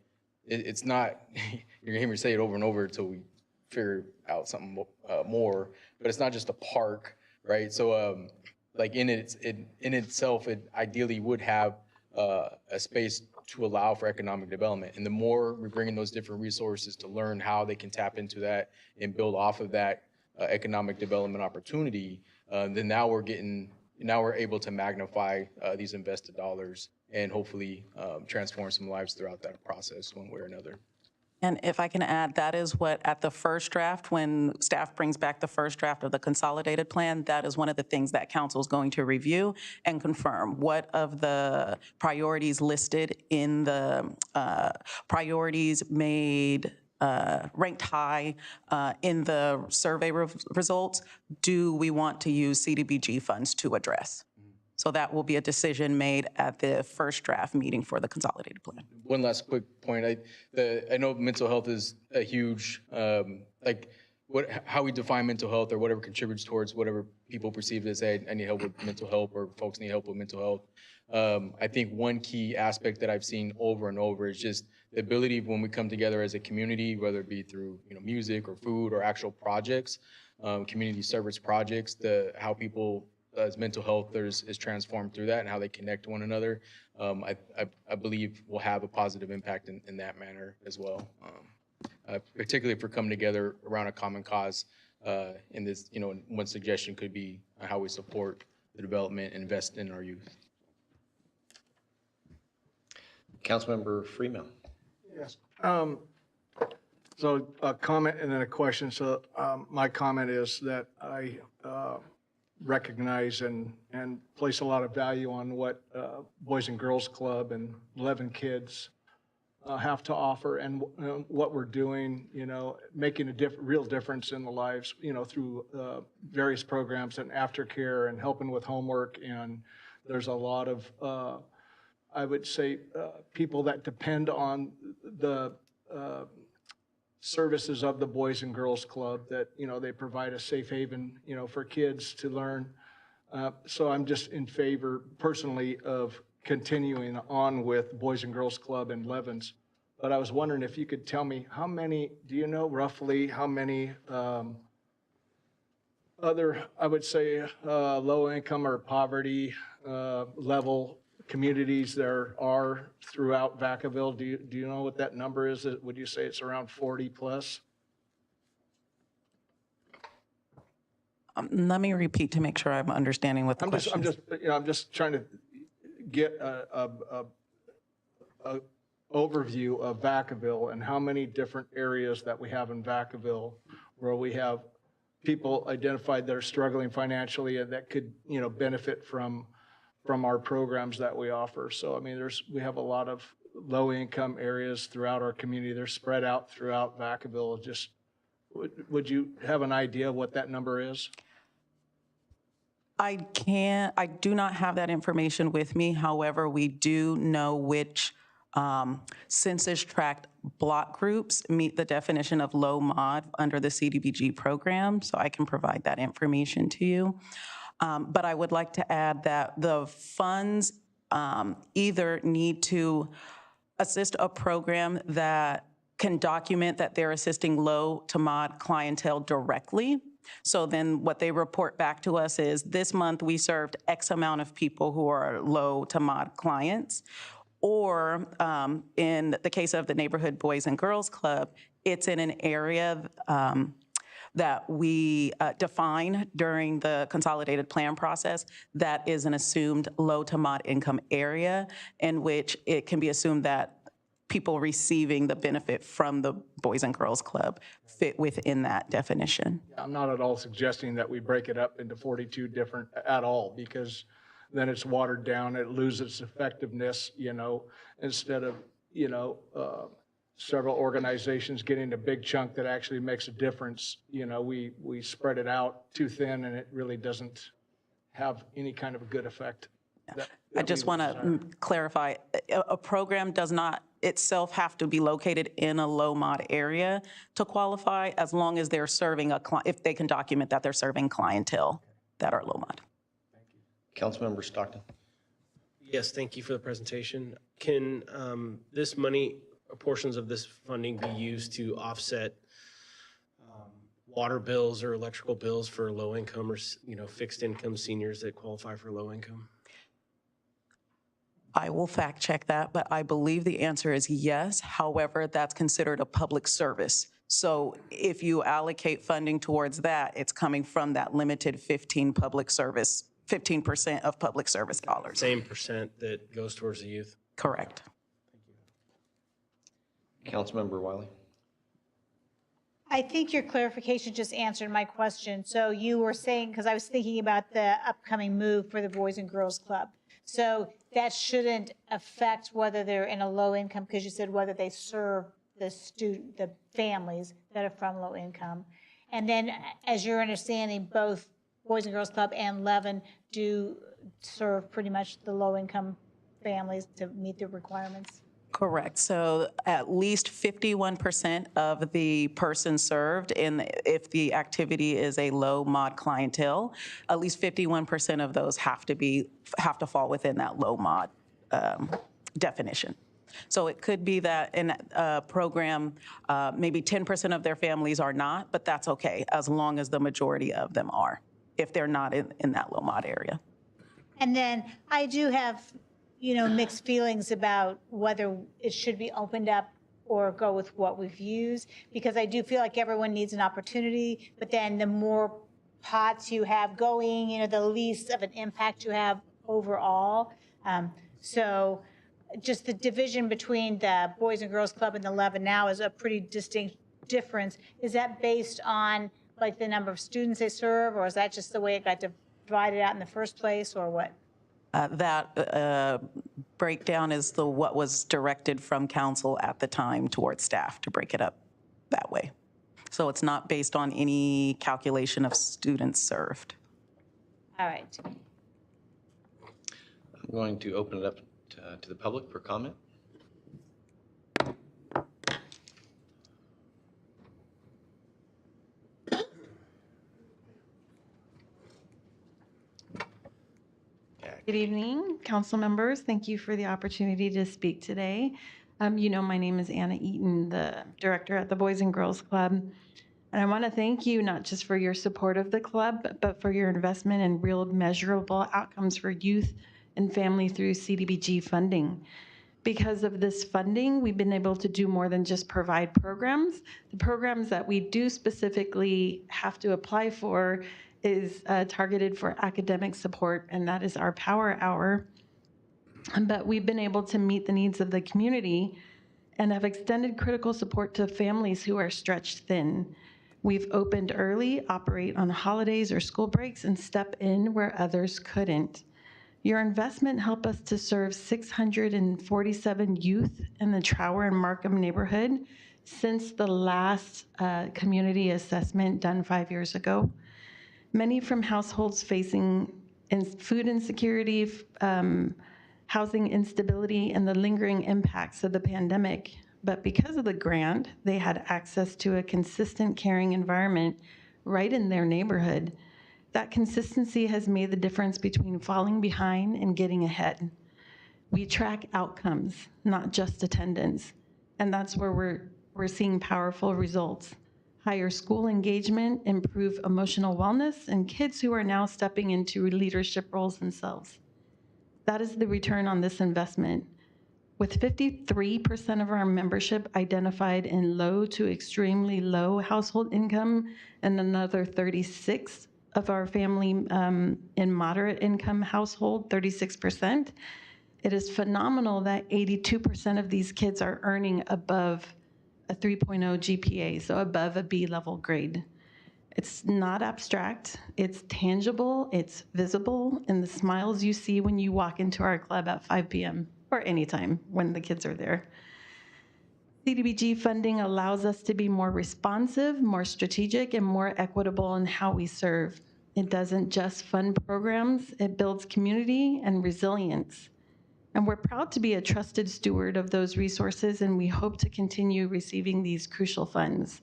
it's not, you're gonna hear me say it over and over until we figure out something more, but it's not just a park, right? So like in itself, it ideally would have a space to allow for economic development. And the more we bring in those different resources to learn how they can tap into that and build off of that economic development opportunity, then now we're able to magnify these invested dollars and hopefully transform some lives throughout that process one way or another. And if I can add, that is what, at the first draft, when staff brings back the first draft of the consolidated plan, that is one of the things that council is going to review and confirm. What of the priorities listed in the priorities made ranked high in the survey results, do we want to use CDBG funds to address? So that will be a decision made at the first draft meeting for the consolidated plan. One last quick point. I know mental health is a huge, how we define mental health or whatever contributes towards whatever people perceive as, hey, I need help with mental health, or folks need help with mental health. I think one key aspect that I've seen over and over is just the ability when we come together as a community, whether it be through music or food or actual projects, community service projects, how people as mental health is transformed through that and how they connect to one another, I believe will have a positive impact in that manner as well. Particularly if we're coming together around a common cause. In this, one suggestion could be how we support the development and invest in our youth. Councilmember Freeman. Yes. So a comment and then a question. So my comment is that I recognize and place a lot of value on what Boys and Girls Club and 11 Kids have to offer, and what we're doing, making a real difference in the lives, through various programs and aftercare and helping with homework. And there's a lot of, I would say, people that depend on the services of the Boys and Girls Club, that, they provide a safe haven, for kids to learn. So I'm just in favor personally of continuing on with Boys and Girls Club and Levens. But I was wondering if you could tell me how many, do you know roughly how many other, I would say, low income or poverty level communities there are throughout Vacaville? Do you know what that number is? Would you say it's around 40 plus? Let me repeat to make sure I'm understanding what the question is. I'm just trying to get a overview of Vacaville and how many different areas that we have in Vacaville where we have people identified that are struggling financially and that could, benefit from our programs that we offer. So, I mean, we have a lot of low income areas throughout our community. They're spread out throughout Vacaville. Just, would you have an idea of what that number is? I do not have that information with me. However, we do know which census tract block groups meet the definition of low mod under the CDBG program. So I can provide that information to you. But I would like to add that the funds either need to assist a program that can document that they're assisting low to mod clientele directly. So then what they report back to us is, this month we served X amount of people who are low to mod clients. Or in the case of the Neighborhood Boys and Girls Club, it's in an area that we define during the consolidated plan process that is an assumed low to mod income area, in which it can be assumed that people receiving the benefit from the Boys and Girls Club fit within that definition. I'm not at all suggesting that we break it up into 42 different at all, because then it's watered down, it loses its effectiveness, instead of, several organizations getting a big chunk that actually makes a difference. We spread it out too thin and it really doesn't have any kind of a good effect. I just want to clarify, a program does not itself have to be located in a low mod area to qualify, as long as they're serving if they can document that they're serving clientele that are low mod. Councilmember Stockton. Yes, thank you for the presentation. Can this money, portions of this funding, be used to offset water bills or electrical bills for low income or fixed income seniors that qualify for low income? I will fact check that, but I believe the answer is yes. However, that's considered a public service. So if you allocate funding towards that, it's coming from that limited 15% of public service dollars. Same percent that goes towards the youth? Correct. Councilmember Wiley. I think your clarification just answered my question. So you were saying, because I was thinking about the upcoming move for the Boys and Girls Club. So that shouldn't affect whether they're in a low income, because you said whether they serve the families that are from low income. And then, as you're understanding, both Boys and Girls Club and Levin do serve pretty much the low income families to meet the requirements? Correct. So at least 51% of the persons served, if the activity is a low mod clientele, at least 51% of those have to fall within that low mod definition. So it could be that in a program, maybe 10% of their families are not, but that's okay, as long as the majority of them are, if they're not in that low mod area. And then I do have mixed feelings about whether it should be opened up or go with what we've used, because I do feel like everyone needs an opportunity, but then the more pots you have going, the least of an impact you have overall. So just the division between the Boys and Girls Club and the Levin now is a pretty distinct difference. Is that based on like the number of students they serve, or is that just the way it got divided out in the first place, or what? That breakdown is what was directed from council at the time towards staff to break it up that way. So it's not based on any calculation of students served. All right. I'm going to open it up to the public for comment. Good evening, council members. Thank you for the opportunity to speak today. My name is Anna Eaton, the director at the Boys and Girls Club. And I want to thank you not just for your support of the club, but for your investment in real measurable outcomes for youth and family through CDBG funding. Because of this funding, we've been able to do more than just provide programs. The programs that we do specifically have to apply for is targeted for academic support, and that is our Power Hour. But we've been able to meet the needs of the community and have extended critical support to families who are stretched thin. We've opened early, operate on holidays or school breaks, and step in where others couldn't. Your investment helped us to serve 647 youth in the Trower and Markham neighborhood since the last community assessment done 5 years ago. Many from households facing food insecurity, housing instability, and the lingering impacts of the pandemic. But because of the grant, they had access to a consistent, caring environment right in their neighborhood. That consistency has made the difference between falling behind and getting ahead. We track outcomes, not just attendance, and that's where we're seeing powerful results. Higher school engagement, improve emotional wellness, and kids who are now stepping into leadership roles themselves. That is the return on this investment. With 53% of our membership identified in low to extremely low household income, and another 36 of our family in moderate income household, 36%, It is phenomenal that 82% of these kids are earning above a 3.0 GPA, so above a B level grade. It's not abstract, it's tangible, it's visible, and the smiles you see when you walk into our club at 5 p.m. or anytime when the kids are there. CDBG funding allows us to be more responsive, more strategic, and more equitable in how we serve. It doesn't just fund programs, it builds community and resilience. And we're proud to be a trusted steward of those resources, and we hope to continue receiving these crucial funds.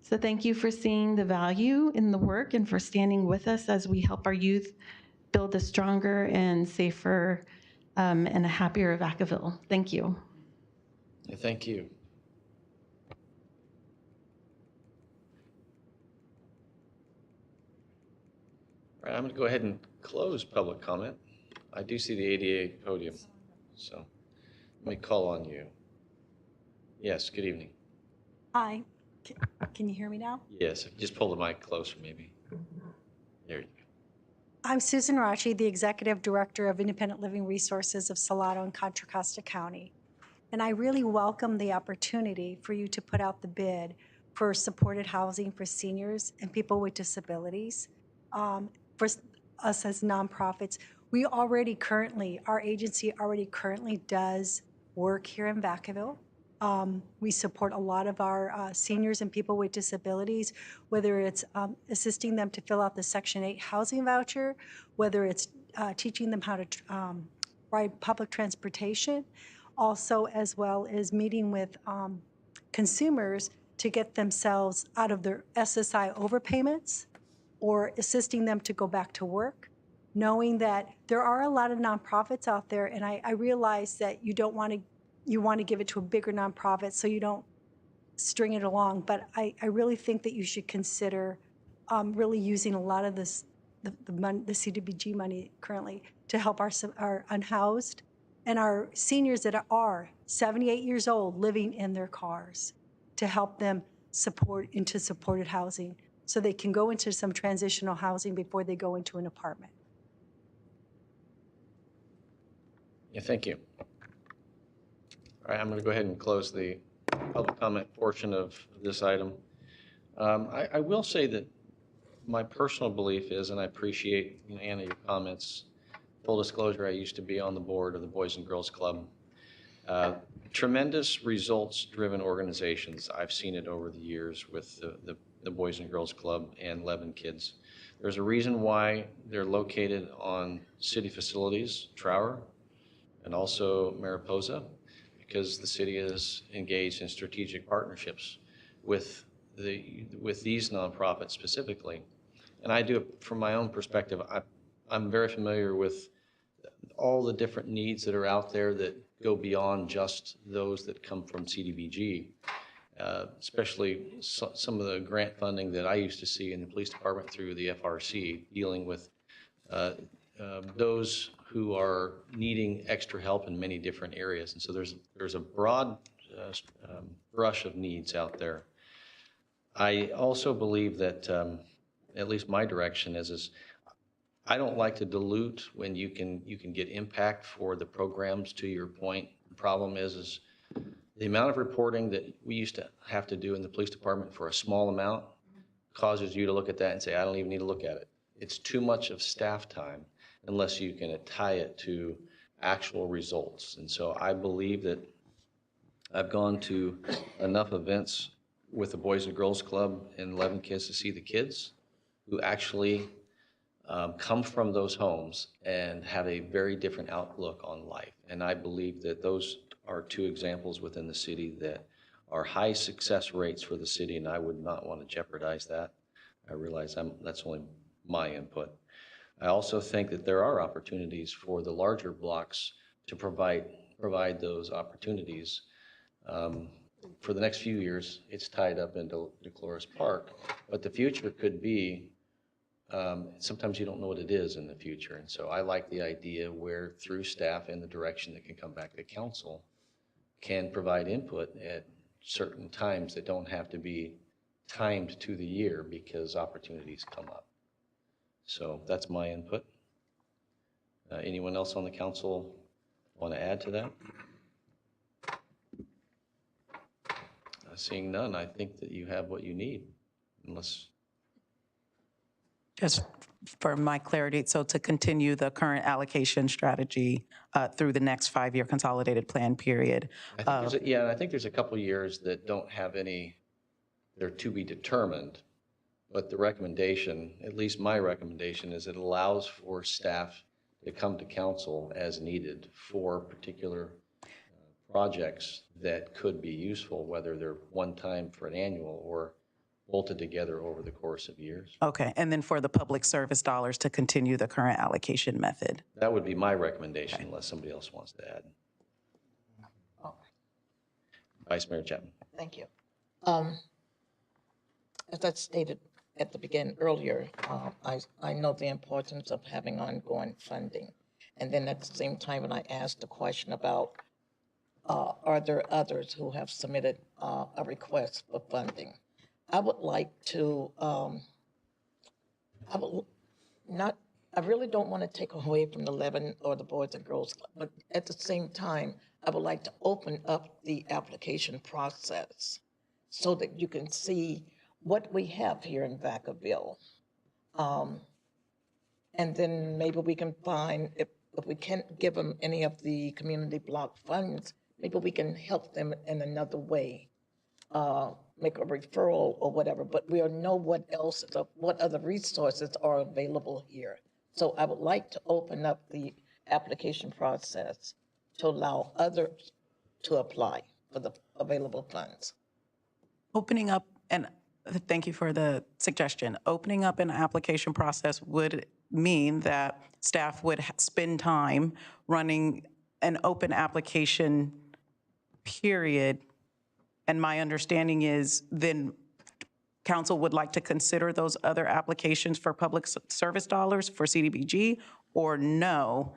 So thank you for seeing the value in the work and for standing with us as we help our youth build a stronger and safer and a happier Vacaville. Thank you. Yeah, thank you. All right, I'm going to go ahead and close public comment. I do see the ADA podium, so let me call on you. Yes, good evening. Hi, can you hear me now? Yes, just pull the mic closer maybe. There you go. I'm Susan Rachi, the Executive Director of Independent Living Resources of Salado and Contra Costa County. And I really welcome the opportunity for you to put out the bid for supported housing for seniors and people with disabilities. For us as nonprofits, our agency already currently does work here in Vacaville. We support a lot of our seniors and people with disabilities, whether it's assisting them to fill out the Section 8 housing voucher, whether it's teaching them how to ride public transportation, also as well as meeting with consumers to get themselves out of their SSI overpayments or assisting them to go back to work, knowing that there are a lot of nonprofits out there, and I realize that you want to give it to a bigger nonprofit so you don't string it along, but I really think that you should consider really using a lot of the CDBG money currently to help our unhoused and our seniors that are 78 years old living in their cars, to help them support into supported housing so they can go into some transitional housing before they go into an apartment. Yeah, thank you. All right, I'm going to go ahead and close the public comment portion of this item. I will say that my personal belief is, and I appreciate, Anna, your comments. Full disclosure, I used to be on the board of the Boys and Girls Club. Tremendous results-driven organizations. I've seen it over the years with the Boys and Girls Club and Levin Kids. There's a reason why they're located on city facilities, Trower, and also Mariposa, because the city is engaged in strategic partnerships with these nonprofits specifically. And I do it from my own perspective. I'm very familiar with all the different needs that are out there that go beyond just those that come from CDBG, especially some of the grant funding that I used to see in the police department through the FRC, dealing with those who are needing extra help in many different areas. And so there's a broad brush of needs out there. I also believe that, at least my direction is I don't like to dilute when you can get impact for the programs. To your point, the problem is the amount of reporting that we used to have to do in the police department for a small amount causes you to look at that and say, I don't even need to look at it. It's too much of staff time unless you can tie it to actual results. And so I believe that I've gone to enough events with the Boys and Girls Club and 11 Kids to see the kids who actually come from those homes and have a very different outlook on life. And I believe that those are two examples within the city that are high success rates for the city, and I would not want to jeopardize that. I realize that's only my input. I also think that there are opportunities for the larger blocks to provide those opportunities. For the next few years, it's tied up into DeCloris Park, but the future could be, sometimes you don't know what it is in the future. And so I like the idea where through staff and the direction that can come back to council can provide input at certain times that don't have to be timed to the year because opportunities come up. So that's my input. Anyone else on the council Want to add to that? Seeing none, I think that you have what you need, unless, Just for my clarity, so to continue the current allocation strategy through the next 5-year consolidated plan period. I think there's, yeah, and I think there's a couple years that don't have any, they're to be determined. But the recommendation, at least my recommendation, is it allows for staff to come to council as needed for particular projects that could be useful, whether they're one time for an annual or bolted together over the course of years. Okay, and then for the public service dollars to continue the current allocation method. That would be my recommendation, unless somebody else wants to add. Vice Mayor Chapman. Thank you. As I stated at the beginning earlier, I know the importance of having ongoing funding. And then at the same time, when I asked the question about are there others who have submitted a request for funding, I would like to, I really don't want to take away from the 11 or the Boys and Girls Club, but at the same time, I would like to open up the application process so that you can see what we have here in Vacaville. And then maybe we can find, if we can't give them any of the community block funds, maybe we can help them in another way, make a referral or whatever, but we'll know what else, what other resources are available here. So I would like to open up the application process to allow others to apply for the available funds. Opening up, and thank you for the suggestion, opening up an application process would mean that staff would spend time running an open application period. And my understanding is then council would like to consider those other applications for public service dollars for CDBG, or no,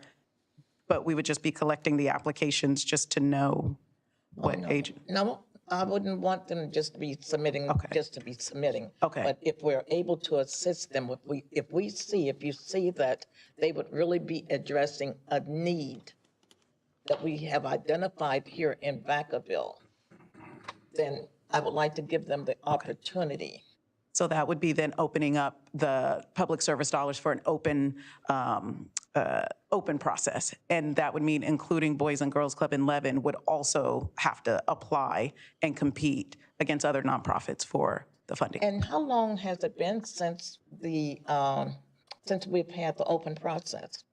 but we would just be collecting the applications just to know what age. No, I wouldn't want them just to be submitting, just to be submitting. Okay. But if we're able to assist them, if you see that they would really be addressing a need that we have identified here in Vacaville, then I would like to give them the opportunity. So that would be then opening up the public service dollars for an open process. And that would mean including Boys and Girls Club and Levin would also have to apply and compete against other nonprofits for the funding. And how long has it been since we've had the open process?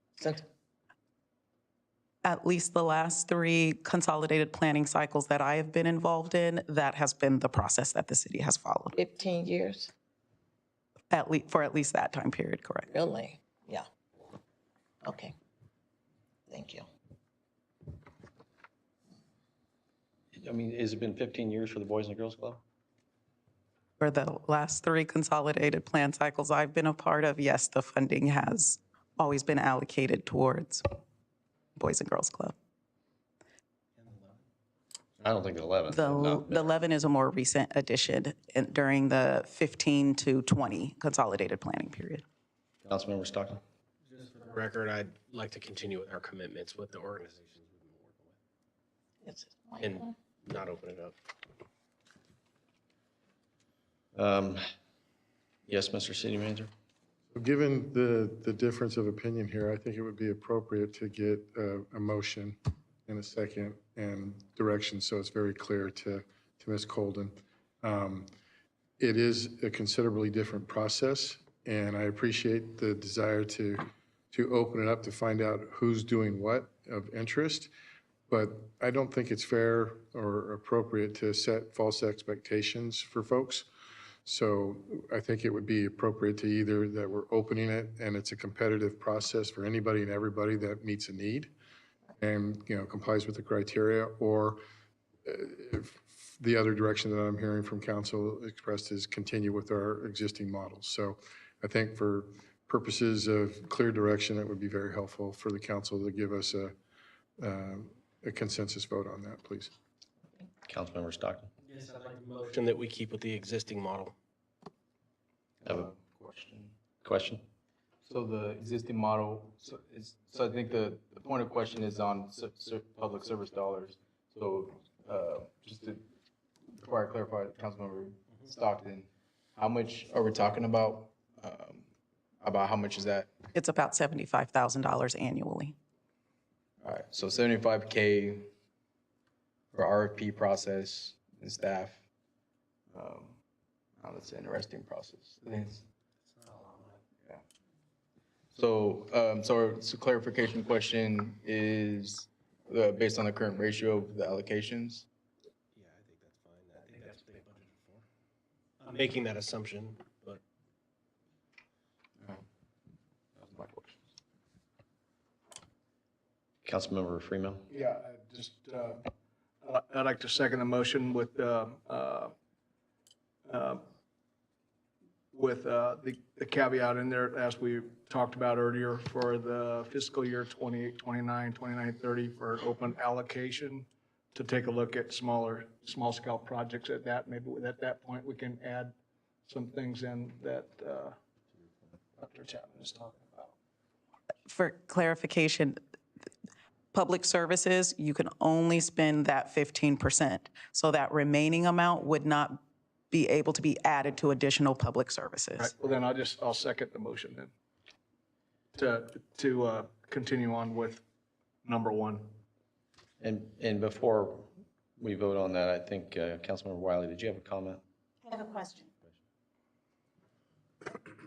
At least the last 3 consolidated planning cycles that I have been involved in, that has been the process that the city has followed. 15 years? For at least that time period, correct. Really? Yeah. Okay. Thank you. I mean, has it been 15 years for the Boys and Girls Club? For the last 3 consolidated plan cycles I've been a part of, yes, the funding has always been allocated towards Boys and Girls Club. I don't think the 11. The 11 is a more recent addition during the 15 to 20 consolidated planning period. Councilmember Stockton. Just for the record, I'd like to continue with our commitments with the organizations we've been working with. And not open it up. Yes, Mr. City Manager. Given the difference of opinion here, I think it would be appropriate to get a motion in a second and direction so it's very clear to Ms. Colden. It is a considerably different process, and I appreciate the desire to open it up to find out who's doing what of interest, but I don't think it's fair or appropriate to set false expectations for folks. So I think it would be appropriate to either that we're opening it and it's a competitive process for anybody and everybody that meets a need and, complies with the criteria, or if the other direction that I'm hearing from council expressed is continue with our existing models. So I think for purposes of clear direction, it would be very helpful for the council to give us a consensus vote on that, please. Councilmember Stockton. Yes, I'd like a motion that we keep with the existing model. I have a question. So the existing model, so I think the point of question is on public service dollars. So just to, before I clarify, Councilmember Stockton, how much are we talking about? About how much is that? It's about $75,000 annually. All right, so 75K for RFP process and staff. That's an interesting process. I think it's, yeah. So, so clarification question is based on the current ratio of the allocations? Yeah, I think that's fine. I think that's what they budgeted for. I'm making that assumption, but. That's my question. Councilmember Freeman. Yeah, I'd like to second the motion with the caveat in there, as we talked about earlier, for the fiscal year 28, 29, 29, 30 for open allocation, to take a look at small scale projects at that. Maybe at that point, we can add some things in that Dr. Chapman is talking about. For clarification, public services, you can only spend that 15%. So that remaining amount would not be able to be added to additional public services. Right, well then I'll second the motion then to continue on with number 1. And before we vote on that, I think Councilmember Wiley, did you have a comment? I have a question.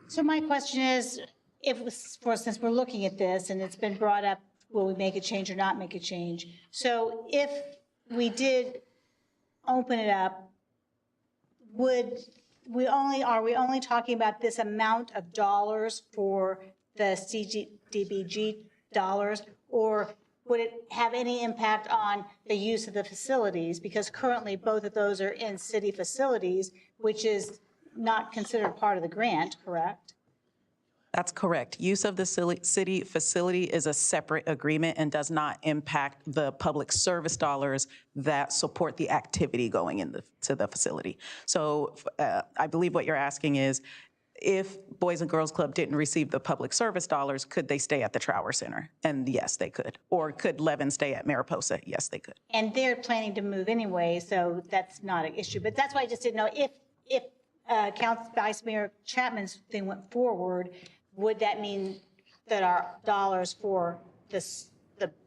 So my question is, since we're looking at this and it's been brought up, will we make a change or not make a change? So if we did open it up, are we only talking about this amount of dollars for the CDBG dollars, or would it have any impact on the use of the facilities? Because currently both of those are in city facilities, which is not considered part of the grant, correct? That's correct. Use of the city facility is a separate agreement and does not impact the public service dollars that support the activity going into the facility. So I believe what you're asking is, if Boys and Girls Club didn't receive the public service dollars, could they stay at the Trower Center? And yes, they could. Or could Levin stay at Mariposa? Yes, they could. And they're planning to move anyway, so that's not an issue. But that's why I just didn't know if Vice Mayor Chapman's thing went forward, would that mean that our dollars for the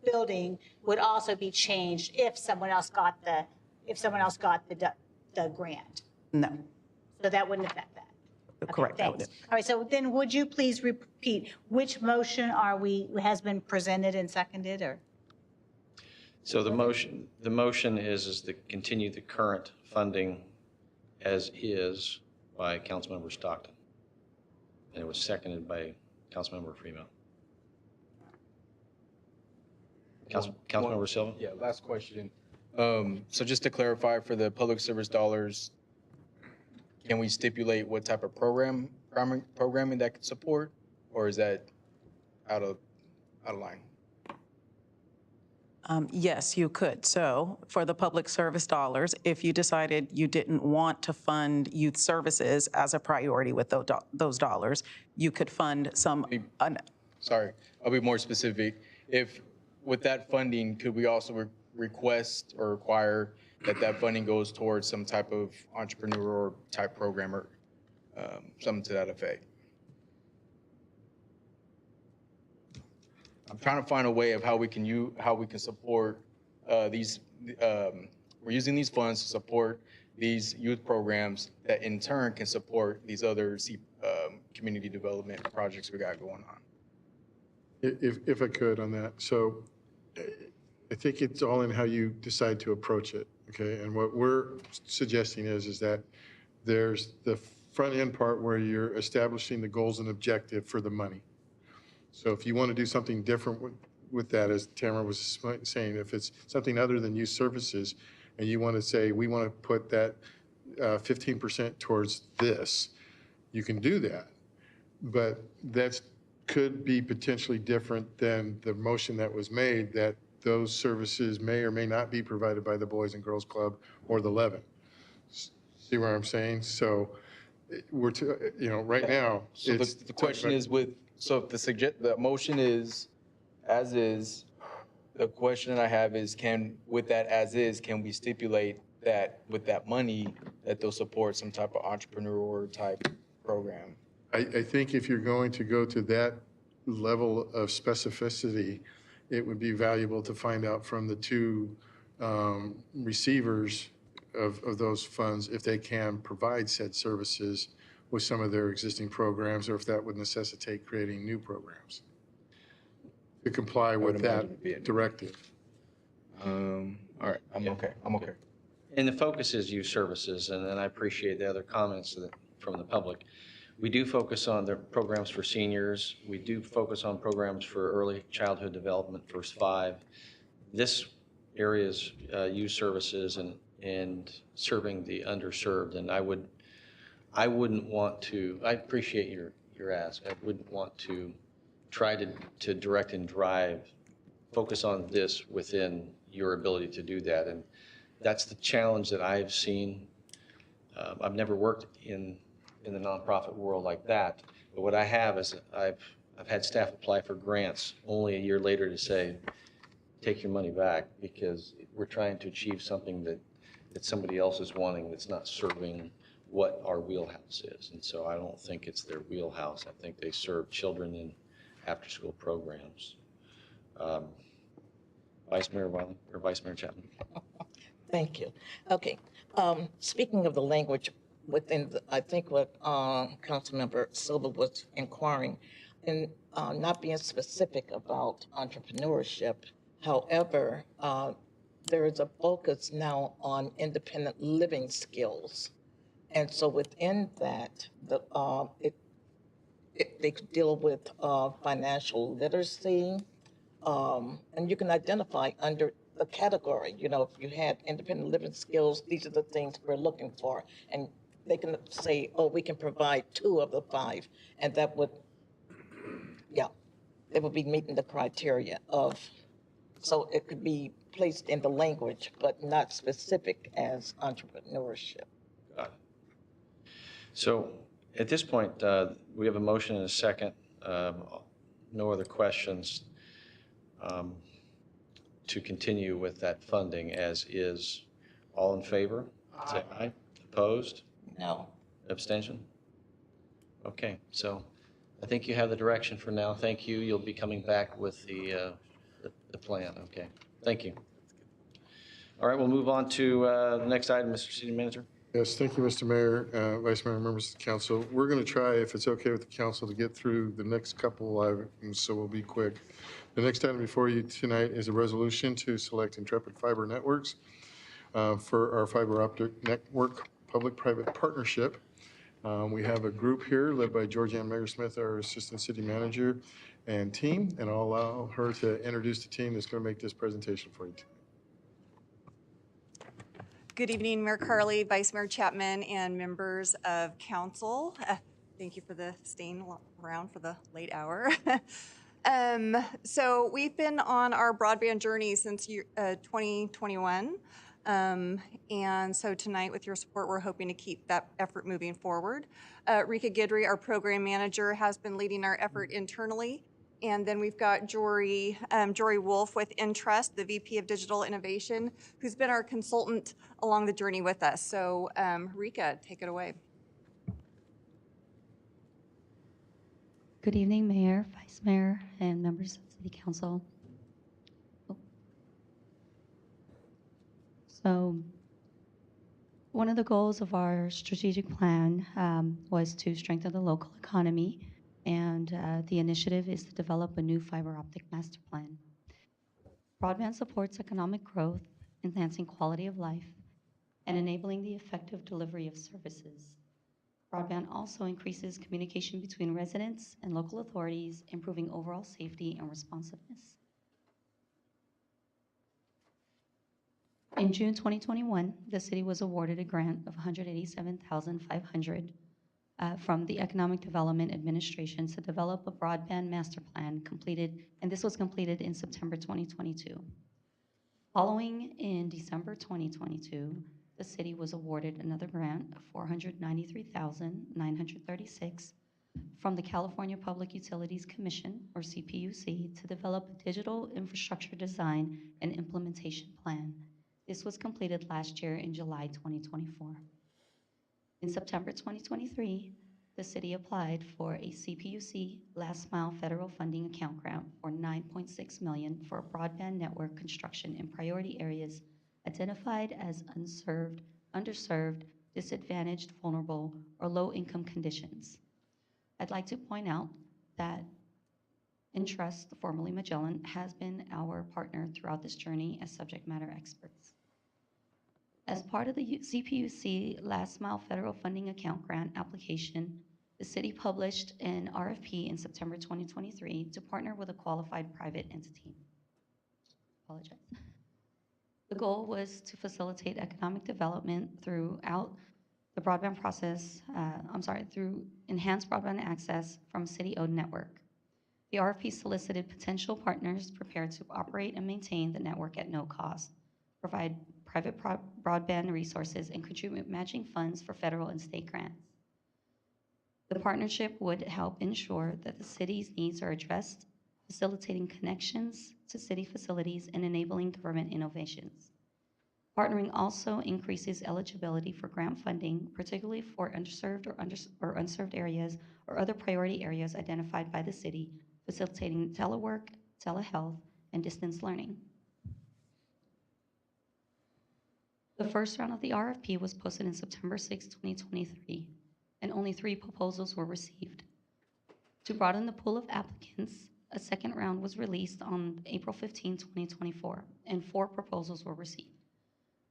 building would also be changed if someone else got the grant? No. So that wouldn't affect that? Correct. Okay, thanks. All right, so then would you please repeat which motion has been presented and seconded, or? So the motion is to continue the current funding as is by Councilmember Stockton. And it was seconded by Councilmember Freeman. Councilmember Silva? Yeah, last question. So just to clarify, for the public service dollars, can we stipulate what type of programming that could support, or is that out of line? Yes, you could. So for the public service dollars, if you decided you didn't want to fund youth services as a priority with those dollars, you could fund some. Sorry, I'll be more specific. If with that funding, could we also request or require that funding goes towards some type of entrepreneur type program or something to that effect? I'm trying to find a way of how we can support these. We're using these funds to support these youth programs that in turn can support these other community development projects we got going on. If I could on that. So I think it's all in how you decide to approach it, okay? And what we're suggesting is that there's the front end part where you're establishing the goals and objective for the money. So if you want to do something different with that, as Tamara was saying, if it's something other than youth services, and you want to say, we want to put that 15% towards this, you can do that. But that could be potentially different than the motion that was made, that those services may or may not be provided by the Boys and Girls Club or the Levin. See what I'm saying? So we're, right now. So the question is, with So if the motion is as is, the question I have is, with that as is, can we stipulate that with that money, that they'll support some type of entrepreneur type program? I think if you're going to go to that level of specificity, it would be valuable to find out from the two receivers of those funds if they can provide said services with some of their existing programs, or if that would necessitate creating new programs to comply with that directive. All right, I'm okay. And the focus is youth services, and I appreciate the other comments from the public. We do focus on the programs for seniors. We do focus on programs for early childhood development, first 5. This area is youth services and serving the underserved. And I wouldn't want to, I appreciate your ask. I wouldn't want to try to direct and drive, focus on this within your ability to do that. And that's the challenge that I've seen. I've never worked in the nonprofit world like that, but what I have is I've had staff apply for grants only a year later to say, take your money back, because we're trying to achieve something that somebody else is wanting that's not serving what our wheelhouse is. And so I don't think it's their wheelhouse. I think they serve children in after-school programs. Vice Mayor Wiley, or Vice Mayor Chapman. Thank you. Okay. Speaking of the language within, I think what Councilmember Silva was inquiring, and not being specific about entrepreneurship. However, there is a focus now on independent living skills. And so within that, they deal with financial literacy, and you can identify under the category, you know, if you had independent living skills, these are the things we're looking for. And they can say, oh, we can provide 2 of the 5. And that would, yeah, they would be meeting the criteria of, so it could be placed in the language, but not specific as entrepreneurship. Got it. So at this point, we have a motion and a second. No other questions to continue with that funding as is. All in favor? Say aye. Opposed? No. Abstention? Okay, so I think you have the direction for now. Thank you. You'll be coming back with the plan. Okay, thank you. All right, we'll move on to the next item, Mr. City Manager. Yes, thank you, Mr. Mayor, Vice Mayor, members of the council. We're going to try, if it's okay with the council, to get through the next couple items, so we'll be quick. The next item before you tonight is a resolution to select Intrepid Fiber Networks for our fiber optic network public-private partnership. We have a group here led by Georgianne Mayer-Smith, our Assistant City Manager, and team, and I'll allow her to introduce the team that's going to make this presentation for you tonight. Good evening, Mayor Carley, Vice Mayor Chapman, and members of council. Thank you for staying around for the late hour. So we've been on our broadband journey since 2021. And so tonight, with your support, we're hoping to keep that effort moving forward. Rika Gidry, our program manager, has been leading our effort internally. And then we've got Jory Wolf with Entrust, the VP of Digital Innovation, who's been our consultant along the journey with us. So Rika, take it away. Good evening, Mayor, Vice Mayor, and members of City Council. So one of the goals of our strategic plan was to strengthen the local economy, and the initiative is to develop a new fiber optic master plan. Broadband supports economic growth, enhancing quality of life, and enabling the effective delivery of services. Broadband also increases communication between residents and local authorities, improving overall safety and responsiveness. In June 2021, the city was awarded a grant of $187,500 from the Economic Development Administration to develop a broadband master plan and this was completed in September 2022. Following in December 2022, the city was awarded another grant of $493,936 from the California Public Utilities Commission, or CPUC, to develop a digital infrastructure design and implementation plan. This was completed last year in July 2024. In September 2023, the city applied for a CPUC last mile federal funding account grant for $9.6 million for broadband network construction in priority areas identified as unserved, underserved, disadvantaged, vulnerable, or low-income conditions. I'd like to point out that Entrust, formerly Magellan, has been our partner throughout this journey as subject matter experts. As part of the CPUC Last Mile Federal Funding Account Grant application, the city published an RFP in September 2023 to partner with a qualified private entity. Apologize. The goal was to facilitate economic development throughout the broadband process, through enhanced broadband access from a city-owned network. The RFP solicited potential partners prepared to operate and maintain the network at no cost, provide private broadband resources, and contribute matching funds for federal and state grants. The partnership would help ensure that the city's needs are addressed, facilitating connections to city facilities and enabling government innovations. Partnering also increases eligibility for grant funding, particularly for underserved or unserved areas or other priority areas identified by the city, facilitating telework, telehealth, and distance learning. The first round of the RFP was posted in September 6, 2023, and only 3 proposals were received. To broaden the pool of applicants, a second round was released on April 15, 2024, and 4 proposals were received.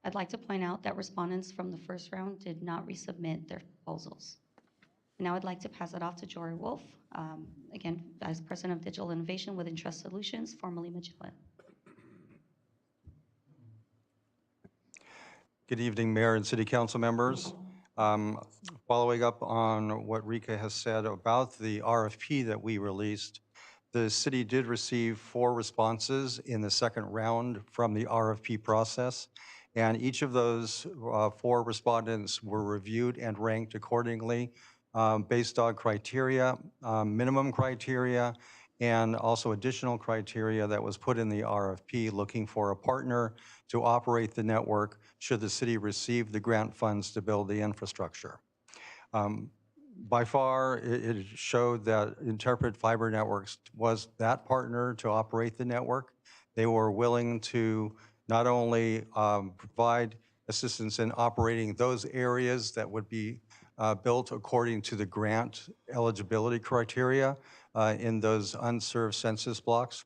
I'd like to point out that respondents from the first round did not resubmit their proposals. And now I'd like to pass it off to Jory Wolf, again, Vice President of Digital Innovation with Entrust Solutions, formerly Magellan. Good evening, Mayor and City Council members. Following up on what Rika has said about the RFP that we released, the city did receive 4 responses in the second round from the RFP process. And each of those 4 respondents were reviewed and ranked accordingly based on criteria, minimum criteria, and also additional criteria that was put in the RFP looking for a partner to operate the network should the city receive the grant funds to build the infrastructure. By far, it showed that Interpret Fiber Networks was that partner to operate the network. They were willing to not only provide assistance in operating those areas that would be built according to the grant eligibility criteria in those unserved census blocks,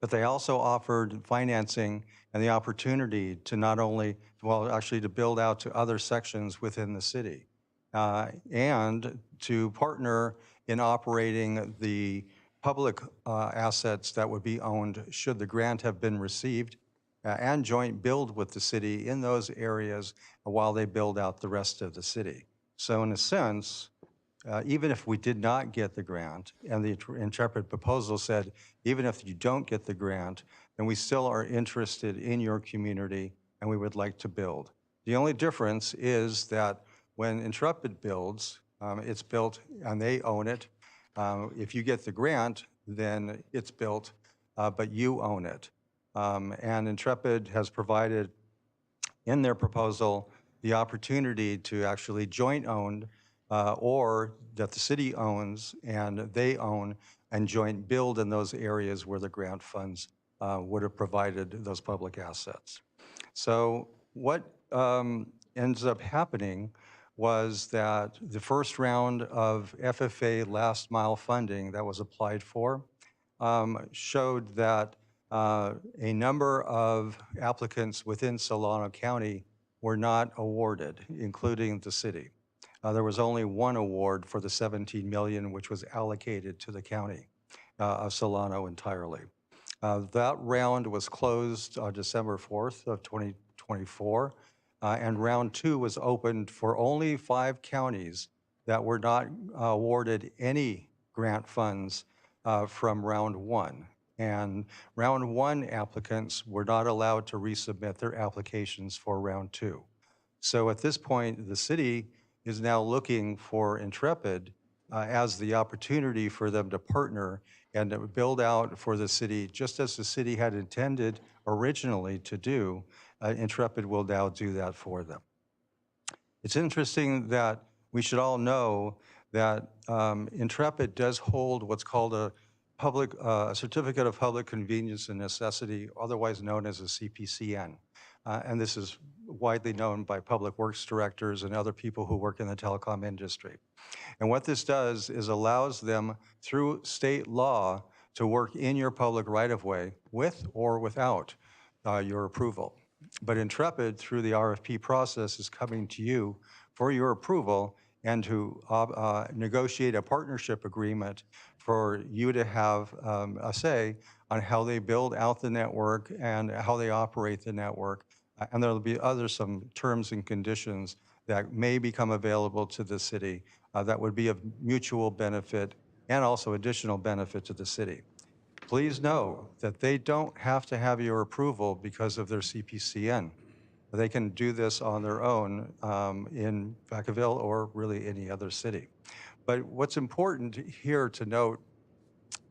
but they also offered financing and the opportunity to not only, well, actually to build out to other sections within the city and to partner in operating the public assets that would be owned should the grant have been received and joint build with the city in those areas while they build out the rest of the city. So in a sense, even if we did not get the grant, and the Interpret proposal said, even if you don't get the grant, then we still are interested in your community and we would like to build. The only difference is that when Interpret builds, it's built and they own it. If you get the grant, then it's built, but you own it. And Intrepid has provided in their proposal the opportunity to actually joint own or that the city owns and they own and joint build in those areas where the grant funds would have provided those public assets. So what ends up happening was that the first round of FFA last mile funding that was applied for showed that a number of applicants within Solano County were not awarded, including the city. There was only 1 award for the $17 million, which was allocated to the county of Solano entirely. That round was closed on December 4th of 2024, and round 2 was opened for only 5 counties that were not awarded any grant funds from round 1. And round 1 applicants were not allowed to resubmit their applications for round 2. So at this point, the city is now looking for Intrepid as the opportunity for them to partner and to build out for the city, just as the city had intended originally to do. Intrepid will now do that for them. It's interesting that we should all know that Intrepid does hold what's called a certificate of public convenience and necessity, otherwise known as a CPCN. And this is widely known by public works directors and other people who work in the telecom industry. And what this does is allows them, through state law, to work in your public right-of-way with or without your approval. But Intrepid, through the RFP process, is coming to you for your approval and to negotiate a partnership agreement for you to have a say on how they build out the network and how they operate the network. And there'll be some terms and conditions that may become available to the city that would be of mutual benefit and also additional benefit to the city. Please know that they don't have to have your approval because of their CPCN. They can do this on their own in Vacaville or really any other city. But what's important here to note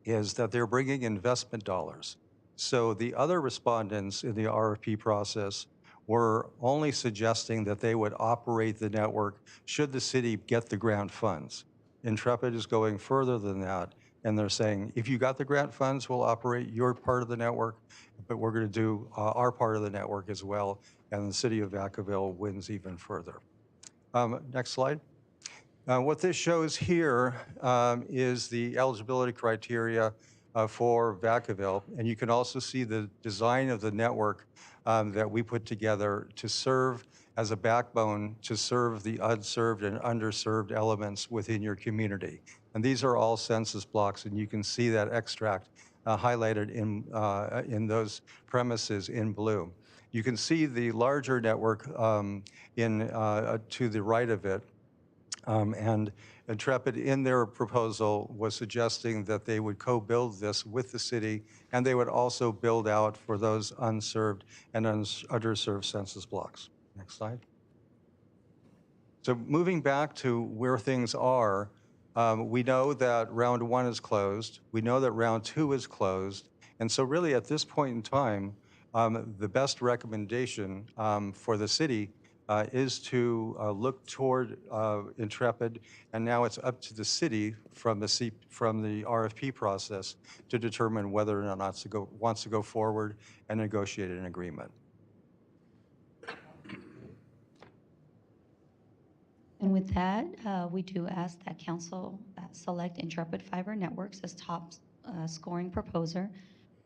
is that they're bringing investment dollars. So the other respondents in the RFP process were only suggesting that they would operate the network should the city get the grant funds. Intrepid is going further than that, and they're saying, if you got the grant funds, we'll operate your part of the network, but we're going to do our part of the network as well, and the city of Vacaville wins even further. Next slide. What this shows here is the eligibility criteria for Vacaville, and you can also see the design of the network that we put together to serve as a backbone to serve the unserved and underserved elements within your community. And these are all census blocks, and you can see that extract highlighted in those premises in blue. You can see the larger network to the right of it. And Intrepid, in their proposal, was suggesting that they would co-build this with the city, and they would also build out for those unserved and underserved census blocks. Next slide. So moving back to where things are, we know that round 1 is closed. We know that round 2 is closed. And so really at this point in time, the best recommendation for the city is to look toward Intrepid, and now it's up to the city from the RFP process to determine whether or not wants to go forward and negotiate an agreement. And with that, we do ask that council select Intrepid Fiber Networks as top scoring proposer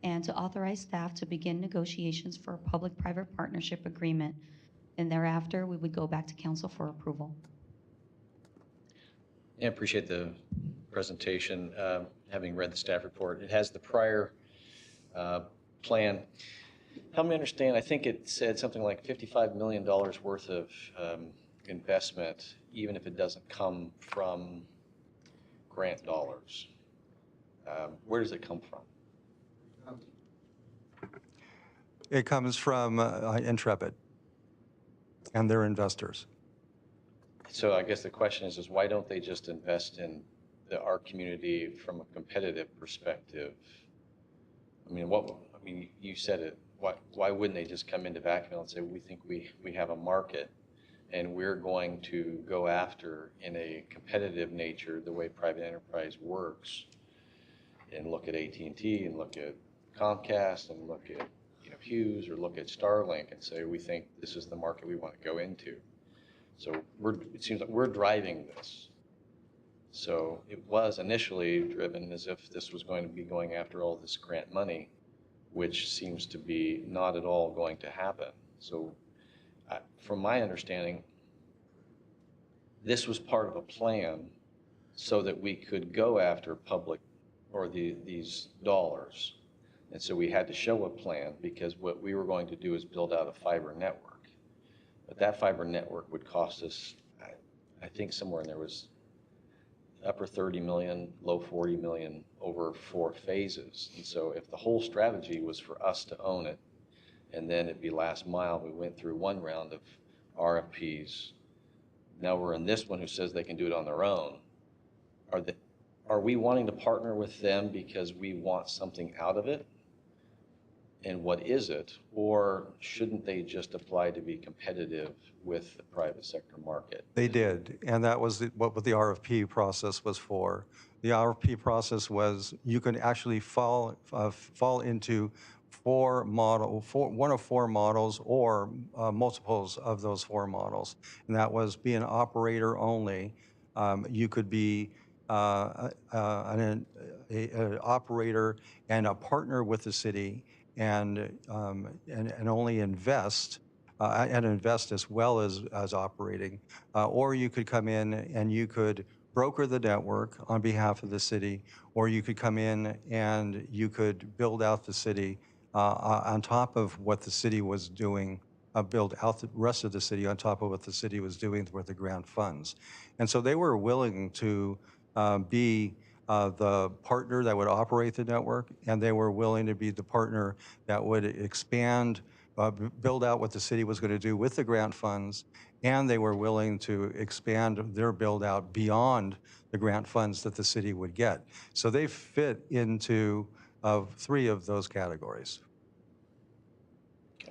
and to authorize staff to begin negotiations for a public-private partnership agreement. And thereafter, we would go back to council for approval. I appreciate the presentation. Having read the staff report, it has the prior plan. Help me understand, I think it said something like $55 million worth of investment, even if it doesn't come from grant dollars. Where does it come from? It comes from Intrepid and their investors. So I guess the question is why don't they just invest in our community from a competitive perspective? I mean, you said it. Why wouldn't they just come into Vacaville and say, we think we have a market and we're going to go after in a competitive nature the way private enterprise works, and look at AT&T and look at Comcast and look at Hughes or look at Starlink and say, we think this is the market we want to go into. So it seems like we're driving this. So it was initially driven as if this was going to be going after all this grant money, which seems to be not at all going to happen. So from my understanding, this was part of a plan so that we could go after public or these dollars. And so we had to show a plan because what we were going to do is build out a fiber network. But that fiber network would cost us, I think somewhere in there was upper 30 million, low 40 million over 4 phases. And so if the whole strategy was for us to own it, and then it'd be last mile, we went through one round of RFPs. Now we're in this one who says they can do it on their own. are we wanting to partner with them because we want something out of it? And what is it? Or shouldn't they just apply to be competitive with the private sector market? They did, and that was what the RFP process was for. The RFP process was you could actually fall into one of four models or multiples of those four models, and that was be an operator only. You could be an operator and a partner with the city, and only invest. And invest as well as operating. Or you could come in and you could broker the network on behalf of the city, or you could come in and you could build out the city on top of what the city was doing, build out the rest of the city on top of what the city was doing with the grant funds. And so they were willing to be the partner that would operate the network, and they were willing to be the partner that would expand, build out what the city was going to do with the grant funds, and they were willing to expand their build out beyond the grant funds that the city would get. So they fit into three of those categories.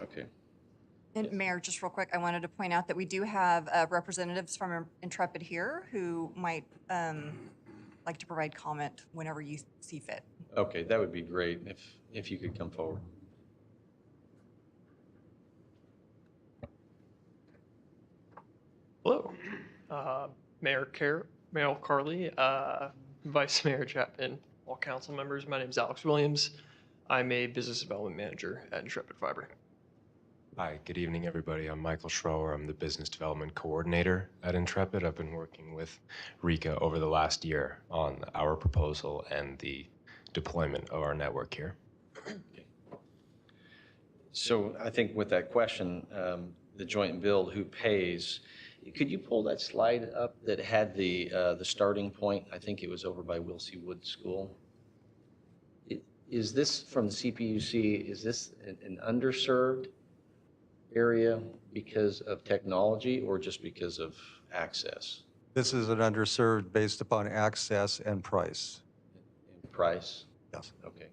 Okay. And Mayor, just real quick, I wanted to point out that we do have representatives from Intrepid here who might like to provide comment whenever you see fit. Okay, that would be great if you could come forward. Hello, Mayor Carley, Vice Mayor Chapman, all council members. My name is Alex Williams. I'm a business development manager at Intrepid Fiber. Hi, good evening, everybody. I'm Michael Schroer. I'm the business development coordinator at Intrepid. I've been working with Rika over the last year on our proposal and the deployment of our network here. So I think with that question, the joint build, who pays? Could you pull that slide up that had the starting point? I think it was over by Wilsey Wood School. Is this from the CPUC? Is this an underserved area because of technology or just because of access? This is an underserved based upon access and price. Price? Yes. Okay.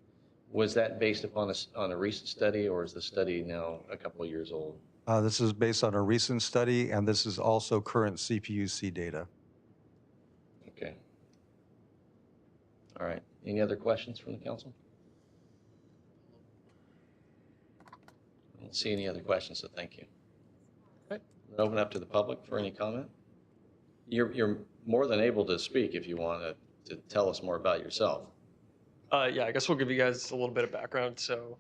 Was that based upon a recent study, or is the study now a couple of years old? This is based on a recent study, and this is also current CPUC data. Okay. All right. Any other questions from the council? I don't see any other questions, so thank you. Okay. Open up to the public for any comment. You're more than able to speak if you want to tell us more about yourself. Yeah, I guess we'll give you guys a little bit of background. So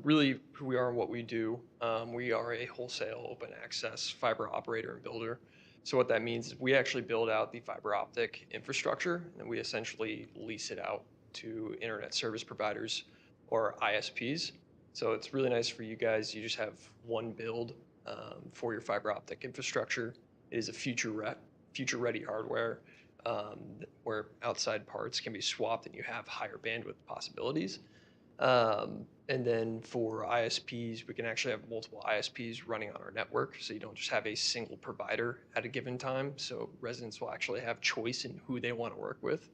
really who we are and what we do. We are a wholesale open access fiber operator and builder. So what that means is we actually build out the fiber optic infrastructure, and we essentially lease it out to internet service providers or ISPs. So it's really nice for you guys. You just have one build for your fiber optic infrastructure. It is a future-ready hardware where outside parts can be swapped and you have higher bandwidth possibilities. And then for ISPs, we can actually have multiple ISPs running on our network, so you don't just have a single provider at a given time. So residents will actually have choice in who they want to work with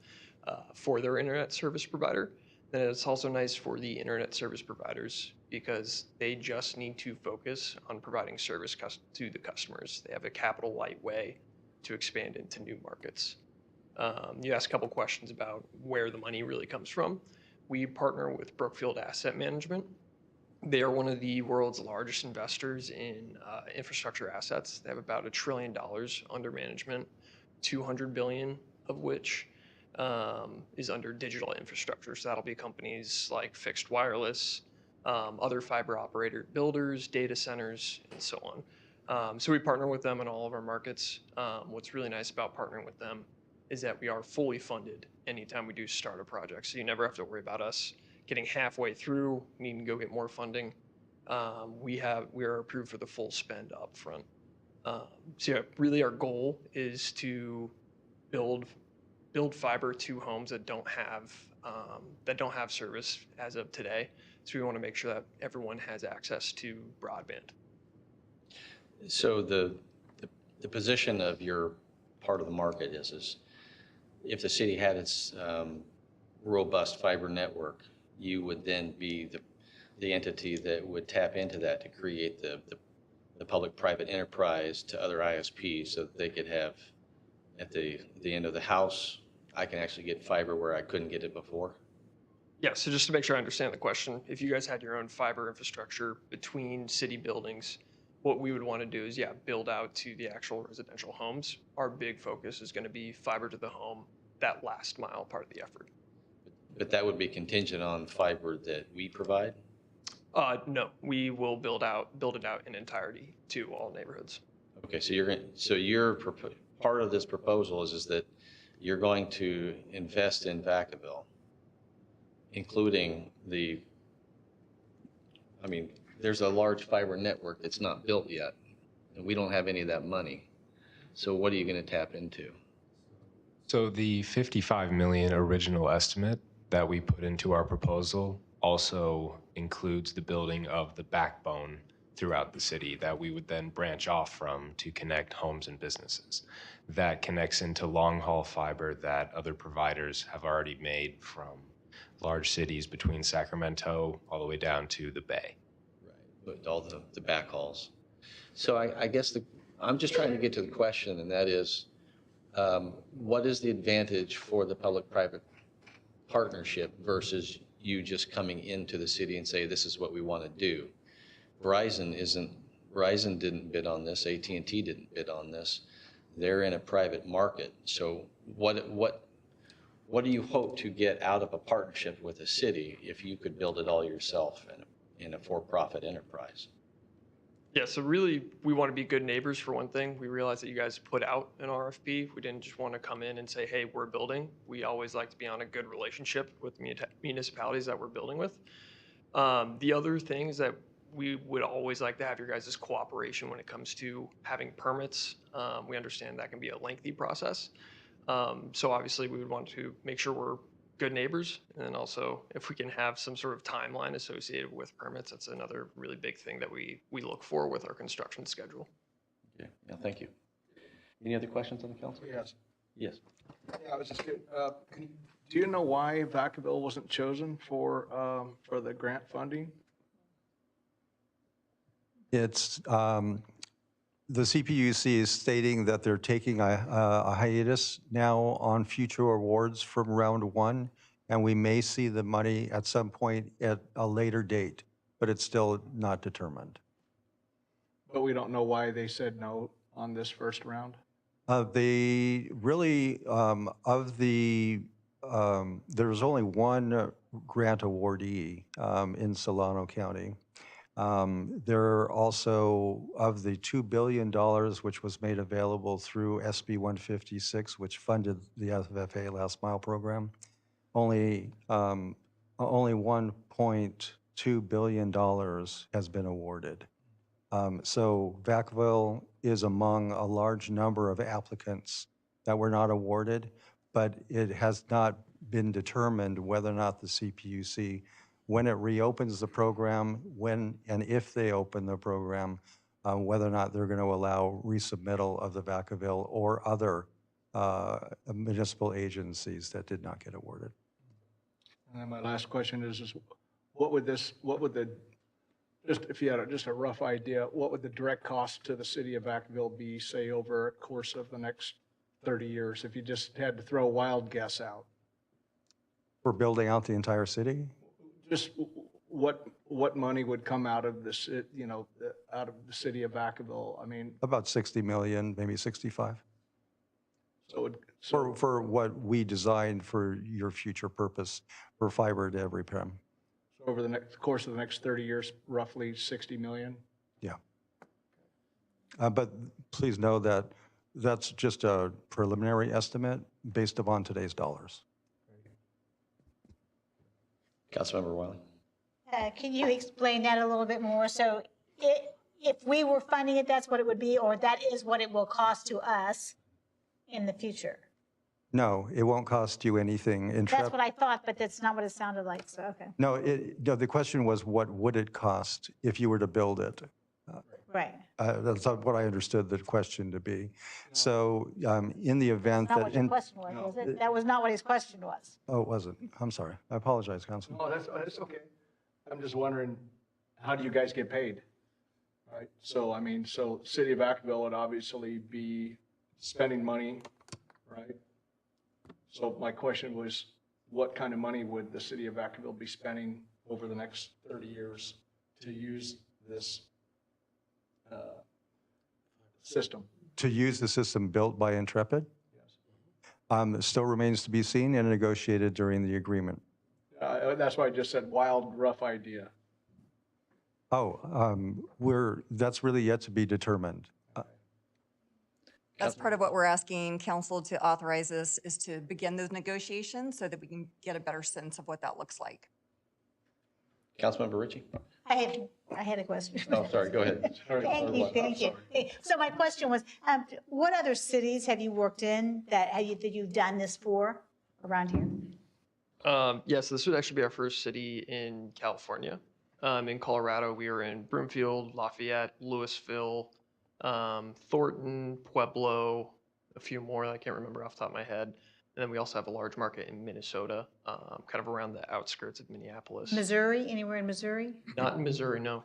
for their internet service provider. Then it's also nice for the internet service providers because they just need to focus on providing service to the customers. They have a capital light way to expand into new markets. You asked a couple questions about where the money really comes from. We partner with Brookfield Asset Management. They are one of the world's largest investors in infrastructure assets. They have about $1 trillion under management, 200 billion of which is under digital infrastructure. So that'll be companies like fixed wireless, other fiber operator builders, data centers, and so on. So we partner with them in all of our markets. What's really nice about partnering with them is that we are fully funded anytime we do start a project. So you never have to worry about us getting halfway through, needing to go get more funding. We are approved for the full spend up front. So yeah, really our goal is to build fiber to homes that don't have service as of today. So we want to make sure that everyone has access to broadband. So the position of your part of the market is if the city had its robust fiber network, you would then be the entity that would tap into that to create the public-private enterprise to other ISPs so that they could have, at the end of the house, I can actually get fiber where I couldn't get it before. Yeah, so just to make sure I understand the question, if you guys had your own fiber infrastructure between city buildings, what we would want to do is, yeah, build out to the actual residential homes. Our big focus is going to be fiber to the home, that last mile part of the effort. But that would be contingent on fiber that we provide? No, we will build it out in entirety to all neighborhoods. Okay, so your part of this proposal is that you're going to invest in Vacaville, including there's a large fiber network that's not built yet, and we don't have any of that money. So what are you going to tap into? So the 55 million original estimate that we put into our proposal also includes the building of the backbone throughout the city that we would then branch off from to connect homes and businesses. That connects into long-haul fiber that other providers have already made from large cities between Sacramento all the way down to the Bay. Right, but all the backhauls. So I guess I'm just trying to get to the question, and that is, what is the advantage for the public-private partnership versus you just coming into the city and say, this is what we want to do? Verizon didn't bid on this. AT&T didn't bid on this. They're in a private market. So what do you hope to get out of a partnership with a city if you could build it all yourself in a for-profit enterprise? Yeah, so really, we want to be good neighbors for one thing. We realize that you guys put out an RFP. We didn't just want to come in and say, hey, we're building. We always like to be on a good relationship with municipalities that we're building with. The other things that we would always like to have your guys' cooperation when it comes to having permits. We understand that can be a lengthy process. So obviously, we would want to make sure we're good neighbors, and then also if we can have some sort of timeline associated with permits, that's another really big thing that we look for with our construction schedule. Okay, yeah, thank you. Any other questions on the council? Yes. Yes. Yeah, I was just kidding. Do you know why Vacaville wasn't chosen for the grant funding? It's, the CPUC is stating that they're taking a hiatus now on future awards from round one, and we may see the money at some point at a later date, but it's still not determined. But we don't know why they said no on this first round? They really, there's only one grant awardee in Solano County. There are also, of the $2 billion which was made available through SB 156, which funded the FFA Last Mile program, only $1.2 billion has been awarded. So Vacaville is among a large number of applicants that were not awarded, but it has not been determined whether or not the CPUC, when it reopens the program, when and if they open the program, whether or not they're going to allow resubmittal of the Vacaville or other municipal agencies that did not get awarded. And then my last question is just if you had just a rough idea, what would the direct cost to the city of Vacaville be, say, over a course of the next 30 years, if you just had to throw a wild guess out? For building out the entire city? Just what money would come out of this, out of the city of Vacaville? I mean, about 60 million, maybe 65. So for what we designed for your future purpose, for fiber to every prem. So over the course of the next 30 years, roughly 60 million? Yeah. But please know that that's just a preliminary estimate based upon today's dollars. Councilmember Wiley. Can you explain that a little bit more? So if we were funding it, that's what it would be, or that is what it will cost to us in the future? No, it won't cost you anything. That's what I thought, but that's not what it sounded like, so okay. No, the question was, what would it cost if you were to build it? Right. That's not what I understood the question to be. So in the event Not that, what your question was, was it? That was not what his question was. oh, it wasn't. I'm sorry. I apologize, Councilman. Oh, that's okay. I'm just wondering, how do you guys get paid? Right? So, I mean, so City of Vacaville would obviously be spending money, right? So my question was, what kind of money would the City of Vacaville be spending over the next 30 years to use this system? To use the system built by Intrepid? Yes. Still remains to be seen and negotiated during the agreement. That's why I just said wild, rough idea. Oh, that's really yet to be determined. That's part of what we're asking council to authorize us, is to begin those negotiations so that we can get a better sense of what that looks like. Councilmember Ritchie? I had a question. Oh, sorry, go ahead. Thank you. So my question was, what other cities have you worked in that you've done this for around here? Yes, this would actually be our first city in California. In Colorado, we were in Broomfield, Lafayette, Louisville, Thornton, Pueblo, a few more that I can't remember off the top of my head. And then we also have a large market in Minnesota, kind of around the outskirts of Minneapolis. Missouri, anywhere in Missouri? Not in Missouri, no.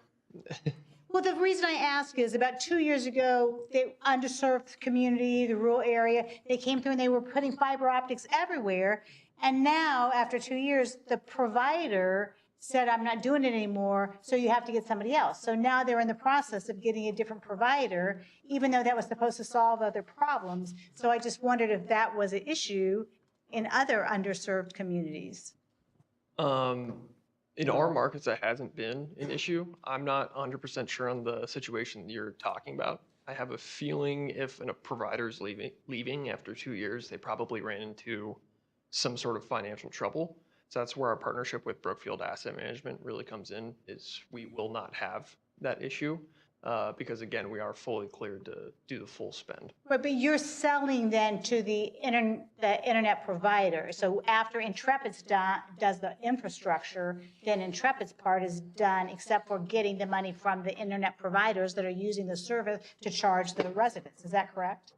Well, the reason I ask is about 2 years ago, the underserved community, the rural area, they came through and they were putting fiber optics everywhere. And now, after 2 years, the provider said, I'm not doing it anymore, so you have to get somebody else. So now they're in the process of getting a different provider, even though that was supposed to solve other problems. So I just wondered if that was an issue in other underserved communities. In our markets, that hasn't been an issue. I'm not 100% sure on the situation you're talking about. I have a feeling if a provider's leaving after 2 years, they probably ran into some sort of financial trouble. So that's where our partnership with Brookfield Asset Management really comes in, is we will not have that issue because, again, we are fully cleared to do the full spend. But you're selling then to the internet provider. So after Intrepid's does the infrastructure, then Intrepid's part is done, except for getting the money from the internet providers that are using the service to charge the residents. Is that correct?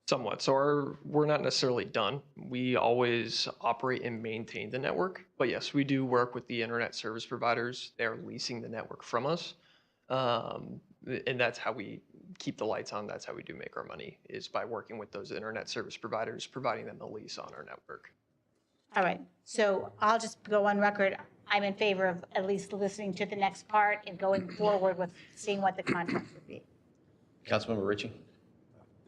Somewhat. So we're not necessarily done. We always operate and maintain the network. But yes, we do work with the internet service providers. They're leasing the network from us. And that's how we keep the lights on. That's how we do make our money, is by working with those internet service providers, providing them a lease on our network. All right. So I'll just go on record. I'm in favor of at least listening to the next part and going forward with seeing what the contract would be. Councilmember Ritchie?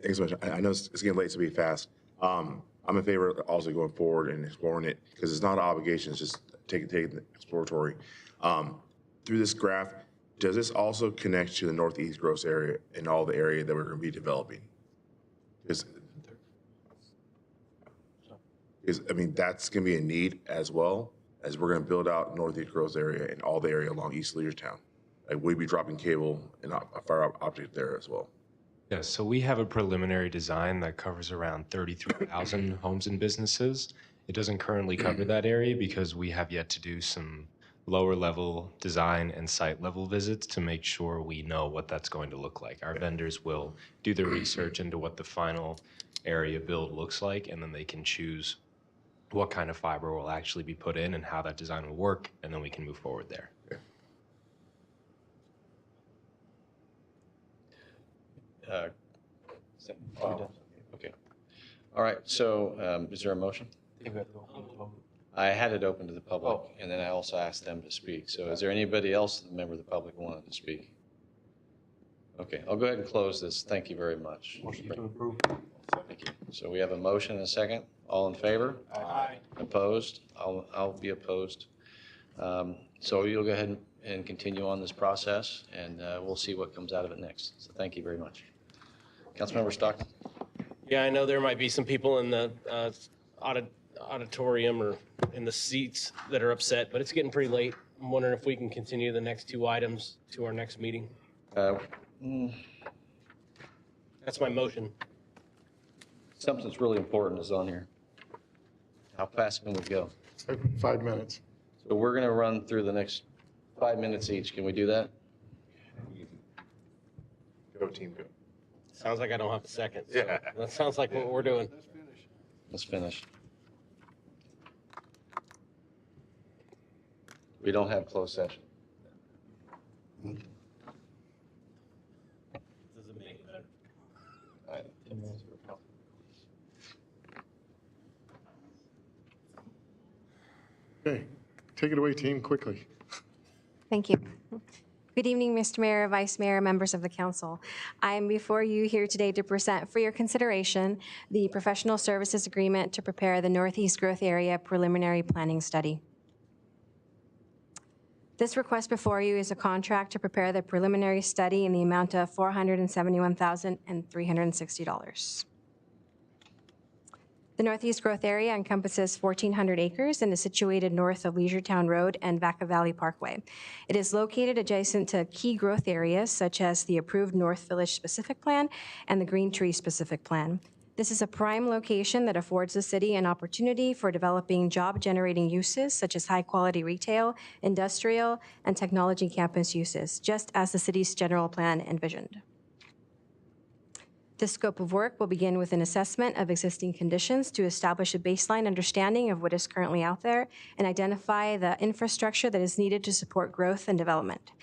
Thanks so much. I know it's getting late, so be fast. I'm in favor of also going forward and exploring it, because it's not an obligation, it's just taking the exploratory. Through this graph, does this also connect to the Northeast Gross area and all the area that we're going to be developing? Because I mean, that's going to be a need as well, as we're going to build out Northeast Gross area and all the area along East Leadertown. Like, we'll be dropping cable and a fiber optic there as well. Yeah, so we have a preliminary design that covers around 33,000 homes and businesses. It doesn't currently cover that area because we have yet to do some lower level design and site level visits to make sure we know what that's going to look like. Our vendors will do the research into what the final area build looks like, and then they can choose what kind of fiber will actually be put in and how that design will work, and then we can move forward there. Okay. All right, so is there a motion? I had it open to the public, and then I also asked them to speak. So is there anybody else, a member of the public, who wanted to speak? Okay, I'll go ahead and close this. Thank you very much. Motion to approve. Thank you. So we have a motion and a second. All in favor? Aye. Opposed? I'll be opposed. So you'll go ahead and continue on this process, and we'll see what comes out of it next. So thank you very much. Councilmember Stockton? Yeah, I know there might be some people in the auditorium or in the seats that are upset, but it's getting pretty late. I'm wondering if we can continue the next two items to our next meeting. That's my motion. Something that's really important is on here. How fast can we go? 5 minutes. So we're going to run through the next 5 minutes each. Can we do that? team, go. Sounds like I don't have a second. So Yeah. that sounds like what we're doing. Let's finish. We don't have closed session. Doesn't make it better. All right, 10 minutes for council. Okay, take it away, team, quickly. Thank you. Good evening, Mr. Mayor, Vice Mayor, members of the council. I am before you here today to present for your consideration the professional services agreement to prepare the Northeast Growth Area preliminary planning study. This request before you is a contract to prepare the preliminary study in the amount of $471,360. The Northeast Growth Area encompasses 1,400 acres and is situated north of Leisuretown Road and Vacaville Parkway. It is located adjacent to key growth areas such as the approved North Village Specific Plan and the Green Tree Specific Plan. This is a prime location that affords the city an opportunity for developing job-generating uses such as high-quality retail, industrial, and technology campus uses, just as the city's general plan envisioned. This scope of work will begin with an assessment of existing conditions to establish a baseline understanding of what is currently out there and identify the infrastructure that is needed to support growth and development.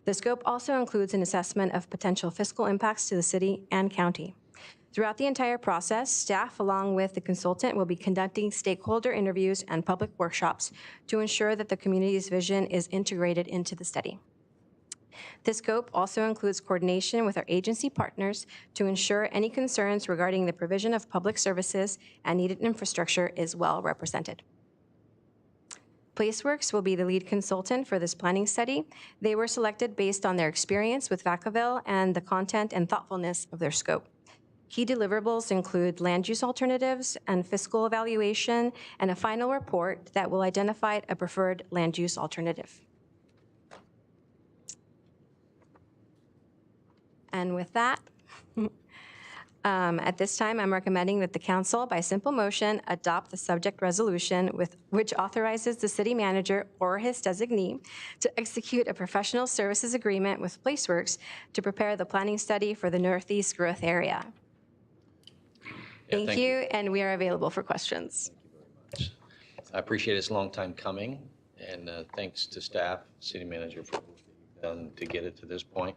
The scope also includes an assessment of potential fiscal impacts to the city and county. Throughout the entire process, staff, along with the consultant, will be conducting stakeholder interviews and public workshops to ensure that the community's vision is integrated into the study. This scope also includes coordination with our agency partners to ensure any concerns regarding the provision of public services and needed infrastructure is well represented. PlaceWorks will be the lead consultant for this planning study. They were selected based on their experience with Vacaville and the content and thoughtfulness of their scope. Key deliverables include land use alternatives and fiscal evaluation and a final report that will identify a preferred land use alternative. And with that, at this time, I'm recommending that the council, by simple motion, adopt the subject resolution which authorizes the city manager or his designee to execute a professional services agreement with PlaceWorks to prepare the planning study for the Northeast Growth Area. Thank you, and we are available for questions. I appreciate it's a long time coming, and thanks to staff, city manager, for what you've done to get it to this point.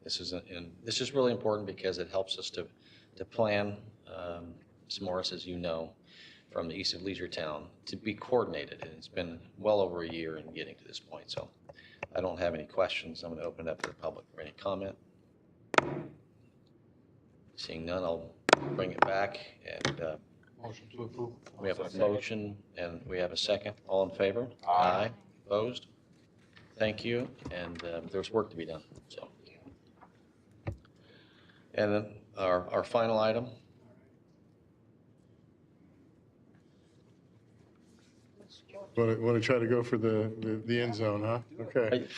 This is really important because it helps us to plan, Ms. Morris, as you know, from the east of Leisuretown, to be coordinated. And it's been well over a year in getting to this point. So I don't have any questions. I'm going to open it up to the public for any comment. Seeing none, I'll bring it back. And Motion to approve. we have a motion and we have a second. All in favor? Aye. Opposed? Thank you. And there's work to be done. So. And then our final item. Want to try to go for the end zone, huh? Okay.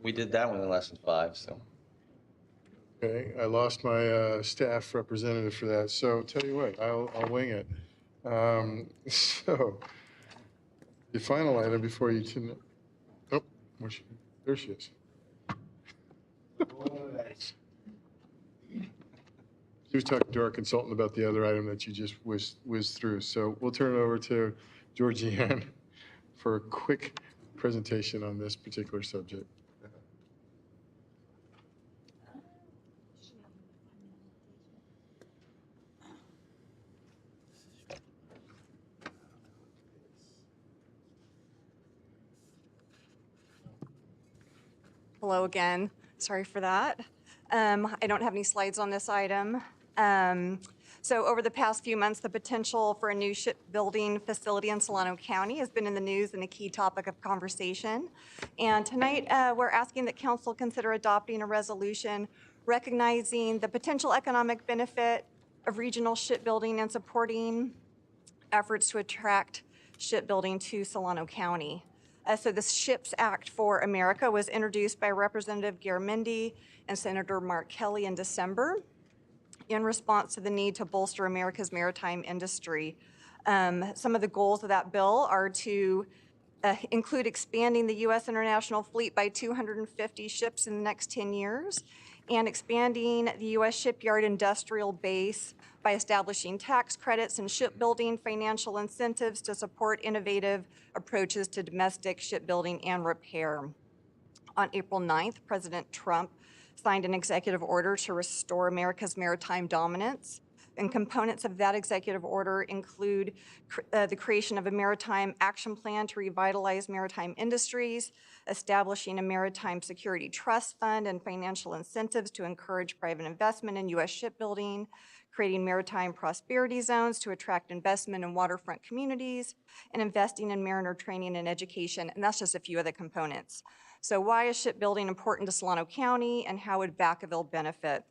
We did that one in lesson 5, so. Okay, I lost my staff representative for that, so tell you what, I'll wing it. So, the final item before you tonight. Oh, there she is. She was talking to our consultant about the other item that you just whizzed through. So we'll turn it over to Georgianne for a quick presentation on this particular subject. Hello again. Sorry for that. I don't have any slides on this item. So over the past few months, the potential for a new shipbuilding facility in Solano County has been in the news and a key topic of conversation. And tonight, we're asking that council consider adopting a resolution recognizing the potential economic benefit of regional shipbuilding and supporting efforts to attract shipbuilding to Solano County. So the SHIPS Act for America was introduced by Representative Garamendi and Senator Mark Kelly in December in response to the need to bolster America's maritime industry. Some of the goals of that bill are to include expanding the U.S. international fleet by 250 ships in the next 10 years, and expanding the U.S. shipyard industrial base by establishing tax credits and shipbuilding financial incentives to support innovative approaches to domestic shipbuilding and repair. On April 9th, President Trump signed an executive order to restore America's maritime dominance. And components of that executive order include the creation of a maritime action plan to revitalize maritime industries, establishing a maritime security trust fund and financial incentives to encourage private investment in U.S. shipbuilding, creating maritime prosperity zones to attract investment in waterfront communities, and investing in mariner training and education. And that's just a few of the components. So why is shipbuilding important to Solano County, and how would Vacaville benefit?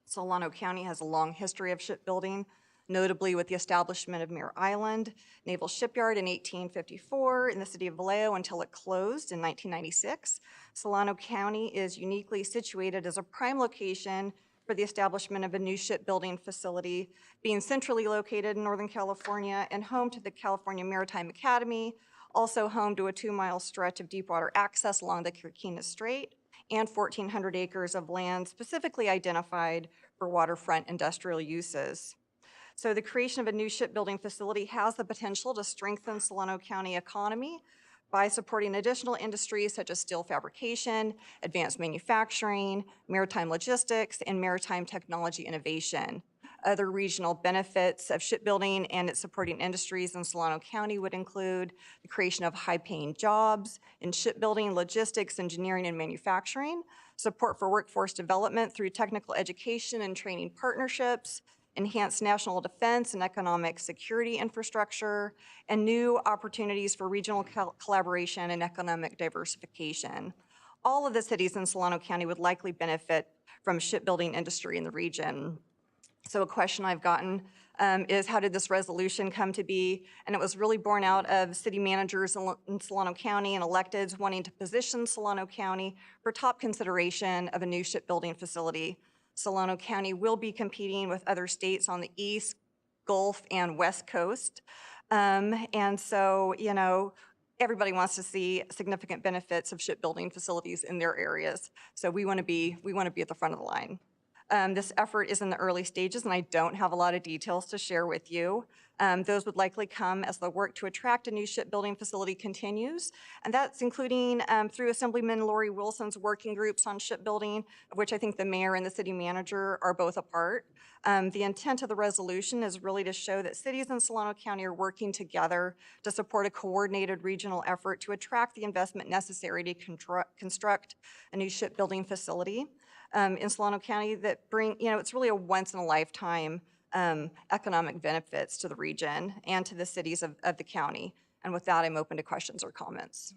Solano County has a long history of shipbuilding, notably with the establishment of Mare Island Naval Shipyard in 1854 in the city of Vallejo until it closed in 1996. Solano County is uniquely situated as a prime location for the establishment of a new shipbuilding facility, being centrally located in Northern California and home to the California Maritime Academy, also home to a 2-mile stretch of deepwater access along the Kirkina Strait, and 1,400 acres of land specifically identified for waterfront industrial uses. So the creation of a new shipbuilding facility has the potential to strengthen Solano County economy by supporting additional industries such as steel fabrication, advanced manufacturing, maritime logistics, and maritime technology innovation. Other regional benefits of shipbuilding and its supporting industries in Solano County would include the creation of high-paying jobs in shipbuilding, logistics, engineering, and manufacturing, support for workforce development through technical education and training partnerships, enhanced national defense and economic security infrastructure, and new opportunities for regional collaboration and economic diversification. All of the cities in Solano County would likely benefit from shipbuilding industry in the region. So a question I've gotten is, how did this resolution come to be? And it was really born out of city managers in Solano County and electeds wanting to position Solano County for top consideration of a new shipbuilding facility. Solano County will be competing with other states on the East, Gulf, and West Coast. And so, you know, everybody wants to see significant benefits of shipbuilding facilities in their areas. So we want to be at the front of the line. This effort is in the early stages, and I don't have a lot of details to share with you. Those would likely come as the work to attract a new shipbuilding facility continues, and that's including through Assemblyman Lori Wilson's working groups on shipbuilding, of which I think the mayor and the city manager are both a part. The intent of the resolution is really to show that cities in Solano County are working together to support a coordinated regional effort to attract the investment necessary to construct a new shipbuilding facility in Solano County that bring, you know, it's really a once-in-a-lifetime economic benefits to the region and to the cities of the county. And with that, I'm open to questions or comments.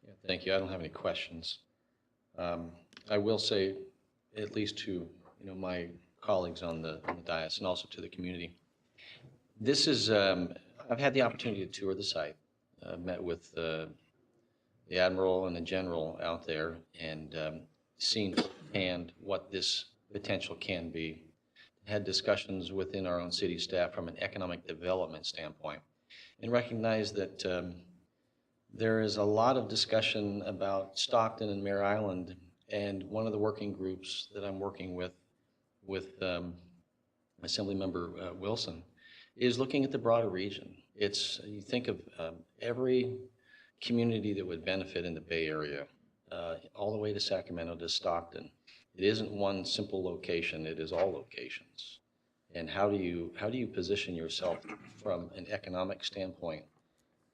Yeah, thank you. I don't have any questions. I will say, at least to my colleagues on the dais and also to the community, this is, I've had the opportunity to tour the site. I've met with the Admiral and the General out there and seen firsthand what this potential can be. Had discussions within our own city staff from an economic development standpoint, and recognize that there is a lot of discussion about Stockton and Mare Island, and one of the working groups that I'm working with Assemblymember Wilson is looking at the broader region. It's, you think of every community that would benefit in the Bay Area, all the way to Sacramento to Stockton. It isn't one simple location, it is all locations. And how do you position yourself from an economic standpoint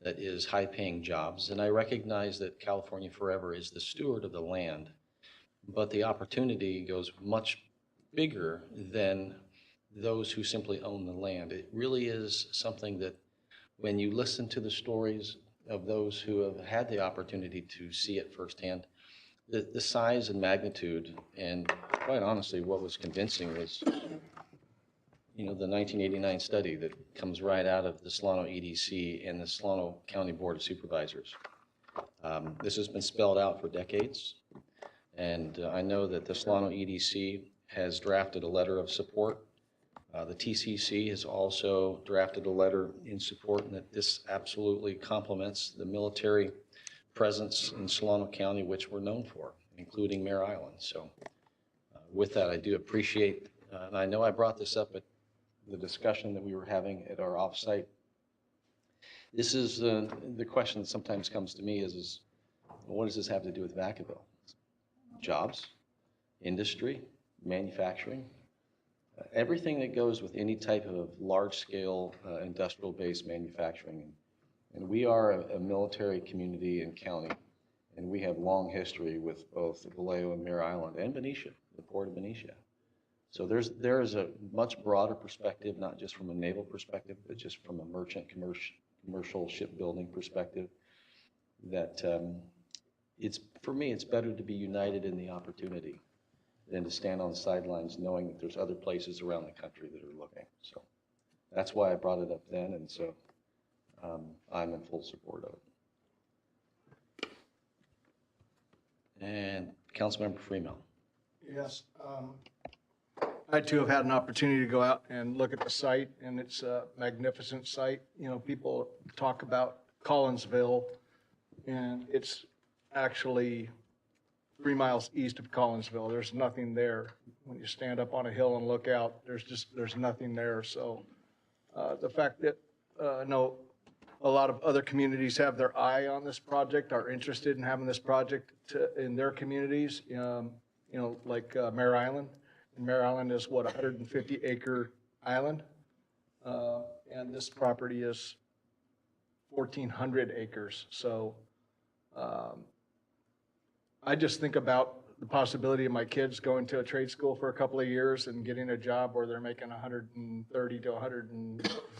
that is high-paying jobs? And I recognize that California Forever is the steward of the land, but the opportunity goes much bigger than those who simply own the land. It really is something that, when you listen to the stories of those who have had the opportunity to see it firsthand, the size and magnitude, and quite honestly, what was convincing was, the 1989 study that comes right out of the Solano EDC and the Solano County Board of Supervisors. This has been spelled out for decades, and I know that the Solano EDC has drafted a letter of support The TCC has also drafted a letter in support, and that this absolutely complements the military presence in Solano County, which we're known for, including Mare Island. So with that, I do appreciate, and I know I brought this up at the discussion that we were having at our offsite. This is the question that sometimes comes to me is what does this have to do with Vacaville? Jobs, industry, manufacturing, everything that goes with any type of large-scale industrial-based manufacturing. And we are a military community and county, and we have long history with both Vallejo and Mare Island and Benicia, the port of Benicia. So there is a much broader perspective, not just from a naval perspective, but just from a merchant commercial shipbuilding perspective, that for me, it's better to be united in the opportunity than to stand on the sidelines knowing that there's other places around the country that are looking. So that's why I brought it up then, and so I'm in full support of it. And Councilmember Freemel. Yes. I too have had an opportunity to go out and look at the site, and it's a magnificent site. You know, people talk about Collinsville, and it's actually 3 miles east of Collinsville. There's nothing there. When you stand up on a hill and look out, there's nothing there. So the fact that I know a lot of other communities have their eye on this project, are interested in having this project in their communities, you know, like Mare Island. And Mare Island is what, 150-acre island? And this property is 1,400 acres. So I just think about the possibility of my kids going to a trade school for a couple of years and getting a job where they're making $130,000 to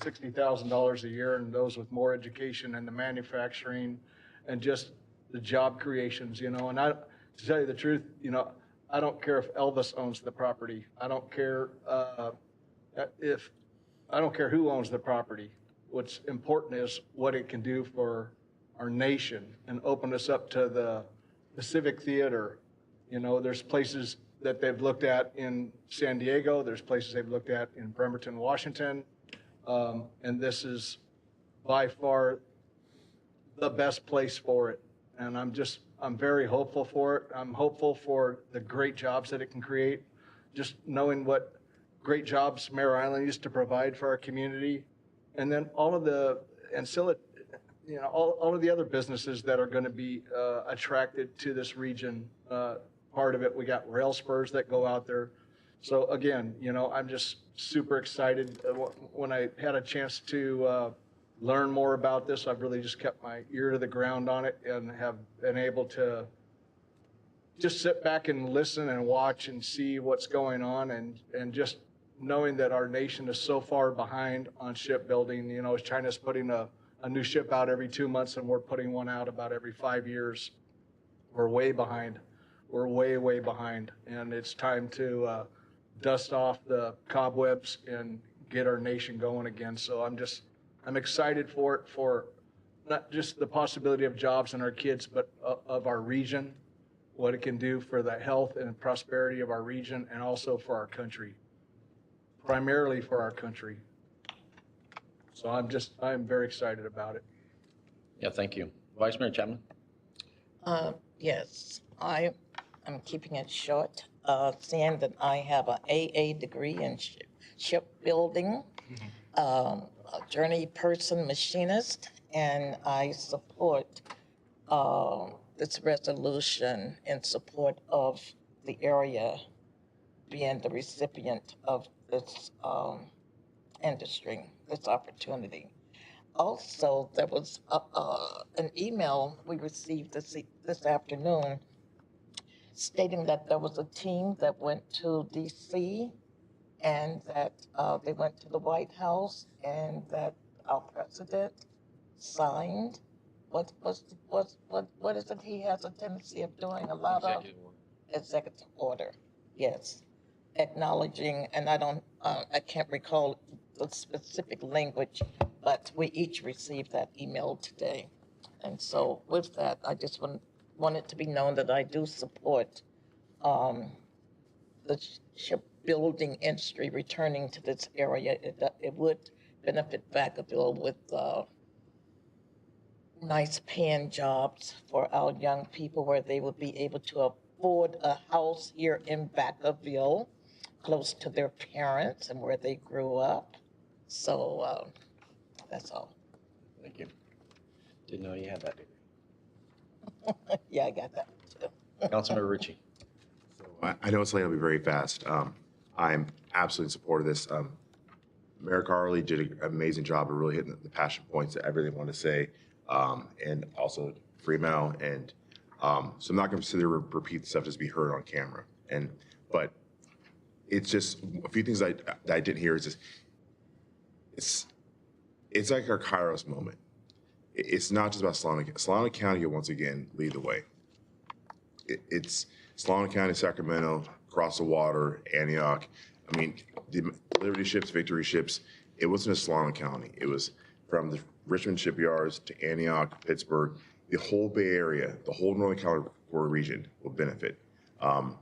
$160,000 a year, and those with more education and the manufacturing and just the job creations, you know. And to tell you the truth, you know, I don't care if Elvis owns the property. I don't care who owns the property. What's important is what it can do for our nation and open us up to the Civic Theater. You know, there's places that they've looked at in San Diego. There's places they've looked at in Bremerton, Washington. And this is by far the best place for it. And I'm very hopeful for it. I'm hopeful for the great jobs that it can create. Just knowing what great jobs Mare Island used to provide for our community. And then all of the ancillary, you know, all of the other businesses that are going to be attracted to this region. Part of it, we got rail spurs that go out there. So again, you know, I'm just super excited. When I had a chance to learn more about this, I've really just kept my ear to the ground on it and have been able to just sit back and listen and watch and see what's going on, and just knowing that our nation is so far behind on shipbuilding. You know, China's putting a new ship out every 2 months, and we're putting one out about every 5 years. We're way behind. We're way, way behind. And it's time to dust off the cobwebs and get our nation going again. So I'm excited for it, for not just the possibility of jobs in our kids, but of our region, what it can do for the health and prosperity of our region, and also for our country, primarily for our country. So I'm very excited about it. Yeah, thank you. Vice Mayor Chapman? Yes, I'm keeping it short, seeing that I have an AA degree in shipbuilding, a journey person machinist, and I support this resolution in support of the area being the recipient of this industry, this opportunity. Also, there was an email we received this afternoon stating that there was a team that went to DC and that they went to the White House and that our president signed. What is it he has a tendency of doing? A lot of executive order. Yes, acknowledging, and I can't recall the specific language, but we each received that email today. And so with that, I just want it to be known that I do support the building industry returning to this area. It would benefit Vacaville with nice paying jobs for our young people where they would be able to afford a house here in Vacaville, close to their parents and where they grew up. So that's all. Thank you. Didn't know you had that degree. Yeah, I got that too. Councilmember Ritchie. I know it's late, I'll be very fast. I'm absolutely in support of this. Mayor Carley did an amazing job of really hitting the passion points that I really want to say, and also Fremantle. And so I'm not going to sit there and repeat the stuff just to be heard on camera. But it's just a few things that I didn't hear. Is just, it's like our Kairos moment. It's not just about Solano County will once again lead the way. It's Solano County, Sacramento, across the water, Antioch. I mean, the Liberty ships, Victory ships, it wasn't just Solano County. It was from the Richmond shipyards to Antioch, Pittsburgh, the whole Bay Area, the whole Northern California region will benefit. I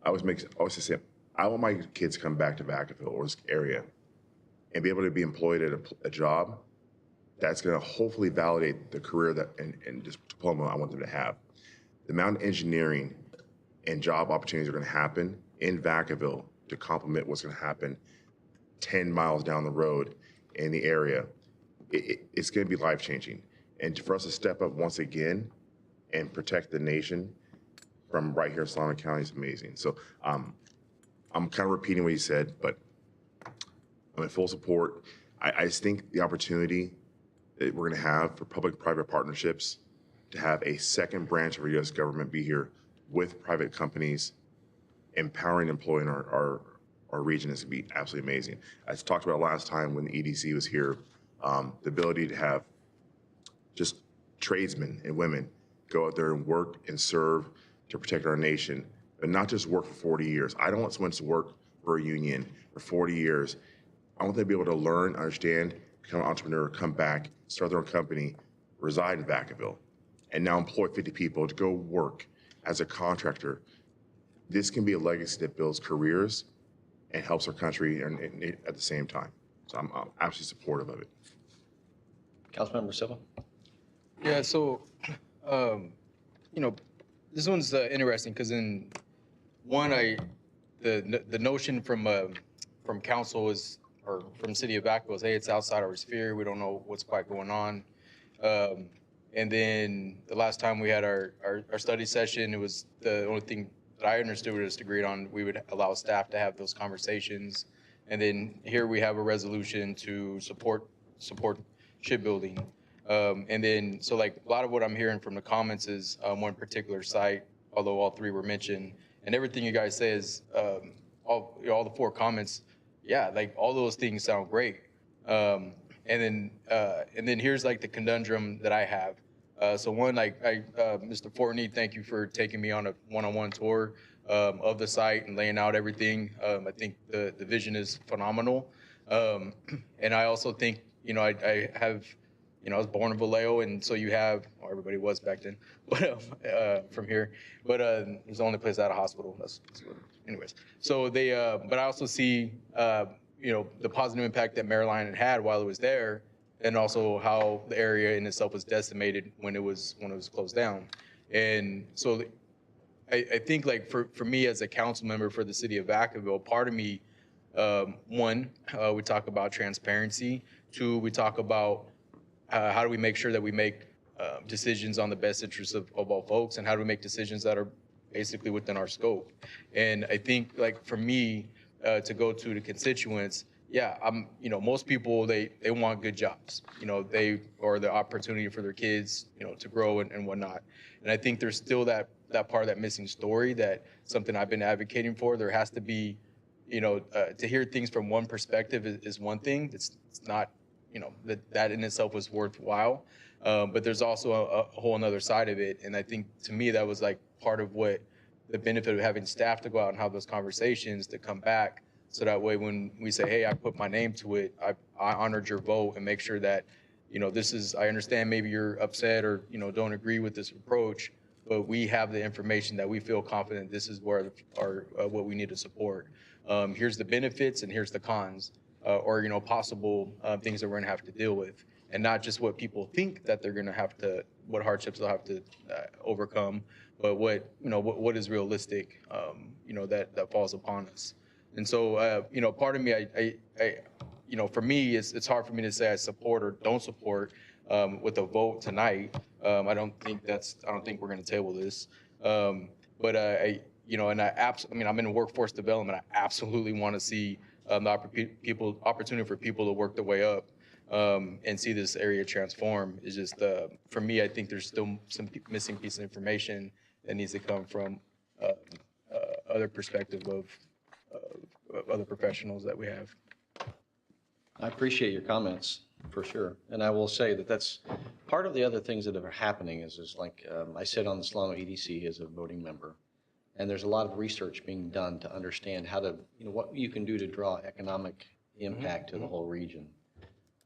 always say, I want my kids to come back to Vacaville or this area and be able to be employed at a job that's going to hopefully validate the career that and just diploma I want them to have. The amount of engineering and job opportunities are going to happen in Vacaville to complement what's going to happen 10 miles down the road in the area. It's going to be life-changing. And for us to step up once again and protect the nation from right here in Solano County is amazing. So I'm kind of repeating what you said, but I'm in full support. I just think the opportunity that we're going to have for public-private partnerships to have a second branch of our U.S. government be here with private companies, empowering and employing our region is going to be absolutely amazing. As talked about last time when the EDC was here, the ability to have just tradesmen and women go out there and work and serve to protect our nation, but not just work for 40 years. I don't want someone to work for a union for 40 years. I want them to be able to learn, understand, become an entrepreneur, come back, start their own company, reside in Vacaville, and now employ 50 people to go work as a contractor. This can be a legacy that builds careers and helps our country and at the same time. So I'm absolutely supportive of it. Councilmember Silva. Yeah, so, this one's interesting because in one, the notion from council is, or from City of Vacaville is, hey, it's outside our sphere. We don't know what's quite going on. And then the last time we had our study session, it was the only thing that I understood we just agreed on, we would allow staff to have those conversations. And then here we have a resolution to support shipbuilding. And then, so like a lot of what I'm hearing from the comments is one particular site, although all three were mentioned, and everything you guys say is, all the four comments, yeah, like all those things sound great. And then here's like the conundrum that I have. So one, Mr. Fortney, thank you for taking me on a one-on-one tour of the site and laying out everything. I think the vision is phenomenal. And I also think, I have, I was born in Vallejo, and so you have, or everybody was back then, but from here, but it's the only place out of hospital. That's what, anyways. So but I also see, the positive impact that Maryland had while it was there, and also how the area in itself was decimated when it was closed down. And so I think like for me as a council member for the city of Vacaville, part of me, one, we talk about transparency. Two, we talk about how do we make sure that we make decisions on the best interests of all folks, and how do we make decisions that are basically within our scope. And I think like for me to go to the constituents, yeah, most people, they want good jobs, or the opportunity for their kids, to grow and whatnot. And I think there's still that part of that missing story, that something I've been advocating for. There has to be, to hear things from one perspective is one thing. It's not, that in itself was worthwhile. But there's also a whole another side of it. And I think to me, that was like part of what the benefit of having staff to go out and have those conversations, to come back. So that way, when we say, hey, I put my name to it, I honored your vote, and make sure that, I understand maybe you're upset or, don't agree with this approach, but we have the information that we feel confident this is where our what we need to support. Here's the benefits and here's the cons, or possible things that we're gonna have to deal with, and not just what people think that they're gonna have to, what hardships they'll have to overcome, but what is realistic, that falls upon us. And so, part of me, for me, it's hard for me to say I support or don't support with a vote tonight. I don't think we're going to table this. But I'm in workforce development. I absolutely want to see the opportunity for people to work their way up and see this area transform. It's just, for me, I think there's still some missing piece of information that needs to come from other perspective of other professionals that we have. I appreciate your comments, for sure. And I will say that that's part of the other things that are happening is like, I sit on the Solano EDC as a voting member, and there's a lot of research being done to understand how to, what you can do to draw economic impact to the whole region.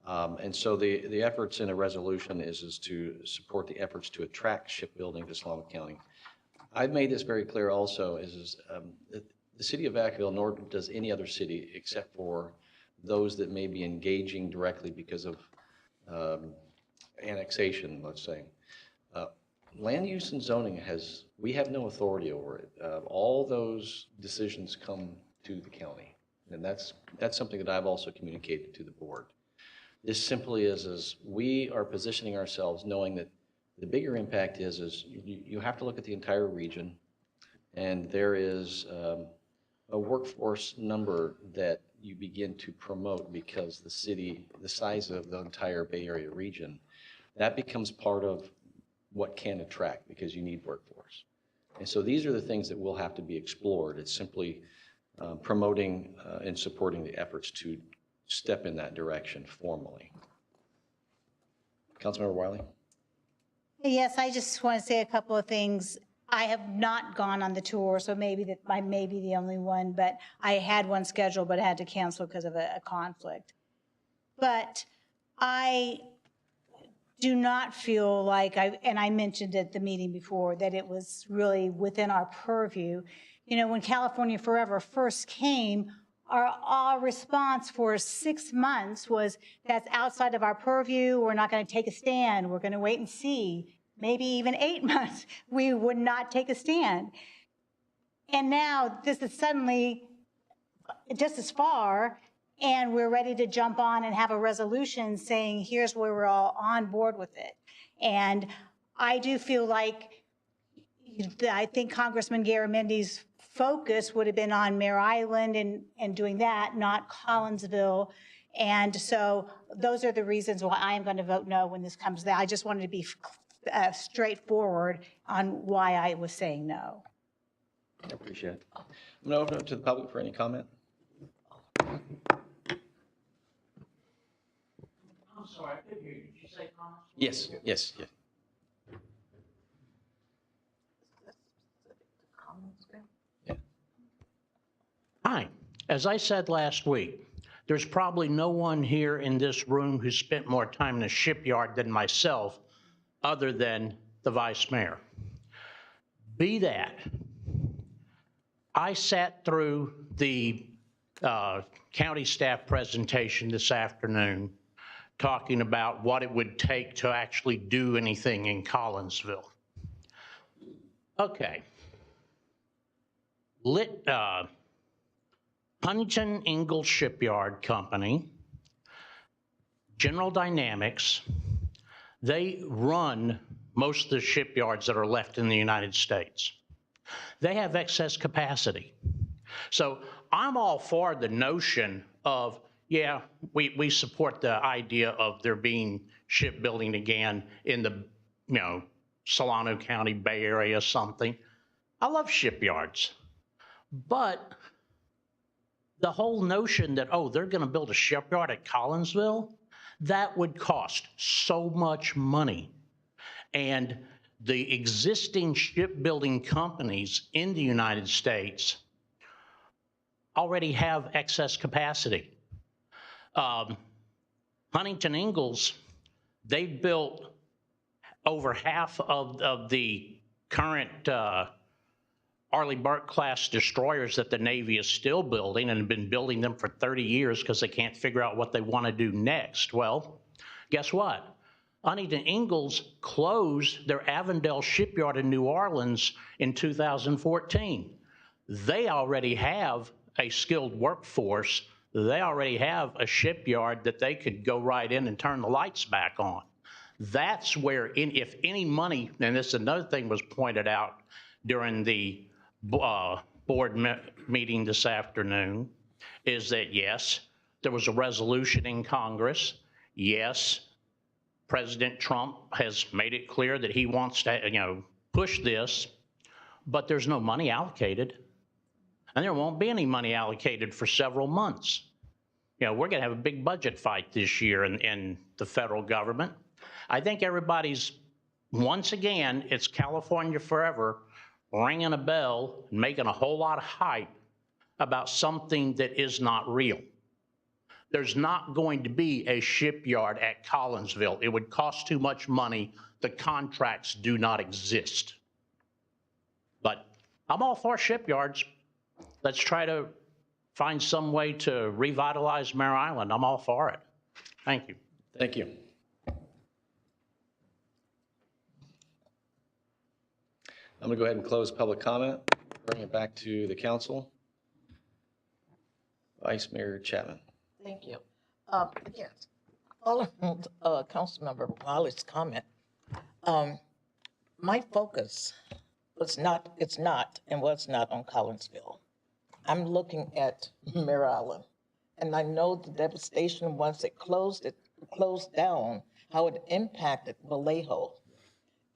And so the efforts in a resolution is to support the efforts to attract shipbuilding to Solano County. I've made this very clear also the city of Vacaville, nor does any other city except for those that may be engaging directly because of annexation, let's say. Land use and zoning we have no authority over it. All those decisions come to the county. And that's something that I've also communicated to the board. This simply is we are positioning ourselves knowing that the bigger impact is you have to look at the entire region, and there is a workforce number that you begin to promote because the size of the entire Bay Area region, that becomes part of what can attract because you need workforce. And so these are the things that will have to be explored. It's simply promoting and supporting the efforts to step in that direction formally. Councilmember Wiley? Yes, I just want to say a couple of things. I have not gone on the tour, so maybe I may be the only one, but I had one scheduled, but I had to cancel because of a conflict. But I do not feel like, and I mentioned at the meeting before, that it was really within our purview. When California Forever first came, our response for 6 months was, that's outside of our purview, we're not going to take a stand, we're going to wait and see. Maybe even 8 months, we would not take a stand. And now this is suddenly just as far, and we're ready to jump on and have a resolution saying, here's where we're all on board with it. And I do feel like, I think Congressman Garamendi's focus would have been on Mare Island and doing that, not Collinsville. And so those are the reasons why I am going to vote no when this comes to that. I just wanted to be straightforward on why I was saying no. I appreciate it. I'm going to open it up to the public for any comment. I'm sorry, I couldn't hear you. Did you say comments? Yes, yes, yes. Hi. As I said last week, there's probably no one here in this room who spent more time in a shipyard than myself, other than the vice mayor. Be that, I sat through the county staff presentation this afternoon talking about what it would take to actually do anything in Collinsville. Okay. Huntington Ingalls Shipyard Company, General Dynamics, they run most of the shipyards that are left in the United States. They have excess capacity. So I'm all for the notion of, yeah, we support the idea of there being shipbuilding again in the, Solano County, Bay Area, something. I love shipyards. But the whole notion that, they're going to build a shipyard at Collinsville, that would cost so much money. And the existing shipbuilding companies in the United States already have excess capacity. Huntington Ingalls, they've built over half of the current Arleigh Burke-class destroyers that the Navy is still building and have been building them for 30 years because they can't figure out what they want to do next. Well, guess what? Huntington Ingalls closed their Avondale shipyard in New Orleans in 2014. They already have a skilled workforce. They already have a shipyard that they could go right in and turn the lights back on. That's where, if any money, and this is another thing was pointed out during the board meeting this afternoon, is that yes, there was a resolution in Congress. Yes, President Trump has made it clear that he wants to, push this, but there's no money allocated. And there won't be any money allocated for several months. We're going to have a big budget fight this year in the federal government. I think everybody's, once again, it's California forever, ringing a bell and making a whole lot of hype about something that is not real. There's not going to be a shipyard at Collinsville. It would cost too much money. The contracts do not exist. But I'm all for shipyards. Let's try to find some way to revitalize Mare Island. I'm all for it. Thank you. Thank you. I'm going to go ahead and close public comment, bring it back to the council. Vice Mayor Chapman. Thank you. Yes, following Councilmember Wiley's comment, my focus was not on Collinsville. I'm looking at Mare Island, and I know the devastation once it closed down, how it impacted Vallejo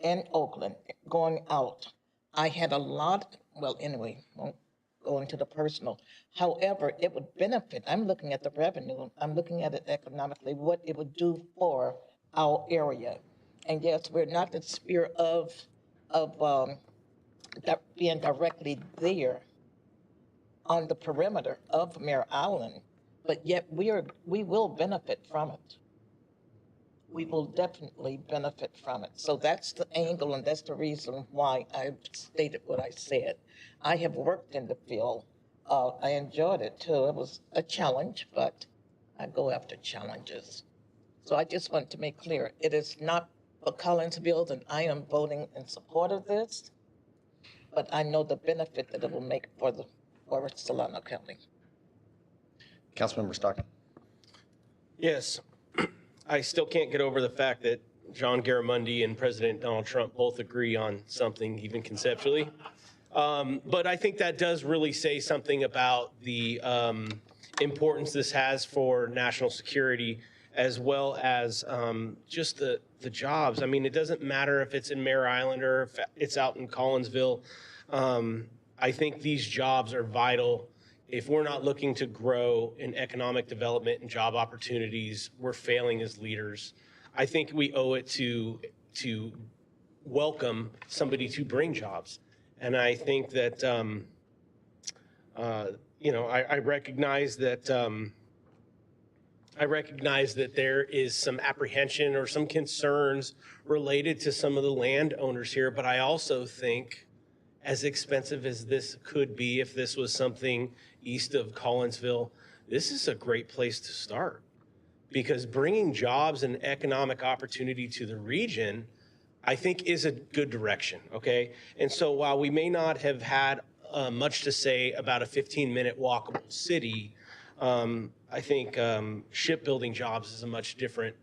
and Oakland going out. I had a lot, well, anyway, won't go into the personal. However, it would benefit, I'm looking at the revenue, I'm looking at it economically, what it would do for our area. And yes, we're not the sphere of being directly there on the perimeter of Mare Island, but yet we will benefit from it. We will definitely benefit from it. So that's the angle, and that's the reason why I stated what I said. I have worked in the field. I enjoyed it too. It was a challenge, but I go after challenges. So I just want to make clear, it is not for Collinsville, and I am voting in support of this, but I know the benefit that it will make for Solano County. Councilmember Stockton. Yes, I still can't get over the fact that John Garamendi and President Donald Trump both agree on something, even conceptually. But I think that does really say something about the importance this has for national security, as well as just the jobs. I mean, it doesn't matter if it's in Mare Island or if it's out in Collinsville. I think these jobs are vital. If we're not looking to grow in economic development and job opportunities, we're failing as leaders. I think we owe it to welcome somebody to bring jobs. And I think that, I recognize that there is some apprehension or some concerns related to some of the landowners here, but I also think, as expensive as this could be if this was something east of Collinsville, this is a great place to start, because bringing jobs and economic opportunity to the region, I think, is a good direction, okay? And so while we may not have had much to say about a 15-minute walkable city, I think shipbuilding jobs is a much different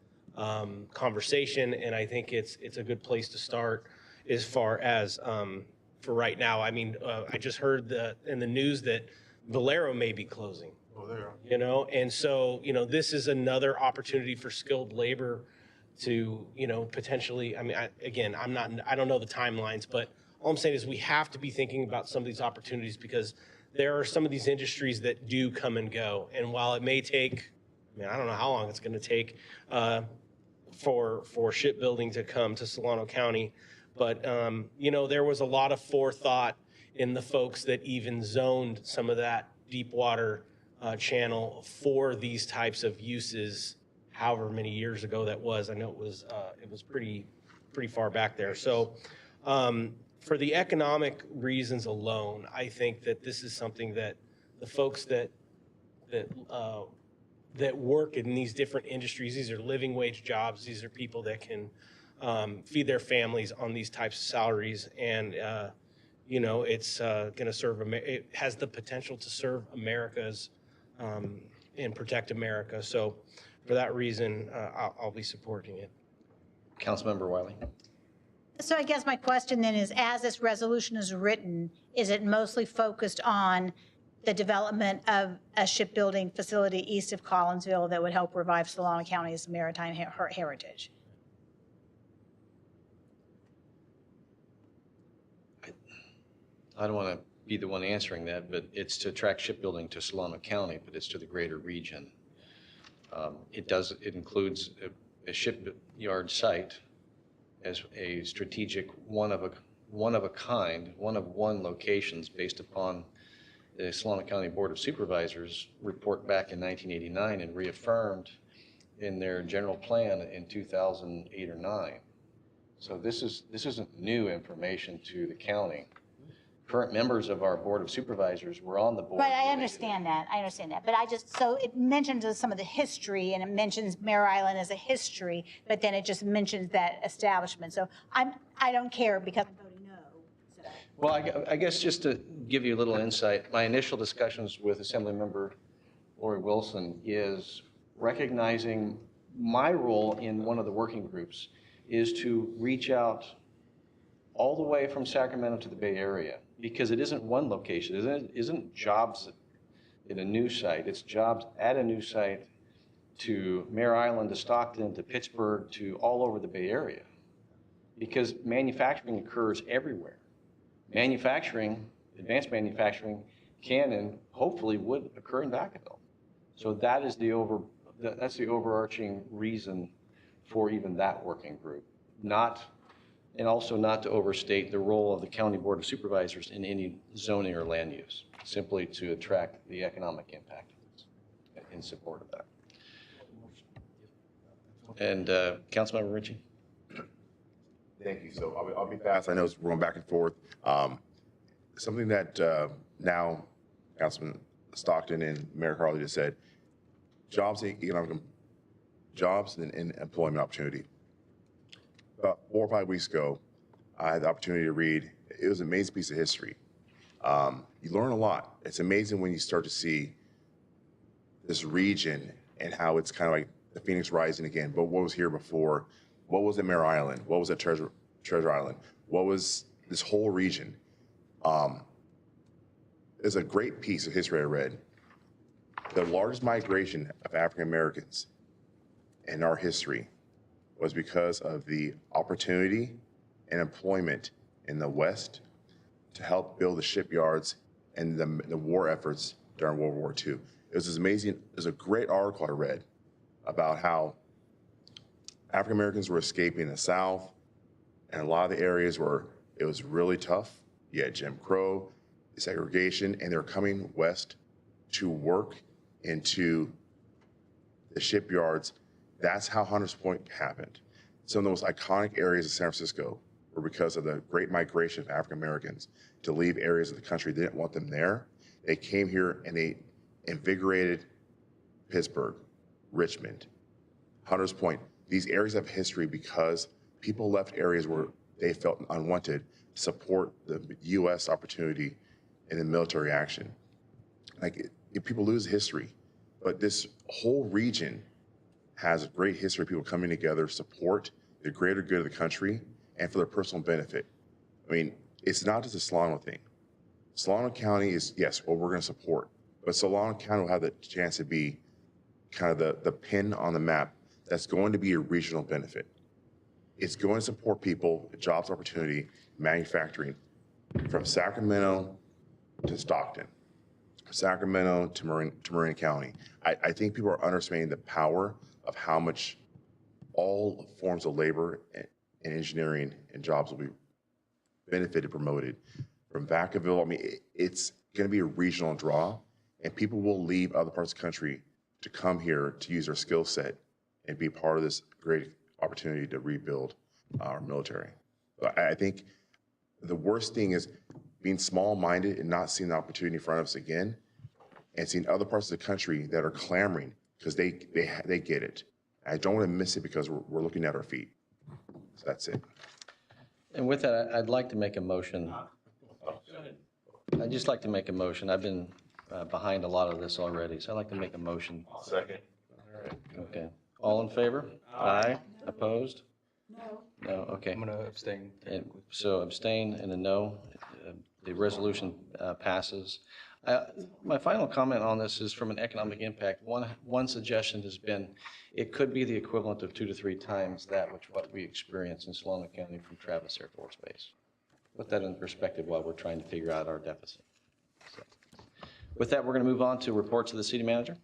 conversation, and I think it's a good place to start as far as for right now. I mean, I just heard in the news that Valero may be closing. And so, this is another opportunity for skilled labor to, potentially, I mean, I don't know the timelines, but all I'm saying is we have to be thinking about some of these opportunities, because there are some of these industries that do come and go. And while it may take, I don't know how long it's going to take for shipbuilding to come to Solano County, but, there was a lot of forethought in the folks that even zoned some of that deep water channel for these types of uses, however many years ago that was. I know it was pretty far back there. So for the economic reasons alone, I think that this is something that the folks that work in these different industries, these are living wage jobs, these are people that can feed their families on these types of salaries, and you know, it's going to serve, it has the potential to serve America's and protect America. So for that reason, I'll be supporting it. Councilmember Wiley. So I guess my question then is, as this resolution is written, is it mostly focused on the development of a shipbuilding facility east of Collinsville that would help revive Solano County's maritime heritage? I don't want to be the one answering that, but it's to attract shipbuilding to Solano County, but it's to the greater region. It includes a shipyard site as a strategic one of one locations based upon the Solano County Board of Supervisors report back in 1989 and reaffirmed in their general plan in 2008 or 9. So this isn't new information to the county. Current members of our Board of Supervisors were on the board. Right, I understand that. But so it mentions some of the history, and it mentions Mare Island as a history, but then it just mentions that establishment. So I don't care because I'm voting no. So. Well, I guess just to give you a little insight, my initial discussions with Assemblymember Lori Wilson is recognizing my role in one of the working groups is to reach out all the way from Sacramento to the Bay Area, because it isn't one location. It isn't jobs at a new site. It's jobs at a new site to Mare Island, to Stockton, to Pittsburgh, to all over the Bay Area, because manufacturing occurs everywhere. Manufacturing, advanced manufacturing, can and hopefully would occur in Vacaville. So that is that's the overarching reason for even that working group. And also not to overstate the role of the County Board of Supervisors in any zoning or land use, simply to attract the economic impact in support of that. And Councilmember Ritchie. Thank you. So I'll be fast. I know we're going back and forth. Something that now Councilman Stockton and Mayor Carly just said, jobs and employment opportunity. About 4 or 5 weeks ago, I had the opportunity to read. It was an amazing piece of history. You learn a lot. It's amazing when you start to see this region and how it's kind of like the Phoenix rising again. But what was here before? What was at Mare Island? What was at Treasure Island? What was this whole region? There's a great piece of history I read. The largest migration of African Americans in our history was because of the opportunity and employment in the West to help build the shipyards and the war efforts during World War II. It was amazing. There's a great article I read about how African Americans were escaping the South, and a lot of the areas where it was really tough. You had Jim Crow, segregation, and they're coming west to work into the shipyards. That's how Hunters Point happened. Some of the most iconic areas of San Francisco were because of the great migration of African Americans to leave areas of the country. They didn't want them there. They came here and they invigorated Pittsburgh, Richmond, Hunters Point. These areas have history because people left areas where they felt unwanted to support the U.S. opportunity in the military action. People lose history, but this whole region has a great history of people coming together, support the greater good of the country and for their personal benefit. I mean, it's not just a Solano thing. Solano County is, yes, what we're going to support, but Solano County will have the chance to be kind of the pin on the map that's going to be a regional benefit. It's going to support people, jobs, opportunity, manufacturing from Sacramento to Stockton, Sacramento to Marin County. I think people are understanding the power of how much all forms of labor and engineering and jobs will be benefited, promoted. From Vacaville, I mean, it's going to be a regional draw, and people will leave other parts of the country to come here to use their skill set and be part of this great opportunity to rebuild our military. So I think the worst thing is being small-minded and not seeing the opportunity in front of us again, and seeing other parts of the country that are clamoring because they get it. I don't want to miss it because we're looking at our feet. So that's it. And with that, I'd like to make a motion. I'd just like to make a motion. I've been behind a lot of this already, so I'd like to make a motion. Second. All right. Okay. All in favor? Aye. Opposed? No. No, okay. I'm going to abstain. And so abstain and a no. The resolution passes. My final comment on this is from an economic impact. One suggestion has been it could be the equivalent of 2 to 3 times what we experience in Solano County from Travis Air Force Base. Put that in perspective while we're trying to figure out our deficit. So, with that, we're going to move on to reports of the city manager.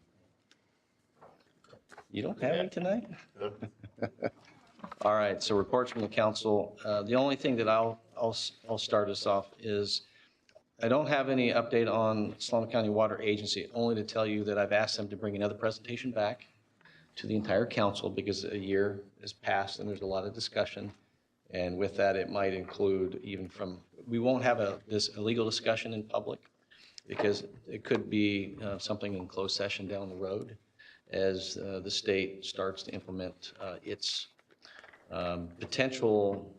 You don't have any tonight? All right, so reports from the council. The only thing that I'll start us off is I don't have any update on Solano County Water Agency, only to tell you that I've asked them to bring another presentation back to the entire council because a year has passed and there's a lot of discussion. And with that, it might include we won't have this illegal discussion in public because it could be something in closed session down the road as the state starts to implement its potential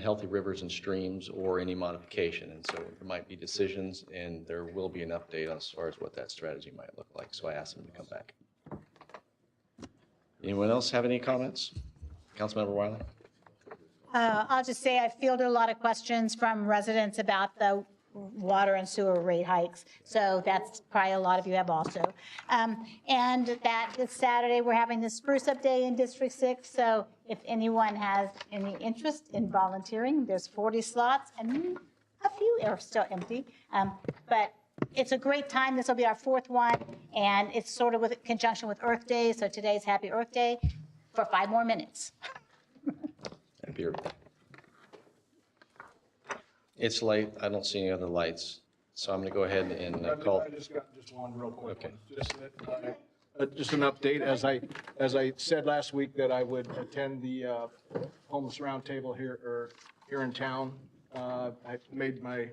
healthy rivers and streams or any modification. And so there might be decisions and there will be an update as far as what that strategy might look like. So I asked them to come back. Anyone else have any comments? Councilmember Wiley? I'll just say I fielded a lot of questions from residents about the water and sewer rate hikes. So that's probably a lot of you have also. And that this Saturday, we're having the Spruce Up Day in District 6. So if anyone has any interest in volunteering, there's 40 slots and a few are still empty. But it's a great time. This will be our 4th one. And it's sort of with conjunction with Earth Day. So today's Happy Earth Day for 5 more minutes. Happy Earth Day. It's late. I don't see any other lights. So I'm going to go ahead and call. I just got one real quick. Okay. One. Just an update. As I said last week that I would attend the homeless roundtable here in town. I made my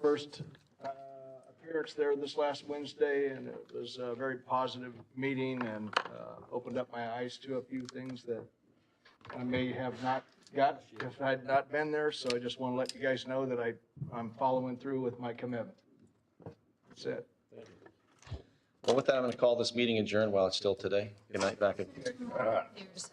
first appearance there this last Wednesday, and it was a very positive meeting and opened up my eyes to a few things that I may have not got if I had not been there. So I just want to let you guys know that I'm following through with my commitment. That's it. Well, with that, I'm going to call this meeting adjourned while it's still today. Good night, Vacaville. There's